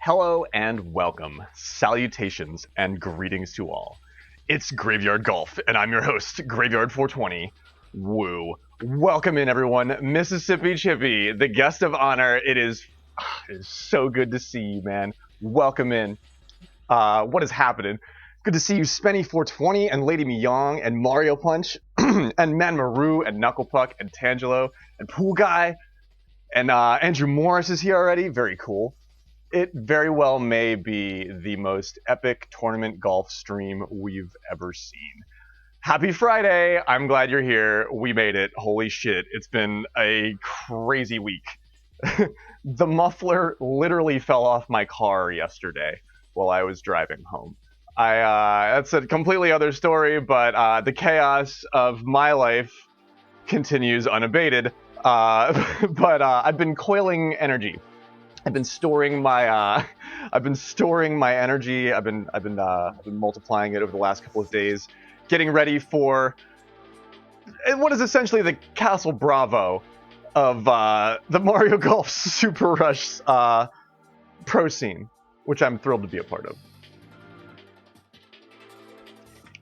Hello and welcome, salutations and greetings to all. It's Graveyard Golf, and I'm your host, Graveyard 420. Woo. Welcome in, everyone. Mississippi Chippy, the guest of honor. It is so good to see you, man. Welcome in. What is happening? Good to see you, Spenny420 and Lady Miyong and Mario Punch and Man Maru and Knucklepuck and Tangelo and Pool Guy and Andrew Morris is here already. Very cool. It very well may be the most epic tournament golf stream we've ever seen. Happy Friday! I'm glad you're here. We made it. Holy shit. It's been a crazy week. The muffler literally fell off my car yesterday while I was driving home. That's a completely other story, but the chaos of my life continues unabated. But I've been coiling energy. I've been storing my energy. I've been multiplying it over the last couple of days, getting ready for what is essentially the Castle Bravo of the Mario Golf Super Rush pro scene, which I'm thrilled to be a part of.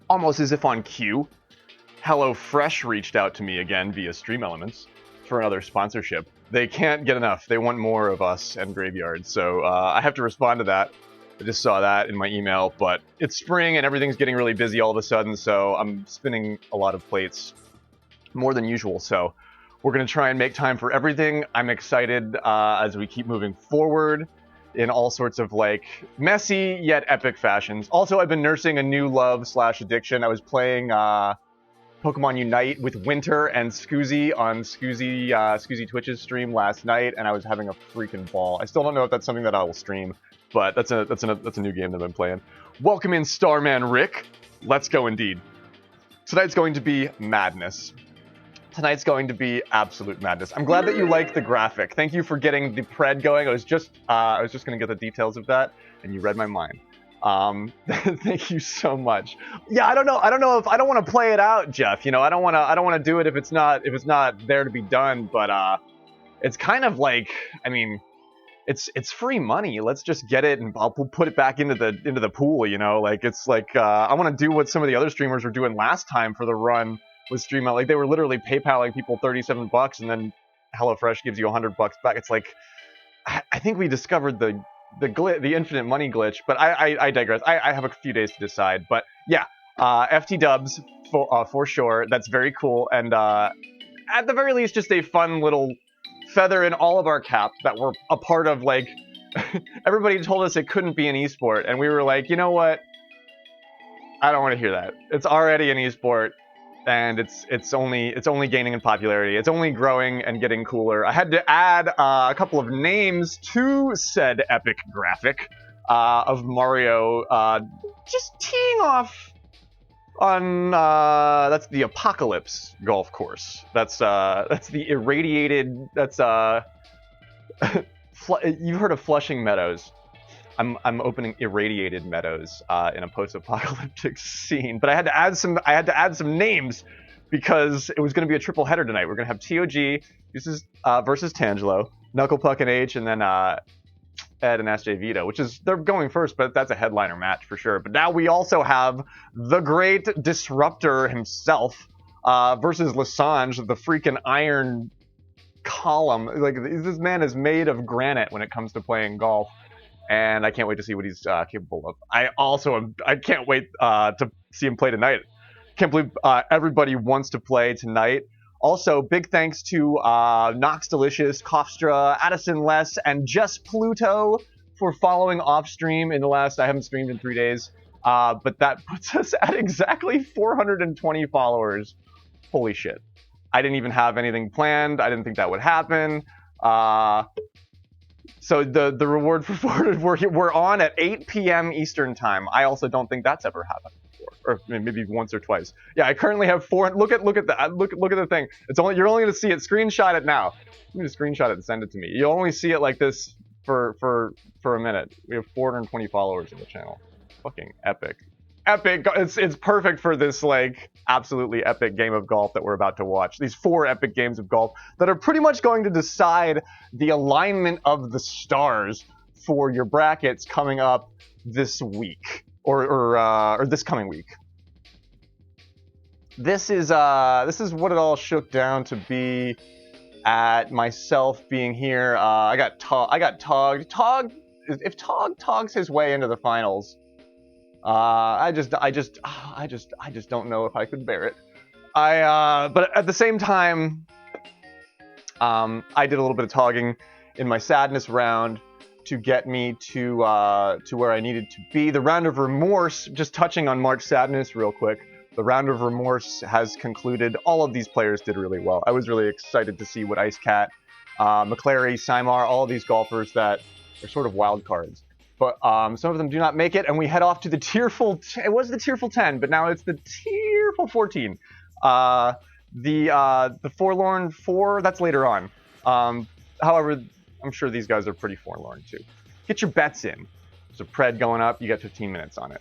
Almost as if on cue, HelloFresh reached out to me again via Stream Elements for another sponsorship. They can't get enough. They want more of us and Graveyard, so I have to respond to that. I just saw that in my email, but it's spring and everything's getting really busy all of a sudden, so I'm spinning a lot of plates, more than usual, so we're going to try and make time for everything. I'm excited as we keep moving forward in all sorts of, like, messy yet epic fashions. Also, I've been nursing a new love/addiction. I was playing Pokemon Unite with Winter and Scoozy on Scoozy Twitch's stream last night, and I was having a freaking ball. I still don't know if that's something that I will stream, but that's a new game that I've been playing. Welcome in, Starman Rick. Let's go indeed. Tonight's going to be madness. Tonight's going to be absolute madness. I'm glad that you like the graphic. Thank you for getting the pred going. I was just going to get the details of that, and you read my mind. Thank you so much. Yeah, I don't know if I don't want to play it out, Jeff. You know, I don't want to do it if it's not there to be done. But it's kind of like, I mean, it's free money. Let's just get it and I'll put it back into the pool. You know, like it's like I want to do what some of the other streamers were doing last time for the run with StreamOut. Like they were literally PayPaling people $37 and then HelloFresh gives you $100 back. It's like I think we discovered the infinite money glitch, but I digress. I have a few days to decide, but yeah, FT dubs for sure. That's very cool, and at the very least, just a fun little feather in all of our cap that we're a part of. Like everybody told us it couldn't be an esport, and we were like, you know what? I don't want to hear that. It's already an esport. And it's only gaining in popularity. It's only growing and getting cooler. I had to add a couple of names to said epic graphic of Mario, just teeing off on that's the Apocalypse golf course. That's the irradiated. That's you've heard of Flushing Meadows. I'm opening Irradiated Meadows in a post-apocalyptic scene, but I had to add some names because it was going to be a triple header tonight. We're going to have TOG versus Tangelo, Knucklepuck and H, and then Ed and SJ Vito, which is they're going first, but that's a headliner match for sure. But now we also have the great Disruptor himself versus Lasange, the freaking iron column. Like this man is made of granite when it comes to playing golf. And I can't wait to see what he's capable of. I can't wait to see him play tonight. Can't believe everybody wants to play tonight. Also, big thanks to Nox Delicious, Kofstra, Addison Less, and Just Pluto for following off stream in the last. I haven't streamed in 3 days, but that puts us at exactly 420 followers. Holy shit! I didn't even have anything planned. I didn't think that would happen. So the reward for forwarded, we're on at 8 p.m. Eastern time. I also don't think that's ever happened before, or maybe once or twice. Yeah, I currently have 4. Look at that. Look at the thing. You're only going to see it. Screenshot it now. You just screenshot it and send it to me. You'll only see it like this for a minute. We have 420 followers on the channel. Fucking epic. Epic. It's perfect for this like absolutely epic game of golf that we're about to watch. These 4 epic games of golf that are pretty much going to decide the alignment of the stars for your brackets coming up this week or this coming week. This is what it all shook down to be. At myself being here, I got Togged. If Tog togs his way into the finals, I just don't know if I could bear it. But at the same time, I did a little bit of togging in my sadness round to get me to where I needed to be. The round of remorse, just touching on March Sadness real quick. The round of remorse has concluded. All of these players did really well. I was really excited to see what Ice Cat, McClary, Simar, all of these golfers that are sort of wild cards. But some of them do not make it, and we head off to the Tearful. It was the Tearful 10, but now it's the Tearful 14. The Forlorn 4, that's later on. However, I'm sure these guys are pretty forlorn too. Get your bets in. There's a pred going up. You got 15 minutes on it.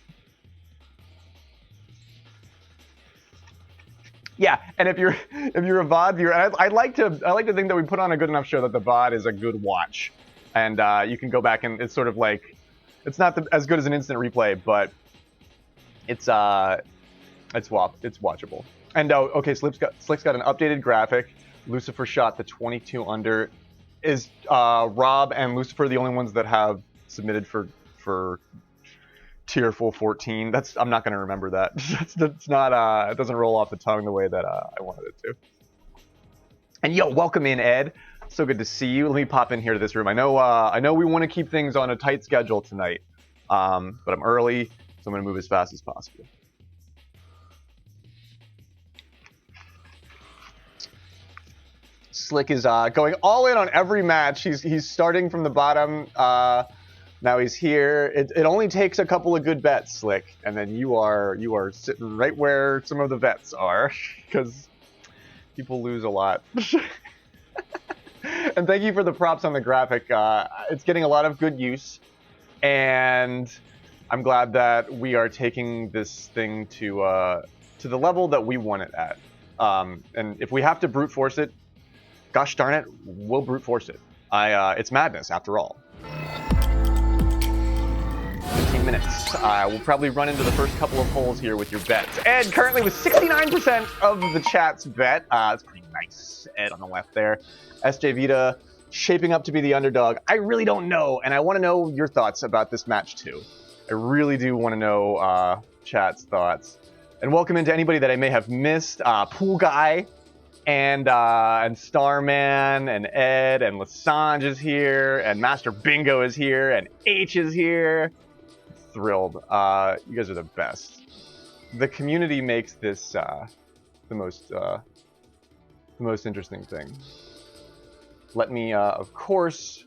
Yeah, and if you're a VOD viewer, I like to think that we put on a good enough show that the VOD is a good watch, and you can go back and it's sort of like, it's not as good as an instant replay, but it's watchable. And okay, Slick's got an updated graphic. Lucifer shot the 22 under. Is Rob and Lucifer the only ones that have submitted for Tearful 14? I'm not going to remember that. That's not it doesn't roll off the tongue the way that I wanted it to. And yo, welcome in, Ed. So good to see you. Let me pop in here to this room. I know we want to keep things on a tight schedule tonight, but I'm early, so I'm going to move as fast as possible. Slick is going all in on every match. He's starting from the bottom. Now he's here. It only takes a couple of good bets, Slick, and then you are sitting right where some of the vets are, because people lose a lot. And thank you for the props on the graphic. It's getting a lot of good use, and I'm glad that we are taking this thing to the level that we want it at. And if we have to brute force it, gosh darn it, we'll brute force it. It's madness after all. 15 minutes. We'll probably run into the first couple of holes here with your bets. Ed currently with 69% of the chat's bet. It's pretty nice. Ed on the left there. SJ Vita shaping up to be the underdog. I really don't know, and I want to know your thoughts about this match too. I really do want to know chat's thoughts. And welcome into anybody that I may have missed. Pool Guy and Starman and Ed and Lasange is here and Master Bingo is here and H is here. Thrilled. You guys are the best. The community makes this the most interesting thing. Let me, of course,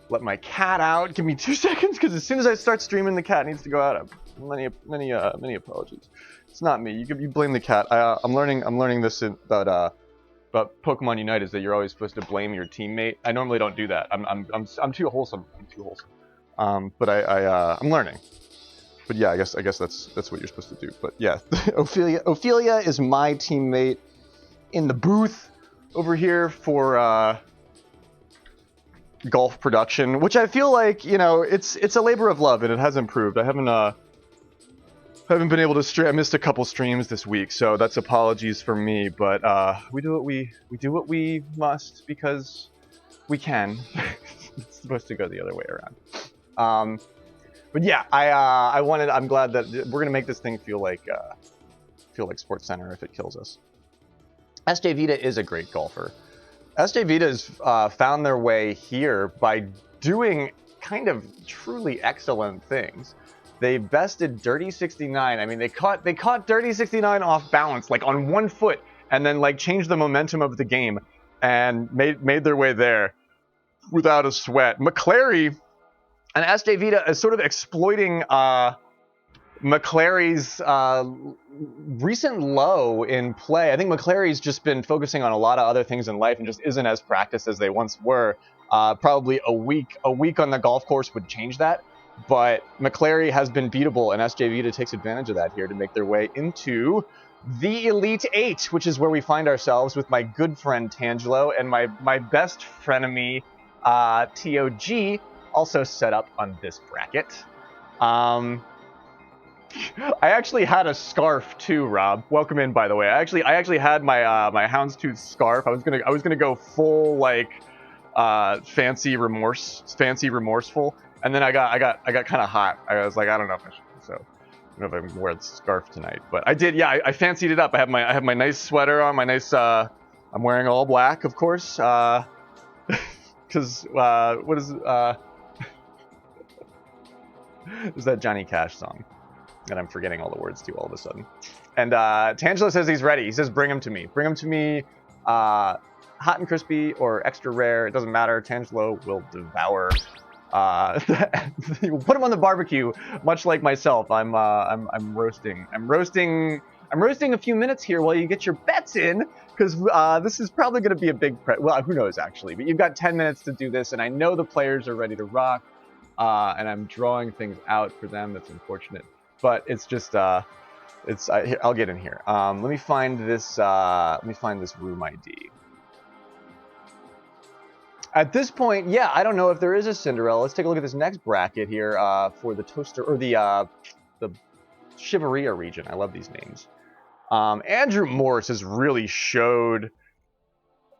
let my cat out. Give me 2 seconds, because as soon as I start streaming, the cat needs to go out. Many apologies. It's not me. You blame the cat. I'm learning this about Pokemon Unite, is that you're always supposed to blame your teammate. I normally don't do that. I'm too wholesome. But I'm learning. But yeah, I guess that's what you're supposed to do. But yeah, Ophelia is my teammate in the booth over here for golf production, which I feel like, it's a labor of love, and it has improved. I haven't been able to stream. I missed a couple streams this week, so that's apologies for me. But we do what we must, because we can. It's supposed to go the other way around. But yeah, I'm glad that we're gonna make this thing feel like Sports Center if it kills us. SJ Vita is a great golfer. SJ Vita has found their way here by doing kind of truly excellent things. They bested Dirty 69. I mean, they caught Dirty 69 off balance, like on 1 foot, and then like changed the momentum of the game and made their way there without a sweat. McClary and SJ Vita is sort of exploiting McClary's recent low in play. I think McClary's just been focusing on a lot of other things in life and just isn't as practiced as they once were. Probably a week on the golf course would change that. But McClary has been beatable, and SJ Vita takes advantage of that here to make their way into the Elite Eight, which is where we find ourselves with my good friend Tangelo and my best frenemy TOG. also set up on this bracket. I actually had a scarf too, Rob. Welcome in, by the way. I actually had my my houndstooth scarf. I was gonna go full like fancy remorseful, and then I got kind of hot. I was like, I don't know if I should. So I don't know if I can wear the scarf tonight, but I did. Yeah, I fancied it up. I have my nice sweater on. My nice. I'm wearing all black, of course. Because what is is that Johnny Cash song that I'm forgetting all the words to all of a sudden. And Tangelo says he's ready. He says bring him to me. Bring him to me. Hot and crispy or extra rare, it doesn't matter. Tangelo will devour. Put him on the barbecue, much like myself. I'm roasting. I'm roasting a few minutes here while you get your bets in, because this is probably going to be a big well, who knows actually, but you've got 10 minutes to do this, and I know the players are ready to rock, and I'm drawing things out for them. That's unfortunate, but it's just I'll get in here. Let me find this room ID. At this point, yeah, I don't know if there is a Cinderella. Let's take a look at this next bracket here for the toaster or the Shiveria region. I love these names. Andrew Morse has really showed.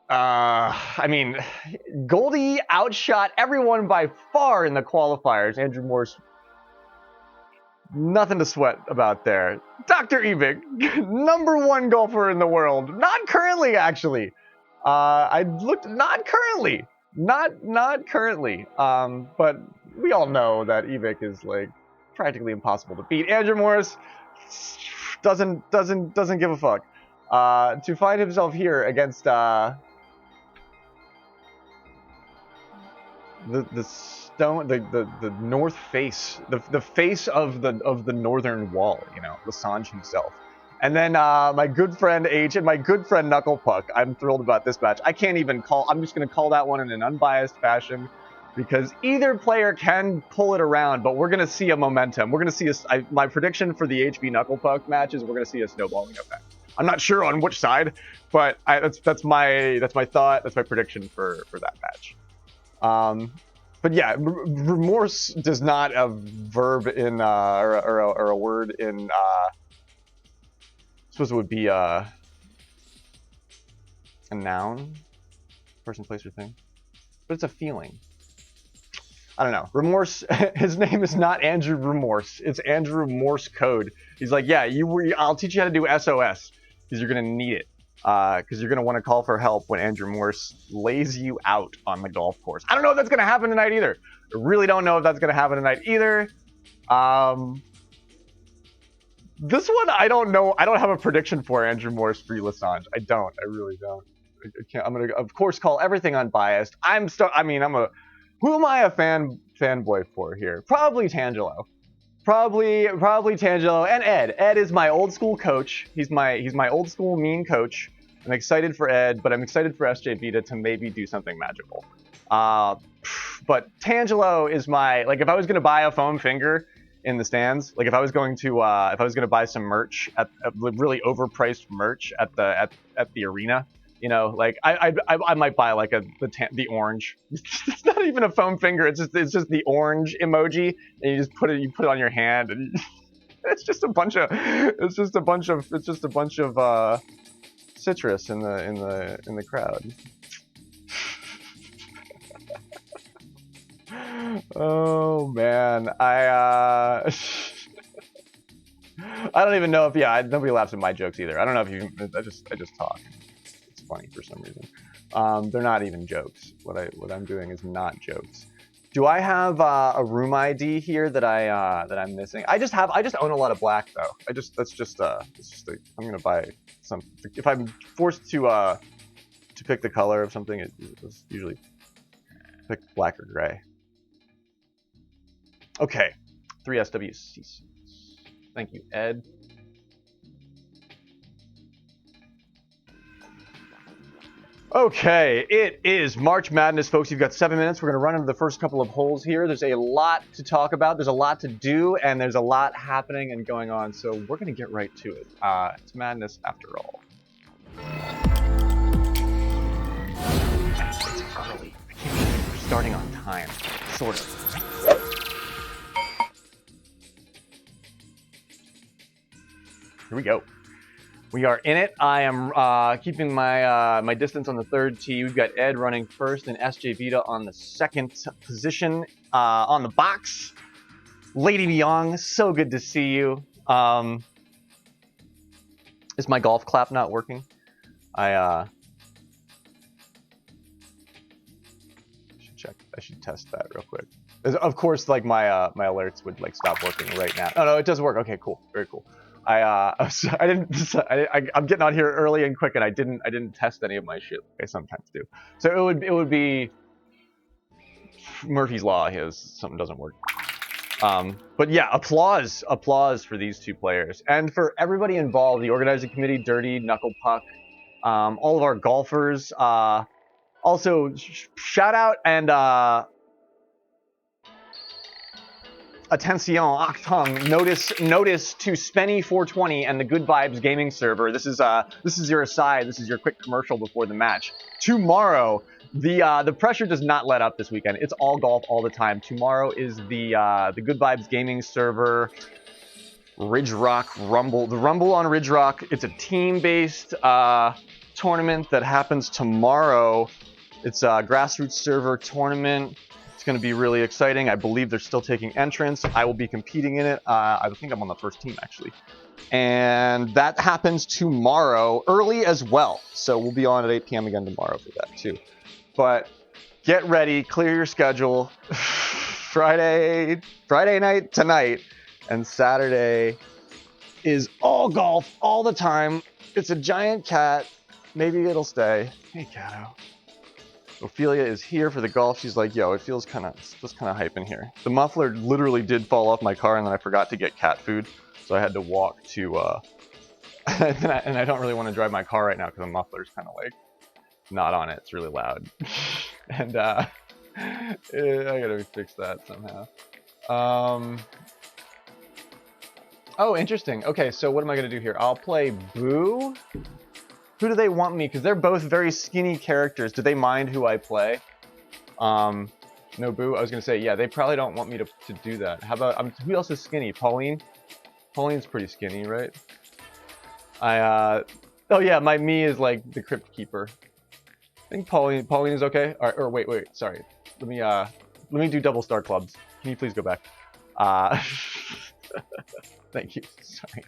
I mean, Goldie outshot everyone by far in the qualifiers. Andrew Morse, nothing to sweat about there. Dr. Evic, #1 golfer in the world. Not currently, actually. I looked, not currently. Not currently. But we all know that Evic is like practically impossible to beat. Andrew Morris doesn't give a fuck. To find himself here against the north face, the face of the northern wall, you know, Lasange himself. And then my good friend H and my good friend Knucklepuck. I'm thrilled about this match. I can't even call. I'm just going to call that one in an unbiased fashion, because either player can pull it around, but we're going to see a momentum. We're going to see my prediction for the HB Knucklepuck match is we're going to see a snowballing effect. I'm not sure on which side, but that's my thought. That's my prediction for that match. But yeah, remorse does not a verb in or a word in. I suppose it would be a noun, person, place, or thing, but it's a feeling. I don't know. Remorse. His name is not Andrew Remorse. It's Andrew Morse code. He's like, yeah, I'll teach you how to do SOS because you're gonna need it. Because you're gonna want to call for help when Andrew Morse lays you out on the golf course. I don't know if that's gonna happen tonight either. I really don't know if that's gonna happen tonight either. This one, I don't know. I don't have a prediction for Andrew Morse for Lasange. I don't. I really don't. I can't. I'm gonna, of course, call everything unbiased. Who am I a fanboy for here? Probably Tangelo. Probably Tangelo and Ed. Ed is my old school coach. He's my old school mean coach. I'm excited for Ed, but I'm excited for SJ Vita to maybe do something magical. But Tangelo is my, like, if I was gonna buy a foam finger in the stands, like if I was going to buy some merch at really overpriced merch at the arena, you know, like I might buy like the orange. It's not even a foam finger. It's just the orange emoji, and you just put it on your hand, and it's just a bunch of citrus in the crowd. Oh man, I don't even know if nobody laughs at my jokes either. I don't know if you. I just talk. It's funny for some reason. They're not even jokes. What I'm doing is not jokes. Do I have a room ID here that I'm missing? I just own a lot of black though. I'm gonna buy some. If I'm forced to pick the color of something, it's usually pick black or gray. Okay, 3 SWCs. Thank you, Ed. Okay, it is March Madness, folks. You've got 7 minutes. We're going to run into the first couple of holes here. There's a lot to talk about. There's a lot to do, and there's a lot happening and going on. So we're going to get right to it. It's madness after all. It's early. I can't believe we're starting on time. Sort of. Here we go. We are in it. I am keeping my my distance on the third tee. We've got Ed running first and SJ Vita on the second position on the box. Lady Myong, so good to see you. Is my golf clap not working? I should check. I should test that real quick. Of course, like my my alerts would like stop working right now. Oh no, it does work. Okay, cool, very cool. I'm getting on here early and quick, and I didn't test any of my shit. I sometimes do. So it would be Murphy's Law. His something doesn't work. But yeah, applause for these two players and for everybody involved, the organizing committee, Dirty, Knuckle Puck, all of our golfers. Also, shout out and attention, Octung, notice to Spenny420 and the Good Vibes gaming server. This is your aside. This is your quick commercial before the match. Tomorrow, the pressure does not let up this weekend. It's all golf all the time. Tomorrow is the Good Vibes gaming server, Ridge Rock Rumble. The Rumble on Ridge Rock. It's a team-based tournament that happens tomorrow. It's a grassroots server tournament. It's going to be really exciting. I believe they're still taking entrants. I will be competing in it. I think I'm on the first team, actually. And that happens tomorrow, early as well. So we'll be on at 8 p.m. again tomorrow for that, too. But get ready. Clear your schedule. Friday night tonight. And Saturday is all golf all the time. It's a giant cat. Maybe it'll stay. Hey, Cato. Ophelia is here for the golf. She's like, yo, it feels kind of hype in here. The muffler literally did fall off my car, and then I forgot to get cat food, so I had to walk to. And I don't really want to drive my car right now because the muffler's kind of like not on it. It's really loud, and I gotta fix that somehow. Oh, interesting. Okay, so what am I gonna do here? I'll play Boo. Who do they want me? Because they're both very skinny characters. Do they mind who I play? No Boo? I was going to say, yeah, they probably don't want me to do that. How about, who else is skinny? Pauline? Pauline's pretty skinny, right? Oh yeah, my me is like the Crypt Keeper. I think Pauline is okay. Or wait, sorry. Let me do double star clubs. Can you please go back? Thank you. Sorry.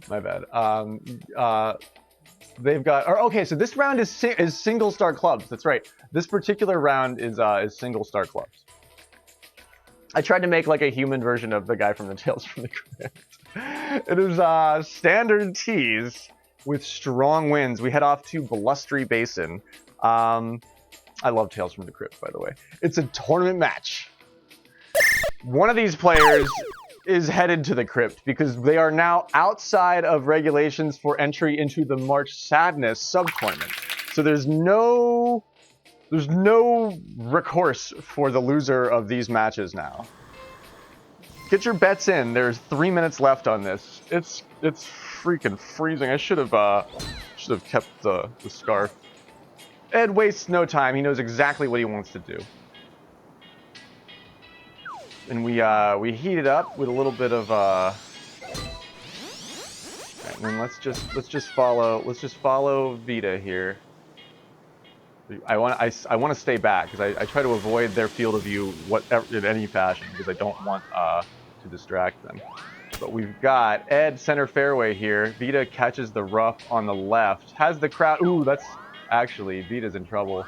My bad. They've got, okay, so this round is single star clubs. That's right. This particular round is single star clubs. I tried to make like a human version of the guy from the Tales from the Crypt. It is standard tees with strong winds. We head off to Blustery Basin. I love Tales from the Crypt, by the way. It's a tournament match. One of these players is headed to the crypt because they are now outside of regulations for entry into the March Sadness sub-tournament. So there's no recourse for the loser of these matches now. Get your bets in. There's 3 minutes left on this. It's freaking freezing. I should have kept the scarf. Ed wastes no time. He knows exactly what he wants to do. And we heat it up with a little bit of and then let's just follow Vita here. I want to stay back because I try to avoid their field of view in any fashion because I don't want to distract them. But we've got Ed center fairway here. Vita catches the rough on the left. Has the crowd. Ooh, that's actually Vita's in trouble.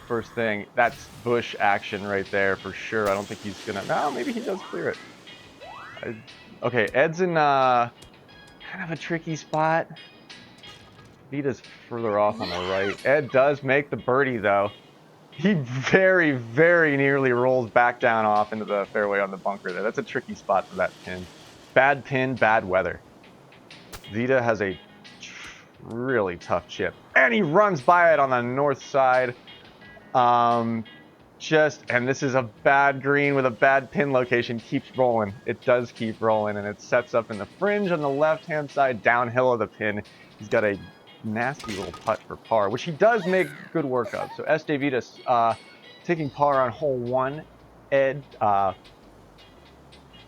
First thing, that's bush action right there for sure. I don't think he's gonna. No, maybe he does clear it. Okay, Ed's in kind of a tricky spot. Vita's further off on the right. Ed does make the birdie though. He very, very nearly rolls back down off into the fairway on the bunker there. That's a tricky spot for that pin. Bad pin, bad weather. Vita has a really tough chip, and he runs by it on the north side. And this is a bad green with a bad pin location. Keeps rolling. It does keep rolling, and it sets up in the fringe on the left-hand side, downhill of the pin. He's got a nasty little putt for par, which he does make good work of. So SJ Vita taking par on hole 1. Ed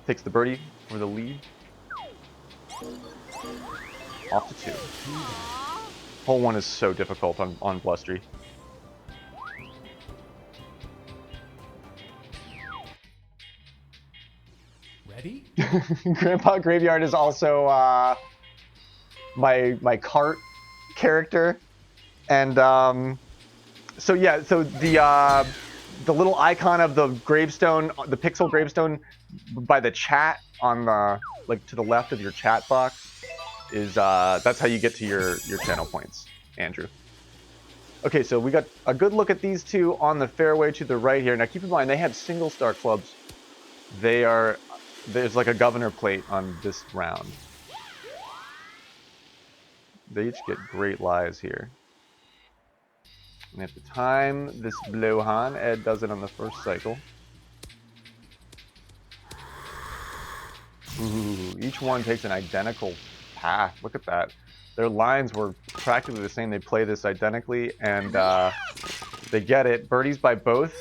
takes the birdie for the lead. Off to 2. Hole 1 is so difficult on Blustery. Ready? Grandpa Graveyard is also my cart character, and so yeah, so the little icon of the gravestone, the pixel gravestone by the chat on the like to the left of your chat box is that's how you get to your channel points, Andrew. Okay, so we got a good look at these two on the fairway to the right here. Now keep in mind they have single star clubs. There's like a governor plate on this round. They each get great lies here. And at the time this blowhorn, Ed does it on the first cycle. Ooh, each one takes an identical path. Look at that. Their lines were practically the same. They play this identically, and they get it. Birdies by both.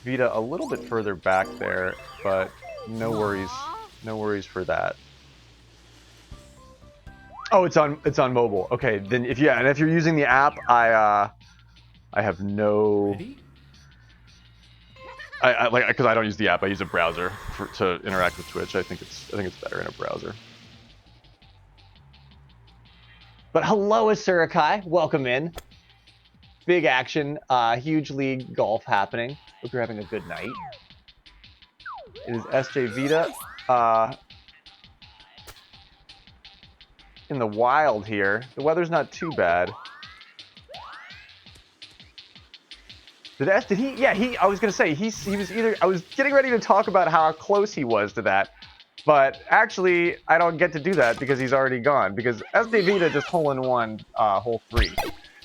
Vita a little bit further back there, but no worries. No worries for that. Oh, it's on mobile. Okay, then if you're using the app, I have no. Ready? I like because I don't use the app. I use a browser to interact with Twitch. I think it's better in a browser. But hello, Asurakai. Welcome in. Big action, huge league golf happening. Hope you're having a good night. It is SJ Vita in the wild here. The weather's not too bad. Did he? Yeah, I was gonna say he was either. I was getting ready to talk about how close he was to that, but actually I don't get to do that because he's already gone. Because SD Vita just hole in one, hole 3,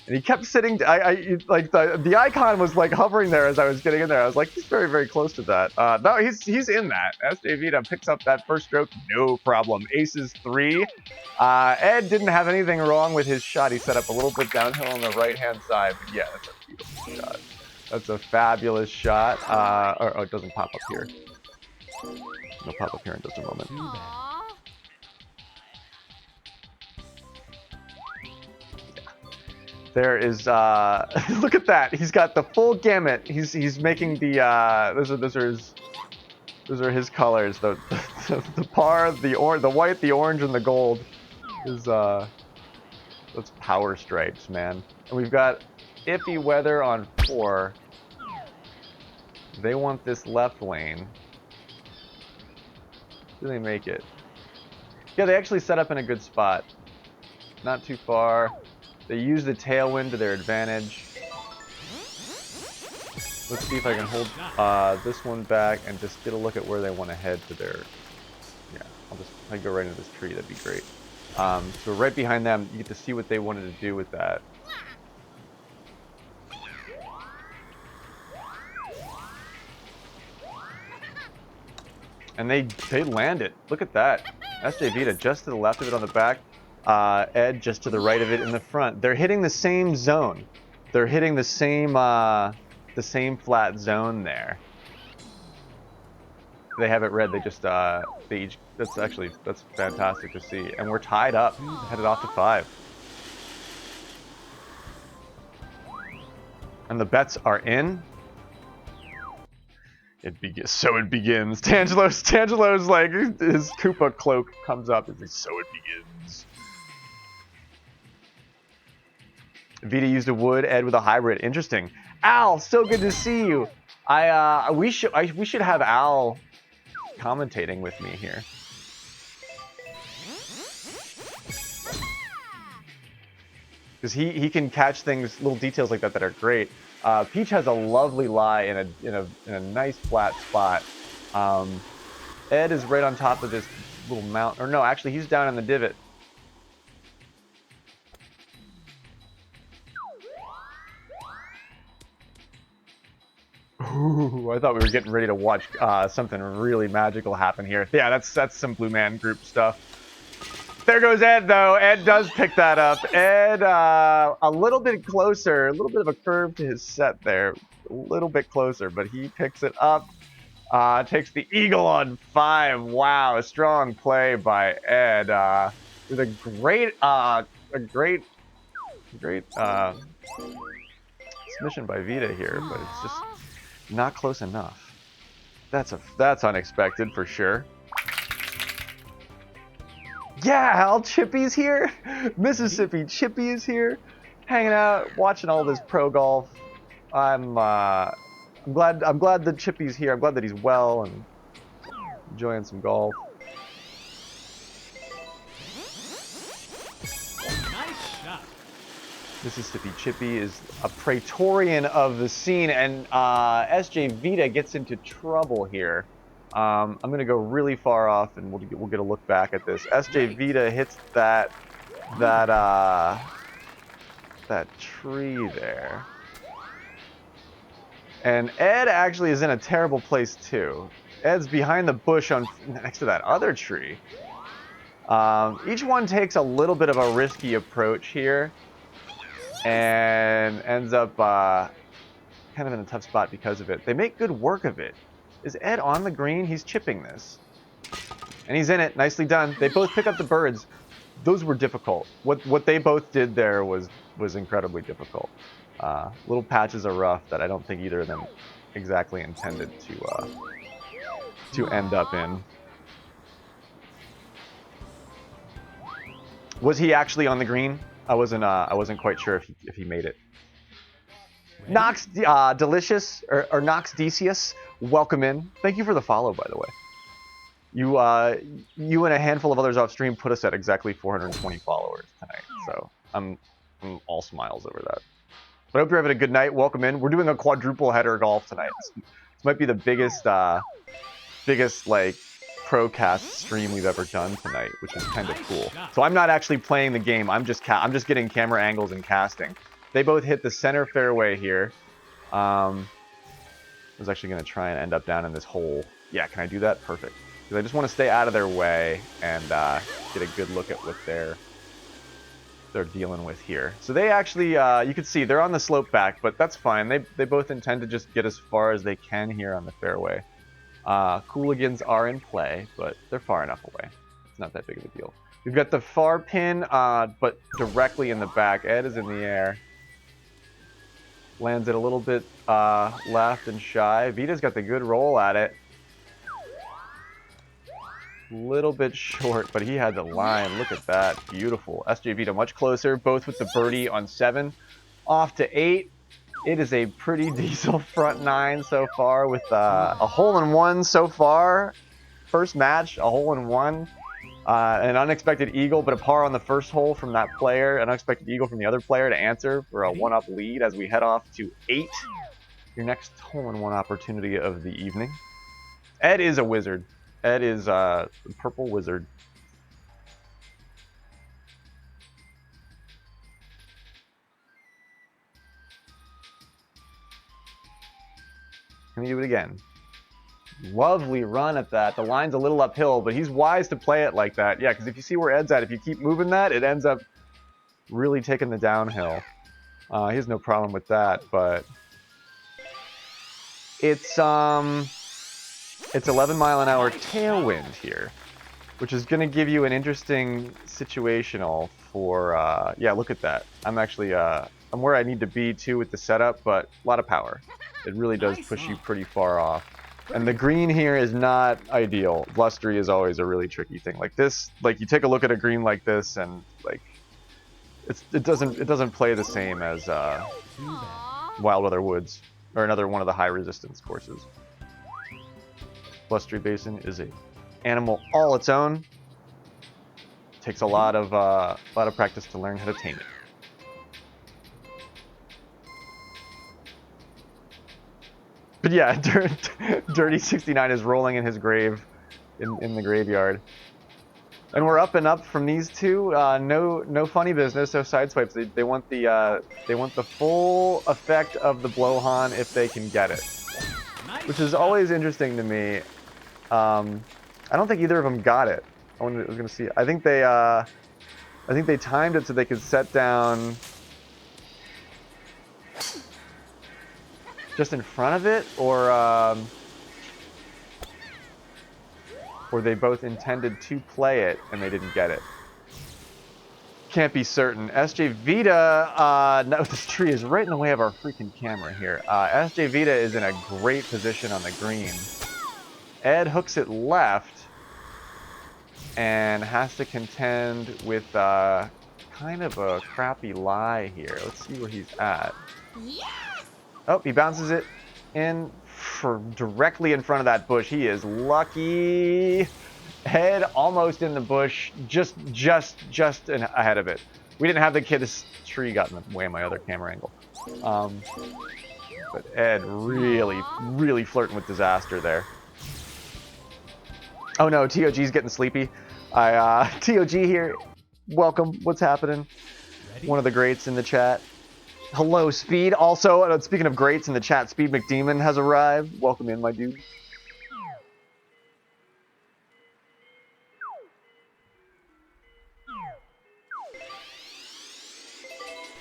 and he kept sitting. Like the icon was like hovering there as I was getting in there. I was like, he's very very close to that. No, he's in that. SD Vita picks up that first stroke, no problem. Aces 3. Ed didn't have anything wrong with his shot. He set up a little bit downhill on the right hand side. But yeah, that's a beautiful shot. That's a fabulous shot. Oh, it doesn't pop up here. It'll pop up here in just a moment. There is, look at that. He's got the full gamut. He's making the, those are his colors. The par, the white, the orange, and the gold is, that's power stripes, man. And we've got iffy weather on 4. They want this left lane. Do they make it? Yeah, they actually set up in a good spot. Not too far. They use the tailwind to their advantage. Let's see if I can hold this one back and just get a look at where they want to head to their... Yeah, I'll go right into this tree. That'd be great. So right behind them, you get to see what they wanted to do with that. And they land it. Look at that. SJ Vita just to the left of it on the back. Ed just to the right of it in the front. They're hitting the same zone. They're hitting the same flat zone there. They have it red. They just they each. That's fantastic to see. And we're tied up, headed off to 5. And the bets are in. So it begins. Tangelo's like, his Koopa cloak comes up. It's like, so it begins. Vita used a wood, Ed with a hybrid. Interesting. Al, so good to see you. We should have Al commentating with me here. Because he can catch things, little details like that are great. Peach has a lovely lie in a nice flat spot. Ed is right on top of this little mountain. Or no, actually he's down in the divot. Ooh, I thought we were getting ready to watch something really magical happen here. Yeah, that's some Blue Man Group stuff. There goes Ed, though. Ed does pick that up. Ed, a little bit closer, a little bit of a curve to his set there. A little bit closer, but he picks it up. Takes the eagle on 5. Wow, a strong play by Ed. with a great submission by Vita here, but it's just not close enough. That's unexpected for sure. Yeah, Hal, Chippy's here. Mississippi Chippy is here, hanging out, watching all this pro golf. I'm glad that Chippy's here. I'm glad that he's well and enjoying some golf. Nice shot. Mississippi Chippy is a Praetorian of the scene, and SJ Vita gets into trouble here. I'm gonna go really far off, and we'll get a look back at this. SJ Vita hits that tree there, and Ed actually is in a terrible place too. Ed's behind the bush next to that other tree. Each one takes a little bit of a risky approach here, and ends up kind of in a tough spot because of it. They make good work of it. Is Ed on the green? He's chipping this. And he's in it. Nicely done. They both pick up the birds. Those were difficult. What they both did there was incredibly difficult. Little patches of rough that I don't think either of them exactly intended to end up in. Was he actually on the green? I wasn't quite sure if he made it. Nox Delicious or Nox Decius, welcome in. Thank you for the follow, by the way. You and a handful of others off stream put us at exactly 420 followers tonight, so I'm all smiles over that. But I hope you're having a good night. Welcome in. We're doing a quadruple header golf tonight. This might be the biggest like procast stream we've ever done tonight, which is kind of cool. So I'm not actually playing the game. I'm just getting camera angles and casting. They both hit the center fairway here. I was actually going to try and end up down in this hole. Yeah, can I do that? Perfect. Because I just want to stay out of their way and get a good look at what they're dealing with here. So they actually, you can see they're on the slope back, but that's fine. They both intend to just get as far as they can here on the fairway. Cooligans are in play, but they're far enough away. It's not that big of a deal. We've got the far pin, but directly in the back. Ed is in the air. Lands it a little bit left and shy. Vita's got the good roll at it. Little bit short, but he had the line. Look at that. Beautiful. SJ Vita much closer, both with the birdie on 7. Off to 8. It is a pretty diesel front 9 so far with a hole-in-one so far. First match, a hole-in-one. An unexpected eagle, but a par on the first hole from that player. An unexpected eagle from the other player to answer for a 1-up lead as we head off to 8. Your next hole-in-one opportunity of the evening. Ed is a wizard. Ed is a purple wizard. Can you do it again? Lovely run at that. The line's a little uphill, but he's wise to play it like that. Yeah, because if you see where Ed's at, if you keep moving that, it ends up really taking the downhill. He has no problem with that, but it's 11-mile-an-hour tailwind here, which is going to give you an interesting situational for, yeah, look at that. I'm actually, I'm where I need to be too with the setup, but a lot of power. It really does push you pretty far off. And the green here is not ideal. Blustery is always a really tricky thing. Like this, like you take a look at a green like this, and like it doesn't play the same as Wild Weather Woods or another one of the high resistance courses. Blustery Basin is a animal all its own. Takes a lot of practice to learn how to tame it. But yeah, Dirty 69 is rolling in his grave, in the graveyard. And we're up and up from these two. No funny business, no side swipes. They want the full effect of the blowhorn if they can get it, which is always interesting to me. I don't think either of them got it. I was gonna see. I think they timed it so they could set down just in front of it, or they both intended to play it and they didn't get it. Can't be certain. SJ Vita, no, this tree is right in the way of our freaking camera here. SJ Vita is in a great position on the green. Ed hooks it left and has to contend with kind of a crappy lie here. Let's see where he's at. Yes! Oh, he bounces it in for directly in front of that bush. He is lucky. Head almost in the bush, just ahead of it. We didn't have the kid. This tree got in the way of my other camera angle. But Ed really flirting with disaster there. Oh no, TOG's getting sleepy. TOG here. Welcome. What's happening? Ready? One of the greats in the chat. Hello, Speed. Also, speaking of greats in the chat, Speed McDemon has arrived. Welcome in, my dude.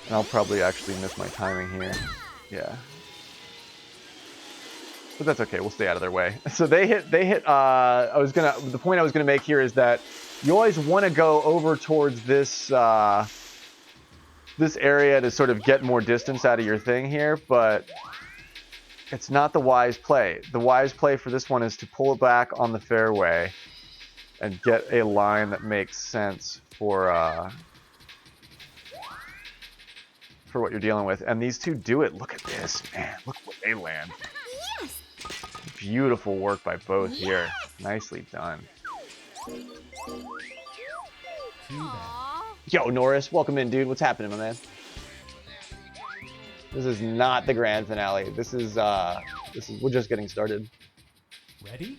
And I'll probably actually miss my timing here. Yeah. But that's okay, we'll stay out of their way. So the point I was gonna make here is that you always want to go over towards this this area to sort of get more distance out of your thing here, but it's not the wise play. The wise play for this one is to pull it back on the fairway and get a line that makes sense for what you're dealing with. And these two do it. Look at this, man. Look what they land. Yes. Beautiful work by both here. Nicely done. Yo, Norris, welcome in, dude. What's happening, my man? This is not the grand finale. This is we're just getting started. Ready?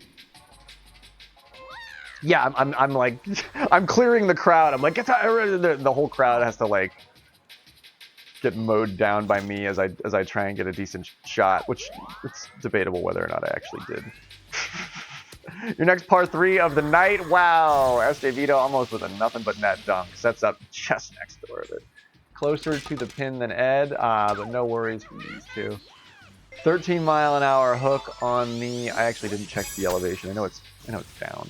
Yeah, I'm like I'm clearing the crowd. I'm like the whole crowd has to like get mowed down by me as I try and get a decent shot, which it's debatable whether or not I actually did. Your next par 3 of the night. Wow, SJ Vito almost with a nothing but net dunk. Sets up just next door of it. Closer to the pin than Ed, but no worries for these two. 13-mile-an-hour hook on the. I actually didn't check the elevation. I know it's down.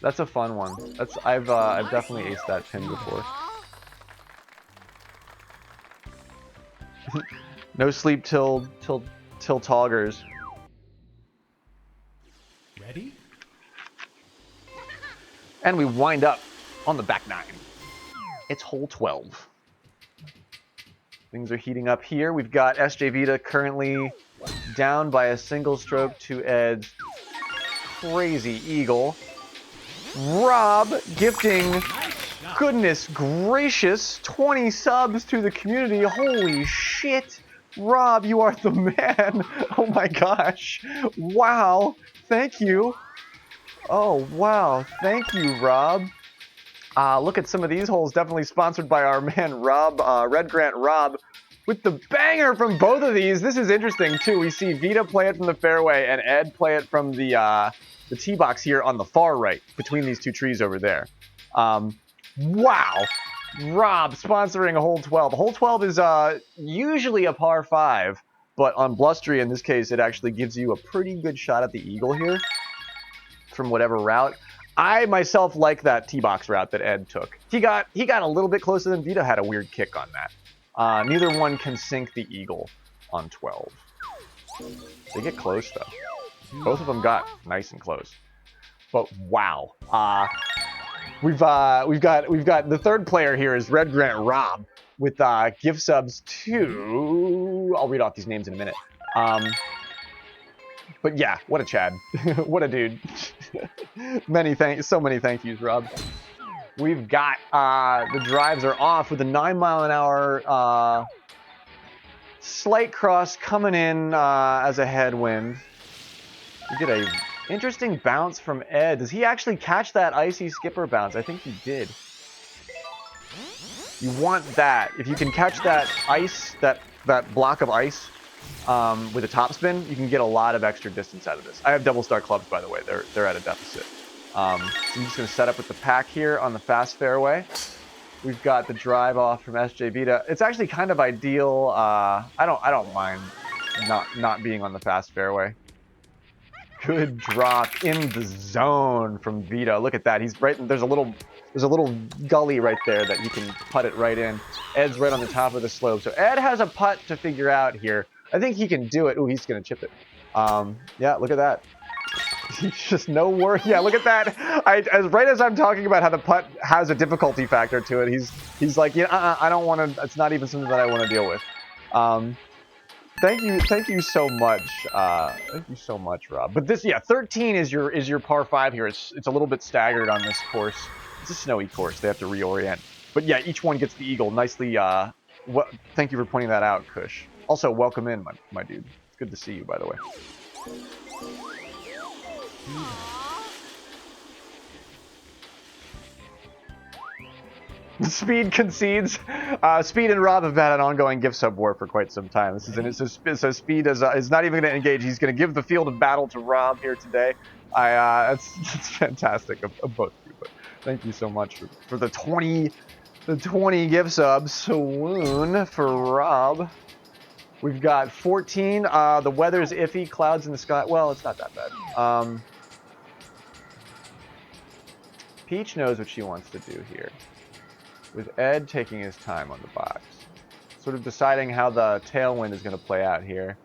That's a fun one. I've definitely aced that pin before. No sleep till Toggers. Ready? And we wind up on the back 9. It's hole 12. Things are heating up here. We've got SJ Vita currently down by a single stroke to Ed's crazy eagle. Rob gifting, goodness gracious, 20 subs to the community. Holy shit. Rob, you are the man. Oh my gosh. Wow. Thank you. Oh, wow. Thank you, Rob. Look at some of these holes. Definitely sponsored by our man, Rob, Red Grant Rob, with the banger from both of these. This is interesting, too. We see Vita play it from the fairway and Ed play it from the tee box here on the far right, between these two trees over there. Wow. Rob sponsoring a hole 12. Hole 12 is usually a par 5, but on Blustery, in this case, it actually gives you a pretty good shot at the eagle here from whatever route. I myself like that tee box route that Ed took. He got a little bit closer than Vita had a weird kick on that. Neither one can sink the eagle on 12. They get close though. Both of them got nice and close. But wow. We've got the third player here is Red Grant Rob with gift subs to. I'll read off these names in a minute. But yeah, what a Chad. What a dude. So many thank yous, Rob. We've got the drives are off with a 9-mile-an-hour slight cross coming in as a headwind. We get a interesting bounce from Ed. Does he actually catch that icy skipper bounce? I think he did. You want that. If you can catch that ice, that block of ice with a topspin, you can get a lot of extra distance out of this. I have double star clubs, by the way. They're at a deficit. So I'm just going to set up with the pack here on the fast fairway. We've got the drive off from SJ Vita. It's actually kind of ideal. I don't mind not being on the fast fairway, Good drop in the zone from Vita. Look at that. He's right. There's a little gully right there that you can putt it right in. Ed's right on the top of the slope. So Ed has a putt to figure out here. I think he can do it. Ooh, he's going to chip it. Yeah, look at that. He's just no work. Yeah, look at that. Right as I'm talking about how the putt has a difficulty factor to it, he's like, yeah, I don't want to. It's not even something that I want to deal with. Thank you so much. Thank you so much, Rob. But this, yeah, 13 is your par 5 here. It's a little bit staggered on this course. It's a snowy course. They have to reorient. But yeah, each one gets the eagle. Nicely. Thank you for pointing that out, Kush. Also, welcome in, my dude. It's good to see you, by the way. Speed concedes. Speed and Rob have had an ongoing gift sub war for quite some time. So Speed is not even going to engage. He's going to give the field of battle to Rob here today. That's fantastic of both of you. But thank you so much for the 20 gift subs. Swoon for Rob. We've got 14. The weather's iffy. Clouds in the sky. Well, it's not that bad. Peach knows what she wants to do here, with Ed taking his time on the box. Sort of deciding how the tailwind is going to play out here.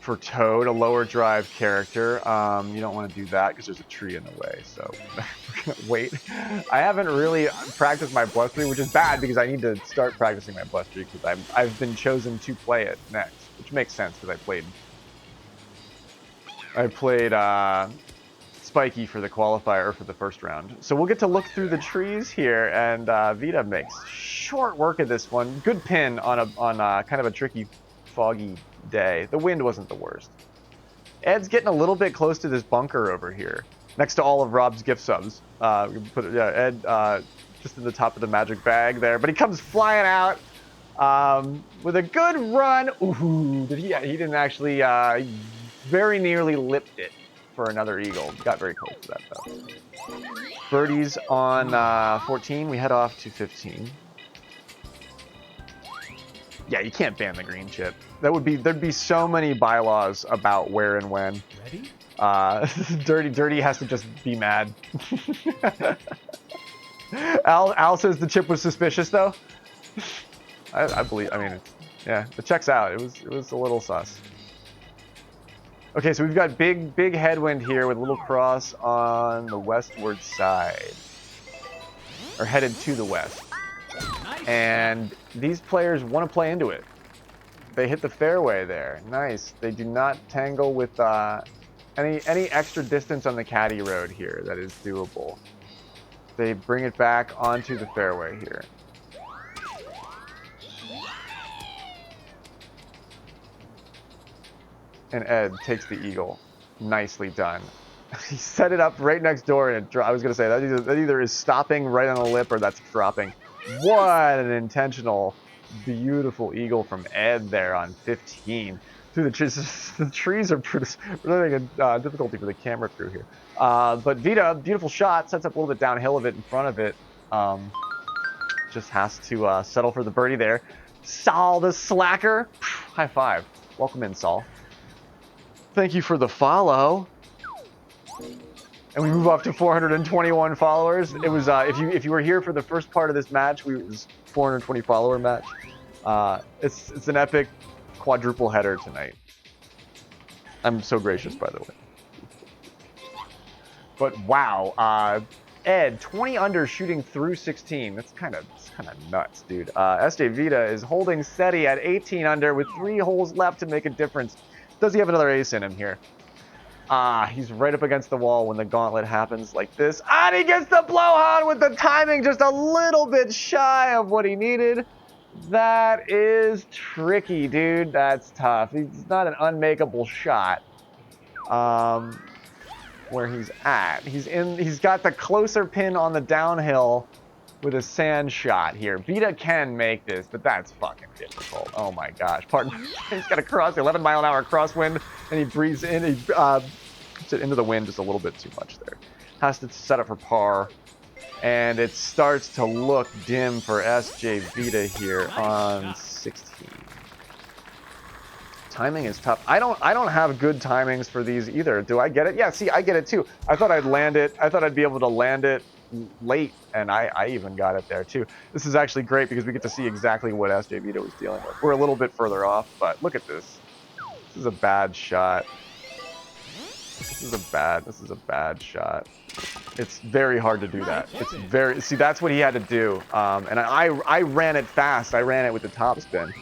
For Toad, a lower drive character. You don't want to do that because there's a tree in the way, so we're going to wait. I haven't really practiced my blustery, which is bad because I need to start practicing my blustery because I've been chosen to play it next, which makes sense because I played Spiky for the qualifier for the first round. So we'll get to look through the trees here, and Vita makes short work of this one. Good pin on kind of a tricky, foggy day. The wind wasn't the worst. Ed's getting a little bit close to this bunker over here, next to all of Rob's gift subs. Ed just at the top of the magic bag there, but he comes flying out with a good run. Ooh, he didn't actually very nearly lipped it for another eagle. Got very close to that though. Birdies on 14. We head off to 15. Yeah, you can't ban the green chip. There'd be so many bylaws about where and when. Ready? Dirty has to just be mad. Al says the chip was suspicious though. I believe. I mean, yeah, it checks out. It was a little sus. Okay, so we've got big headwind here with a little cross on the westward side, or headed to the west. And these players want to play into it. They hit the fairway there. Nice. They do not tangle with any extra distance on the caddy road here that is doable. They bring it back onto the fairway here. And Ed takes the eagle. Nicely done. He set it up right next door, and I was going to say that either is stopping right on the lip or that's dropping. What an intentional, beautiful eagle from Ed there on 15. Through the trees. The trees are really a difficulty for the camera crew here. But Vita, beautiful shot, sets up a little bit downhill of it in front of it. Just has to settle for the birdie there. Saul the slacker. High five. Welcome in, Saul. Thank you for the follow. And we move up to 421 followers. It was if you were here for the first part of this match, it was 420 follower match. It's an epic quadruple header tonight. I'm so gracious, by the way. But wow, Ed 20 under shooting through 16. That's kind of nuts, dude. SJ Vita is holding steady at 18 under with 3 holes left to make a difference. Does he have another ace in him here? He's right up against the wall when the gauntlet happens like this. And he gets the blowhard with the timing just a little bit shy of what he needed. That is tricky, dude. That's tough. It's not an unmakeable shot. Where he's at. He's got the closer pin on the downhill with a sand shot here. Vita can make this, but that's fucking difficult. Oh my gosh. Pardon. He's got a 11-mile-an-hour crosswind, and he breathes in. He puts it into the wind just a little bit too much there. Has to set up for par. And it starts to look dim for SJ Vita here on 16. timing is tough. I don't have good timings for these either. Do I get it? Yeah, see, I get it too. I thought I'd land it. I thought I'd be able to land it late, and I even got it there too. This is actually great because we get to see exactly what SJ Vito was dealing with. We're a little bit further off, but look at this. This is a bad shot. This is a bad shot. It's very hard to do that. It's very, see, that's what he had to do. And I ran it fast. I ran it with the top spin.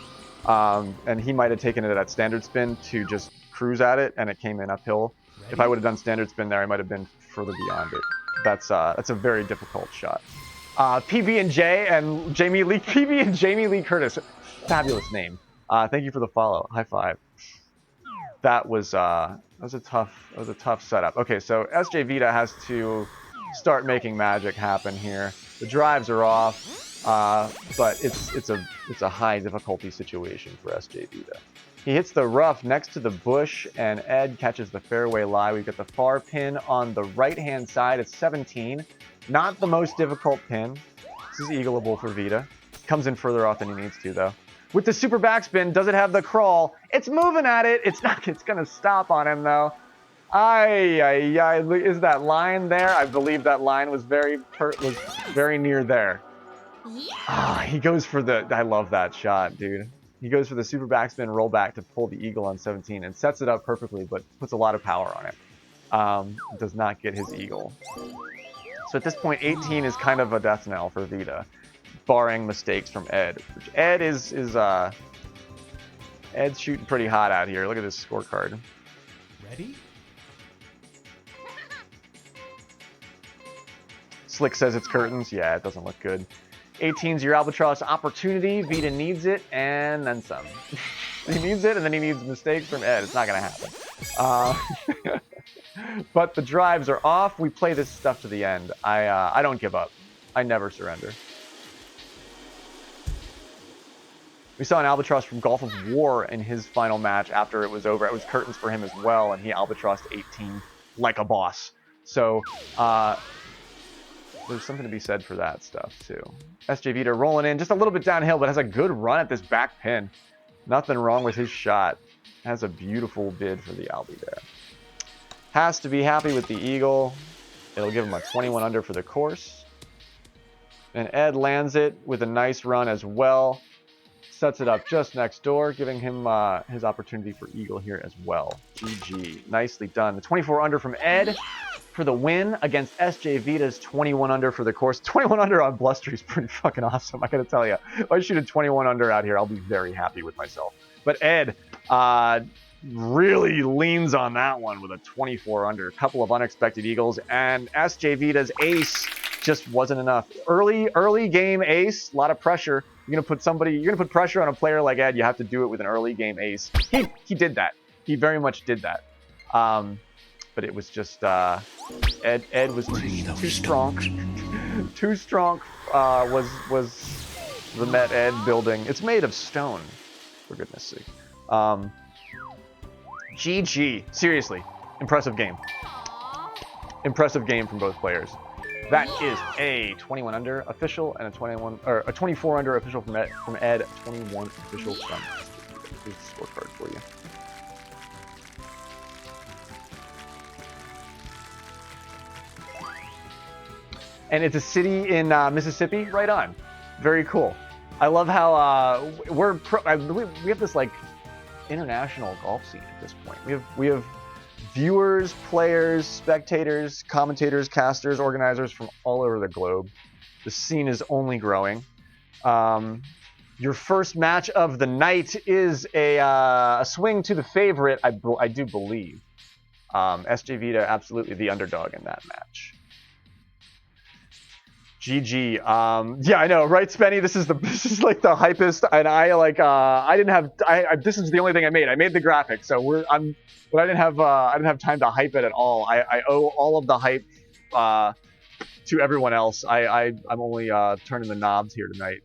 And he might have taken it at standard spin to just cruise at it, and it came in uphill. If I would have done standard spin there, I might have been further beyond it. That's a very difficult shot. PB and J and Jamie Lee, PB and Jamie Lee Curtis, fabulous name. Thank you for the follow. High five. That was a tough setup. Okay, so SJ Vita has to start making magic happen here. The drives are off, but it's a high difficulty situation for SJ Vita. He hits the rough next to the bush, and Ed catches the fairway lie. We've got the far pin on the right-hand side. It's 17. Not the most difficult pin. This is eagleable for Vita. Comes in further off than he needs to, though. With the super backspin, does it have the crawl? It's moving at it. It's not. It's gonna stop on him though. Is that line there? I believe that line was very near there. He goes for the. I love that shot, dude. He goes for the super backspin rollback to pull the eagle on 17 and sets it up perfectly, but puts a lot of power on it. Does not get his eagle. So at this point, 18 is kind of a death knell for Vita, barring mistakes from Ed. Which Ed Ed's shooting pretty hot out here. Look at this scorecard. Ready? Slick says it's curtains. Yeah, it doesn't look good. 18's your albatross opportunity. Vita needs it, and then some. He needs it, and then he needs mistakes from Ed. It's not going to happen. But the drives are off. We play this stuff to the end. I don't give up. I never surrender. We saw an albatross from Golf of War in his final match after it was over. It was curtains for him as well, and he albatrossed 18 like a boss. So there's something to be said for that stuff too. SJ Vita rolling in just a little bit downhill, but has a good run at this back pin. Nothing wrong with his shot. Has a beautiful bid for the Albi there. Has to be happy with the eagle. It'll give him a 21 under for the course. And Ed lands it with a nice run as well. Sets it up just next door, giving him his opportunity for eagle here as well. GG. Nicely done. The 24 under from Ed for the win against SJ Vita's 21 under for the course. 21 under on Blustery is pretty fucking awesome, I gotta tell you. If I shoot a 21 under out here, I'll be very happy with myself. But Ed really leans on that one with a 24 under. A couple of unexpected eagles, and SJ Vita's ace just wasn't enough. Early game ace, a lot of pressure. You're gonna put pressure on a player like Ed. You have to do it with an early game ace. He did that. He very much did that. But it was just Ed was too strong. Too strong was the Met Ed building. It's made of stone, for goodness sake. GG. Seriously, impressive game. Impressive game from both players. That is a 21 under official and a 24 under official from Ed, 21 official from. Here's the scorecard for you. And it's a city in Mississippi. Right on. Very cool. I love how we have this like international golf scene at this point. We have viewers, players, spectators, commentators, casters, organizers from all over the globe. The scene is only growing. Your first match of the night is a swing to the favorite, I do believe. SJ Vita, absolutely the underdog in that match. GG. Yeah, I know, right, Spenny? This is like the hypest, and this is the only thing I made. I made the graphic, so but I didn't have time to hype it at all. I owe all of the hype to everyone else. I'm only turning the knobs here tonight.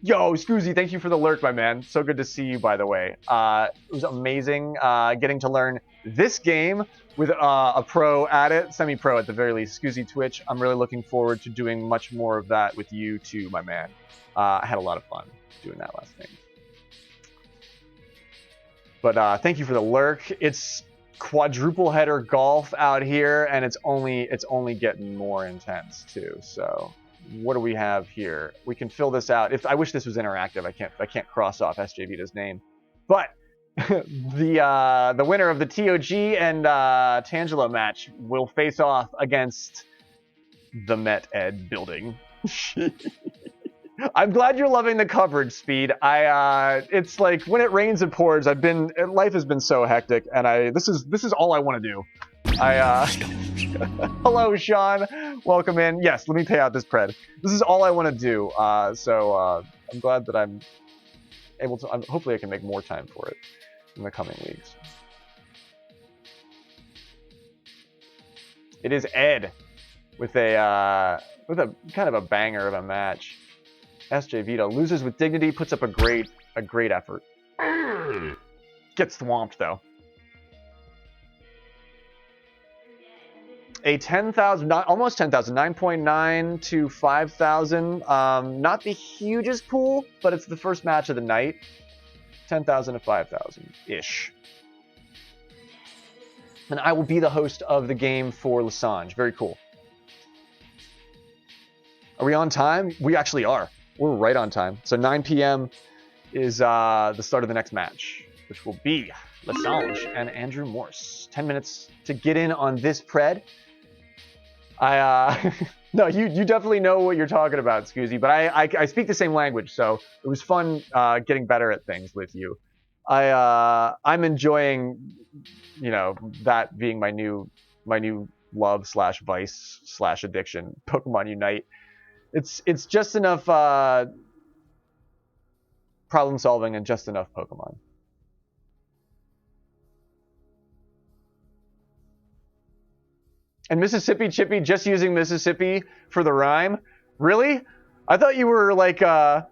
Yo, Scoozy, thank you for the lurk, my man. So good to see you, by the way. It was amazing getting to learn this game with a pro at it, semi-pro at the very least. Scoozy Twitch, I'm really looking forward to doing much more of that with you too, my man. I had a lot of fun doing that last game. But thank you for the lurk. It's quadruple header golf out here, and it's only getting more intense too. So what do we have here? We can fill this out. If I wish this was interactive, I can't cross off SJVita's name, but the winner of the TOG and Tangelo match will face off against the mAdNeSsSs building. I'm glad you're loving the coverage, Speed. It's like when it rains it pours. Life has been so hectic, and this is all I want to do. Hello, Sean. Welcome in. Yes, let me pay out this pred. This is all I want to do. So I'm glad that I'm able to. Hopefully, I can make more time for it in the coming weeks. It is Ed with a kind of a banger of a match. SJVita loses with dignity, puts up a great effort. Gets swamped though. A 10,000, almost 10,000, 9.9 to 5,000. Not the hugest pool, but it's the first match of the night. 10,000 to 5,000 ish. And I will be the host of the game for Lasange. Very cool. Are we on time? We actually are. We're right on time. So 9 p.m. is the start of the next match, which will be Lasange and Andrew Morse. 10 minutes to get in on this pred. No, you definitely know what you're talking about, Scoozy, but I speak the same language, so it was fun getting better at things with you. I'm enjoying, that being my new love / vice / addiction, Pokemon Unite. It's just enough problem solving and just enough Pokemon. And Mississippi Chippy just using Mississippi for the rhyme? Really? I thought you were like I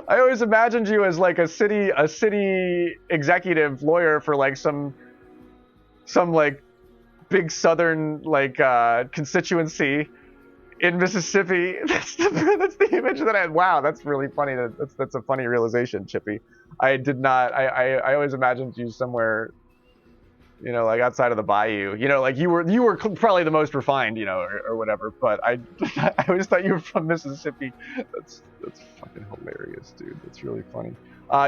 always imagined you as like a city executive lawyer for like some like big southern like constituency in Mississippi. That's the image that I had. Wow, that's really funny. That's a funny realization, Chippy. I did not. I always imagined you somewhere, like outside of the bayou. Like you were probably the most refined, or whatever. But I always thought you were from Mississippi. That's fucking hilarious, dude. That's really funny.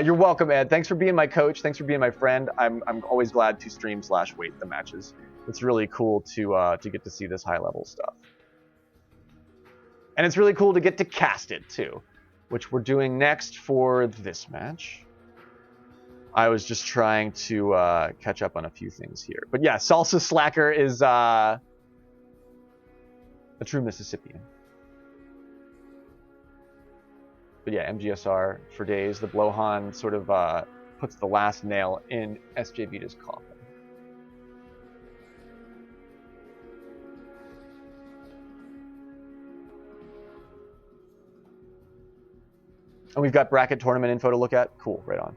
You're welcome, Ed. Thanks for being my coach. Thanks for being my friend. I'm always glad to stream / wait the matches. It's really cool to get to see this high level stuff. And it's really cool to get to cast it, too, which we're doing next for this match. I was just trying to catch up on a few things here. But yeah, Salsa Slacker is a true Mississippian. But yeah, MGSR for days. The Blowhon sort of puts the last nail in SJVita's coffin. And we've got bracket tournament info to look at. Cool, right on.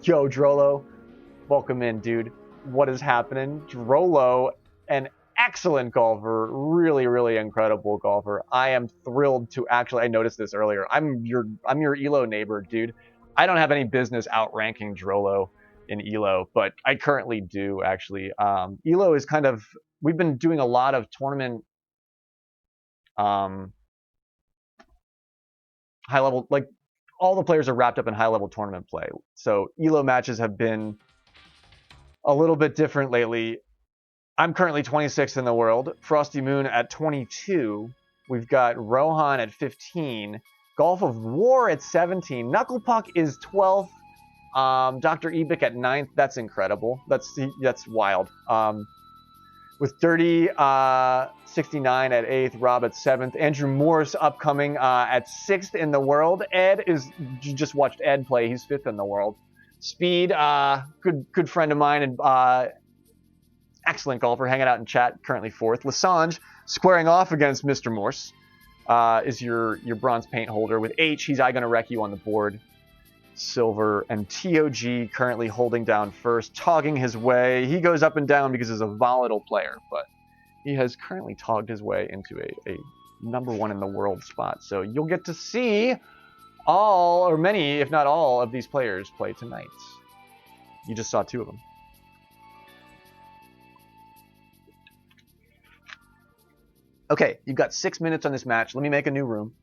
Yo, Drolo, welcome in, dude. What is happening? Drolo, an excellent golfer, really, really incredible golfer. I am thrilled to actually, I noticed this earlier. I'm your Elo neighbor, dude. I don't have any business outranking Drolo in Elo, but I currently do, actually. Elo is kind of, we've been doing a lot of tournament high level, like all the players are wrapped up in high level tournament play. So Elo matches have been a little bit different lately. I'm currently 26th in the world, Frosty Moon at 22. We've got Rohan at 15. Golf of War at 17. Knuckle Puck is 12th. Dr. Ebic at 9th. That's incredible. That's wild. With Dirty 69 at 8th. Rob at 7th. Andrew Morse upcoming at 6th in the world. Ed is, you just watched Ed play. He's 5th in the world. Speed, good friend of mine and excellent golfer, hanging out in chat, currently 4th. Lasange squaring off against Mr. Morse. Is your bronze paint holder. With H, he's I gonna wreck you on the board. silver, and TOG currently holding down first, togging his way. He goes up and down because he's a volatile player, but he has currently togged his way into a #1 in the world spot. So you'll get to see all, or many, if not all, of these players play tonight. You just saw 2 of them. Okay, you've got 6 minutes on this match. Let me make a new room.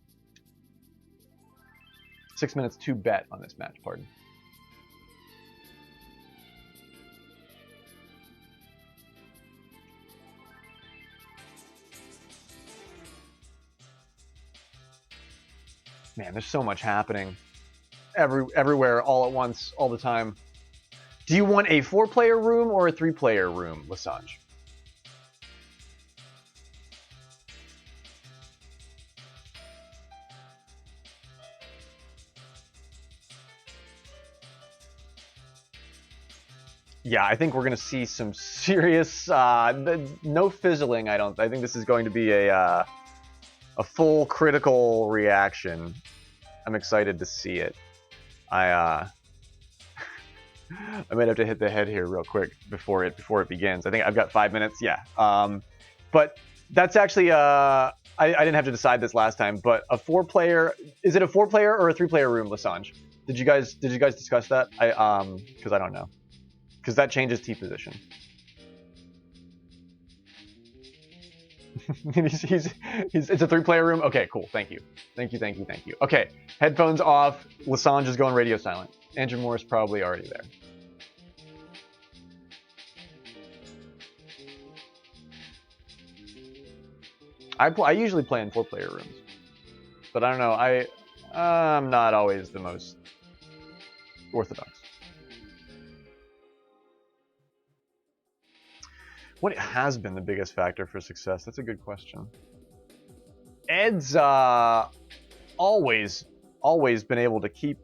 6 minutes to bet on this match, pardon. Man, there's so much happening. Everywhere, all at once, all the time. Do you want a 4-player room or a 3-player room, Lasange? Yeah, I think we're going to see some serious, no fizzling, I think this is going to be a full critical reaction. I'm excited to see it. I might have to hit the head here real quick before it begins. I think I've got 5 minutes, yeah. But that's actually, I didn't have to decide this last time, but a 4-player, is it a 4-player or a 3-player room, Lasange? Did you guys discuss that? Because I don't know. Because that changes T position. It's a 3-player room? Okay, cool. Thank you. Okay, headphones off. Lasange is going radio silent. Andrew Morris probably already there. I usually play in 4-player rooms. But I don't know. I'm not always the most orthodox. What has been the biggest factor for success? That's a good question. Ed's always been able to keep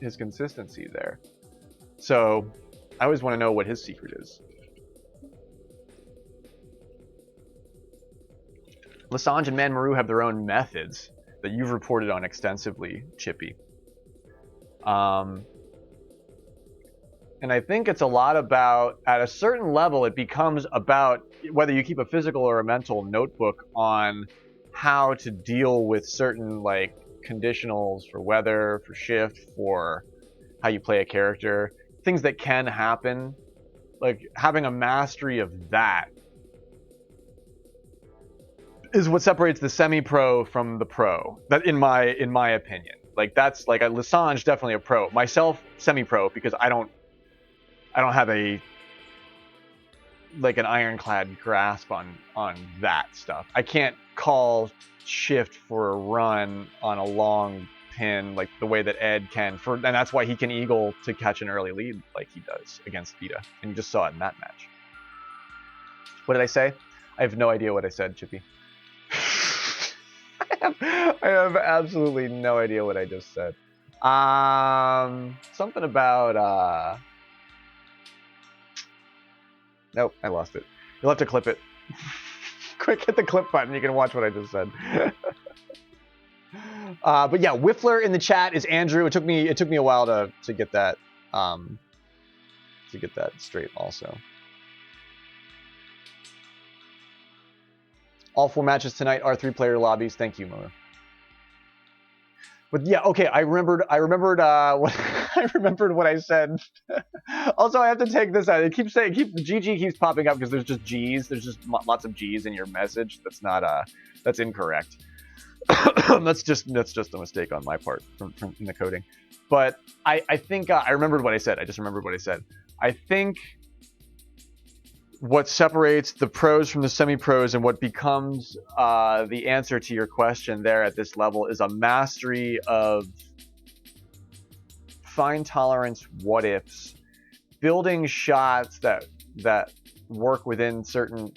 his consistency there. So I always want to know what his secret is. Lasange and Manmaru have their own methods that you've reported on extensively, Chippy. And I think it's a lot about, at a certain level, it becomes about whether you keep a physical or a mental notebook on how to deal with certain like conditionals for weather, for shift, for how you play a character, things that can happen. Like having a mastery of that is what separates the semi-pro from the pro. That, in my opinion, like that's like a Lasange, definitely a pro. Myself, semi-pro, because I don't have an ironclad grasp on that stuff. I can't call shift for a run on a long pin like the way that Ed can, and that's why he can eagle to catch an early lead like he does against Vita, and you just saw it in that match. What did I say? I have no idea what I said, Chippy. I have absolutely no idea what I just said. Something about nope, I lost it. You'll have to clip it. Quick, hit the clip button. You can watch what I just said. But yeah, Whiffler in the chat is Andrew. It took me a while to get that straight. Also, all 4 matches tonight are 3-player lobbies. Thank you, Mo. But yeah, okay. I remembered what I remembered what I said. Also, I have to take this out. GG keeps popping up because there's just G's. There's just lots of G's in your message. That's not that's incorrect. that's just a mistake on my part from in the coding. But I think I remembered what I said. I just remembered what I said. I think what separates the pros from the semi-pros and what becomes the answer to your question there at this level is a mastery of fine tolerance what-ifs, building shots that work within certain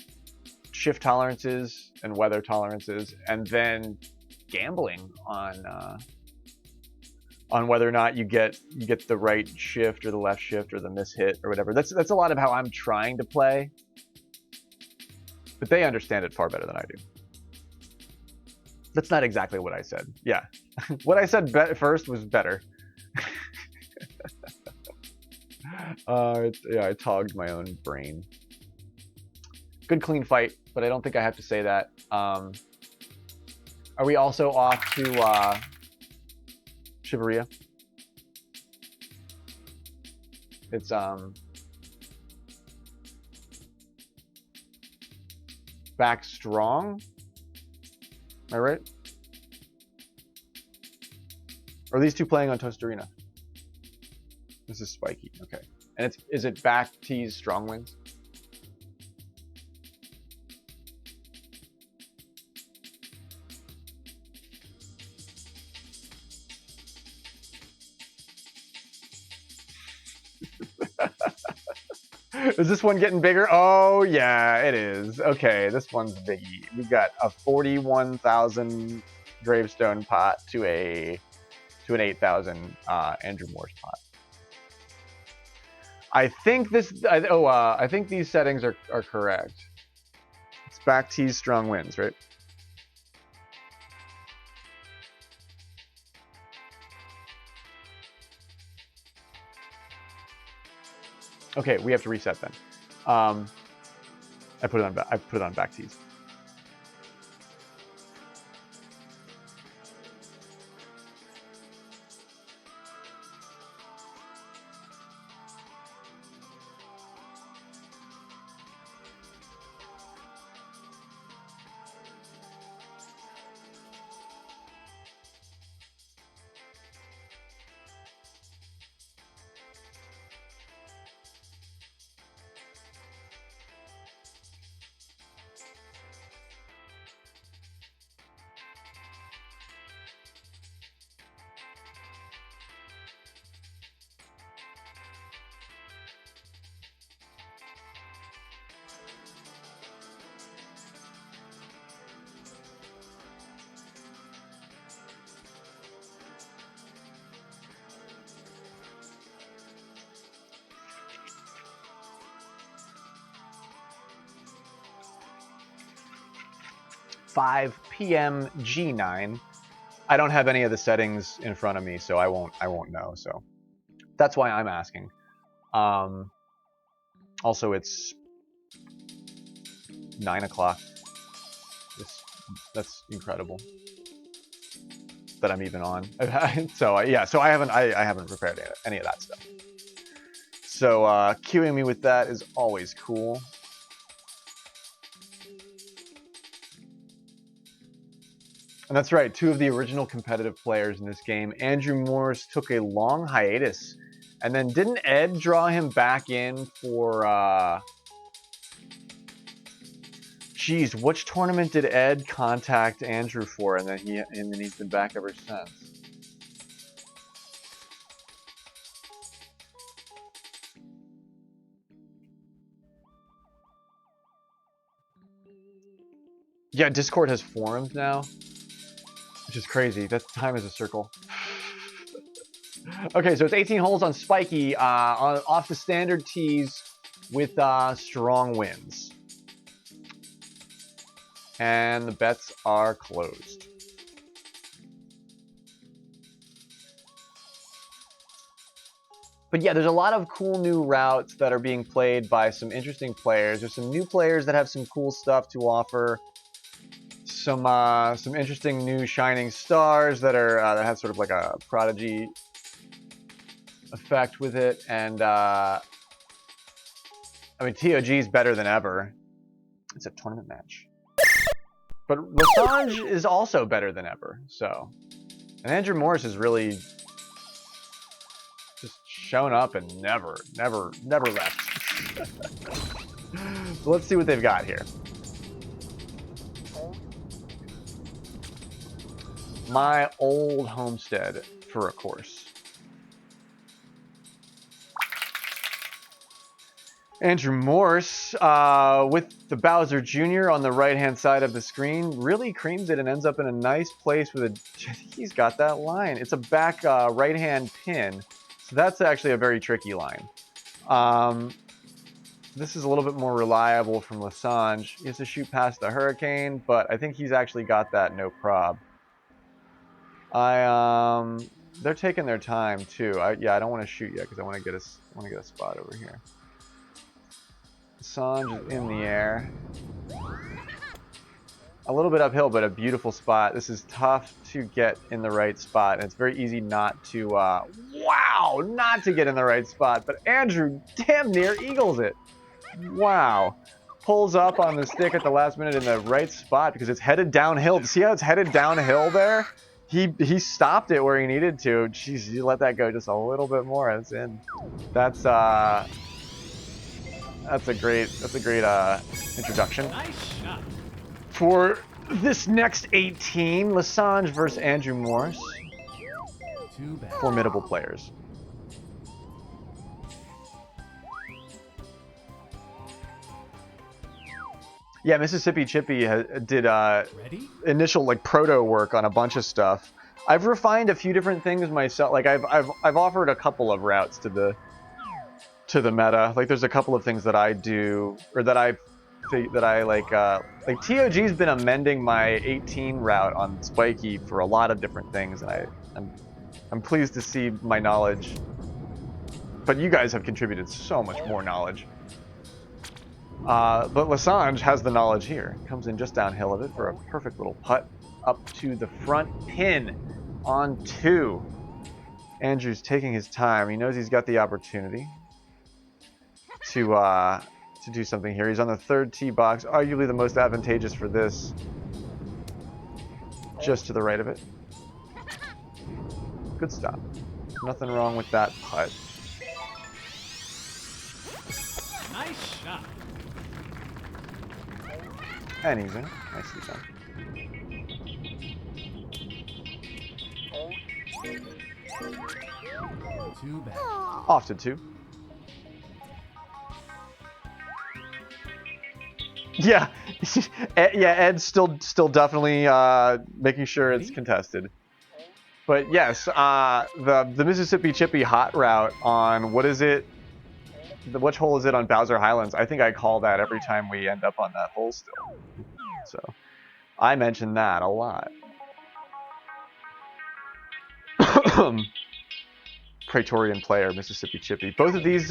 shift tolerances and weather tolerances, and then gambling on whether or not you get the right shift or the left shift or the miss hit or whatever. That's a lot of how I'm trying to play, but they understand it far better than I do. That's not exactly what I said. Yeah, what I said first was better. Yeah, I togged my own brain. Good clean fight, but I don't think I have to say that. Are we also off to Shibuya? It's back strong. Am I right? Or are these two playing on Toast Arena? This is spiky. Okay. And is it back tees strong wins? Is this one getting bigger? Oh yeah, it is. Okay, this one's biggie. We got a 41,000 gravestone pot to an 8,000 Andrew Morse pot. I think I think these settings are correct. It's back tees strong wins, right? Okay, we have to reset then. I put it on back tees. PM G9. I don't have any of the settings in front of me, so I won't know. So that's why I'm asking. Also, it's 9 o'clock. That's incredible that I'm even on. So yeah, so I haven't prepared any of that stuff. So queuing me with that is always cool. And that's right, two of the original competitive players in this game. Andrew Morse took a long hiatus, and then didn't Ed draw him back in for geez, which tournament did Ed contact Andrew for, and then he's been back ever since? Yeah, Discord has forums now, which is crazy. That time is a circle. Okay, so it's 18 holes on spiky, off the standard tees with strong winds. And the bets are closed. But yeah, there's a lot of cool new routes that are being played by some interesting players. There's some new players that have some cool stuff to offer. Some interesting new shining stars that are that have sort of like a prodigy effect with it, and I mean TOG is better than ever. It's a tournament match, but Lasange is also better than ever. So, and Andrew Morse is really just shown up and never left. So let's see what they've got here. My old homestead for a course. Andrew Morse with the Bowser Jr. on the right-hand side of the screen really creams it and ends up in a nice place with a... He's got that line. It's a back right-hand pin, so that's actually a very tricky line. This is a little bit more reliable from Lasange. He has to shoot past the hurricane, but I think he's actually got that no prob. They're taking their time too. Yeah, I don't want to shoot yet because I want to get a spot over here. Sanj is in the air. A little bit uphill, but a beautiful spot. This is tough to get in the right spot, and it's very easy not to, wow, not to get in the right spot. But Andrew damn near eagles it. Wow. Pulls up on the stick at the last minute in the right spot because it's headed downhill. See how it's headed downhill there? He stopped it where he needed to. Jeez, you let that go just a little bit more. It's in. That's a great introduction. Nice shot. For this next 18, Lessange versus Andrew Morse. Too bad. Formidable players. Yeah, Mississippi Chippy did initial like proto work on a bunch of stuff. I've refined a few different things myself. Like I've offered a couple of routes to the meta. Like there's a couple of things that I do or that I like TOG's been amending my 18 route on Spiky for a lot of different things, and I'm pleased to see my knowledge. But you guys have contributed so much more knowledge. But Lessange has the knowledge here. Comes in just downhill of it for a perfect little putt up to the front pin on 2. Andrew's taking his time. He knows he's got the opportunity to do something here. He's on the 3rd tee box, arguably the most advantageous for this. Just to the right of it. Good stop. Nothing wrong with that putt. Nice shot. And he's in. Nicely done. Too bad. Off to 2. Yeah, yeah. Ed's still definitely making sure it's contested. But yes, the Mississippi Chippy hot route on what is it? Which hole is it on Bowser Highlands? I think I call that every time we end up on that hole still. So I mention that a lot. Praetorian player, Mississippi Chippy. Both of these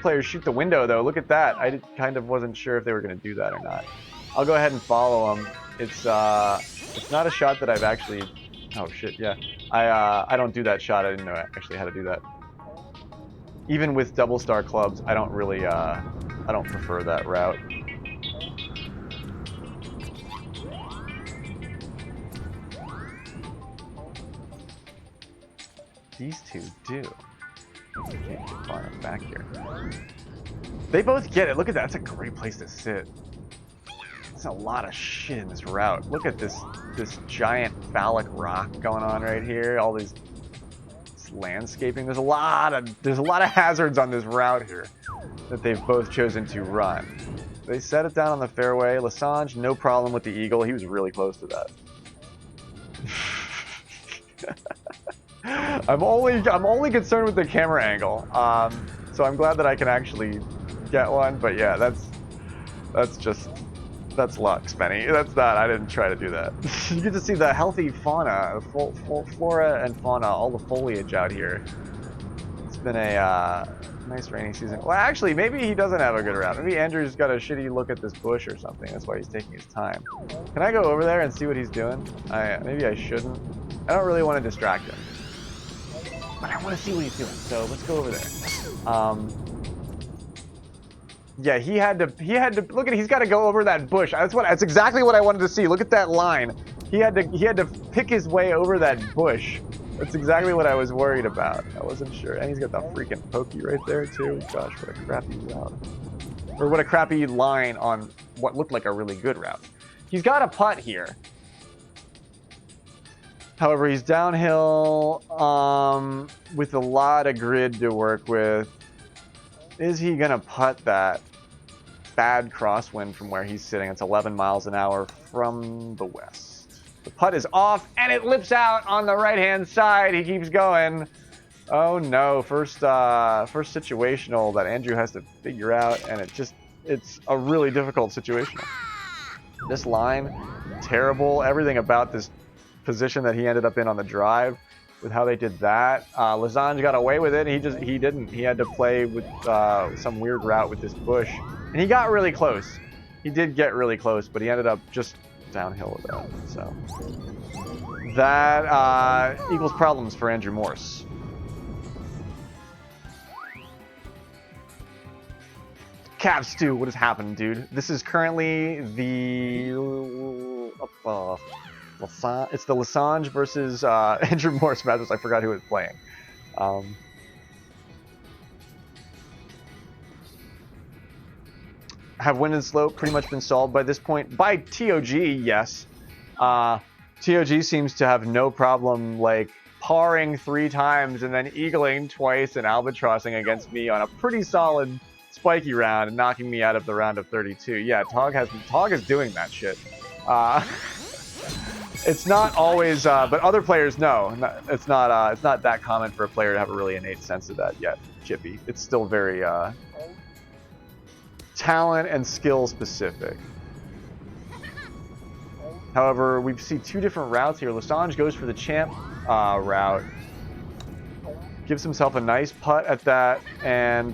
players shoot the window though. Look at that. I kind of wasn't sure if they were going to do that or not. I'll go ahead and follow them. It's not a shot that I've actually. Oh shit, yeah. I don't do that shot. I didn't know actually how to do that. Even with double star clubs, I don't really I don't prefer that route. These two do. Can't get far enough back here. They both get it. Look at that. That's a great place to sit. There's a lot of shit in this route. Look at this giant phallic rock going on right here. All this landscaping. There's a lot of hazards on this route here that they've both chosen to run. They set it down on the fairway. Lessange, no problem with the eagle. He was really close to that. I'm only concerned with the camera angle. So I'm glad that I can actually get one. But yeah, that's luck, Spenny. That's not. I didn't try to do that. You get to see the healthy fauna, flora and fauna, all the foliage out here. It's been a nice rainy season. Well, actually, maybe he doesn't have a good route. Maybe Andrew's got a shitty look at this bush or something. That's why he's taking his time. Can I go over there and see what he's doing? Maybe I shouldn't. I don't really want to distract him. But I want to see what he's doing, so let's go over there. Yeah, he had to look at. He's got to go over that bush. That's exactly what I wanted to see. Look at that line. He had to pick his way over that bush. That's exactly what I was worried about. I wasn't sure. And he's got the freaking pokey right there too. Gosh, what a crappy route. Or what a crappy line on what looked like a really good route. He's got a putt here. However, he's downhill with a lot of grid to work with. Is he going to putt that? Bad crosswind from where he's sitting. It's 11 miles an hour from the west. The putt is off, and it lips out on the right-hand side. He keeps going. Oh, no. First situational that Andrew has to figure out, and it's a really difficult situation. This line, terrible. Everything about this position that he ended up in on the drive with how they did that. Lasange got away with it. He didn't. He had to play with some weird route with this bush, and he got really close. He did get really close, but he ended up just downhill with that. So that equals problems for Andrew Morse. Cap Stew, what has happened, dude? This is currently the it's the Lasange versus Andrew Morse matches. I forgot who was playing. Have Wind and Slope pretty much been solved by this point? By TOG, yes. TOG seems to have no problem like parring 3 times and then eagling twice and albatrossing against me on a pretty solid spiky round and knocking me out of the round of 32. Yeah, Tog is doing that shit. It's not always, but other players know. It's not that common for a player to have a really innate sense of that yet, Chippy. It's still very talent and skill specific. However, we see 2 different routes here. Lasange goes for the champ route. Gives himself a nice putt at that and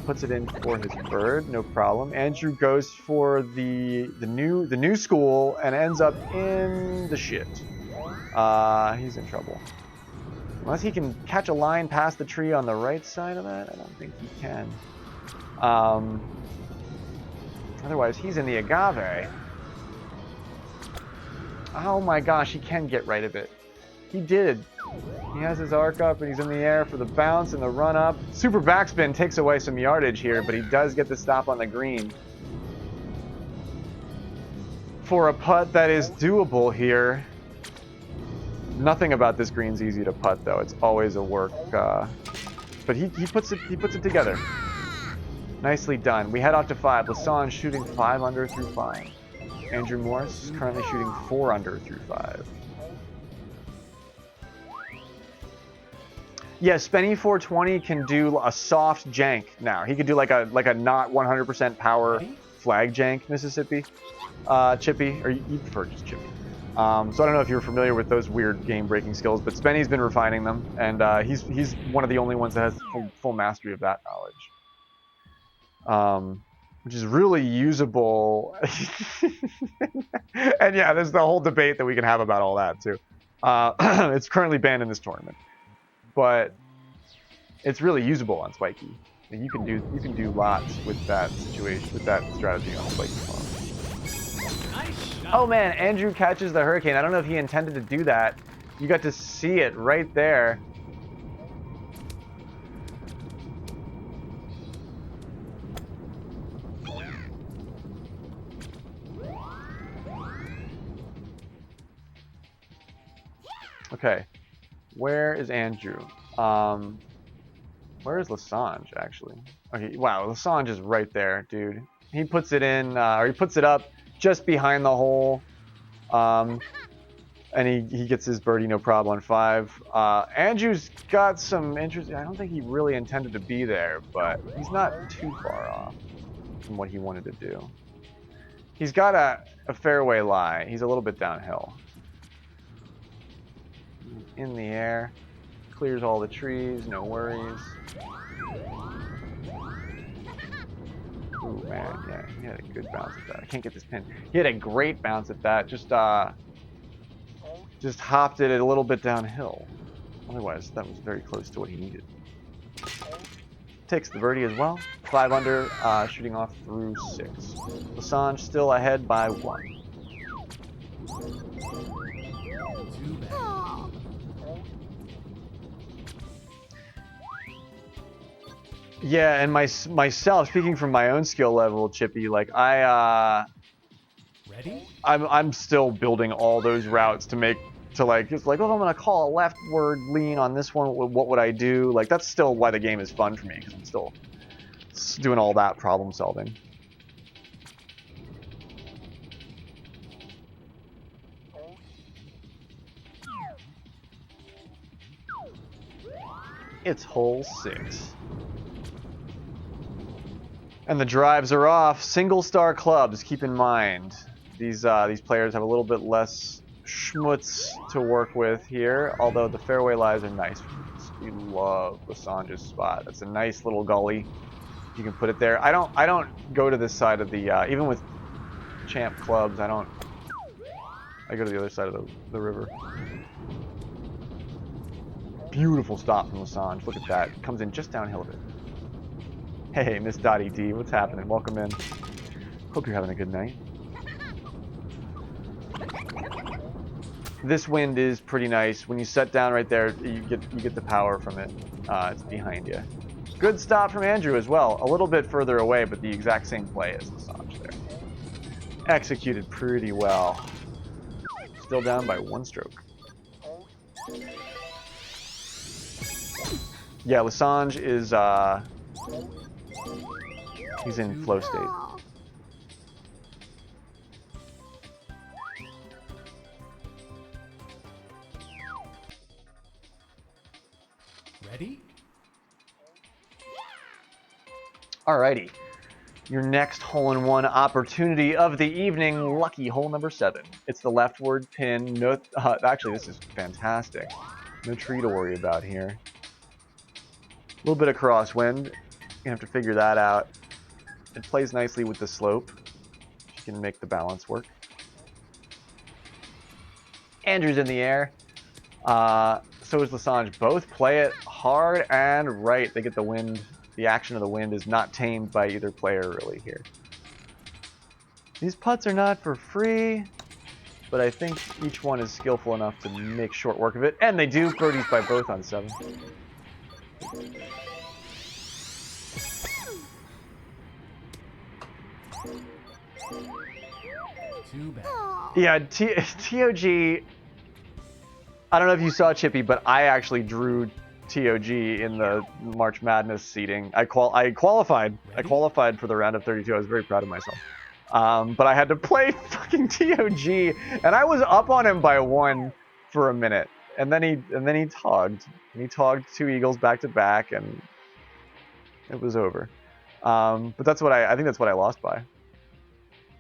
puts it in for his bird, no problem. Andrew goes for the new school and ends up in the shit. He's in trouble. Unless he can catch a line past the tree on the right side of that, I don't think he can. Otherwise, he's in the agave. Oh my gosh, he can get right of it. He did. He has his arc up and he's in the air for the bounce and the run up. Super backspin takes away some yardage here, but he does get the stop on the green. For a putt that is doable here. Nothing about this green's easy to putt though. It's always a work. But he puts it together. Nicely done. We head off to 5. Lasange shooting 5 under through 5. Andrew Morse is currently shooting 4 under through 5. Yeah, Spenny 420 can do a soft jank now. He could do like a not 100% power flag jank, Mississippi. Chippy, or you prefer just Chippy. So I don't know if you're familiar with those weird game-breaking skills, but Spenny's been refining them, and he's one of the only ones that has full mastery of that knowledge. Which is really usable. And yeah, there's the whole debate that we can have about all that too. It's currently banned in this tournament. But it's really usable on Spiky. And you can do lots with that situation, with that strategy on Spiky farm. Nice shot. Oh man, Andrew catches the hurricane. I don't know if he intended to do that. You got to see it right there. Okay. Where is Andrew? Where is Lasange, actually? Okay, wow, Lasange is right there, dude. He puts it in, or he puts it up just behind the hole. And he gets his birdie no problem on 5. Andrew's got some interest. I don't think he really intended to be there, but he's not too far off from what he wanted to do. He's got a fairway lie. He's a little bit downhill. In the air, clears all the trees, no worries. Ooh man, yeah, he had a good bounce at that. I can't get this pin. He had a great bounce at that. Just hopped it a little bit downhill. Otherwise, that was very close to what he needed. Takes the birdie as well. 5 under, shooting off through 6. Lasange still ahead by 1. Too bad. Yeah, and myself, speaking from my own skill level, Chippy, like Ready? I'm still building all those routes to make it's like, oh, I'm gonna call a leftward lean on this one. What would I do? Like that's still why the game is fun for me because I'm still doing all that problem solving. It's hole 6. And the drives are off. Single star clubs, keep in mind. These players have a little bit less schmutz to work with here, although the fairway lies are nice. We love Lasange's spot. That's a nice little gully. You can put it there. I don't go to this side of the even with champ clubs. I go to the other side of the river. Beautiful stop from Lasange. Look at that. Comes in just downhill a bit. Hey, Miss Dottie D, what's happening? Welcome in. Hope you're having a good night. This wind is pretty nice. When you set down right there, you get the power from it. It's behind you. Good stop from Andrew as well. A little bit further away, but the exact same play as Lasange there. Executed pretty well. Still down by 1 stroke. Yeah, Lasange is he's in flow state. Ready? Alrighty. Your next hole-in-one opportunity of the evening, lucky hole number 7. It's the leftward pin. No, actually, this is fantastic. No tree to worry about here. A little bit of crosswind. You're gonna have to figure that out. It plays nicely with the slope. You can make the balance work. Andrew's in the air. So is Lasange. Both play it hard and right. They get the wind. The action of the wind is not tamed by either player really here. These putts are not for free, but I think each one is skillful enough to make short work of it. And they do. Birdies by both on 7. Too bad. Yeah, TOG. I don't know if you saw Chippy, but I actually drew TOG in the March Madness seeding. I qualified. I qualified for the round of 32. I was very proud of myself. But I had to play fucking TOG, and I was up on him by 1 for a minute, and then he togged. And he togged 2 eagles back to back, and it was over. But that's what I think that's what I lost by.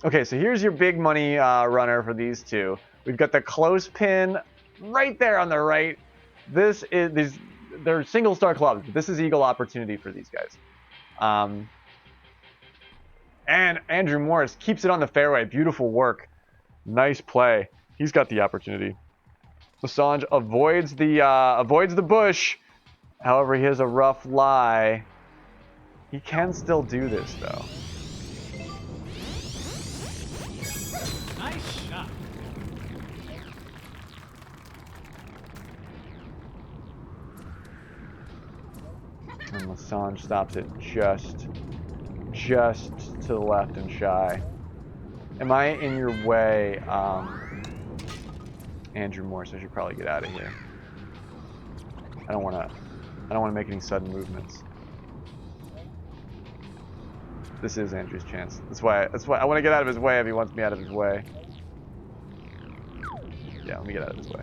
Okay, so here's your big money runner for these two. We've got the close pin right there on the right. They're single star clubs, but this is eagle opportunity for these guys. And Andrew Morris keeps it on the fairway. Beautiful work. Nice play. He's got the opportunity. Lasange avoids the bush. However, he has a rough lie. He can still do this though. Nice shot. And Lasange stops it just to the left and shy. Am I in your way, Andrew Morse? I should probably get out of here. I don't want to make any sudden movements. This is Andrew's chance. That's why I want to get out of his way if he wants me out of his way. Yeah, let me get out of his way.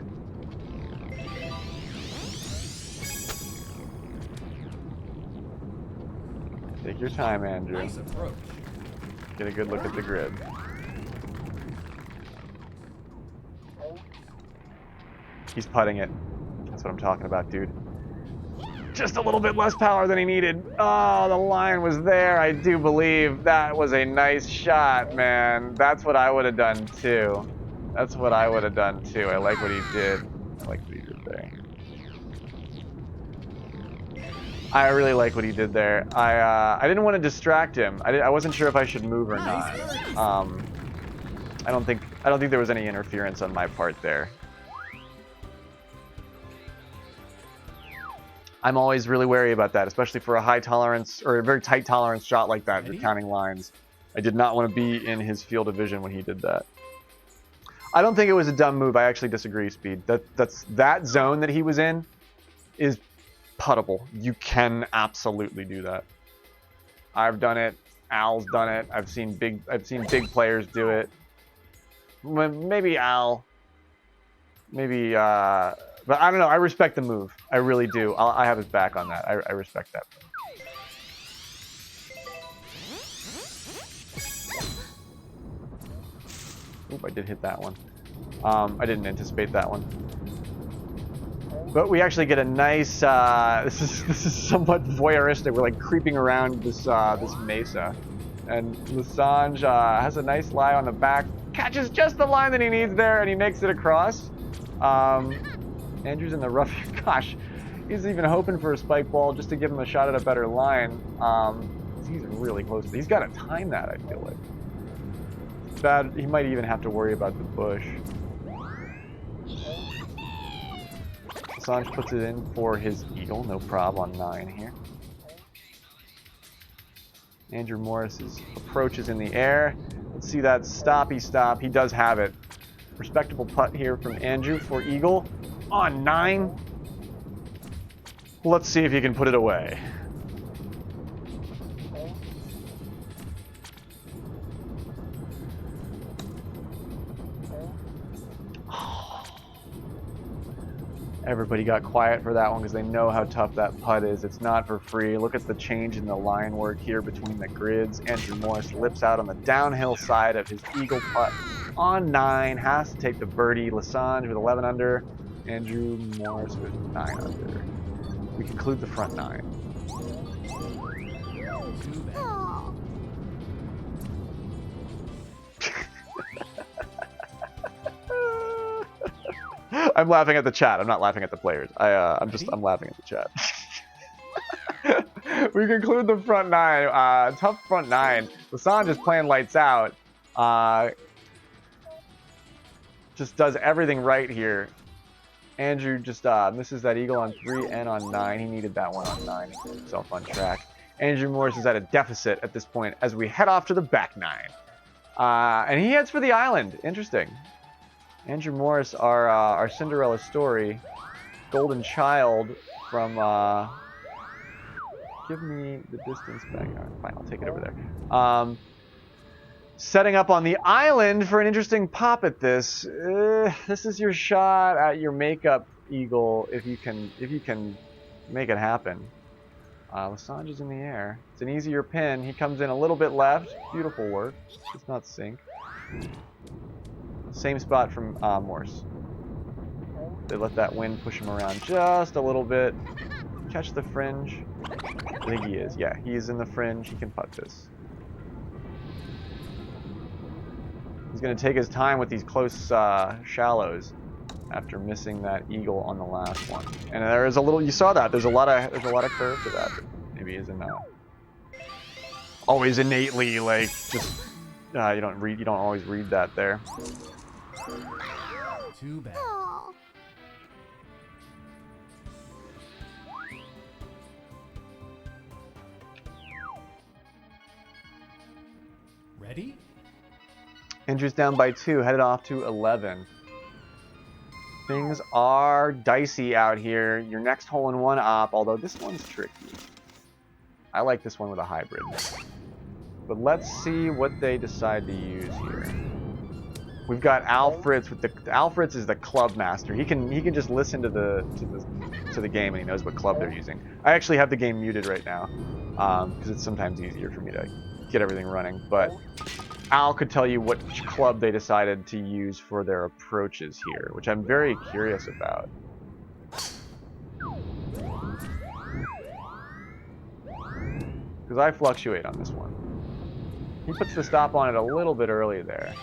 Take your time, Andrew. Nice approach. Get a good look at the grid. He's putting it. That's what I'm talking about, dude. Just a little bit less power than he needed. Oh, the line was there. I do believe that was a nice shot, man. That's what I would have done too. That's what I would have done too. I like what he did. I like what he did there. I really like what he did there. I didn't want to distract him. I wasn't sure if I should move or not. I don't think there was any interference on my part there. I'm always really wary about that, especially for a high tolerance or a very tight tolerance shot like that. You're counting lines. I did not want to be in his field of vision when he did that. I don't think it was a dumb move. I actually disagree, Speed. That zone that he was in is puttable. You can absolutely do that. I've done it. Al's done it. I've seen big players do it. Maybe Al. Maybe but I don't know. I respect the move. I really do. I have his back on that. I respect that. Oop, I did hit that one. I didn't anticipate that one. But we actually get a nice, this is somewhat voyeuristic. We're like creeping around this this mesa. And Lasange has a nice lie on the back, catches just the line that he needs there, and he makes it across. Andrew's in the rough. Gosh, he's even hoping for a spike ball just to give him a shot at a better line. He's really close. He's got to time that, I feel like. It's bad. He might even have to worry about the bush. Lasange puts it in for his eagle. No prob on 9 here. Andrew Morris's approach is in the air. Let's see that stoppy stop. He does have it. Respectable putt here from Andrew for eagle on 9. Let's see if he can put it away. Everybody got quiet for that one because they know how tough that putt is. It's not for free. Look at the change in the line work here between the grids. Andrew Morris lips out on the downhill side of his eagle putt on 9. Has to take the birdie. Lasange with 11 under. Andrew Morris with 9 under. We conclude the front 9. I'm laughing at the chat. I'm not laughing at the players. I'm laughing at the chat. We conclude the front 9. Tough front 9. Lasange is playing lights out. Just does everything right here. Andrew just misses that eagle on 3 and on 9. He needed that one on 9 to put himself on track. Andrew Morris is at a deficit at this point as we head off to the back 9. And he heads for the island. Interesting. Andrew Morris, our Cinderella story, golden child from, give me the distance back. All right, fine, I'll take it over there. Setting up on the island for an interesting pop at this. This is your shot at your makeup eagle if you can make it happen. Lasange is in the air. It's an easier pin. He comes in a little bit left. Beautiful work. It's not sink. Same spot from Morse. They let that wind push him around just a little bit. Catch the fringe. I think he is. Yeah, he is in the fringe. He can putt this. He's going to take his time with these close shallows after missing that eagle on the last one. And there is a little. You saw that. There's a lot of curve to that. Maybe isn't always innately like just you don't always read that there. Too bad. Ready? Andrew's down by 2, headed off to 11. Things are dicey out here. Your next hole-in-one op, although this one's tricky. I like this one with a hybrid. But let's see what they decide to use here. We've got Al Fritz with the Al Fritz is the club master. He can just listen to the game and he knows what club they're using. I actually have the game muted right now because it's sometimes easier for me to get everything running. But Al could tell you which club they decided to use for their approaches here, which I'm very curious about. Because I fluctuate on this one. He puts the stop on it a little bit early there.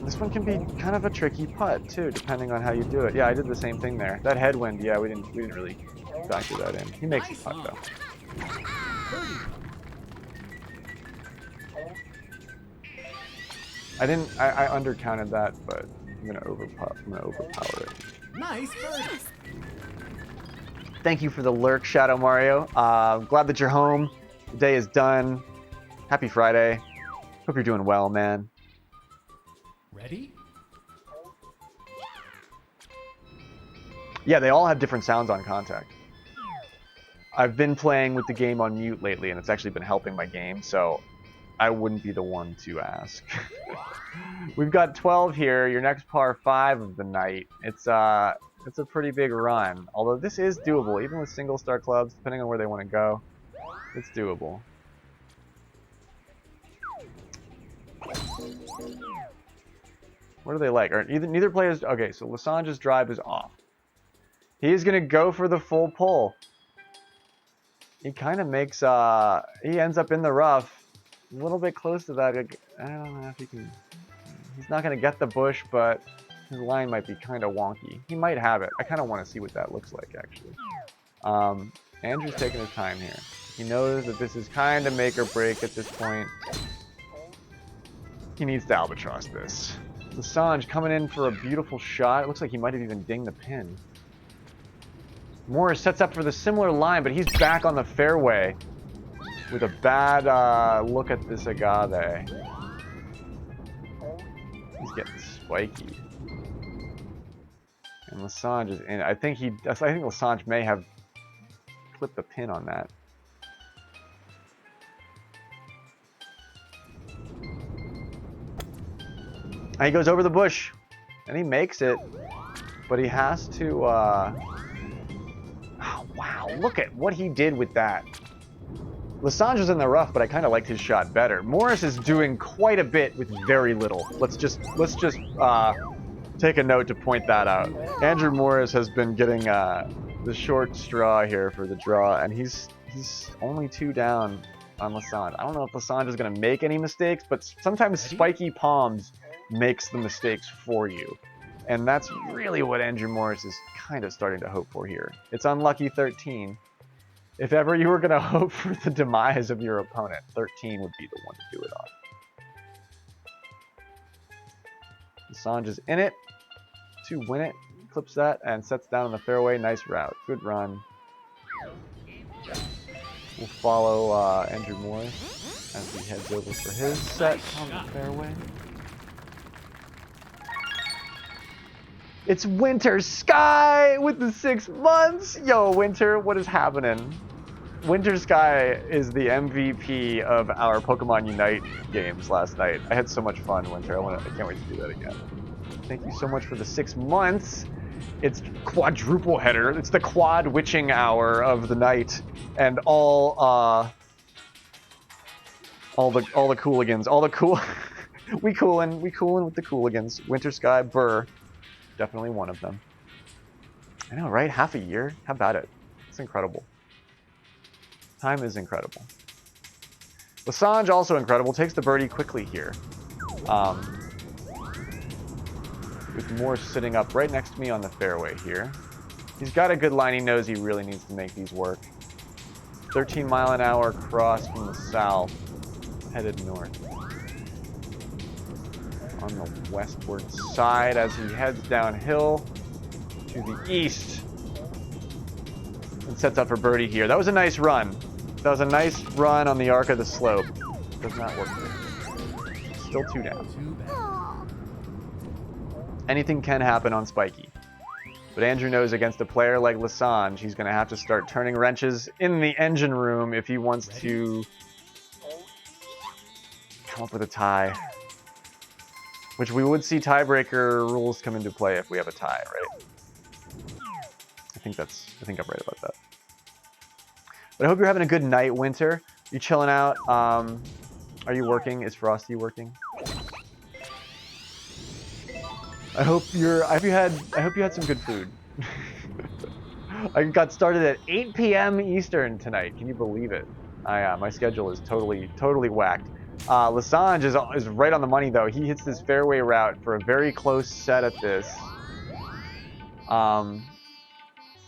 This one can be kind of a tricky putt too, depending on how you do it. Yeah, I did the same thing there. That headwind, yeah, we didn't really factor that in. He makes the putt though. I undercounted that, but I'm gonna overpower it. Nice birdie. Thank you for the lurk, Shadow Mario. Glad that you're home. The day is done. Happy Friday. Hope you're doing well, man. Ready? Yeah, they all have different sounds on contact. I've been playing with the game on mute lately, and it's actually been helping my game, so I wouldn't be the one to ask. We've got 12 here, your next par 5 of the night. It's a pretty big run, although this is doable, even with single star clubs, depending on where they want to go. It's doable. What are they like? Or neither player's... Okay, so Lasange's drive is off. He's going to go for the full pull. He kind of makes... he ends up in the rough. A little bit close to that. I don't know if he can... He's not going to get the bush, but his line might be kind of wonky. He might have it. I kind of want to see what that looks like, actually. Andrew's taking his time here. He knows that this is kind of make or break at this point. He needs to albatross this. Lasange coming in for a beautiful shot. It looks like he might have even dinged the pin. Morris sets up for the similar line, but he's back on the fairway with a bad look at this agave. He's getting spiky. And Lasange is in. I think Lasange may have clipped the pin on that. And he goes over the bush, and he makes it, but he has to, oh, wow, look at what he did with that. Lasange was in the rough, but I kind of liked his shot better. Morris is doing quite a bit with very little. Let's just take a note to point that out. Andrew Morris has been getting the short straw here for the draw, and he's only 2 down on Lasange. I don't know if Lasange is going to make any mistakes, but sometimes spiky palms makes the mistakes for you. And that's really what Andrew Morris is kind of starting to hope for here. It's unlucky 13. If ever you were going to hope for the demise of your opponent, 13 would be the one to do it on. Lasange is in it to win it. Clips that and sets down on the fairway. Nice route. Good run. We'll follow Andrew Morris as he heads over for his set on the fairway. It's Winter Sky with the 6 months. Yo, Winter, what is happening? Winter Sky is the MVP of our Pokemon Unite games last night. I had so much fun, Winter. I can't wait to do that again. Thank you so much for the 6 months. It's quadruple header. It's the quad witching hour of the night, and all the cooligans, all the cool. we coolin' with the cooligans. Winter Sky, Burr. Definitely one of them. I know, right? Half a year? How about it? It's incredible. Time is incredible. Lasange, also incredible, takes the birdie quickly here. With Morse sitting up right next to me on the fairway here. He's got a good line. He knows he really needs to make these work. 13-mile-an-hour cross from the south, headed north. On the westward side as he heads downhill to the east and sets up for birdie here. That was a nice run. That was a nice run on the arc of the slope. Does not work there. Still 2 down. Anything can happen on Spiky. But Andrew knows against a player like Lasange, he's going to have to start turning wrenches in the engine room if he wants to come up with a tie. Which we would see tiebreaker rules come into play if we have a tie, right? I think I'm right about that. But I hope you're having a good night, Winter. You chilling out? Are you working? Is Frosty working? I hope you had some good food. I got started at 8 p.m. Eastern tonight. Can you believe it? My schedule is totally whacked. Lasange is right on the money though. He hits this fairway route for a very close set at this.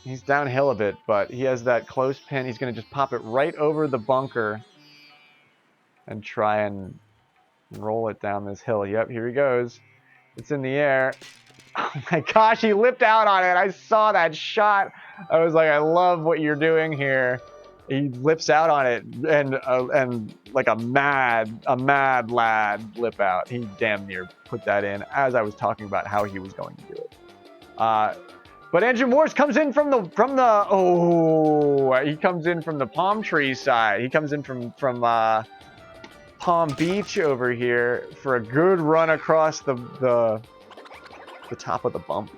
He's downhill a bit, but he has that close pin. He's going to just pop it right over the bunker and try and roll it down this hill. Yep, here he goes. It's in the air. Oh my gosh, he lipped out on it. I saw that shot. I was like, I love what you're doing here. He lips out on it and like a mad lad lip out. He damn near put that in as I was talking about how he was going to do it. But Andrew Morse comes in from the palm tree side. He comes in from Palm Beach over here for a good run across the top of the bump.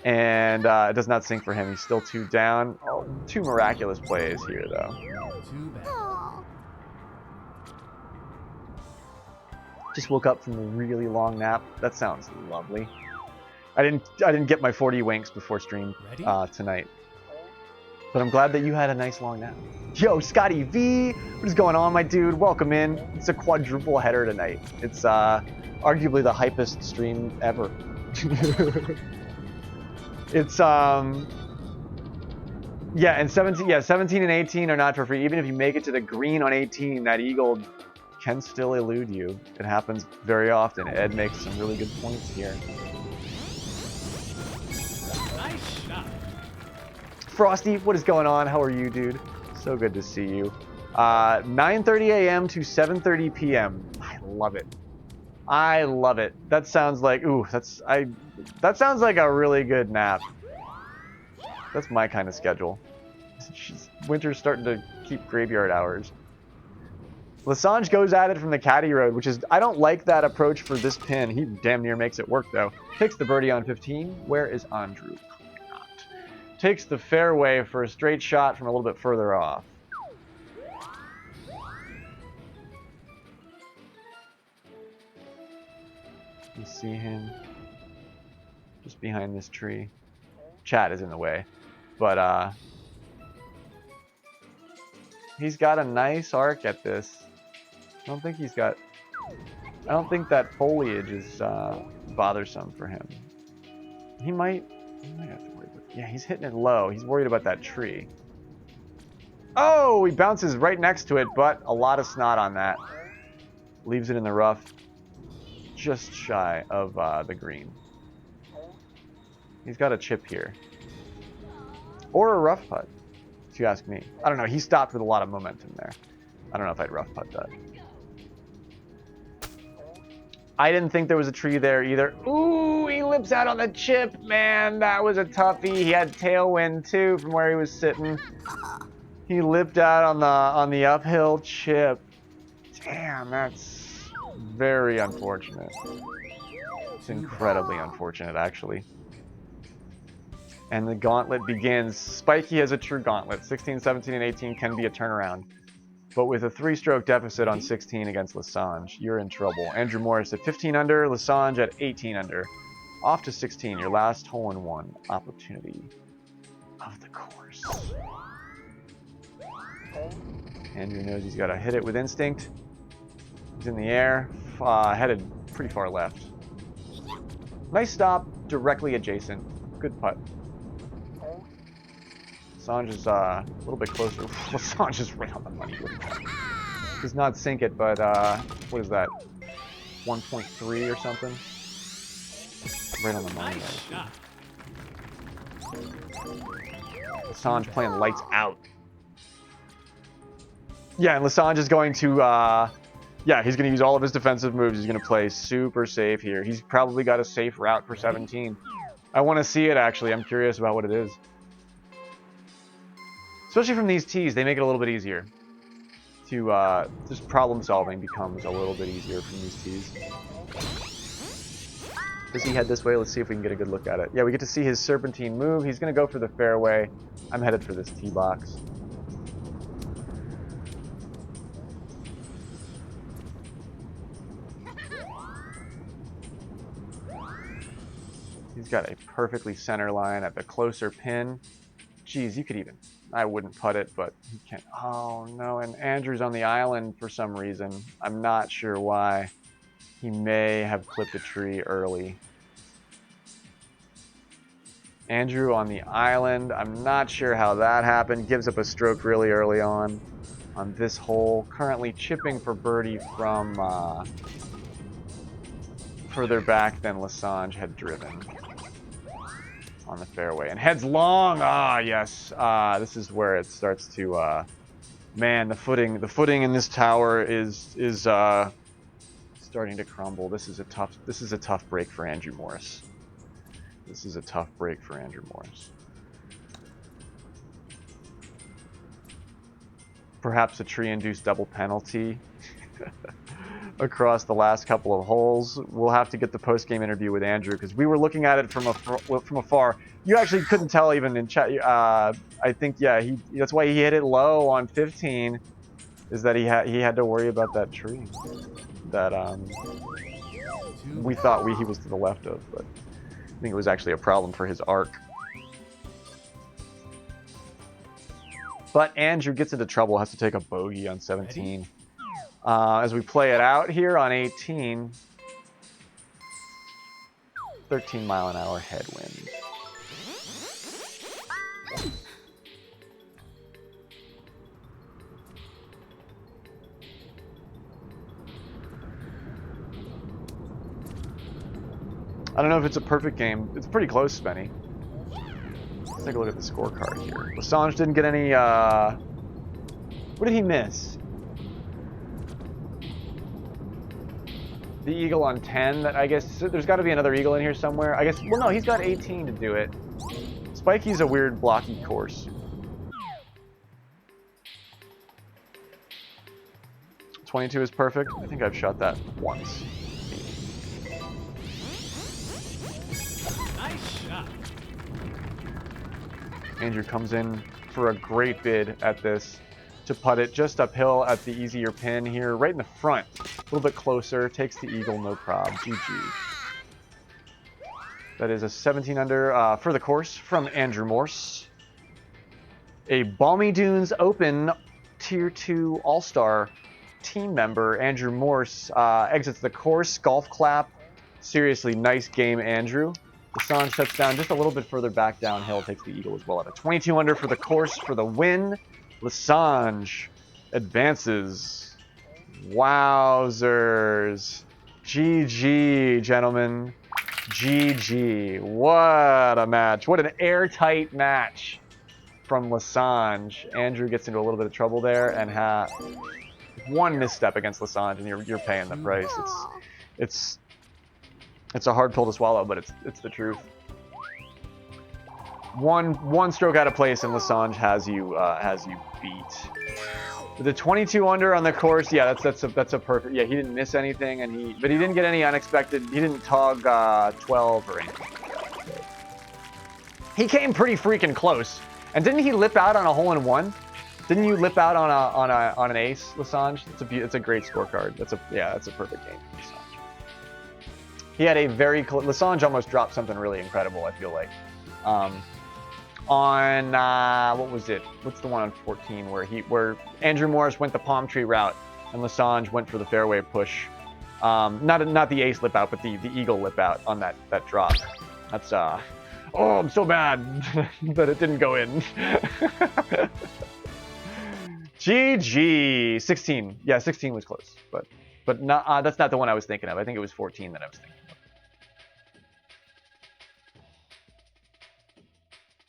And it does not sink for him. He's still 2 down. Oh, 2 miraculous plays here, though. Just woke up from a really long nap. That sounds lovely. I didn't get my 40 winks before stream tonight. But I'm glad that you had a nice long nap. Yo, Scotty V, what is going on, my dude? Welcome in. It's a quadruple header tonight. It's arguably the hypest stream ever. It's yeah, and 17 and 18 are not for free. Even if you make it to the green on 18, that eagle can still elude you. It happens very often. Ed makes some really good points here. Nice shot. Frosty, what is going on? How are you, dude? So good to see you. 9:30 a.m. to 7:30 p.m. I love it. I love it. That sounds like that sounds like a really good nap. That's my kind of schedule. Winter's starting to keep graveyard hours. Lasange goes at it from the caddy road, which is, I don't like that approach for this pin. He damn near makes it work though. Takes the birdie on 15. Where is Andrew? Not. Takes the fairway for a straight shot from a little bit further off. You see him just behind this tree. Chat is in the way, but he's got a nice arc at this. I don't think that foliage is bothersome for him. He might have to worry about. Yeah, he's hitting it low. He's worried about that tree. Oh, he bounces right next to it, but a lot of snot on that. Leaves it in the rough, just shy of the green. He's got a chip here. Or a rough putt, if you ask me. I don't know. He stopped with a lot of momentum there. I don't know if I'd rough putt that. I didn't think there was a tree there either. Ooh, he lips out on the chip, man. That was a toughie. He had tailwind too from where he was sitting. He lipped out on the uphill chip. Damn, that's very unfortunate. It's incredibly unfortunate, actually. And the gauntlet begins. Spiky has a true gauntlet. 16, 17, and 18 can be a turnaround. But with a 3-stroke deficit on 16 against Lasange, you're in trouble. Andrew Morris at 15 under, Lasange at 18 under. Off to 16, your last hole-in-one opportunity of the course. Andrew knows he's got to hit it with instinct. He's in the air, headed pretty far left. Nice stop, directly adjacent. Good putt. Lasange is a little bit closer. Lasange is right on the money. Does not sink it, but what is that? 1.3 or something? Right on the money. Nice shot. Lasange playing lights out. Yeah, and Lasange is going to, yeah, he's going to use all of his defensive moves. He's going to play super safe here. He's probably got a safe route for 17. I want to see it, actually. I'm curious about what it is. Especially from these tees, they make it a little bit easier. To, just problem solving becomes a little bit easier from these tees. Does he head this way? Let's see if we can get a good look at it. Yeah, we get to see his serpentine move. He's going to go for the fairway. I'm headed for this tee box. He's got a perfectly center line at the closer pin. Geez, you could even... I wouldn't putt it, but he can't. Oh, no, and Andrew's on the island for some reason. I'm not sure why. He may have clipped a tree early. Andrew on the island. I'm not sure how that happened. Gives up a stroke really early on this hole. Currently chipping for birdie from further back than Lasange had driven. On the fairway and heads long. Ah, yes. This is where it starts to. Man, the footing in this tower is starting to crumble. This is a tough break for Andrew Morris. This is a tough break for Andrew Morris. Perhaps a tree-induced double penalty across the last couple of holes. We'll have to get the post-game interview with Andrew because we were looking at it from afar. You actually couldn't tell even in chat. I think, yeah, that's why he hit it low on 15, is that he had to worry about that tree. that we thought he was to the left of, but I think it was actually a problem for his arc. But Andrew gets into trouble, has to take a bogey on 17. As we play it out here on 18, 13-mile-an-hour headwind. I don't know if it's a perfect game. It's pretty close, Spenny. Let's take a look at the scorecard here. Lasange didn't get any, what did he miss? The eagle on 10, that I guess, there's got to be another eagle in here somewhere. I guess, well no, he's got 18 to do it. Spiky's a weird blocky course. 22 is perfect. I think I've shot that once. Nice shot. Andrew comes in for a great bid at this to putt it just uphill at the easier pin here, right in the front. A little bit closer, takes the eagle, no prob. GG. That is a 17 under for the course from Andrew Morse. A Balmy Dunes Open Tier 2 All-Star team member, Andrew Morse, exits the course. Golf clap. Seriously, nice game, Andrew. Lasange shuts down just a little bit further back downhill, takes the eagle as well at a 22 under for the course for the win. Lasange advances. Wowzers. GG, gentlemen. GG. What a match. What an airtight match from Lasange. Andrew gets into a little bit of trouble there and one misstep against Lasange, and you're paying the price. It's a hard pill to swallow, but it's the truth. One stroke out of place, and Lasange has you beat. The 22 under on the course, yeah, that's a perfect. Yeah, he didn't miss anything, but he didn't get any unexpected. He didn't tog 12 or anything like that. So. He came pretty freaking close, and didn't he lip out on a hole-in-one? Didn't you lip out on an ace, Lasange? It's a great scorecard. That's a perfect game for Lasange. He had a very Lasange almost dropped something really incredible, I feel like. On what was it? What's the one on 14 where Andrew Morris went the palm tree route and Lasange went for the fairway push. Not the ace lip out, but the eagle lip out on that drop. That's oh, I'm so mad that it didn't go in. GG. 16. Yeah, 16 was close, but not that's not the one I was thinking of. I think it was 14 that I was thinking of.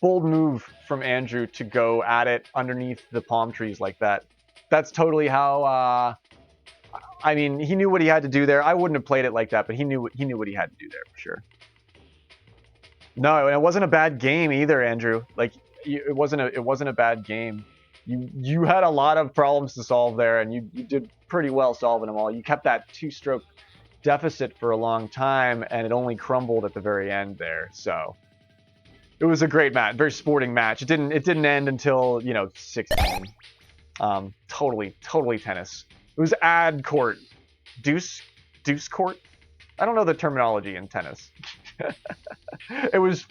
Bold move from Andrew to go at it underneath the palm trees like that. That's totally how. I mean, he knew what he had to do there. I wouldn't have played it like that, but he knew what he had to do there for sure. No, it wasn't a bad game either, Andrew. Like it wasn't a bad game. You had a lot of problems to solve there, and you did pretty well solving them all. You kept that 2-stroke deficit for a long time, and it only crumbled at the very end there. So. It was a great match, very sporting match. It didn't end until 16. Totally tennis. It was ad court, deuce court. I don't know the terminology in tennis. It was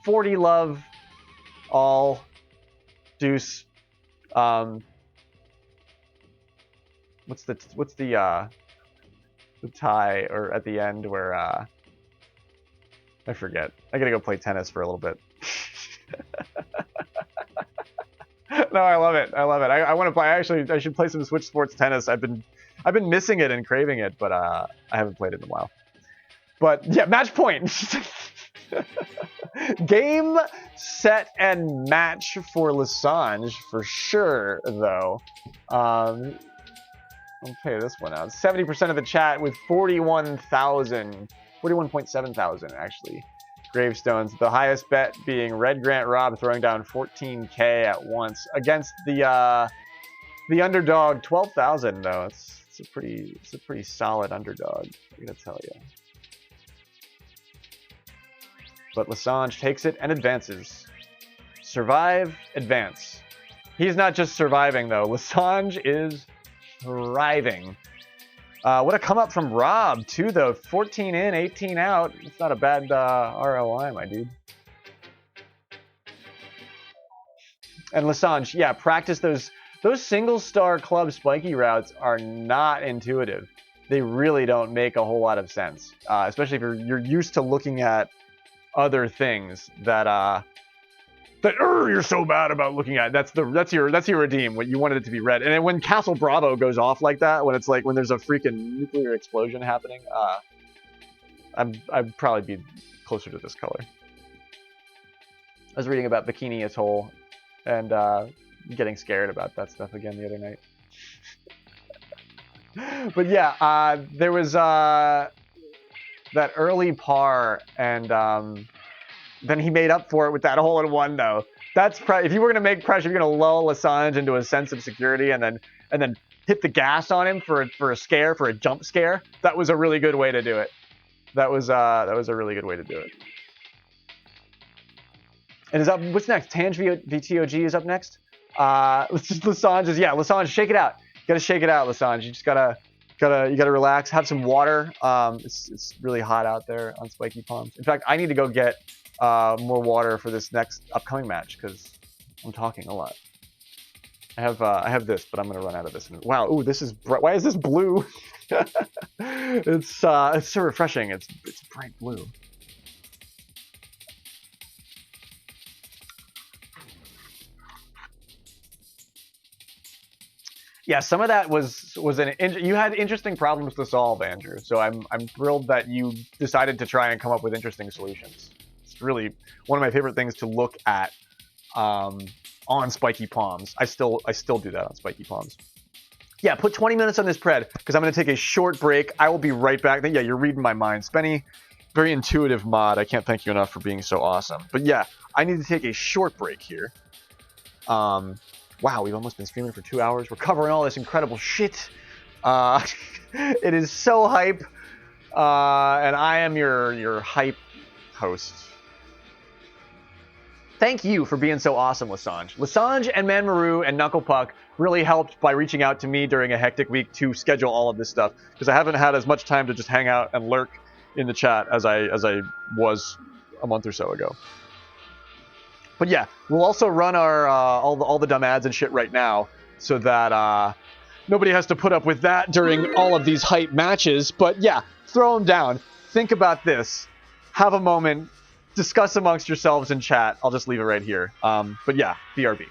40 love, all deuce. What's the tie or at the end where I forget. I gotta go play tennis for a little bit. No, I love it. I want to play. I should play some Switch Sports tennis. I've been missing it and craving it, but I haven't played it in a while. But yeah, match point. Game, set, and match for Lasange for sure, though. I'll pay this one out. 70% of the chat with 41.7 thousand actually. Gravestones, the highest bet being Red Grant Rob throwing down 14K at once against the underdog 12,000 though. It's a pretty solid underdog, I gotta tell you. But Lasange takes it and advances. Survive, advance. He's not just surviving though. Lasange is thriving. What a come up from Rob, too, though. 14 in, 18 out. It's not a bad ROI, my dude. And Lasange, yeah, practice those single-star club spiky routes are not intuitive. They really don't make a whole lot of sense, especially if you're used to looking at other things that you're so bad about looking at. That's your redeem. When you wanted it to be red, and then when Castle Bravo goes off like that, when it's like when there's a freaking nuclear explosion happening, I'd probably be closer to this color. I was reading about Bikini Atoll, and getting scared about that stuff again the other night. But yeah, there was that early par, and then he made up for it with that hole-in-one, though. That's if you were gonna make pressure, you're gonna lull Lasange into a sense of security, and then hit the gas on him for a scare, for a jump scare. That was a really good way to do it. That was a really good way to do it. And is up. What's next? Tange VTOG is up next. Lasange is Lasange. Shake it out. You gotta shake it out, Lasange. You just gotta relax. Have some water. It's really hot out there on Spiky Palms. In fact, I need to go get more water for this next upcoming match because I'm talking a lot. I have this, but I'm gonna run out of this. Wow. Ooh, this is bright. Why is this blue? It's so refreshing. It's bright blue. Yeah, some of that was you had interesting problems to solve, Andrew. So I'm thrilled that you decided to try and come up with interesting solutions. It's really one of my favorite things to look at on Spiky Palms. I still do that on Spiky Palms. Yeah, put 20 minutes on this pred because I'm going to take a short break. I will be right back. Yeah, you're reading my mind. Spenny, very intuitive mod. I can't thank you enough for being so awesome. But yeah, I need to take a short break here. Wow, we've almost been streaming for 2 hours. We're covering all this incredible shit. It is so hype. And I am your hype host. Thank you for being so awesome, Lasange. Lasange and Manmaru and Knucklepuck really helped by reaching out to me during a hectic week to schedule all of this stuff because I haven't had as much time to just hang out and lurk in the chat as I was a month or so ago. But yeah, we'll also run our all the dumb ads and shit right now so that nobody has to put up with that during all of these hype matches. But yeah, throw them down. Think about this. Have a moment. Discuss amongst yourselves in chat. I'll just leave it right here. But yeah, BRB.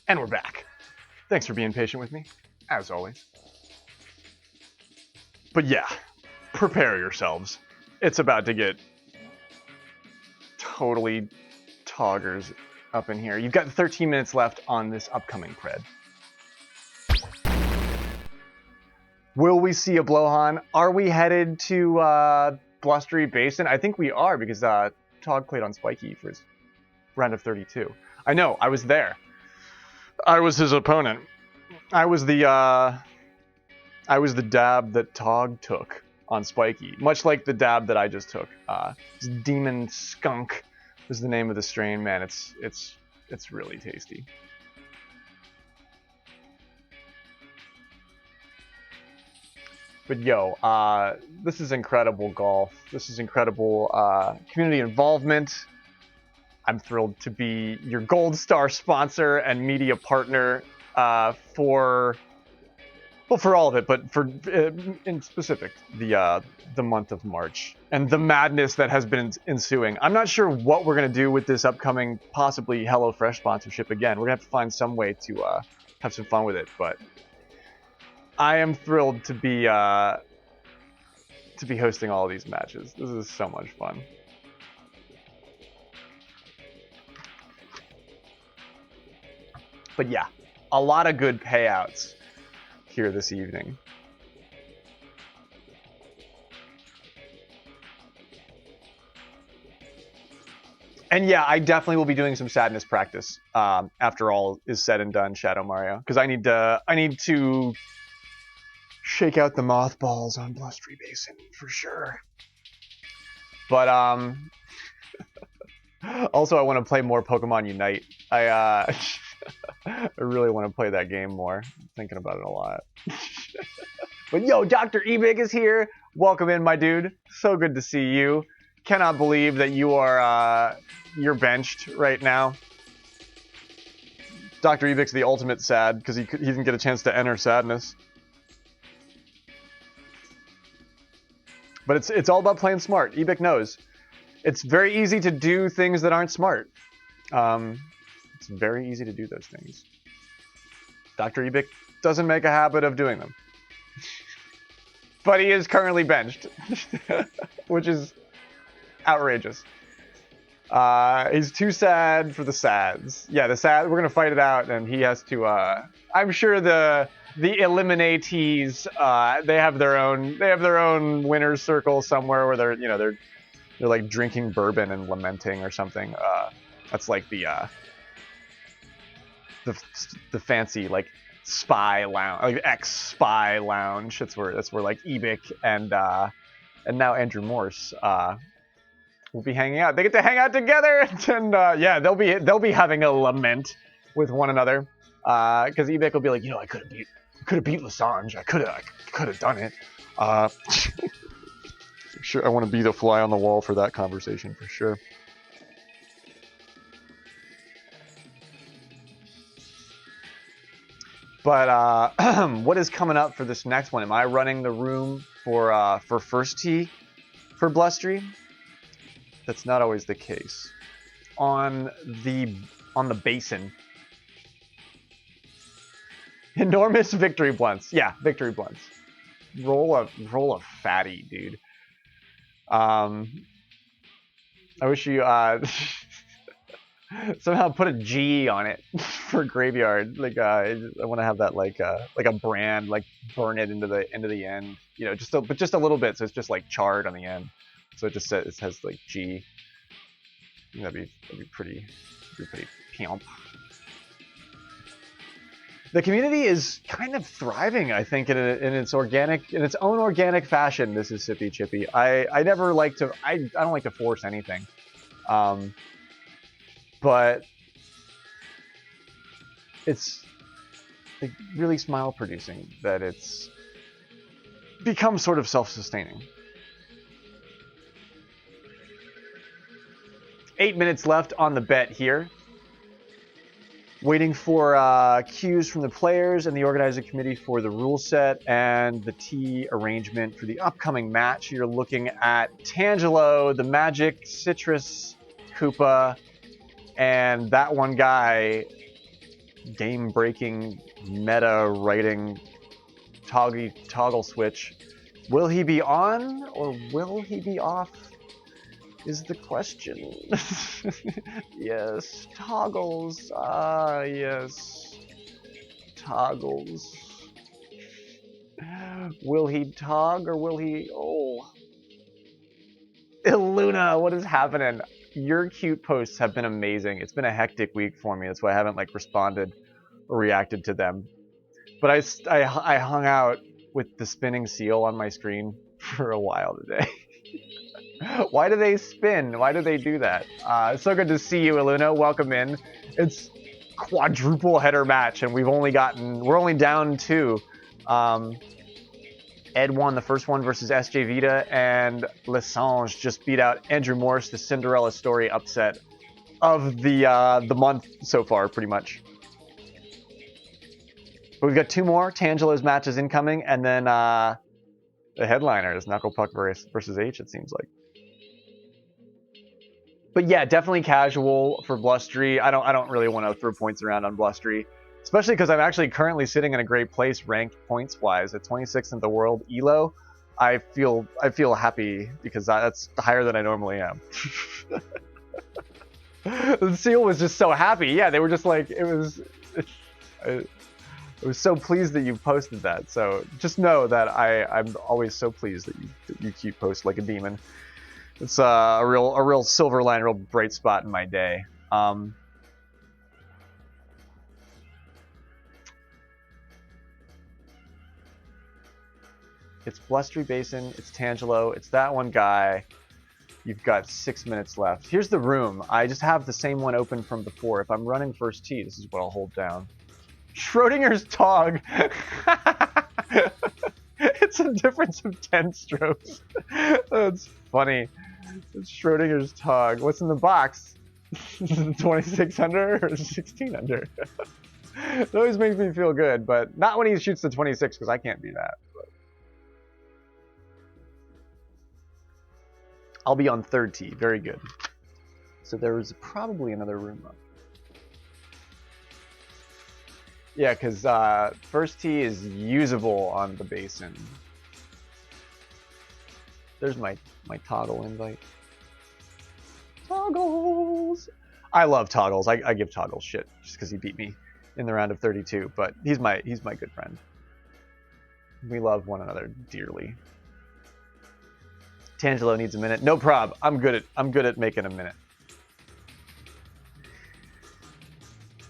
And we're back. Thanks for being patient with me, as always. But yeah, prepare yourselves. It's about to get totally toggers up in here. You've got 13 minutes left on this upcoming pred. Will we see a blowhorn? Are we headed to Blustery Basin? I think we are, because Tog played on Spiky for his round of 32. I know, I was there. I was his opponent. I was the dab that Tog took on Spiky, much like the dab that I just took. Demon Skunk is the name of the strain. Man, it's really tasty. But yo, this is incredible golf. This is incredible community involvement. I'm thrilled to be your Gold Star sponsor and media partner for all of it, but for in specific the month of March and the madness that has been ensuing. I'm not sure what we're gonna do with this upcoming possibly HelloFresh sponsorship. Again, we're gonna have to find some way to have some fun with it, but I am thrilled to be hosting all of these matches. This is so much fun. But yeah, a lot of good payouts here this evening. And yeah, I definitely will be doing some sadness practice after all is said and done, Shadow Mario, because I need to shake out the mothballs on Blustery Basin for sure. But also I want to play more Pokemon Unite. I really want to play that game more. I'm thinking about it a lot. But yo, Dr. Ebig is here. Welcome in, my dude. So good to see you. Cannot believe that you are you're benched right now. Dr. Ebig's the ultimate sad because he didn't get a chance to enter sadness. But it's all about playing smart. Ebig knows. It's very easy to do things that aren't smart. It's very easy to do those things. Dr. Ebig doesn't make a habit of doing them. But he is currently benched, which is outrageous. He's too sad for the sads. Yeah, the sad. We're gonna fight it out, and he has to. I'm sure the eliminatees. They have their own winners circle somewhere where they're like drinking bourbon and lamenting or something. That's like the fancy like spy lounge, like ex-spy lounge. That's where like Ebik and now Andrew Morse will be hanging out. They get to hang out together, and yeah, they'll be having a lament with one another. Because Ebik will be like, I could have beat Lasange. I could have done it. Sure, I want to be the fly on the wall for that conversation for sure. But what is coming up for this next one? Am I running the room for first tee for Blustery? That's not always the case. On the basin. Enormous victory blunts. Yeah, victory blunts. Roll a fatty, dude. I wish you somehow put a G on it for graveyard. Like I want to have that like a brand, like burn it into the end. But just a little bit, so it's just like charred on the end. So it has like G. That'd be pretty pimp. The community is kind of thriving, I think, in its own organic fashion. Mississippi Chippy. I never like to. I don't like to force anything. But it's like really smile producing that it's become sort of self-sustaining. 8 minutes left on the bet here. Waiting for cues from the players and the organizing committee for the rule set and the tee arrangement for the upcoming match. You're looking at Tangelo, the Magic, Citrus, Koopa, and that one guy, game-breaking, meta-writing toggle switch. Will he be on or will he be off is the question. Yes, toggles. Ah, yes. Toggles. Will he tog or will he... Oh. Luna, what is happening? Your cute posts have been amazing. It's been a hectic week for me. That's why I haven't like responded or reacted to them. But I hung out with the spinning seal on my screen for a while today. Why do they spin? Why do they do that? It's so good to see you, Luna. Welcome in. It's quadruple header match, and we're only down 2. Ed won the first one versus SJ Vita, and Lessange just beat out Andrew Morse, the Cinderella story upset of the month so far, pretty much. But we've got 2 more Tangelo's matches incoming, and then the headliner is Knuckle Puck versus H, it seems like. But yeah, definitely casual for Blustery. I don't really want to throw points around on Blustery. Especially because I'm actually currently sitting in a great place ranked points-wise at 26th in the world ELO. I feel happy because that's higher than I normally am. The seal was just so happy. Yeah, they were just like, I was so pleased that you posted that. So just know that I'm always so pleased that you keep post like a demon. It's a real silver line, real bright spot in my day. It's Blustery Basin, it's Tangelo, it's that one guy. You've got 6 minutes left. Here's the room. I just have the same one open from before. If I'm running first tee, this is what I'll hold down. Schrodinger's Tog. It's a difference of 10 strokes. That's funny. It's Schrodinger's Tog. What's in the box? 26 under or 16 under? It always makes me feel good, but not when he shoots the 26 because I can't do that. But I'll be on third tee. Very good. So there was probably another room up. Yeah, because first tee is usable on the basin. There's my toggle invite. Toggles! I love Toggles. I give Toggles shit just because he beat me in the round of 32, but he's my good friend. We love one another dearly. Tangelo needs a minute. No prob. I'm good at making a minute.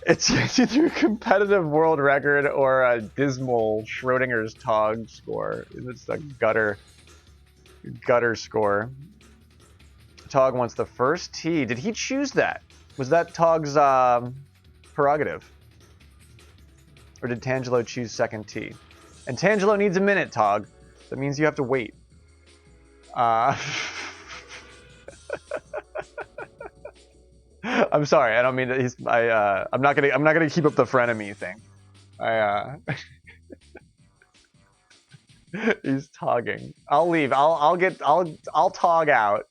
It's either a competitive world record or a dismal Schrodinger's Tog score. It's a gutter score. Tog wants the first tee. Did he choose that? Was that Tog's prerogative? Or did Tangelo choose second tee? And Tangelo needs a minute, Tog. That means you have to wait. I'm sorry. I don't mean that I'm not gonna keep up the frenemy thing. He's togging. I'll leave. I'll tog out.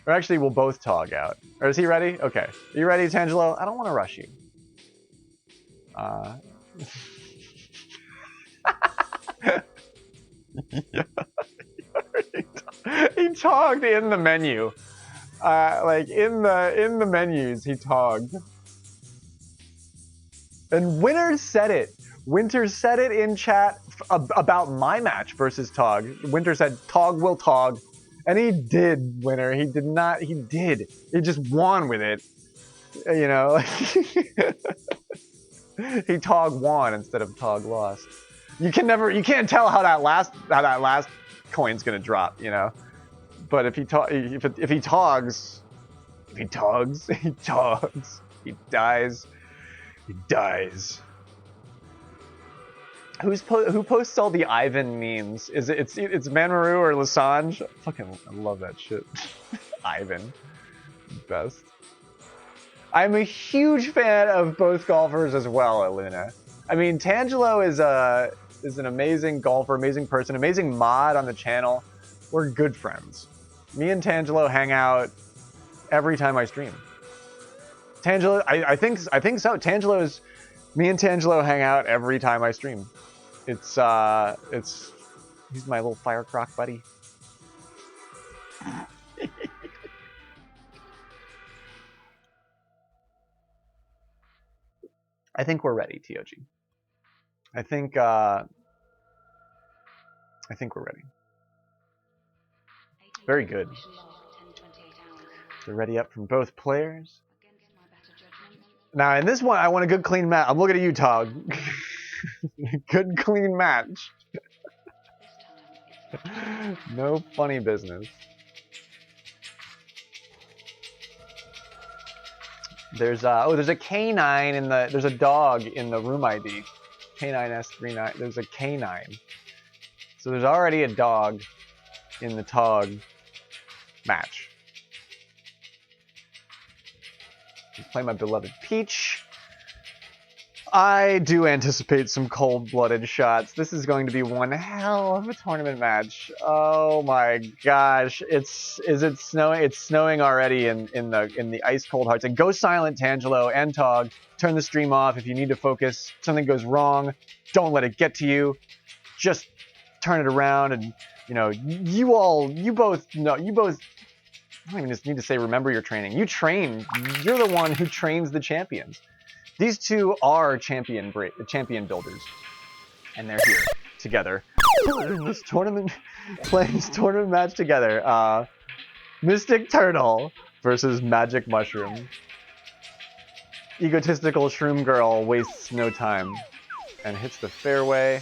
Or actually, we'll both tog out. Or is he ready? Okay. Are you ready, Tangelo? I don't want to rush you. He togged in the menu. Like in the menus, he togged. And Winter said it. Winter said it in chat about my match versus Tog. Winter said Tog will tog. And he did, Winter. He did not. He did. He just won with it. You know. He Tog won instead of Tog lost. You can't tell how that last coin's gonna drop, you know. But if he togs, he dies. He dies. Who posts all the Ivan memes? It's Manmaru or Lessange? I love that shit. Ivan, best. I'm a huge fan of both golfers as well, Luna. I mean, Tangelo is an amazing golfer, amazing person, amazing mod on the channel. We're good friends. Me and Tangelo hang out every time I stream. Tangelo, I think so. Tangelo is Me and Tangelo hang out every time I stream. He's my little fire croc buddy. I think we're ready, TOG. I think we're ready. Very good. They're ready up from both players. Now in this one, I want a good clean match. I'm looking at you, Tog. Good clean match. No funny business. There's a canine in the, there's a dog in the room ID. K9S39, there's a canine. So there's already a dog in the Tog match. Let's play my beloved Peach. I do anticipate some cold-blooded shots. This is going to be one hell of a tournament match. Oh my gosh! Is it snowing? It's snowing already in the ice cold hearts. And go silent, Tangelo and Tog. Turn the stream off if you need to focus. Something goes wrong, don't let it get to you. Just turn it around, and you both. I don't even just need to say remember your training. You train. You're the one who trains the champions. These two are champion builders, and they're here together in this tournament, playing this tournament match together. Mystic Turtle versus Magic Mushroom. Egotistical Shroom Girl wastes no time and hits the fairway.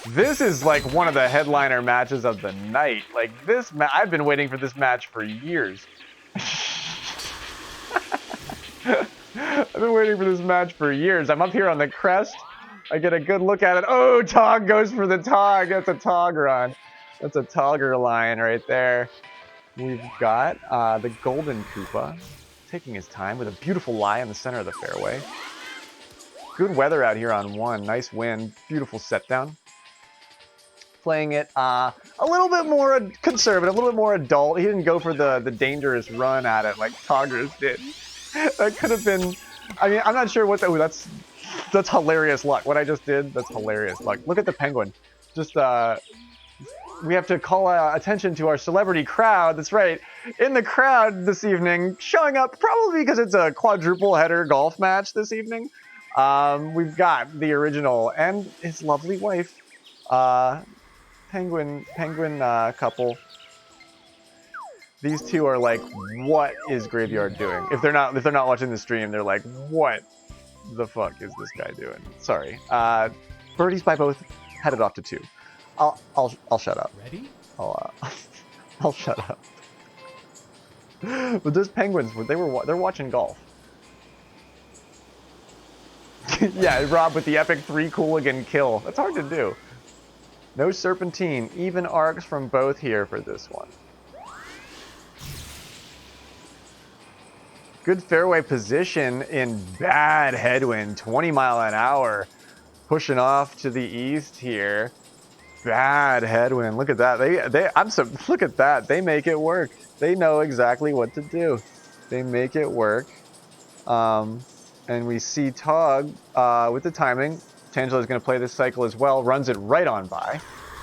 This is like one of the headliner matches of the night. Like this, I've been waiting for this match for years. I've been waiting for this match for years. I'm up here on the crest. I get a good look at it. Oh, Tog goes for the Tog. That's a Tog run. That's a Togger line right there. We've got the Golden Koopa taking his time with a beautiful lie in the center of the fairway. Good weather out here on one. Nice wind. Beautiful set down. Playing it a little bit more conservative, a little bit more adult. He didn't go for the dangerous run at it like Toggers did. That could have been, I mean, I'm not sure what that, that's hilarious luck. What I just did, that's hilarious luck. Look at the penguin. Just, we have to call attention to our celebrity crowd. That's right. In the crowd this evening, showing up probably because it's a quadruple header golf match this evening. We've got the original and his lovely wife, penguin couple. These two are like, what is Graveyard doing? If they're not watching the stream, they're like, what the fuck is this guy doing? Sorry. Birdies by both, headed off to 2. I'll shut up. Ready? I'll shut up. But those penguins, they're watching golf. Yeah, Rob with the epic 3 Cooligan kill. That's hard to do. No serpentine, even arcs from both here for this one. Good fairway position in bad headwind, 20 mile an hour. Pushing off to the east here. Bad headwind. Look at that. Look at that. They make it work. They know exactly what to do. They make it work. And we see Tog with the timing. Tangelo is going to play this cycle as well. Runs it right on by.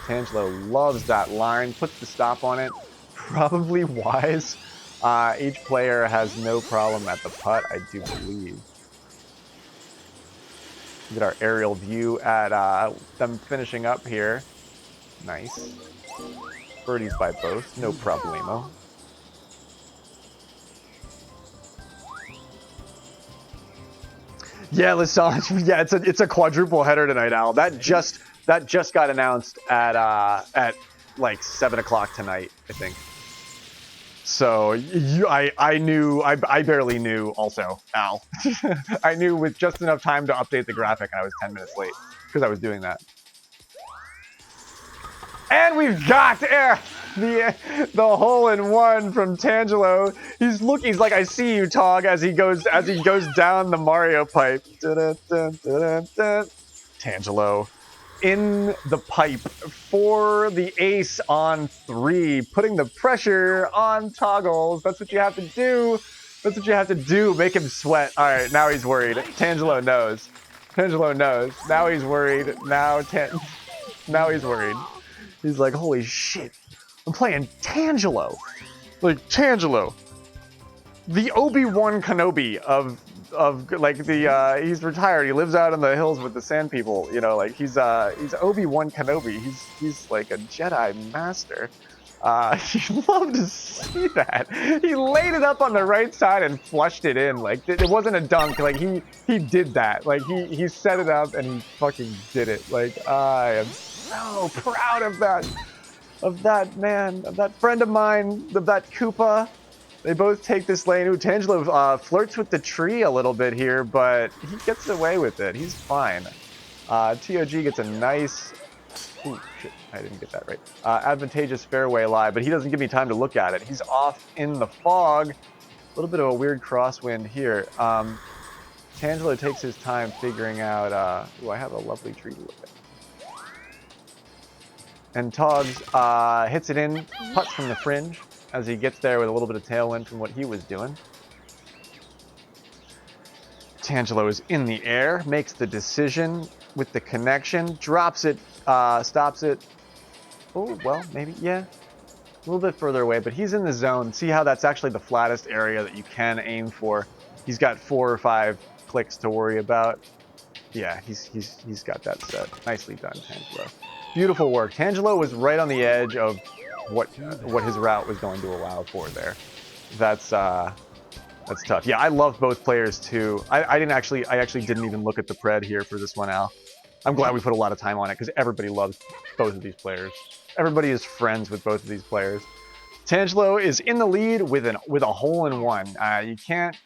Tangelo loves that line. Puts the stop on it. Probably wise. Each player has no problem at the putt, I do believe. Get our aerial view at them finishing up here. Nice. Birdies by both, no problemo. Yeah, Lasange. Yeah, it's a quadruple header tonight, Al. That just got announced at like 7 o'clock tonight, I think. So I barely knew also, Al. I knew with just enough time to update the graphic, and I was 10 minutes late because I was doing that. And we've got the hole-in-one from Tangelo. He's like, I see you, Tog, as he goes down the Mario pipe. Tangelo in the pipe for the ace on 3, putting the pressure on Toggles. That's what you have to do. That's what you have to do. Make him sweat. All right, now he's worried. Tangelo knows. Tangelo knows. Now he's worried. Now he's worried. He's like, holy shit. I'm playing Tangelo. Like, Tangelo. The Obi-Wan Kenobi of like the he's retired. He lives out in the hills with the sand people, you know, like he's Obi-Wan Kenobi. He's like a Jedi master. You'd love to see that. He laid it up on the right side and flushed it in. Like it wasn't a dunk. Like he did that. Like he set it up and he fucking did it. Like I am so proud of that man, of that friend of mine, of that Koopa. They both take this lane. Ooh, Tangelo flirts with the tree a little bit here, but he gets away with it. He's fine. TOG gets a nice... Ooh, shit, I didn't get that right. Advantageous fairway lie, but he doesn't give me time to look at it. He's off in the fog. A little bit of a weird crosswind here. Tangelo takes his time figuring out... ooh, I have a lovely tree to look at. And Togs hits it in, putts from the fringe, as he gets there with a little bit of tailwind from what he was doing. Tangelo is in the air, makes the decision with the connection, drops it, stops it. Oh, well, maybe, yeah. A little bit further away, but he's in the zone. See how that's actually the flattest area that you can aim for. He's got 4 or 5 clicks to worry about. Yeah, he's got that set. Nicely done, Tangelo. Beautiful work. Tangelo was right on the edge of what his route was going to allow for there. That's tough. Yeah, I love both players too. I actually didn't even look at the pred here for this one, Al. I'm glad we put a lot of time on it because everybody loves both of these players. Everybody is friends with both of these players. Tangelo is in the lead with a hole-in-one. You can't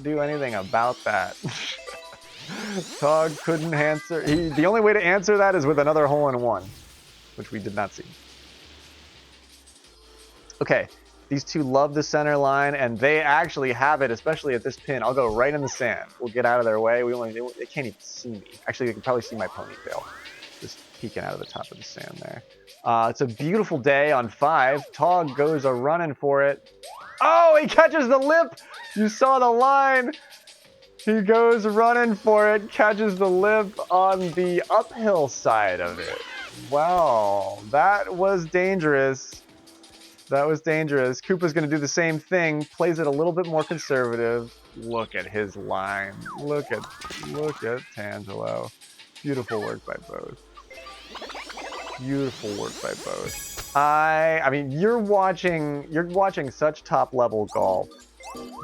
do anything about that. Tog couldn't answer. The only way to answer that is with another hole-in-one, which we did not see. Okay, these two love the center line, and they actually have it, especially at this pin. I'll go right in the sand. We'll get out of their way. They can't even see me. Actually, they can probably see my ponytail, just peeking out of the top of the sand there. It's a beautiful day on 5. Tog goes a running for it. Oh, he catches the lip. You saw the line. He goes running for it, catches the lip on the uphill side of it. Wow, that was dangerous. That was dangerous. Koopa's going to do the same thing, plays it a little bit more conservative. Look at his line. Look at Tangelo. Beautiful work by both. Beautiful work by both. I mean, you're watching such top level golf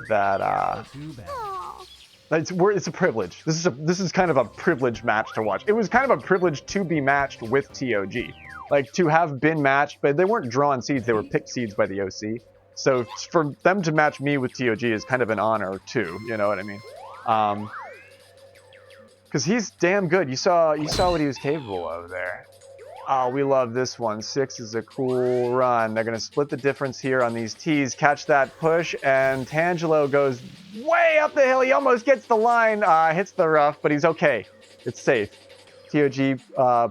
that it's a privilege. This is kind of a privileged match to watch. It was kind of a privilege to be matched with TOG. Like, to have been matched, but they weren't drawn seeds, they were picked seeds by the OC. So for them to match me with TOG is kind of an honor too, you know what I mean? Because he's damn good. You saw what he was capable of there. Oh, we love this one. 6 is a cool run. They're going to split the difference here on these tees, catch that push, and Tangelo goes way up the hill. He almost gets the line, hits the rough, but he's okay. It's safe. TOG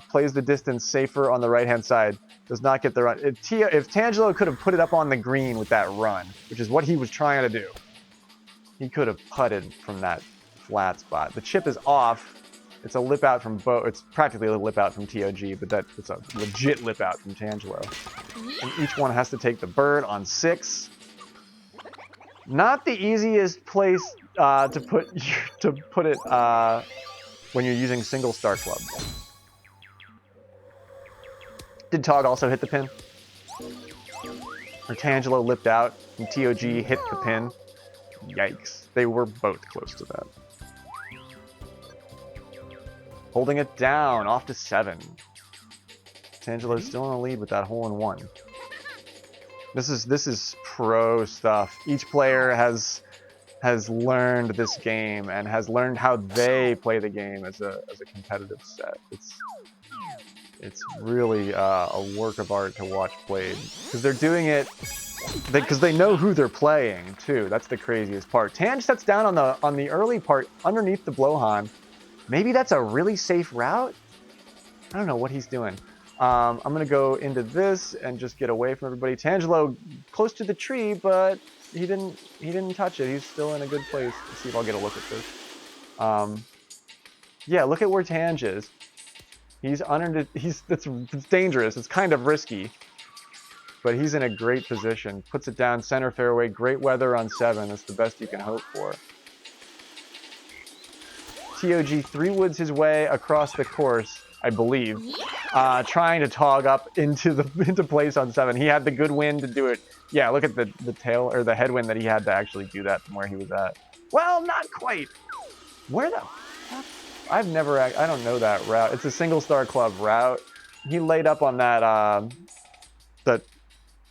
plays the distance safer on the right-hand side. Does not get the run. If Tangelo could have put it up on the green with that run, which is what he was trying to do, he could have putted from that flat spot. The chip is off. It's a lip out from both. It's practically a lip out from TOG, but it's a legit lip out from Tangelo. And each one has to take the bird on 6. Not the easiest place to put it when you're using single star club. Did Tog also hit the pin? Or Tangelo lipped out and TOG hit the pin? Yikes. They were both close to that. Holding it down, off to 7. Tangelo's still in the lead with that hole-in-one. This is pro stuff. Each player has learned this game and has learned how they play the game as a competitive set. It's really a work of art to watch played because they're doing it because they know who they're playing too. That's the craziest part. Tange sets down on the early part underneath the blowhorn. Maybe that's a really safe route. I don't know what he's doing. I'm gonna go into this and just get away from everybody. Tangelo close to the tree, but didn't touch it. He's still in a good place. Let's see if I'll get a look at this. Yeah, look at where Tange is. He's under. It's dangerous. It's kind of risky, but he's in a great position. Puts it down center fairway. Great weather on 7. That's the best you can hope for. TOG 3-woods his way across the course, I believe, trying to tog up into place on 7. He had the good wind to do it. Yeah, look at the tail or the headwind that he had to actually do that from where he was at. Well, not quite. Where the fuck? I don't know that route. It's a single star club route. He laid up on that that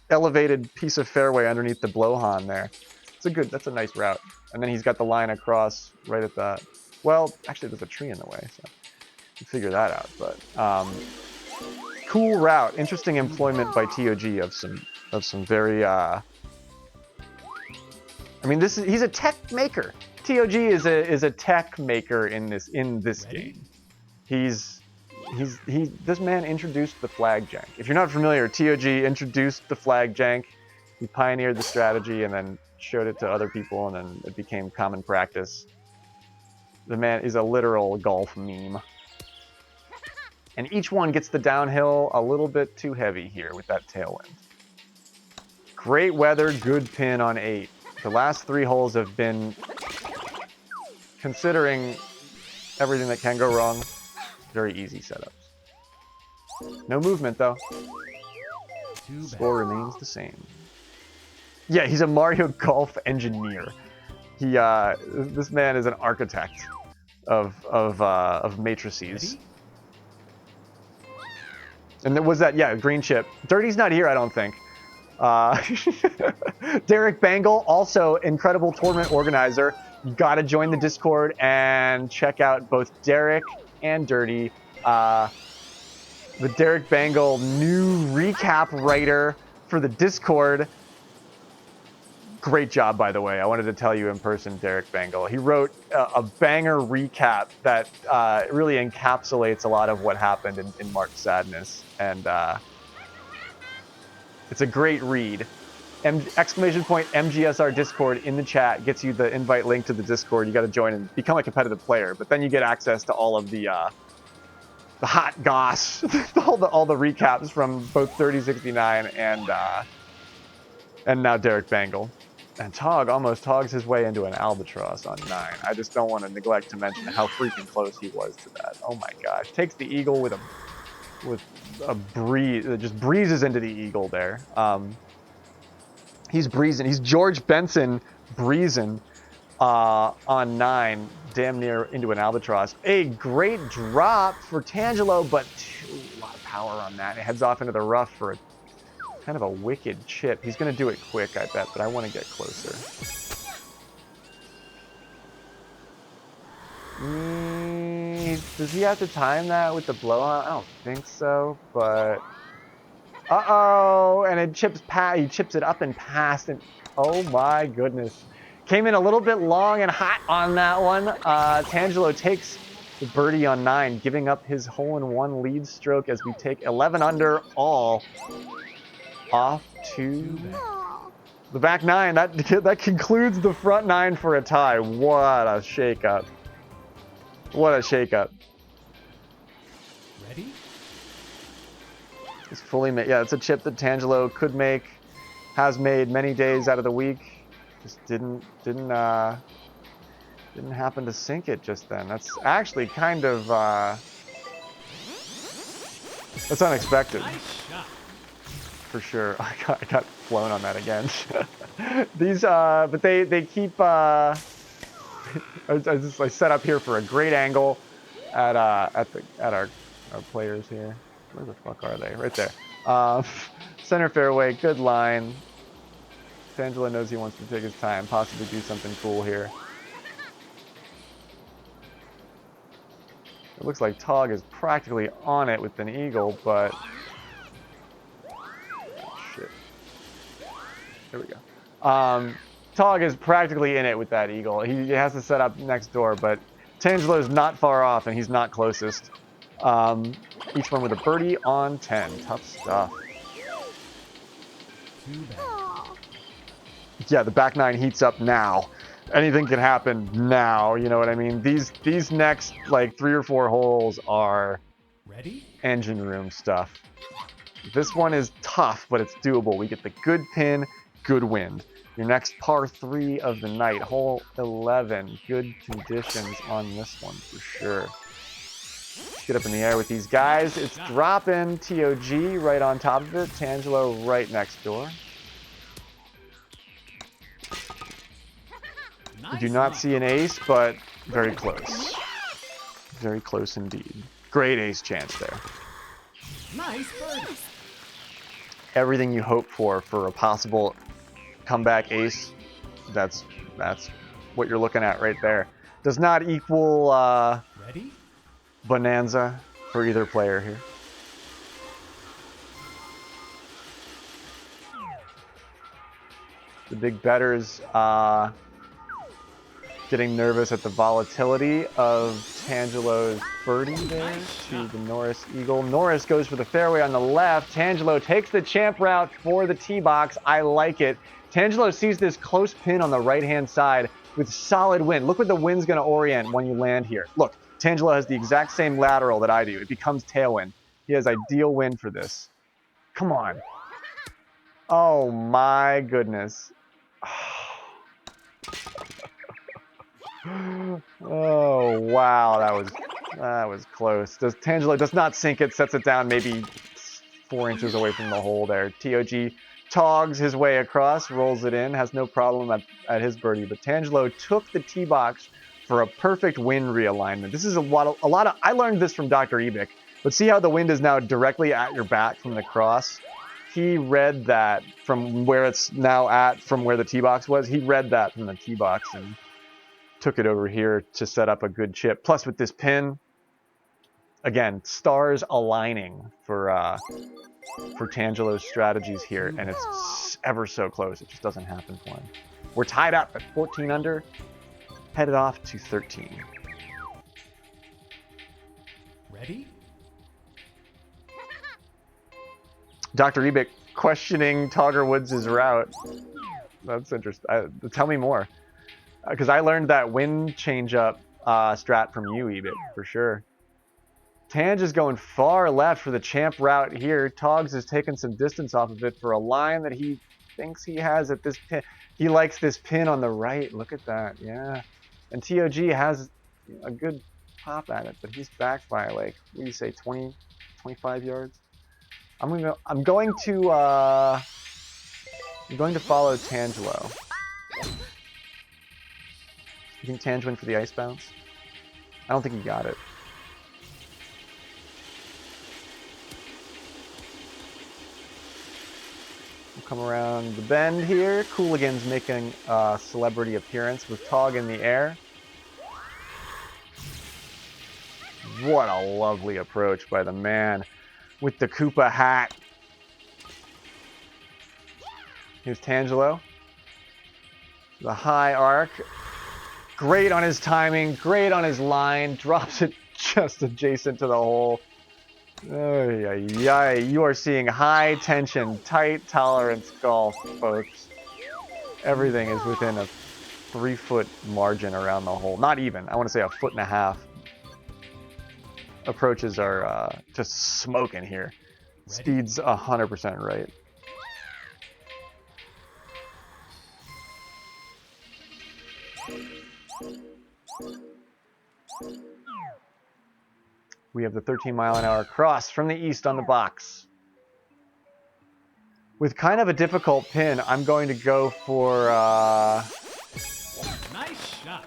elevated piece of fairway underneath the blowhorn there. That's a nice route. And then he's got the line across right at that. Well, actually there's a tree in the way, so we'll figure that out. But cool route. Interesting employment by TOG of some very I mean, he's a tech maker. TOG is a tech maker in this game. This man introduced the flag jank. If you're not familiar, TOG introduced the flag jank. He pioneered the strategy and then showed it to other people, and then it became common practice. The man is a literal golf meme. And each one gets the downhill a little bit too heavy here with that tailwind. Great weather, good pin on 8. The last 3 holes have been, considering everything that can go wrong, very easy setups. No movement though. Score remains the same. Yeah, he's a Mario Golf engineer. This man is an architect of matrices. And there was that, yeah, green chip. Dirty's not here, I don't think. Derek Bangle, also incredible tournament organizer. You gotta join the Discord and check out both Derek and Dirty. The Derek Bangle new recap writer for the Discord. Great job, by the way. I wanted to tell you in person, Derek Bangle. He wrote a banger recap that really encapsulates a lot of what happened in March Sadness. And it's a great read. Exclamation point MGSR Discord in the chat gets you the invite link to the Discord. You got to join and become a competitive player. But then you get access to all of the hot goss, all the recaps from both 3069 and now Derek Bangle. And Tog almost togs his way into an albatross on 9. I just don't want to neglect to mention how freaking close he was to that. Oh my gosh. Takes the eagle with a breeze. It just breezes into the eagle there. He's breezing. He's George Benson breezing on 9, damn near into an albatross. A great drop for Tangelo, but a lot of power on that. It heads off into the rough for a kind of a wicked chip. He's going to do it quick, I bet, but I want to get closer. Does he have to time that with the blowout? I don't think so, but... Uh-oh! And it he chips it up and past, and oh my goodness. Came in a little bit long and hot on that one. Tangelo takes the birdie on 9, giving up his hole-in-one lead stroke as we take 11 under all. Off to the back 9. That concludes the front 9 for a tie. What a shakeup. What a shakeup. Ready? It's fully made. Yeah, it's a chip that Tangelo could make, has made many days out of the week. Just didn't happen to sink it just then. That's actually kind of that's unexpected. Nice shot. For sure. I got flown on that again. These but they keep I set up here for a great angle at our players here. Where the fuck are they? Right there. Center fairway, good line. Tangelo knows he wants to take his time, possibly do something cool here. It looks like Tog is practically on it with an eagle, but shit. There we go. Tog is practically in it with that eagle. He has to set up next door, but Tangelo is not far off, and he's not closest. Each one with a birdie on 10. Tough stuff. Too bad. yeah, the back nine heats up now. Anything can happen now, you know what I mean? These next like 3 or 4 holes are Ready? engine room stuff. This one is tough, but it's doable. We get the good pin, good wind. Your next par 3 of the night, hole 11. Good conditions on this one for sure. Let's get up in the air with these guys. It's dropping. TOG right on top of it. Tangelo right next door. We do not see an ace, but very close. Very close indeed. Great ace chance there. Nice birdie. Everything you hope for a possible comeback ace, that's what you're looking at right there. Does not equal Ready? bonanza for either player here. The big bettors getting nervous at the volatility of Tangelo's birdie there to the Norris Eagle. Norris goes for the fairway on the left. Tangelo takes the champ route for the tee box. I like it. Tangelo sees this close pin on the right-hand side with solid wind. Look what the wind's going to orient when you land here. Look, Tangelo has the exact same lateral that I do. It becomes tailwind. He has ideal wind for this. Come on. Oh my goodness. Oh wow, that was close. Tangelo does not sink it, sets it down maybe 4 inches away from the hole there. TOG togs his way across, rolls it in, has no problem at his birdie. But Tangelo took the tee box for a perfect wind realignment. This is a lot of. I learned this from Dr. Ebic, but see how the wind is now directly at your back from the cross. He read that from where it's now at, from where the tee box was. He read that from the tee box and took it over here to set up a good chip. Plus with this pin, again, stars aligning for Tangelo's strategies here, and it's ever so close. It just doesn't happen for him. We're tied up at 14 under, headed off to 13. Ready? Dr. Ebic questioning Tiger Woods' route. That's interesting. Tell me more. Because I learned that wind change-up strat from you, Ebic, for sure. Tange is going far left for the champ route here. Togs is taking some distance off of it for a line that he thinks he has at this pin. He likes this pin on the right. Look at that, yeah. And TOG has a good pop at it, but he's back by like, what do you say, 20, 25 yards? I'm going to follow Tangelo. You think Tange went for the ice bounce? I don't think he got it. We'll come around the bend here. Cooligan's making a celebrity appearance with Tog in the air. What a lovely approach by the man with the Koopa hat. Here's Tangelo. The high arc. Great on his timing, great on his line, drops it just adjacent to the hole. You are seeing high tension, tight tolerance golf, folks. Everything is within a 3-foot margin around the hole. Not even, I want to say 1.5 feet. Approaches are just smoking here. Speed's 100% right. We have the 13-mile-an-hour cross from the east on the box. With kind of a difficult pin, I'm going to go for Nice shot.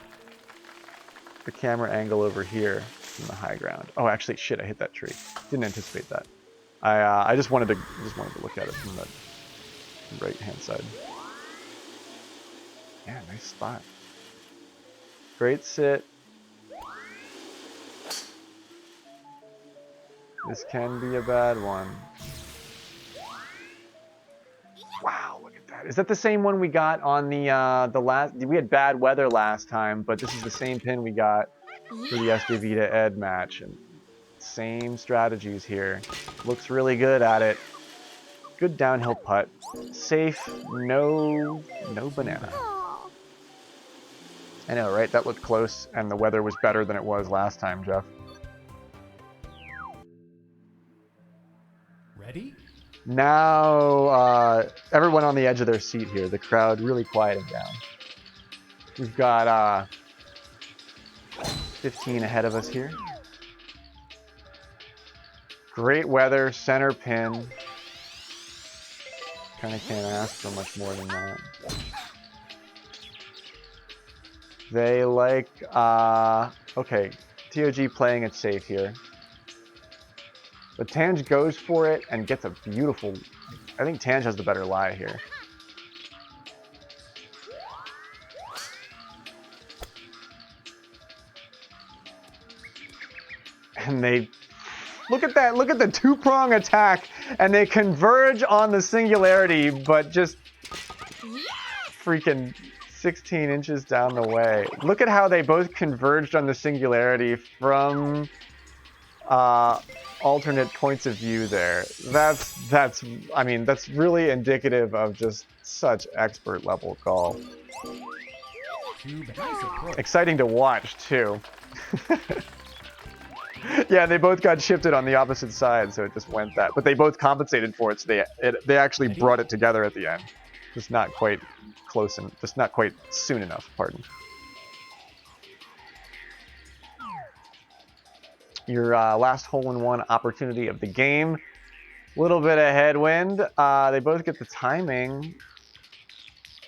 the camera angle over here from the high ground. Oh, actually, shit! I hit that tree. Didn't anticipate that. I just wanted to look at it from the right-hand side. Yeah, nice spot. Great sit. This can be a bad one. Wow, look at that. Is that the same one we got on the last... We had bad weather last time, but this is the same pin we got for the SJV to Ed match. And same strategies here. Looks really good at it. Good downhill putt. Safe, no banana. I know, right? That looked close, and the weather was better than it was last time, Jeff. Ready? Now, everyone on the edge of their seat here. The crowd really quieted down. We've got 15 ahead of us here. Great weather, center pin. Kind of can't ask for much more than that. They like, okay, TOG playing it safe here. But Tange goes for it and gets a beautiful, I think Tange has the better lie here. And they, look at that, look at the two-prong attack, and they converge on the singularity, but just freaking 16 inches down the way. Look at how they both converged on the singularity from alternate points of view there. That's I mean, that's really indicative of just such expert level golf. Nice approach. Exciting to watch too. Yeah, they both got shifted on the opposite side, so it just went that. But they both compensated for it, so they actually brought it together at the end. Just not quite close and just not quite soon enough. Pardon. Your last hole-in-one opportunity of the game. Little bit of headwind. They both get the timing.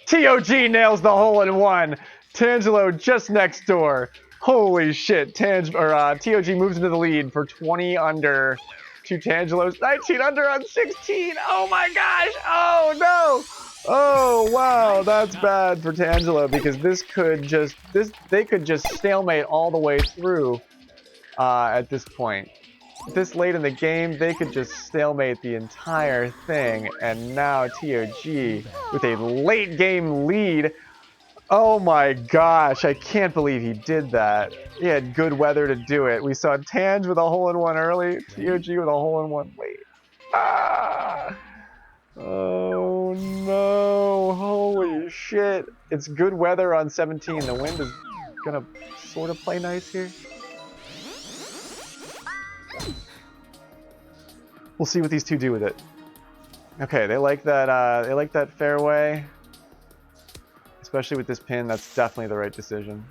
TOG nails the hole-in-one. Tangelo just next door. Holy shit. TOG moves into the lead for 20 under to Tangelo's 19 under on 16. Oh my gosh. Oh no. Oh wow, that's bad for Tangelo because they could just stalemate all the way through. At this point, this late in the game, they could just stalemate the entire thing, and now TOG with a late game lead. Oh my gosh, I can't believe he did that. He had good weather to do it. We saw Tange with a hole-in-one early, TOG with a hole-in-one late. Ah! Oh no, holy shit. It's good weather on 17. The wind is gonna sort of play nice here. We'll see what these two do with it. Okay, they like that fairway. Especially with this pin, that's definitely the right decision.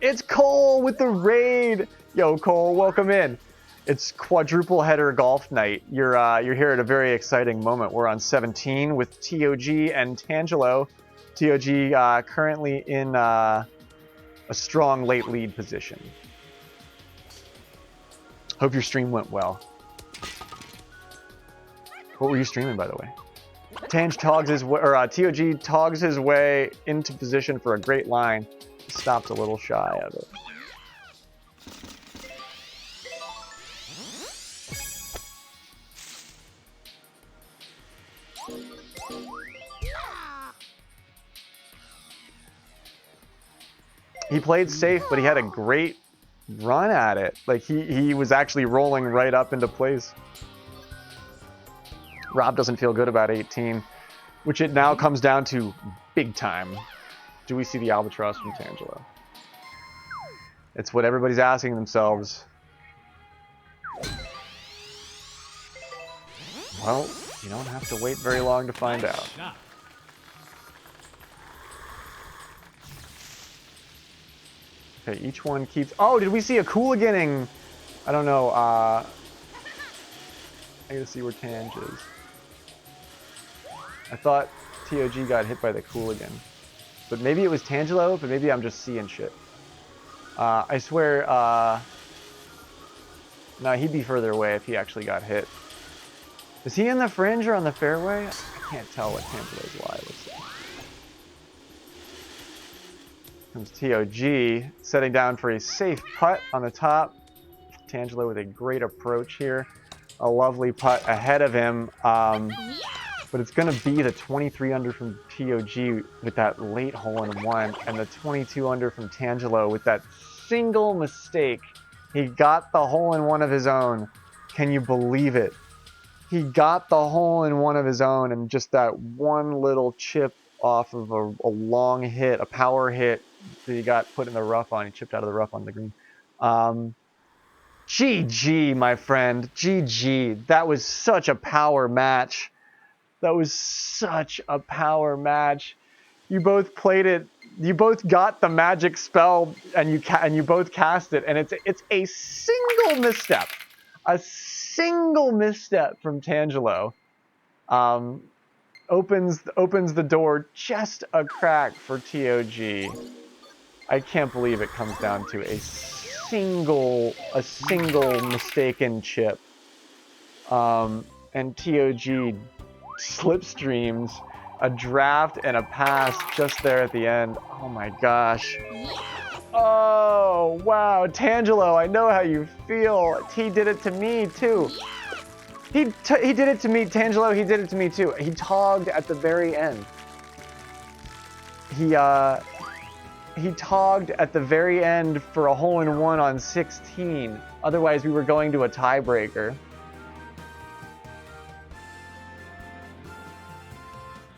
It's Cole with the raid! Yo, Cole, welcome in. It's quadruple header golf night. You're here at a very exciting moment. We're on 17 with TOG and Tangelo. TOG currently in a strong late lead position. Hope your stream went well. What were you streaming, by the way? TOG togs his way into position for a great line. Stopped a little shy of it. He played safe, but he had a great run at it. Like he was actually rolling right up into place. Rob doesn't feel good about 18, which it now comes down to big time. Do we see the albatross from Tangelo? It's what everybody's asking themselves. Well, you don't have to wait very long to find out. Okay, each one keeps... Oh, did we see a Cooliganing? I don't know. I gotta see where Tange is. I thought TOG got hit by the Cooligan. But maybe it was Tangelo, but maybe I'm just seeing shit. I swear... No, he'd be further away if he actually got hit. Is he in the fringe or on the fairway? I can't tell what Tangelo's lie looks like. Comes TOG, setting down for a safe putt on the top. Tangelo with a great approach here. A lovely putt ahead of him. But it's going to be the 23 under from TOG with that late hole-in-one, and the 22 under from Tangelo with that single mistake. He got the hole-in-one of his own. Can you believe it? He got the hole in one of his own, and just that one little chip off of a long hit, a power hit that he got put in the rough on. He chipped out of the rough on the green. GG, my friend. GG. That was such a power match. That was such a power match. You both played it. You both got the magic spell, and you both cast it, and it's a single misstep. A single misstep from Tangelo opens the door just a crack for TOG. I can't believe it comes down to a single mistaken chip. And TOG slipstreams a draft and a pass just there at the end. Oh my gosh. Oh, wow. Tangelo, I know how you feel. He did it to me, too. He did it to me. Tangelo, he did it to me, too. He togged at the very end. He togged at the very end for a hole-in-one on 16. Otherwise, we were going to a tiebreaker.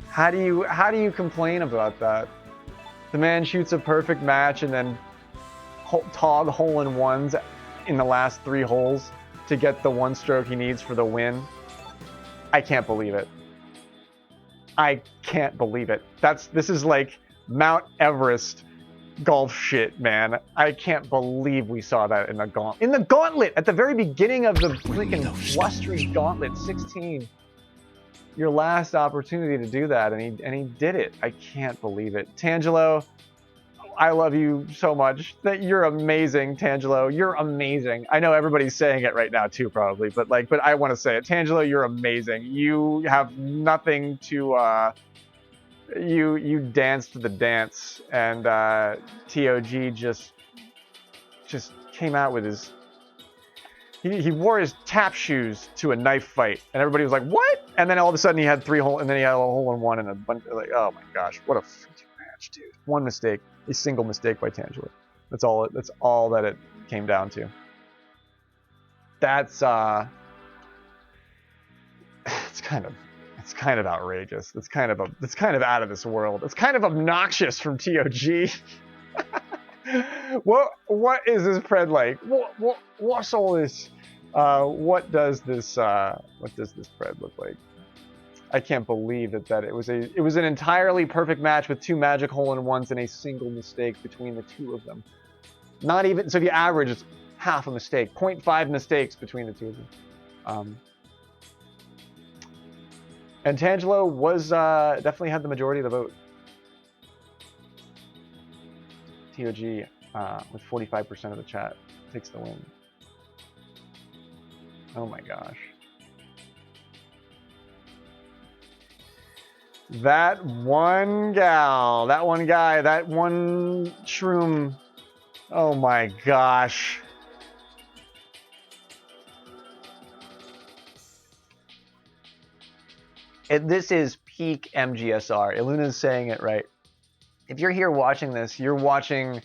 How do you complain about that? The man shoots a perfect match and then tog hole-in-ones in the last 3 holes to get the 1 stroke he needs for the win. I can't believe it. I can't believe it. This is like Mount Everest golf shit, man. I can't believe we saw that in the gauntlet. In the gauntlet at the very beginning of the freaking blustery gauntlet, 16. Your last opportunity to do that, and he did it. I can't believe it. Tangelo, I love you so much. That you're amazing, Tangelo. You're amazing. I know everybody's saying it right now too, probably, but I want to say it. Tangelo, you're amazing. You have nothing to you danced the dance, and TOG just came out with his. He wore his tap shoes to a knife fight, and everybody was like, "What?" And then all of a sudden he had 3 holes, and then he had a hole-in-one and a bunch. Like, oh my gosh, what a freaking match, dude! One mistake, a single mistake by Tangelo. That's all that it came down to. That's it's kind of outrageous. It's kind of out of this world. It's kind of obnoxious from TOG. What is this pred like? What's all this? What does this pred look like? I can't believe that it was an entirely perfect match with 2 magic hole-in-ones and a single mistake between the 2 of them. Not even so. The average is half a mistake, 0.5 mistakes between the 2 of them. And Tangelo was definitely had the majority of the vote. TOG with 45% of the chat takes the win. Oh my gosh. That one gal, that one guy, that one shroom. Oh my gosh. This is peak mGSR. Iluna's saying it right. If you're here watching this, you're watching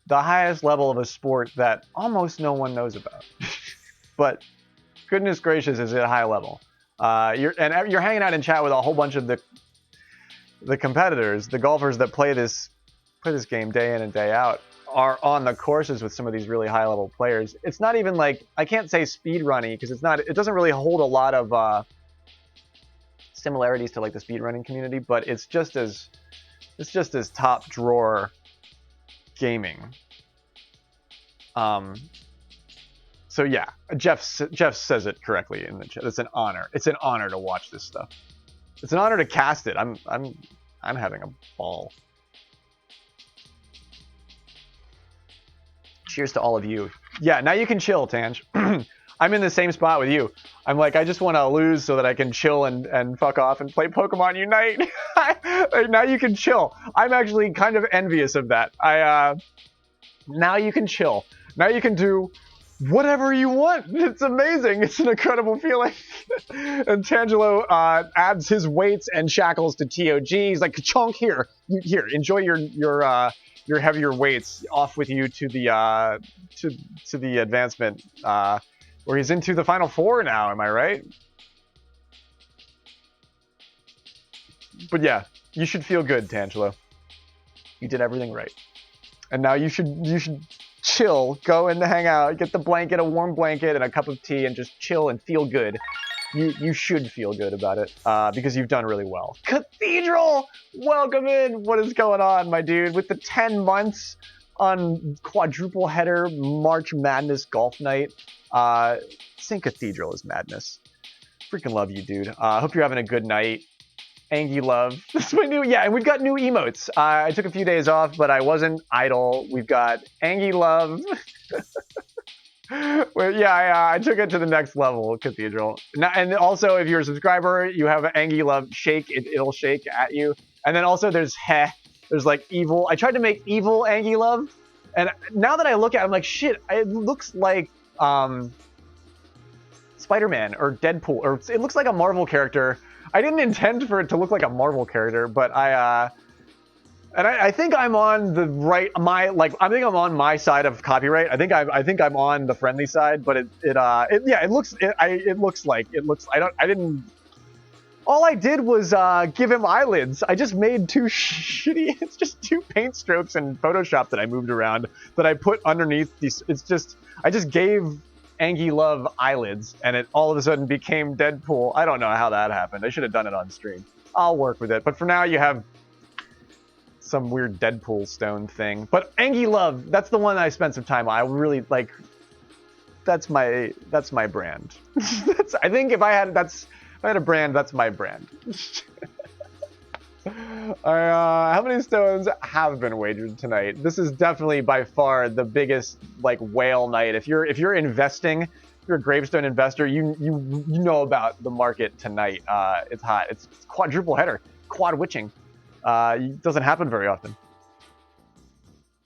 the highest level of a sport that almost no one knows about. But goodness gracious, is it a high level. You're hanging out in chat with a whole bunch of the competitors, the golfers that play this game day in and day out, are on the courses with some of these really high level players. It's not even like, I can't say speed running because it doesn't really hold a lot of similarities to like the speed running community, but it's just as top drawer gaming. So yeah, Jeff says it correctly in the chat. It's an honor. It's an honor to watch this stuff. It's an honor to cast it. I'm having a ball. Cheers to all of you. Yeah, now you can chill, Tange. I'm in the same spot with you. I'm like, I just want to lose so that I can chill and fuck off and play Pokemon Unite. Now you can chill. I'm actually kind of envious of that. Now you can chill. Now you can do whatever you want. It's amazing. It's an incredible feeling. And Tangelo adds his weights and shackles to TOG. He's like, Chonk, here, enjoy your heavier weights. Off with you to the to the advancement. Where he's into the final 4 now. Am I right? But yeah, you should feel good, Tangelo. You did everything right. And now you should chill, go in to hang out, get the blanket, a warm blanket, and a cup of tea, and just chill and feel good. You should feel good about it because you've done really well. Cathedral, welcome in. What is going on, my dude? With the 10 months on quadruple header March Madness golf night, St. Cathedral is madness. Freaking love you, dude. Hope you're having a good night. Angie Love. That's my new, yeah, and we've got new emotes. I took a few days off, but I wasn't idle. We've got Angie Love. Well, yeah, I took it to the next level, Cathedral. Now, and also, if you're a subscriber, you have Angie Love shake. It'll shake at you. And then also there's heh. There's like evil. I tried to make evil Angie Love. And now that I look at it, I'm like, shit, it looks like Spider-Man or Deadpool. Or it looks like a Marvel character. I didn't intend for it to look like a Marvel character, but I think I'm on the right, I think I'm on my side of copyright. I think I'm on the friendly side, but it looks all I did was give him eyelids. I just made two shitty, it's just two paint strokes in Photoshop that I moved around that I put underneath these. I just gave Angie Love eyelids, and it all of a sudden became Deadpool. I don't know how that happened. I should have done it on stream. I'll work with it. But for now, you have some weird Deadpool stone thing. But Angie Love, that's the one I spent some time on. I really like. That's my brand. I think if I had a brand, that's my brand. How many stones have been wagered tonight? This is definitely by far the biggest like whale night. If you're investing, if you're a gravestone investor, you know about the market tonight. It's hot. It's quadruple header, quad witching. It doesn't happen very often.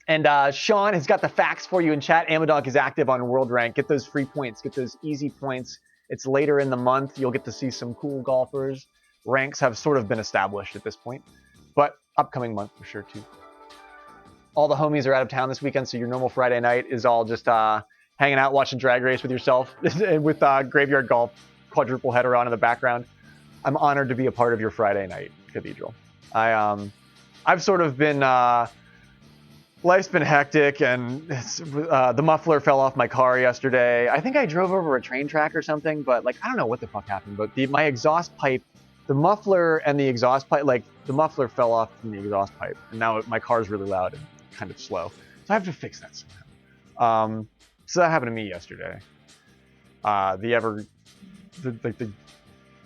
And Sean has got the facts for you in chat. mAdNeSsSs is active on World Rank. Get those free points. Get those easy points. It's later in the month. You'll get to see some cool golfers. Ranks have sort of been established at this point, but upcoming month for sure too. All the homies are out of town this weekend, so your normal Friday night is all just hanging out, watching Drag Race with yourself, with Graveyard Golf quadruple header on in the background. I'm honored to be a part of your Friday night, Cathedral. I've sort of been life's been hectic, and the muffler fell off my car yesterday. I think I drove over a train track or something, but like I don't know what the fuck happened. But my exhaust pipe. The muffler and the exhaust pipe, like the muffler fell off from the exhaust pipe, and now my car's really loud and kind of slow. So I have to fix that somehow. So that happened to me yesterday. The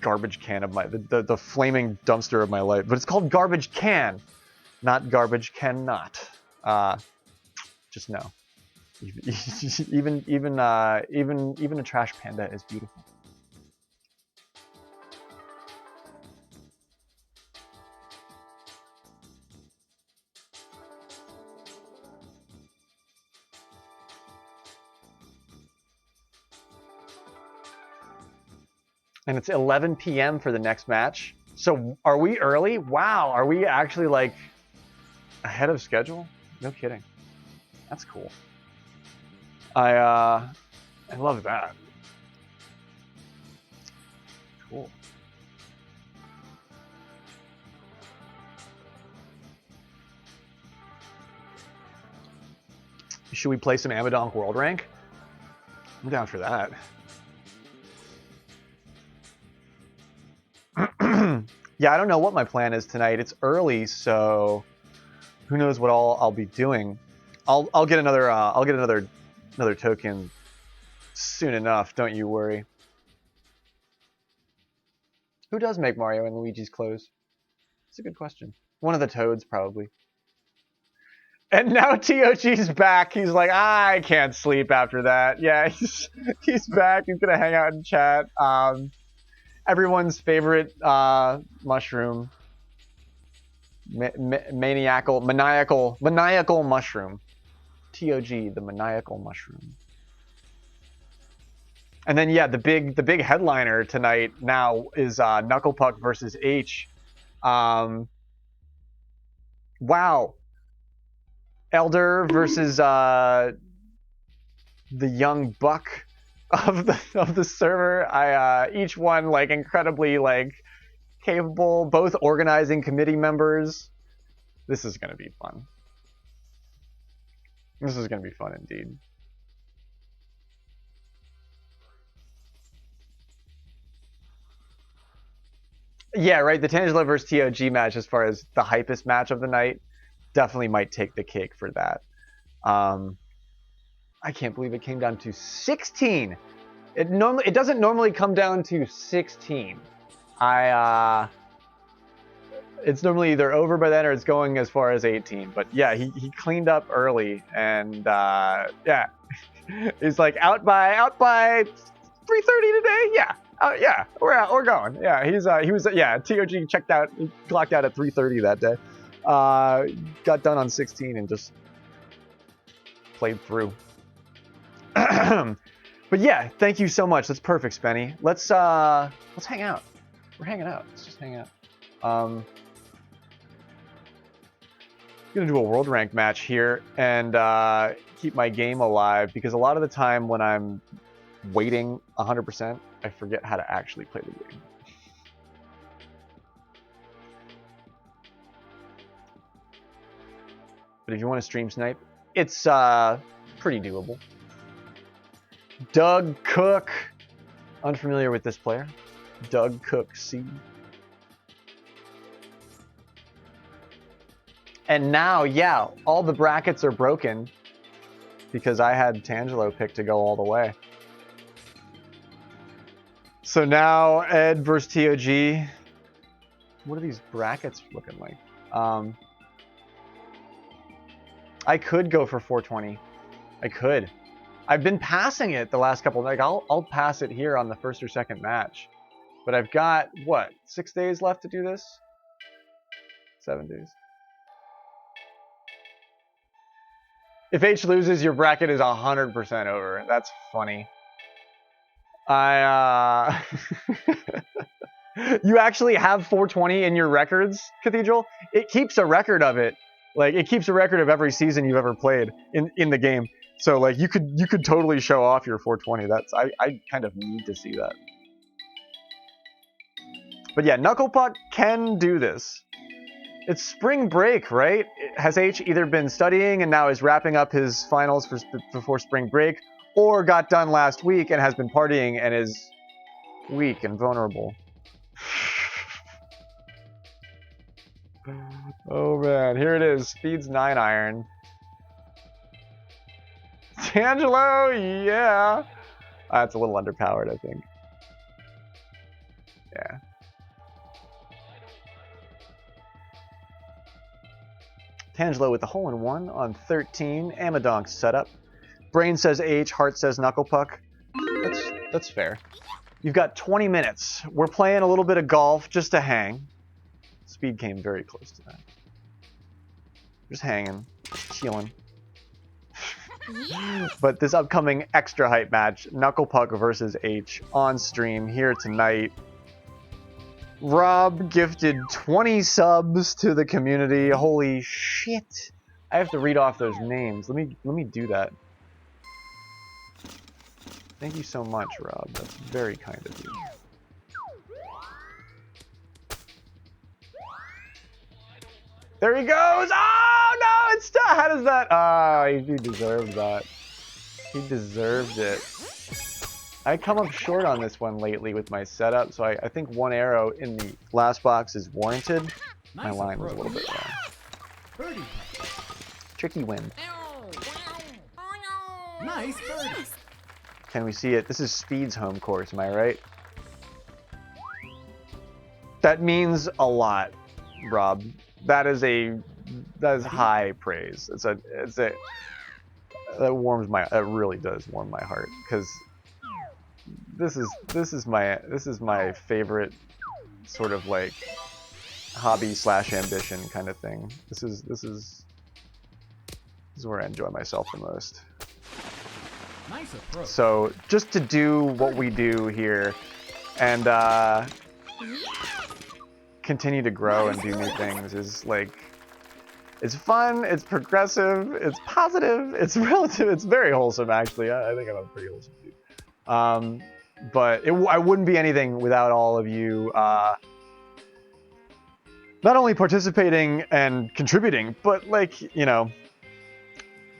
garbage can of the flaming dumpster of my life, but it's called garbage can, not garbage cannot. Just know, even a trash panda is beautiful. And it's 11 p.m. for the next match. So are we early? Wow, are we actually like ahead of schedule? No kidding. That's cool. I love that. Cool. Should we play some mAdNeSsSs World Rank? I'm down for that. Yeah, I don't know what my plan is tonight. It's early, so who knows what all I'll be doing. I'll get another token soon enough. Don't you worry. Who does make Mario and Luigi's clothes? It's a good question. One of the Toads, probably. And now TOG's back. He's like, I can't sleep after that. Yeah, he's back. He's gonna hang out and chat. Everyone's favorite mushroom, maniacal mushroom, TOG, the maniacal mushroom. And then yeah, the big headliner tonight now is Knucklepuck versus H. Wow, Elder versus the young buck of the server. Each one like incredibly like capable, both organizing committee members. This is going to be fun. This is going to be fun indeed. Yeah, right. The Tangelo versus TOG match, as far as the hypest match of the night, definitely might take the cake for that. I can't believe it came down to 16. It doesn't normally come down to 16. It's normally either over by then or it's going as far as 18. But yeah, he cleaned up early, and yeah, he's like out by 3:30 today. Yeah. Yeah, we're going. Yeah, he was TOG checked out. He clocked out at 3:30 that day. Got done on 16 and just played through. But yeah, thank you so much. That's perfect, Spenny. Let's hang out. We're hanging out. Let's just hang out. Gonna do a world rank match here and keep my game alive, because a lot of the time when I'm waiting 100%, I forget how to actually play the game. But if you want to stream snipe, it's pretty doable. Doug Cook. Unfamiliar with this player. Doug Cook C. And now, yeah, all the brackets are broken because I had Tangelo picked to go all the way. So now Ed versus TOG. What are these brackets looking like? I could go for 420. I could. I've been passing it the last couple. Like I'll pass it here on the first or second match, but I've got what, 6 days left to do this? 7 days. If H loses, your bracket is 100% over. That's funny. You actually have 420 in your records, Cathedral? It keeps a record of it. Like, it keeps a record of every season you've ever played in the game. So like you could totally show off your 420. That's I kind of need to see that. But yeah, Knucklepuck can do this. It's spring break, right? Has H either been studying and now is wrapping up his finals before spring break, or got done last week and has been partying and is weak and vulnerable? Oh man, here it is. Speed's 9 iron. Tangelo, yeah. That's a little underpowered, I think. Yeah. Tangelo with the hole-in-one on 13. Amadonk setup. Brain says H, Heart says Knucklepuck. That's fair. You've got 20 minutes. We're playing a little bit of golf just to hang. Speed came very close to that. Just hanging, chilling. But this upcoming extra hype match, Knucklepuck versus H, on stream here tonight. Rob gifted 20 subs to the community. Holy shit! I have to read off those names. Let me do that. Thank you so much, Rob. That's very kind of you. There he goes! Oh no! It's still. How does that? Oh, he deserved that. He deserved it. I come up short on this one lately with my setup, so I think one arrow in the last box is warranted. Nice. My line was a little bit wrong. Birdie. Tricky win. Nice birdie. Can we see it? This is Speed's home course, am I right? That means a lot, Rob. That is high praise. That really does warm my heart, because this is my favorite sort of like hobby / ambition kind of thing. This is where I enjoy myself the most. Nice approach. So just to do what we do here and continue to grow and do new things is like, it's fun, it's progressive, it's positive, it's relative, it's very wholesome actually. I think I'm a pretty wholesome dude. But I wouldn't be anything without all of you not only participating and contributing, but like, you know,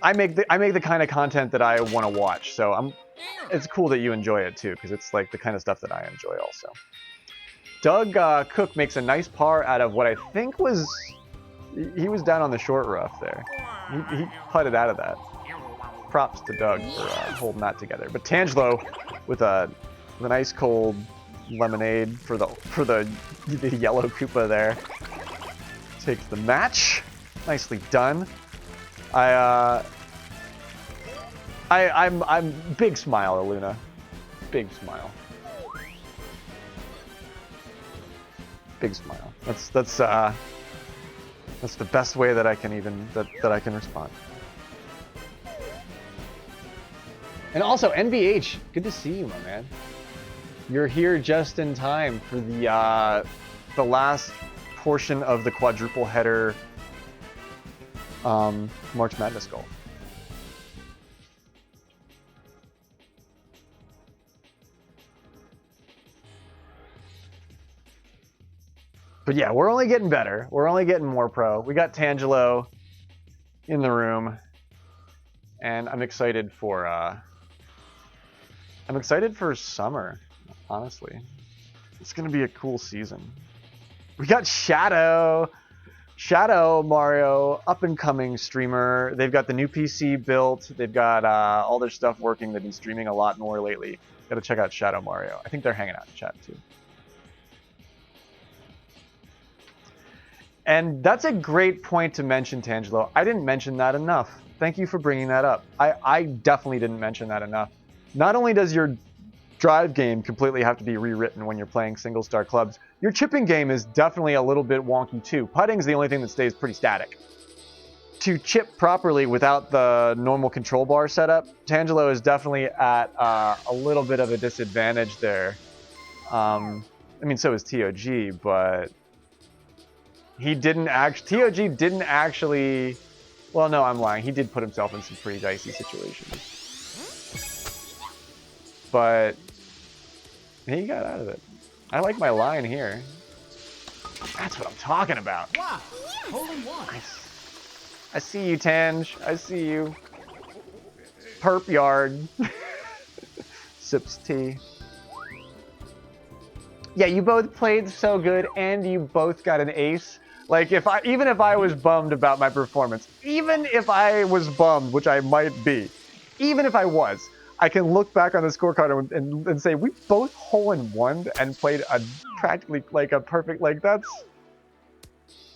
I make the kind of content that I want to watch. So it's cool that you enjoy it too, because it's like the kind of stuff that I enjoy also. Doug Cook makes a nice par out of what I think was, he was down on the short rough there. He putted out of that. Props to Doug for holding that together. But Tangelo with an ice cold lemonade for the yellow Koopa there takes the match. Nicely done. I'm big smile, Luna. Big smile. Big smile. That's the best way that I can that I can respond. And also, NBH, good to see you, my man. You're here just in time for the last portion of the quadruple header March Madness goal. But yeah, we're only getting better. We're only getting more pro. We got Tangelo in the room, and I'm excited for summer. Honestly, it's gonna be a cool season. We got Shadow Mario, up and coming streamer. They've got the new PC built. They've got all their stuff working. They've been streaming a lot more lately. Got to check out Shadow Mario. I think they're hanging out in chat too. And that's a great point to mention, Tangelo. I didn't mention that enough. Thank you for bringing that up. I definitely didn't mention that enough. Not only does your drive game completely have to be rewritten when you're playing single star clubs, your chipping game is definitely a little bit wonky too. Putting's the only thing that stays pretty static. To chip properly without the normal control bar setup, Tangelo is definitely at a little bit of a disadvantage there. I mean, so is TOG, but TOG didn't actually, well, no, I'm lying. He did put himself in some pretty dicey situations. But he got out of it. I like my line here. That's what I'm talking about. Wow. Hole in one. I see you, Tange. I see you. Perp yard. Sips tea. Yeah, you both played so good, and you both got an ace. Like, even if I was bummed about my performance, even if I was bummed, which I might be, even if I was, I can look back on the scorecard and say we both hole-in-one and played practically like a perfect, like that's,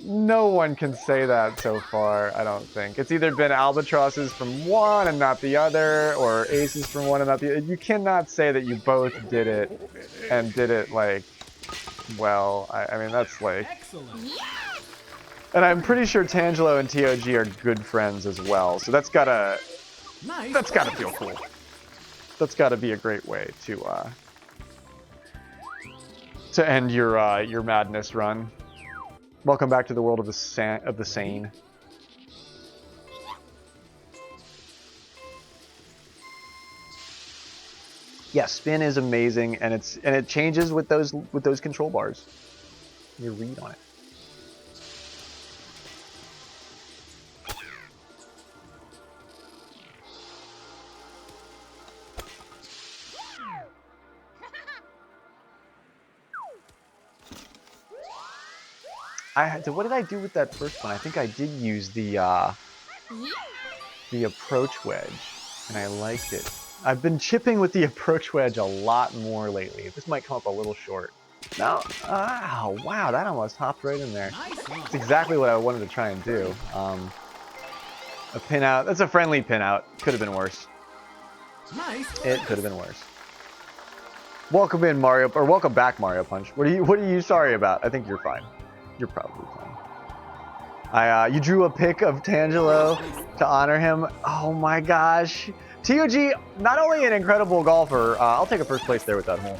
no one can say that so far, I don't think. It's either been albatrosses from one and not the other, or aces from one and not the other. You cannot say that you both did it and did it like, well, I mean, that's like... Excellent. And I'm pretty sure Tangelo and TOG are good friends as well, so that's gotta feel cool. That's gotta be a great way to end your madness run. Welcome back to the world of the sane. Yeah, spin is amazing, and it changes with those control bars. Your read on it. What did I do with that first one? I think I did use the approach wedge, and I liked it. I've been chipping with the approach wedge a lot more lately. This might come up a little short. No, oh wow, that almost hopped right in there. That's exactly what I wanted to try and do. A pin out. That's a friendly pin out. Could have been worse. Nice. It could have been worse. Welcome in, Mario, or welcome back, Mario Punch. What are you sorry about? I think you're fine. You're probably fine. You drew a pic of Tangelo to honor him. Oh my gosh. TOG, not only an incredible golfer, I'll take a first place there with that hole.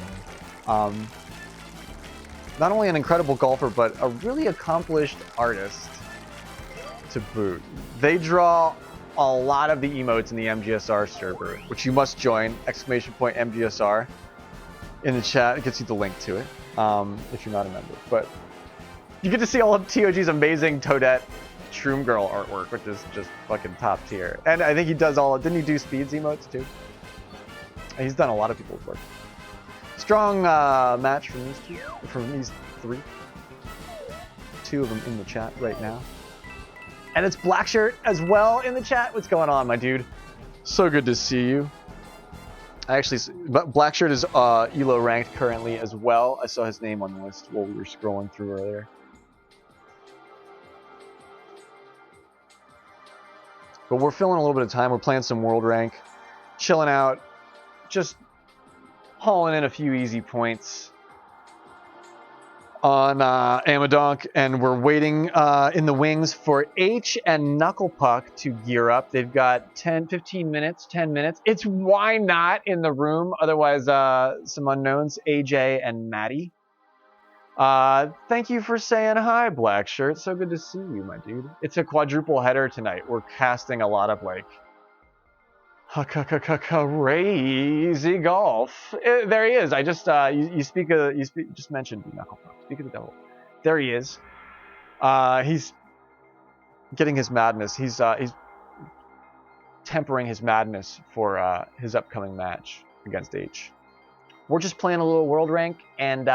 Not only an incredible golfer, but a really accomplished artist to boot. They draw a lot of the emotes in the mGSR server, which you must join, !MGSR in the chat. It gets you the link to it, if you're not a member. But You get to see all of TOG's amazing Toadette Shroom Girl artwork, which is just fucking top tier. And I think he does all. Didn't he do Speeds emotes too? He's done a lot of people's work. Strong match from these two, from these three. Two of them in the chat right now. And it's Blackshirt as well in the chat. What's going on, my dude? So good to see you. I actually, Blackshirt is ELO ranked currently as well. I saw his name on the list while we were scrolling through earlier. But we're filling a little bit of time. We're playing some World Rank, chilling out, just hauling in a few easy points on Amadonk, and we're waiting in the wings for H and Knucklepuck to gear up. They've got 10 minutes. It's Why Not in the room, otherwise some unknowns, AJ and Maddie. Thank you for saying hi, Blackshirt. So good to see you, my dude. It's a quadruple header tonight. We're casting a lot of like crazy golf. There he is. I just you just mentioned Knucklepuck. Speak of the devil. There he is. He's getting his madness. He's tempering his madness for his upcoming match against H. We're just playing a little World Rank and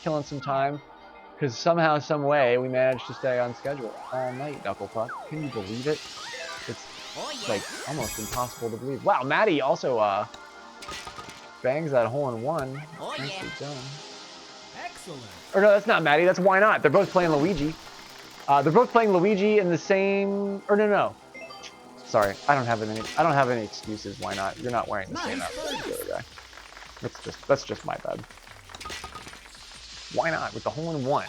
killing some time because somehow, some way, we managed to stay on schedule all night, Knucklepuck. Can you believe it? It's like almost impossible to believe. Wow, Maddie also bangs that hole-in-one. Nicely done. Excellent. Or no, that's not Maddie. That's Why Not. They're both playing Luigi. They're both playing Luigi in the same. Or no. Sorry, I don't have any excuses. Why not? You're not wearing the same outfit as the other guy. That's just my bad. Why Not with the hole-in-one,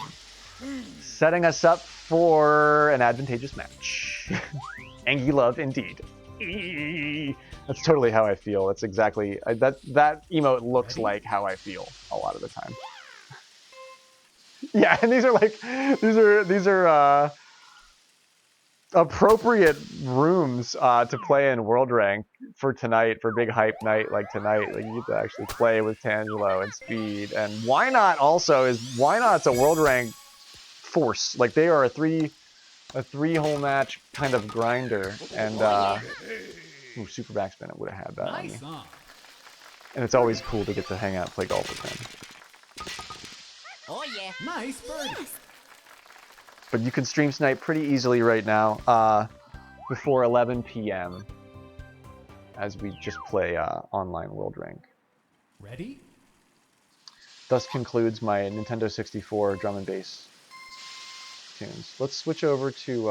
setting us up for an advantageous match. Angie love indeed. That's totally how I feel. That's exactly that emote looks like how I feel a lot of the time. Yeah, and these are appropriate rooms to play in World Rank for tonight, for big hype night like tonight. Like you get to actually play with Tangelo and Speed. And Why Not also is Why Not's a World Rank force. Like they are a three-hole match kind of grinder. And ooh, super backspin, I would have had that on me. And it's always cool to get to hang out and play golf with him. Oh yeah. Nice birdie. But you can stream snipe pretty easily right now before 11 p.m. as we just play online World Rank. Ready? Thus concludes my Nintendo 64 drum and bass tunes. Let's switch over to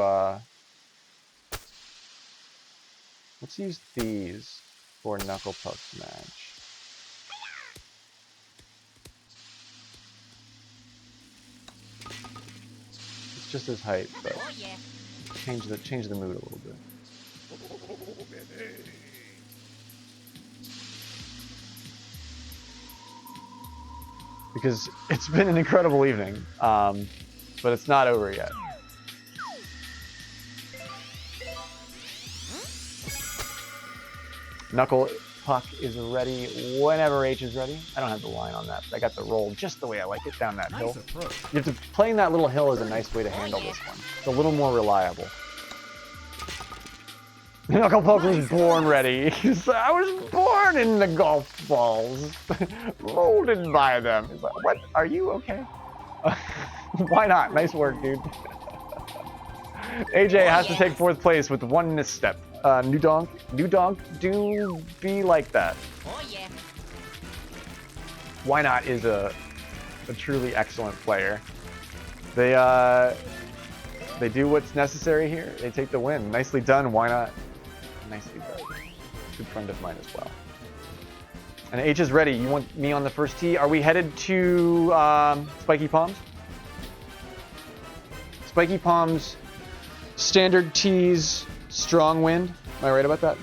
let's use these for Knucklepuck's match. Just as hype, but change the mood a little bit. Because it's been an incredible evening, but it's not over yet. Knucklepuck is ready whenever H is ready. I don't have the line on that, but I got the roll just the way I like it down that hill. You have to playing that little hill is a nice way to handle this one. It's a little more reliable. Knucklepuck was born ready. I was born in the golf balls, molded by them. He's like, what? Are you okay? Why not? Nice work, dude. AJ has to take 4th place with 1 misstep. New donk, do be like that. Why Not is a truly excellent player. They do what's necessary here. They take the win. Nicely done, Why Not? Nicely done. Good friend of mine as well. And H is ready. You want me on the first tee? Are we headed to Spiky Palms? Spiky Palms, standard tees, strong wind. Am I right about that?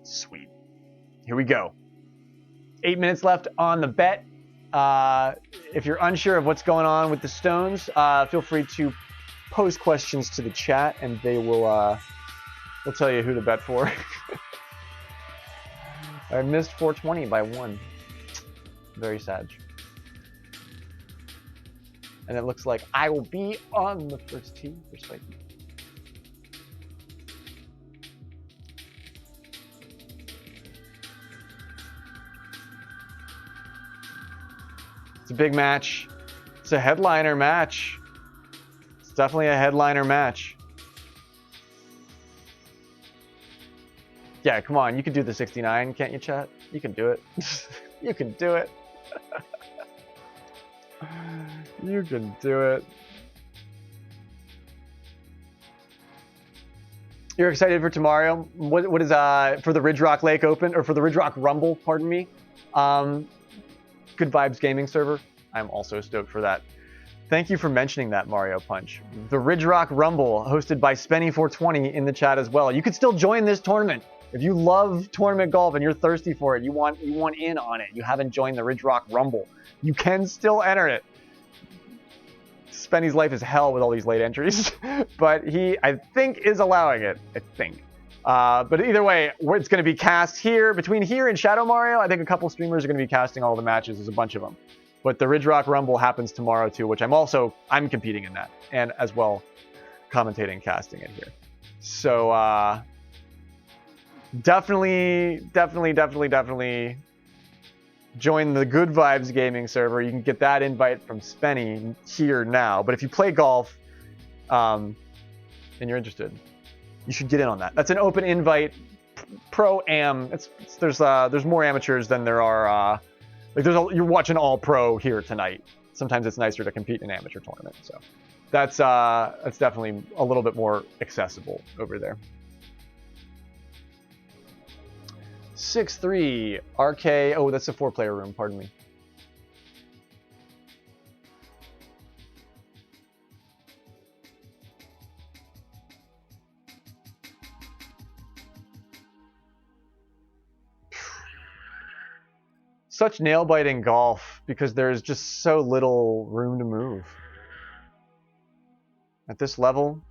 Sweet. Here we go. 8 minutes left on the bet. If you're unsure of what's going on with the stones, feel free to pose questions to the chat, and they will tell you who to bet for. I missed 420 by 1. Very sad. And it looks like I will be on the first tee for Spiky. It's a big match. It's a headliner match. It's definitely a headliner match. Yeah, come on. You can do the 69, can't you, chat? You can do it. You can do it. You can do it. You're excited for tomorrow? What is for the Ridge Rock Lake Open, or for the Ridge Rock Rumble, pardon me. Good Vibes Gaming server. I'm also stoked for that. Thank you for mentioning that, Mario Punch. The Ridge Rock Rumble, hosted by Spenny420 in the chat as well. You could still join this tournament. If you love tournament golf and you're thirsty for it, you want in on it, you haven't joined the Ridge Rock Rumble, you can still enter it. Spenny's life is hell with all these late entries, but he, I think, is allowing it. I think. But either way, it's going to be cast here, between here and Shadow Mario. I think a couple streamers are going to be casting all the matches. There's a bunch of them. But the Ridge Rock Rumble happens tomorrow too, which I'm competing in that, and as well commentating, casting it here. So definitely join the Good Vibes Gaming server. You can get that invite from Spenny here now. But if you play golf and you're interested, you should get in on that. That's an open invite, pro-am. There's more amateurs than there are. You're watching all pro here tonight. Sometimes it's nicer to compete in an amateur tournament. So that's definitely a little bit more accessible over there. 6-3 RK. Oh, that's a 4-player room. Pardon me. Such nail-biting golf because there's just so little room to move. At this level,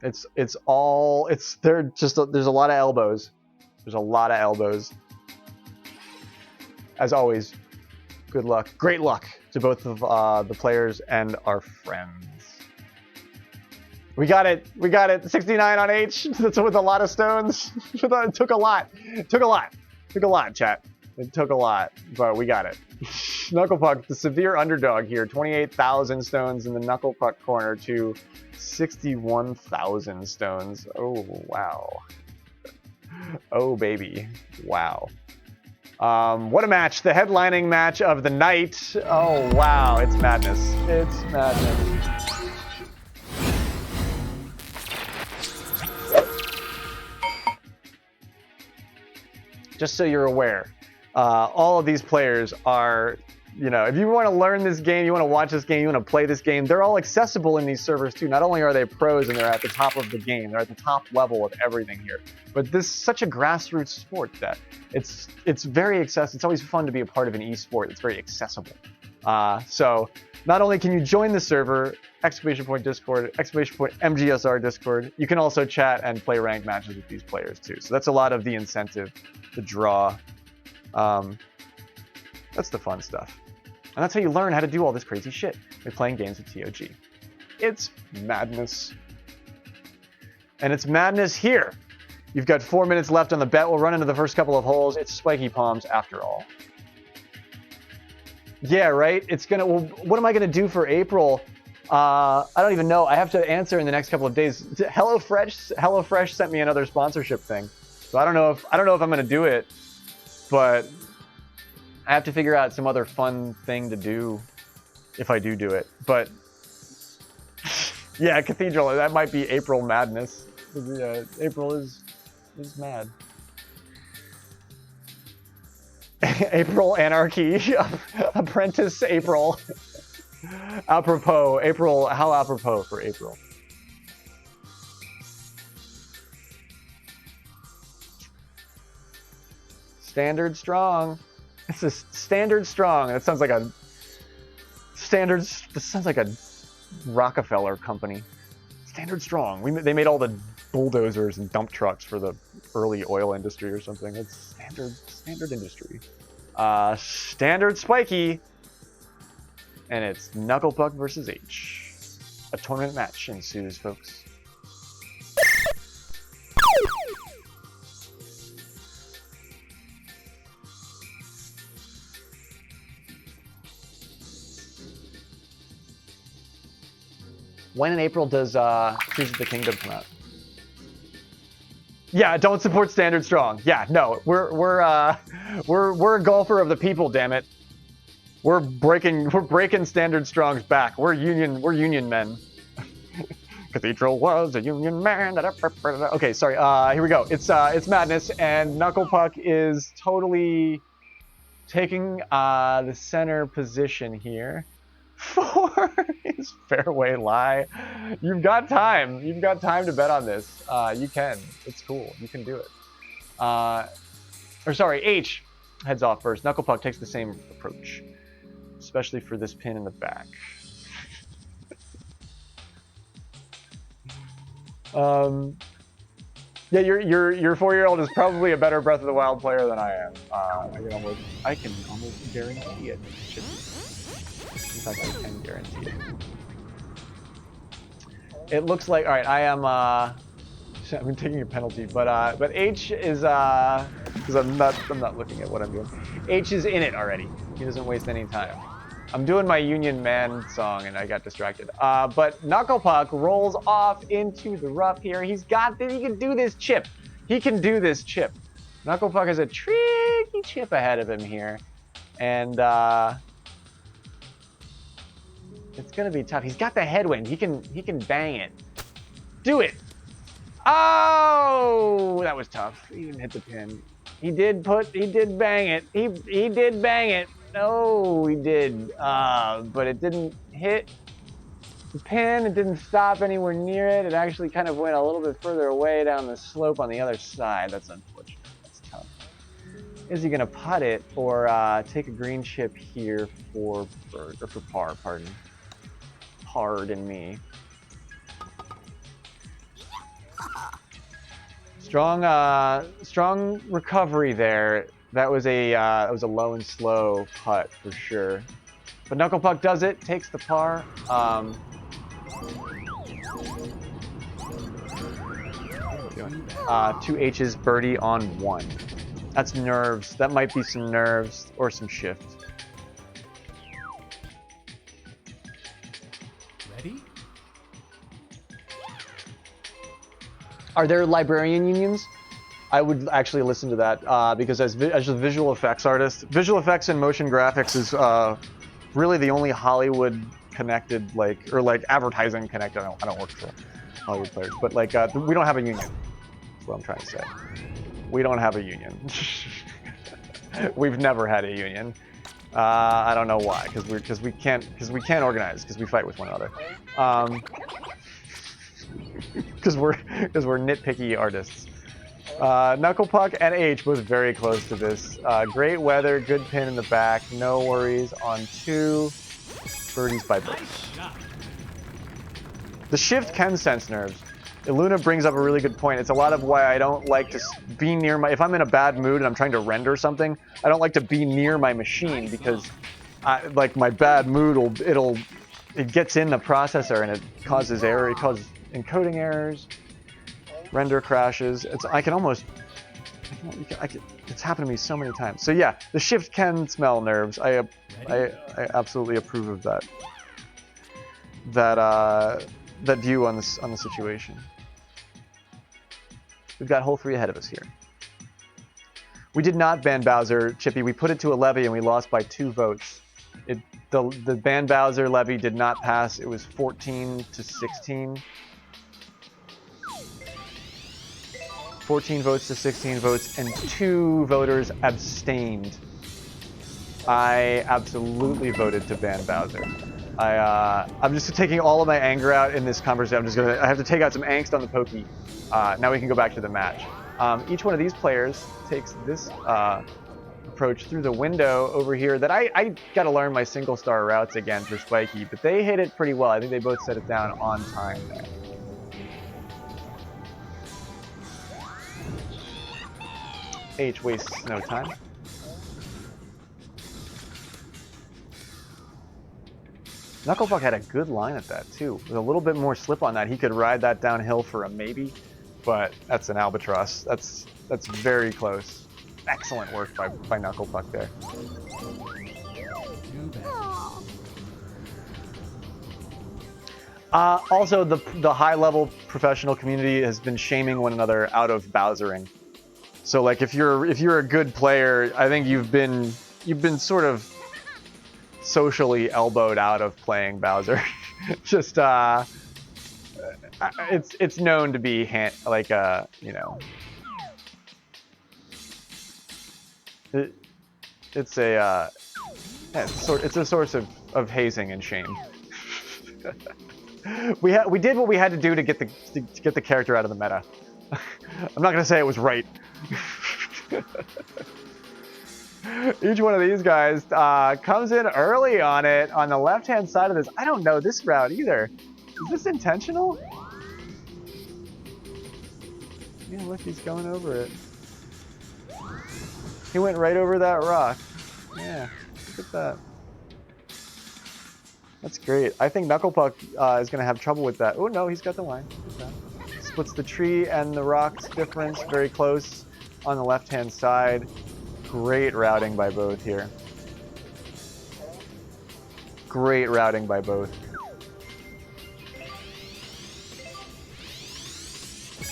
there's a lot of elbows. There's a lot of elbows. As always, good luck. Great luck to both of the players and our friends. We got it. 69 on H. That's with a lot of stones. It took a lot. Took a lot, chat. It took a lot, but we got it. Knucklepuck, the severe underdog here. 28,000 stones in the Knucklepuck corner to 61,000 stones. Oh, wow. Oh, baby. Wow. What a match. The headlining match of the night. Oh, wow. It's madness. It's madness. Just so you're aware, all of these players are, if you want to learn this game, you want to watch this game, you want to play this game, they're all accessible in these servers too. Not only are they pros and they're at the top of the game, they're at the top level of everything here. But this is such a grassroots sport that it's very accessible. It's always fun to be a part of an esport that's very accessible. So not only can you join the server, !Discord, !MGSR Discord, you can also chat and play ranked matches with these players too. So that's a lot of the incentive, the draw. That's the fun stuff. And that's how you learn how to do all this crazy shit by playing games with TOG. It's madness. And it's madness here. You've got 4 minutes left on the bet. We'll run into the first couple of holes. It's spiky palms after all. Yeah, right? Well, what am I gonna do for April? I don't even know. I have to answer in the next couple of days. HelloFresh sent me another sponsorship thing. So I don't know if I'm gonna do it, but I have to figure out some other fun thing to do if I do it. But yeah, Cathedral, that might be April madness. Yeah, April is mad. April anarchy. Apprentice April. Apropos. April, how apropos for April. Standard strong. It's a standard strong. That sounds like a standard. This sounds like a Rockefeller company. standard strong. They made all the bulldozers and dump trucks for the early oil industry or something. It's standard industry. Standard spiky. And it's Knuckle Puck versus H. A tournament match ensues, folks. When in April does Tears of the Kingdom come out? Yeah, don't support standard strong. Yeah, no, we're a golfer of the people, damn it. We're breaking standard strong's back. We're union men. Cathedral was a union man. Okay, sorry. Here we go. It's madness, and Knuckle Puck is totally taking the center position here for his fairway lie. You've got time. You've got time to bet on this. You can. It's cool. You can do it. Or sorry, H heads off first. Knuckle Puck takes the same approach, especially for this pin in the back. Yeah, your 4-year-old is probably a better Breath of the Wild player than I am. I can almost guarantee it. In fact, I can guarantee it. It looks like, all right, I am. I'm taking a penalty, but H is because I'm not looking at what I'm doing. H is in it already. He doesn't waste any time. I'm doing my Union Man song and I got distracted. But Knuckle Puck rolls off into the rough here. He's got this. He can do this chip. He can do this chip. Knuckle Puck has a tricky chip ahead of him here, and it's gonna be tough. He's got the headwind. He can bang it. Do it. Oh, that was tough. He didn't hit the pin. He did bang it. He did bang it. No, he did. But it didn't hit the pin. It didn't stop anywhere near it. It actually kind of went a little bit further away down the slope on the other side. That's unfortunate. That's tough. Is he gonna putt it or take a green chip here for par? Pardon me. Strong recovery there. That was a low and slow putt for sure. But Knuckle Puck does it, takes the par. 2 H's birdie on 1. That's nerves. That might be some nerves or some shift. Ready? Are there librarian unions? I would actually listen to that because as a visual effects artist, visual effects and motion graphics is really the only Hollywood connected or advertising connected. I don't work for Hollywood players, but we don't have a union. That's what I'm trying to say. We don't have a union. We've never had a union. I don't know why, because we can't organize because we fight with one another. Because we're nitpicky artists. Knuckle Puck and H was very close to this. Great weather, good pin in the back, no worries on 2 birdies by bird. The shift can sense nerves. Iluna brings up a really good point. It's a lot of why I don't like to be near if I'm in a bad mood and I'm trying to render something, I don't like to be near my machine because my bad mood it gets in the processor and it causes error. It causes encoding errors, render crashes. It's happened to me so many times. So yeah, the shift can smell nerves. I absolutely approve of that view on the situation. We've got hole 3 ahead of us here. We did not ban Bowser, Chippy. We put it to a levy and we lost by 2 votes. The ban Bowser levy did not pass. It was 14 to 16. 14 votes to 16 votes, and 2 voters abstained. I absolutely voted to ban Bowser. I'm just taking all of my anger out in this conversation. I have to take out some angst on the pokey. Now we can go back to the match. Each one of these players takes this approach through the window over here that I got to learn my single star routes again for Spiky, but they hit it pretty well. I think they both set it down on time there. H wastes no time. Knucklepuck had a good line at that too. With a little bit more slip on that, he could ride that downhill for a maybe, but that's an albatross. That's very close. Excellent work by Knucklepuck there. Too bad. Also, the high-level professional community has been shaming one another out of Bowsering. So, like, if you're a good player, I think you've been sort of socially elbowed out of playing Bowser. Just it's known to be you know, it's a source of hazing and shame. We did what we had to do to get the character out of the meta. I'm not gonna say it was right. Each one of these guys comes in early on it on the left-hand side of this. I don't know this route either. Is this intentional? Yeah, look, he's going over it. He went right over that rock. Yeah, look at that. That's great. I think Knucklepuck is going to have trouble with that. Oh, no, he's got the line. Splits the tree and the rocks difference. Very close on the left-hand side. Great routing by both here. Great routing by both.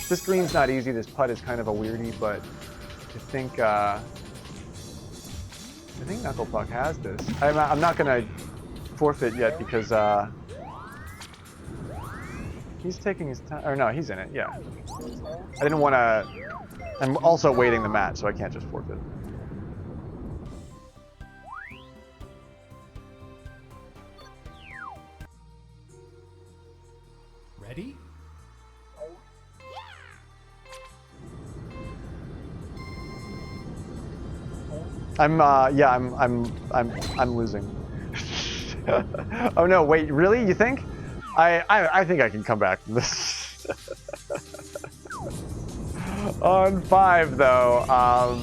This green's not easy. This putt is kind of a weirdie, but I think Knucklepuck has this. I'm not going to forfeit yet because he's taking his time. Or no, he's in it. Yeah. I didn't want to. I'm also waiting the match, so I can't just forfeit. Ready? I'm losing. Oh no, wait, really? You think? I think I can come back from this. On 5 though,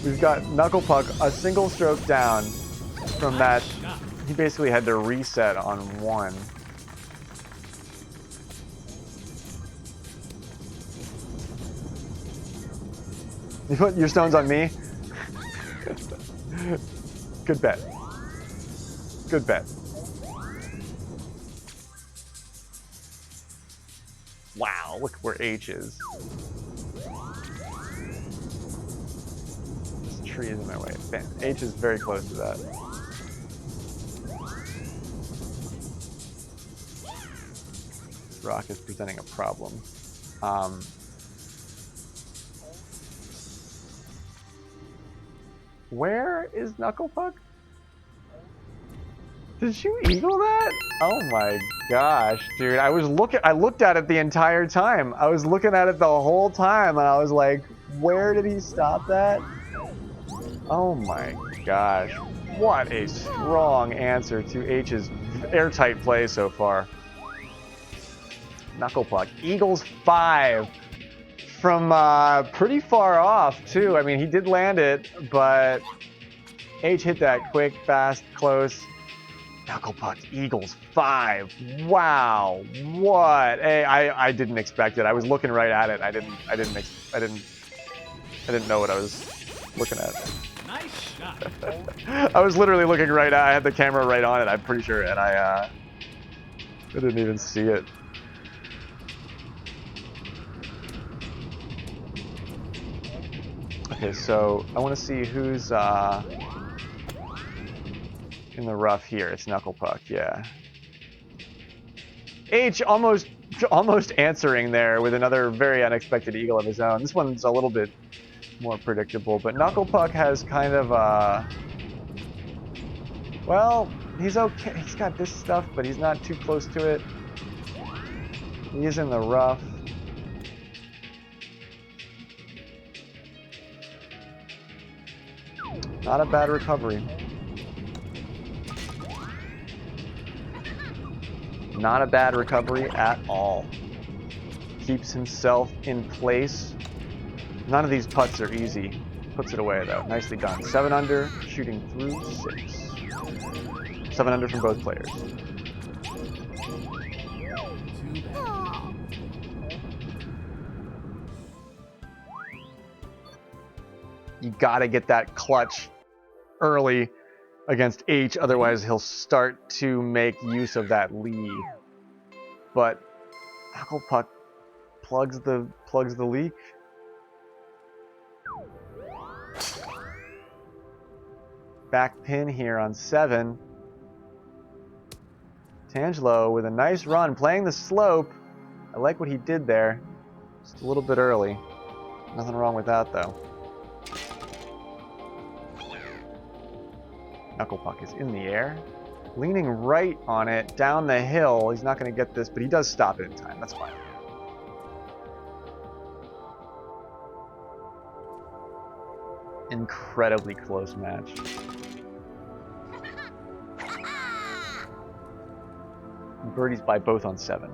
we've got Knucklepuck a single stroke down from that. He basically had to reset on 1. You put your stones on me? Good bet. Good bet. Wow, look where H is. This tree is in my way. H is very close to that. This rock is presenting a problem. Where is Knucklepuck? Did you eagle that? Oh my gosh, dude. I looked at it the entire time. I was looking at it the whole time and I was like, where did he stop that? Oh my gosh. What a strong answer to H's airtight play so far. Knucklepuck. Eagles 5. From pretty far off, too. I mean, he did land it, but H hit that quick, fast, close. Knucklepuck, Eagles 5. Wow, what? Hey, I didn't expect it. I was looking right at it. I didn't know what I was looking at. Nice shot. I was literally looking right at. I had the camera right on it. I'm pretty sure, and I didn't even see it. Okay, so I want to see who's in the rough here. It's Knucklepuck, yeah. H almost answering there with another very unexpected eagle of his own. This one's a little bit more predictable, but Knucklepuck has kind of well, he's okay. He's got this stuff, but he's not too close to it. He is in the rough. Not a bad recovery. Not a bad recovery at all. Keeps himself in place. None of these putts are easy. puts it away though. Nicely done. 7 under, shooting through 6. 7 under from both players. Too bad. You gotta get that clutch early against H, otherwise he'll start to make use of that lead. But Knuckle Puck plugs the leak. Back pin here on 7. Tangelo with a nice run, playing the slope. I like what he did there. Just a little bit early. Nothing wrong with that though. Knuckle Puck is in the air, leaning right on it, down the hill. He's not going to get this, but he does stop it in time. That's fine. Incredibly close match. Birdies by both on 7.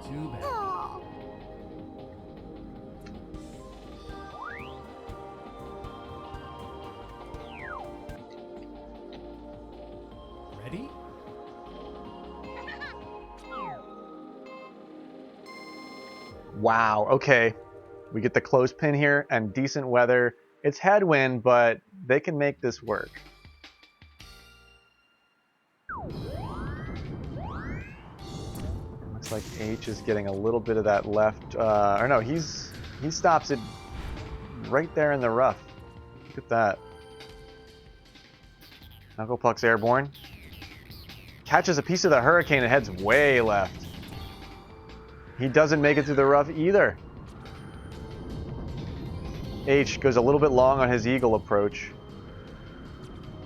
Too bad. Ready? Wow, okay. We get the close pin here and decent weather. It's headwind, but they can make this work. Looks like H is getting a little bit of that left, or no, he stops it right there in the rough. Look at that. Knuckle Puck's airborne. Catches a piece of the hurricane and heads way left. He doesn't make it through the rough either. H goes a little bit long on his eagle approach.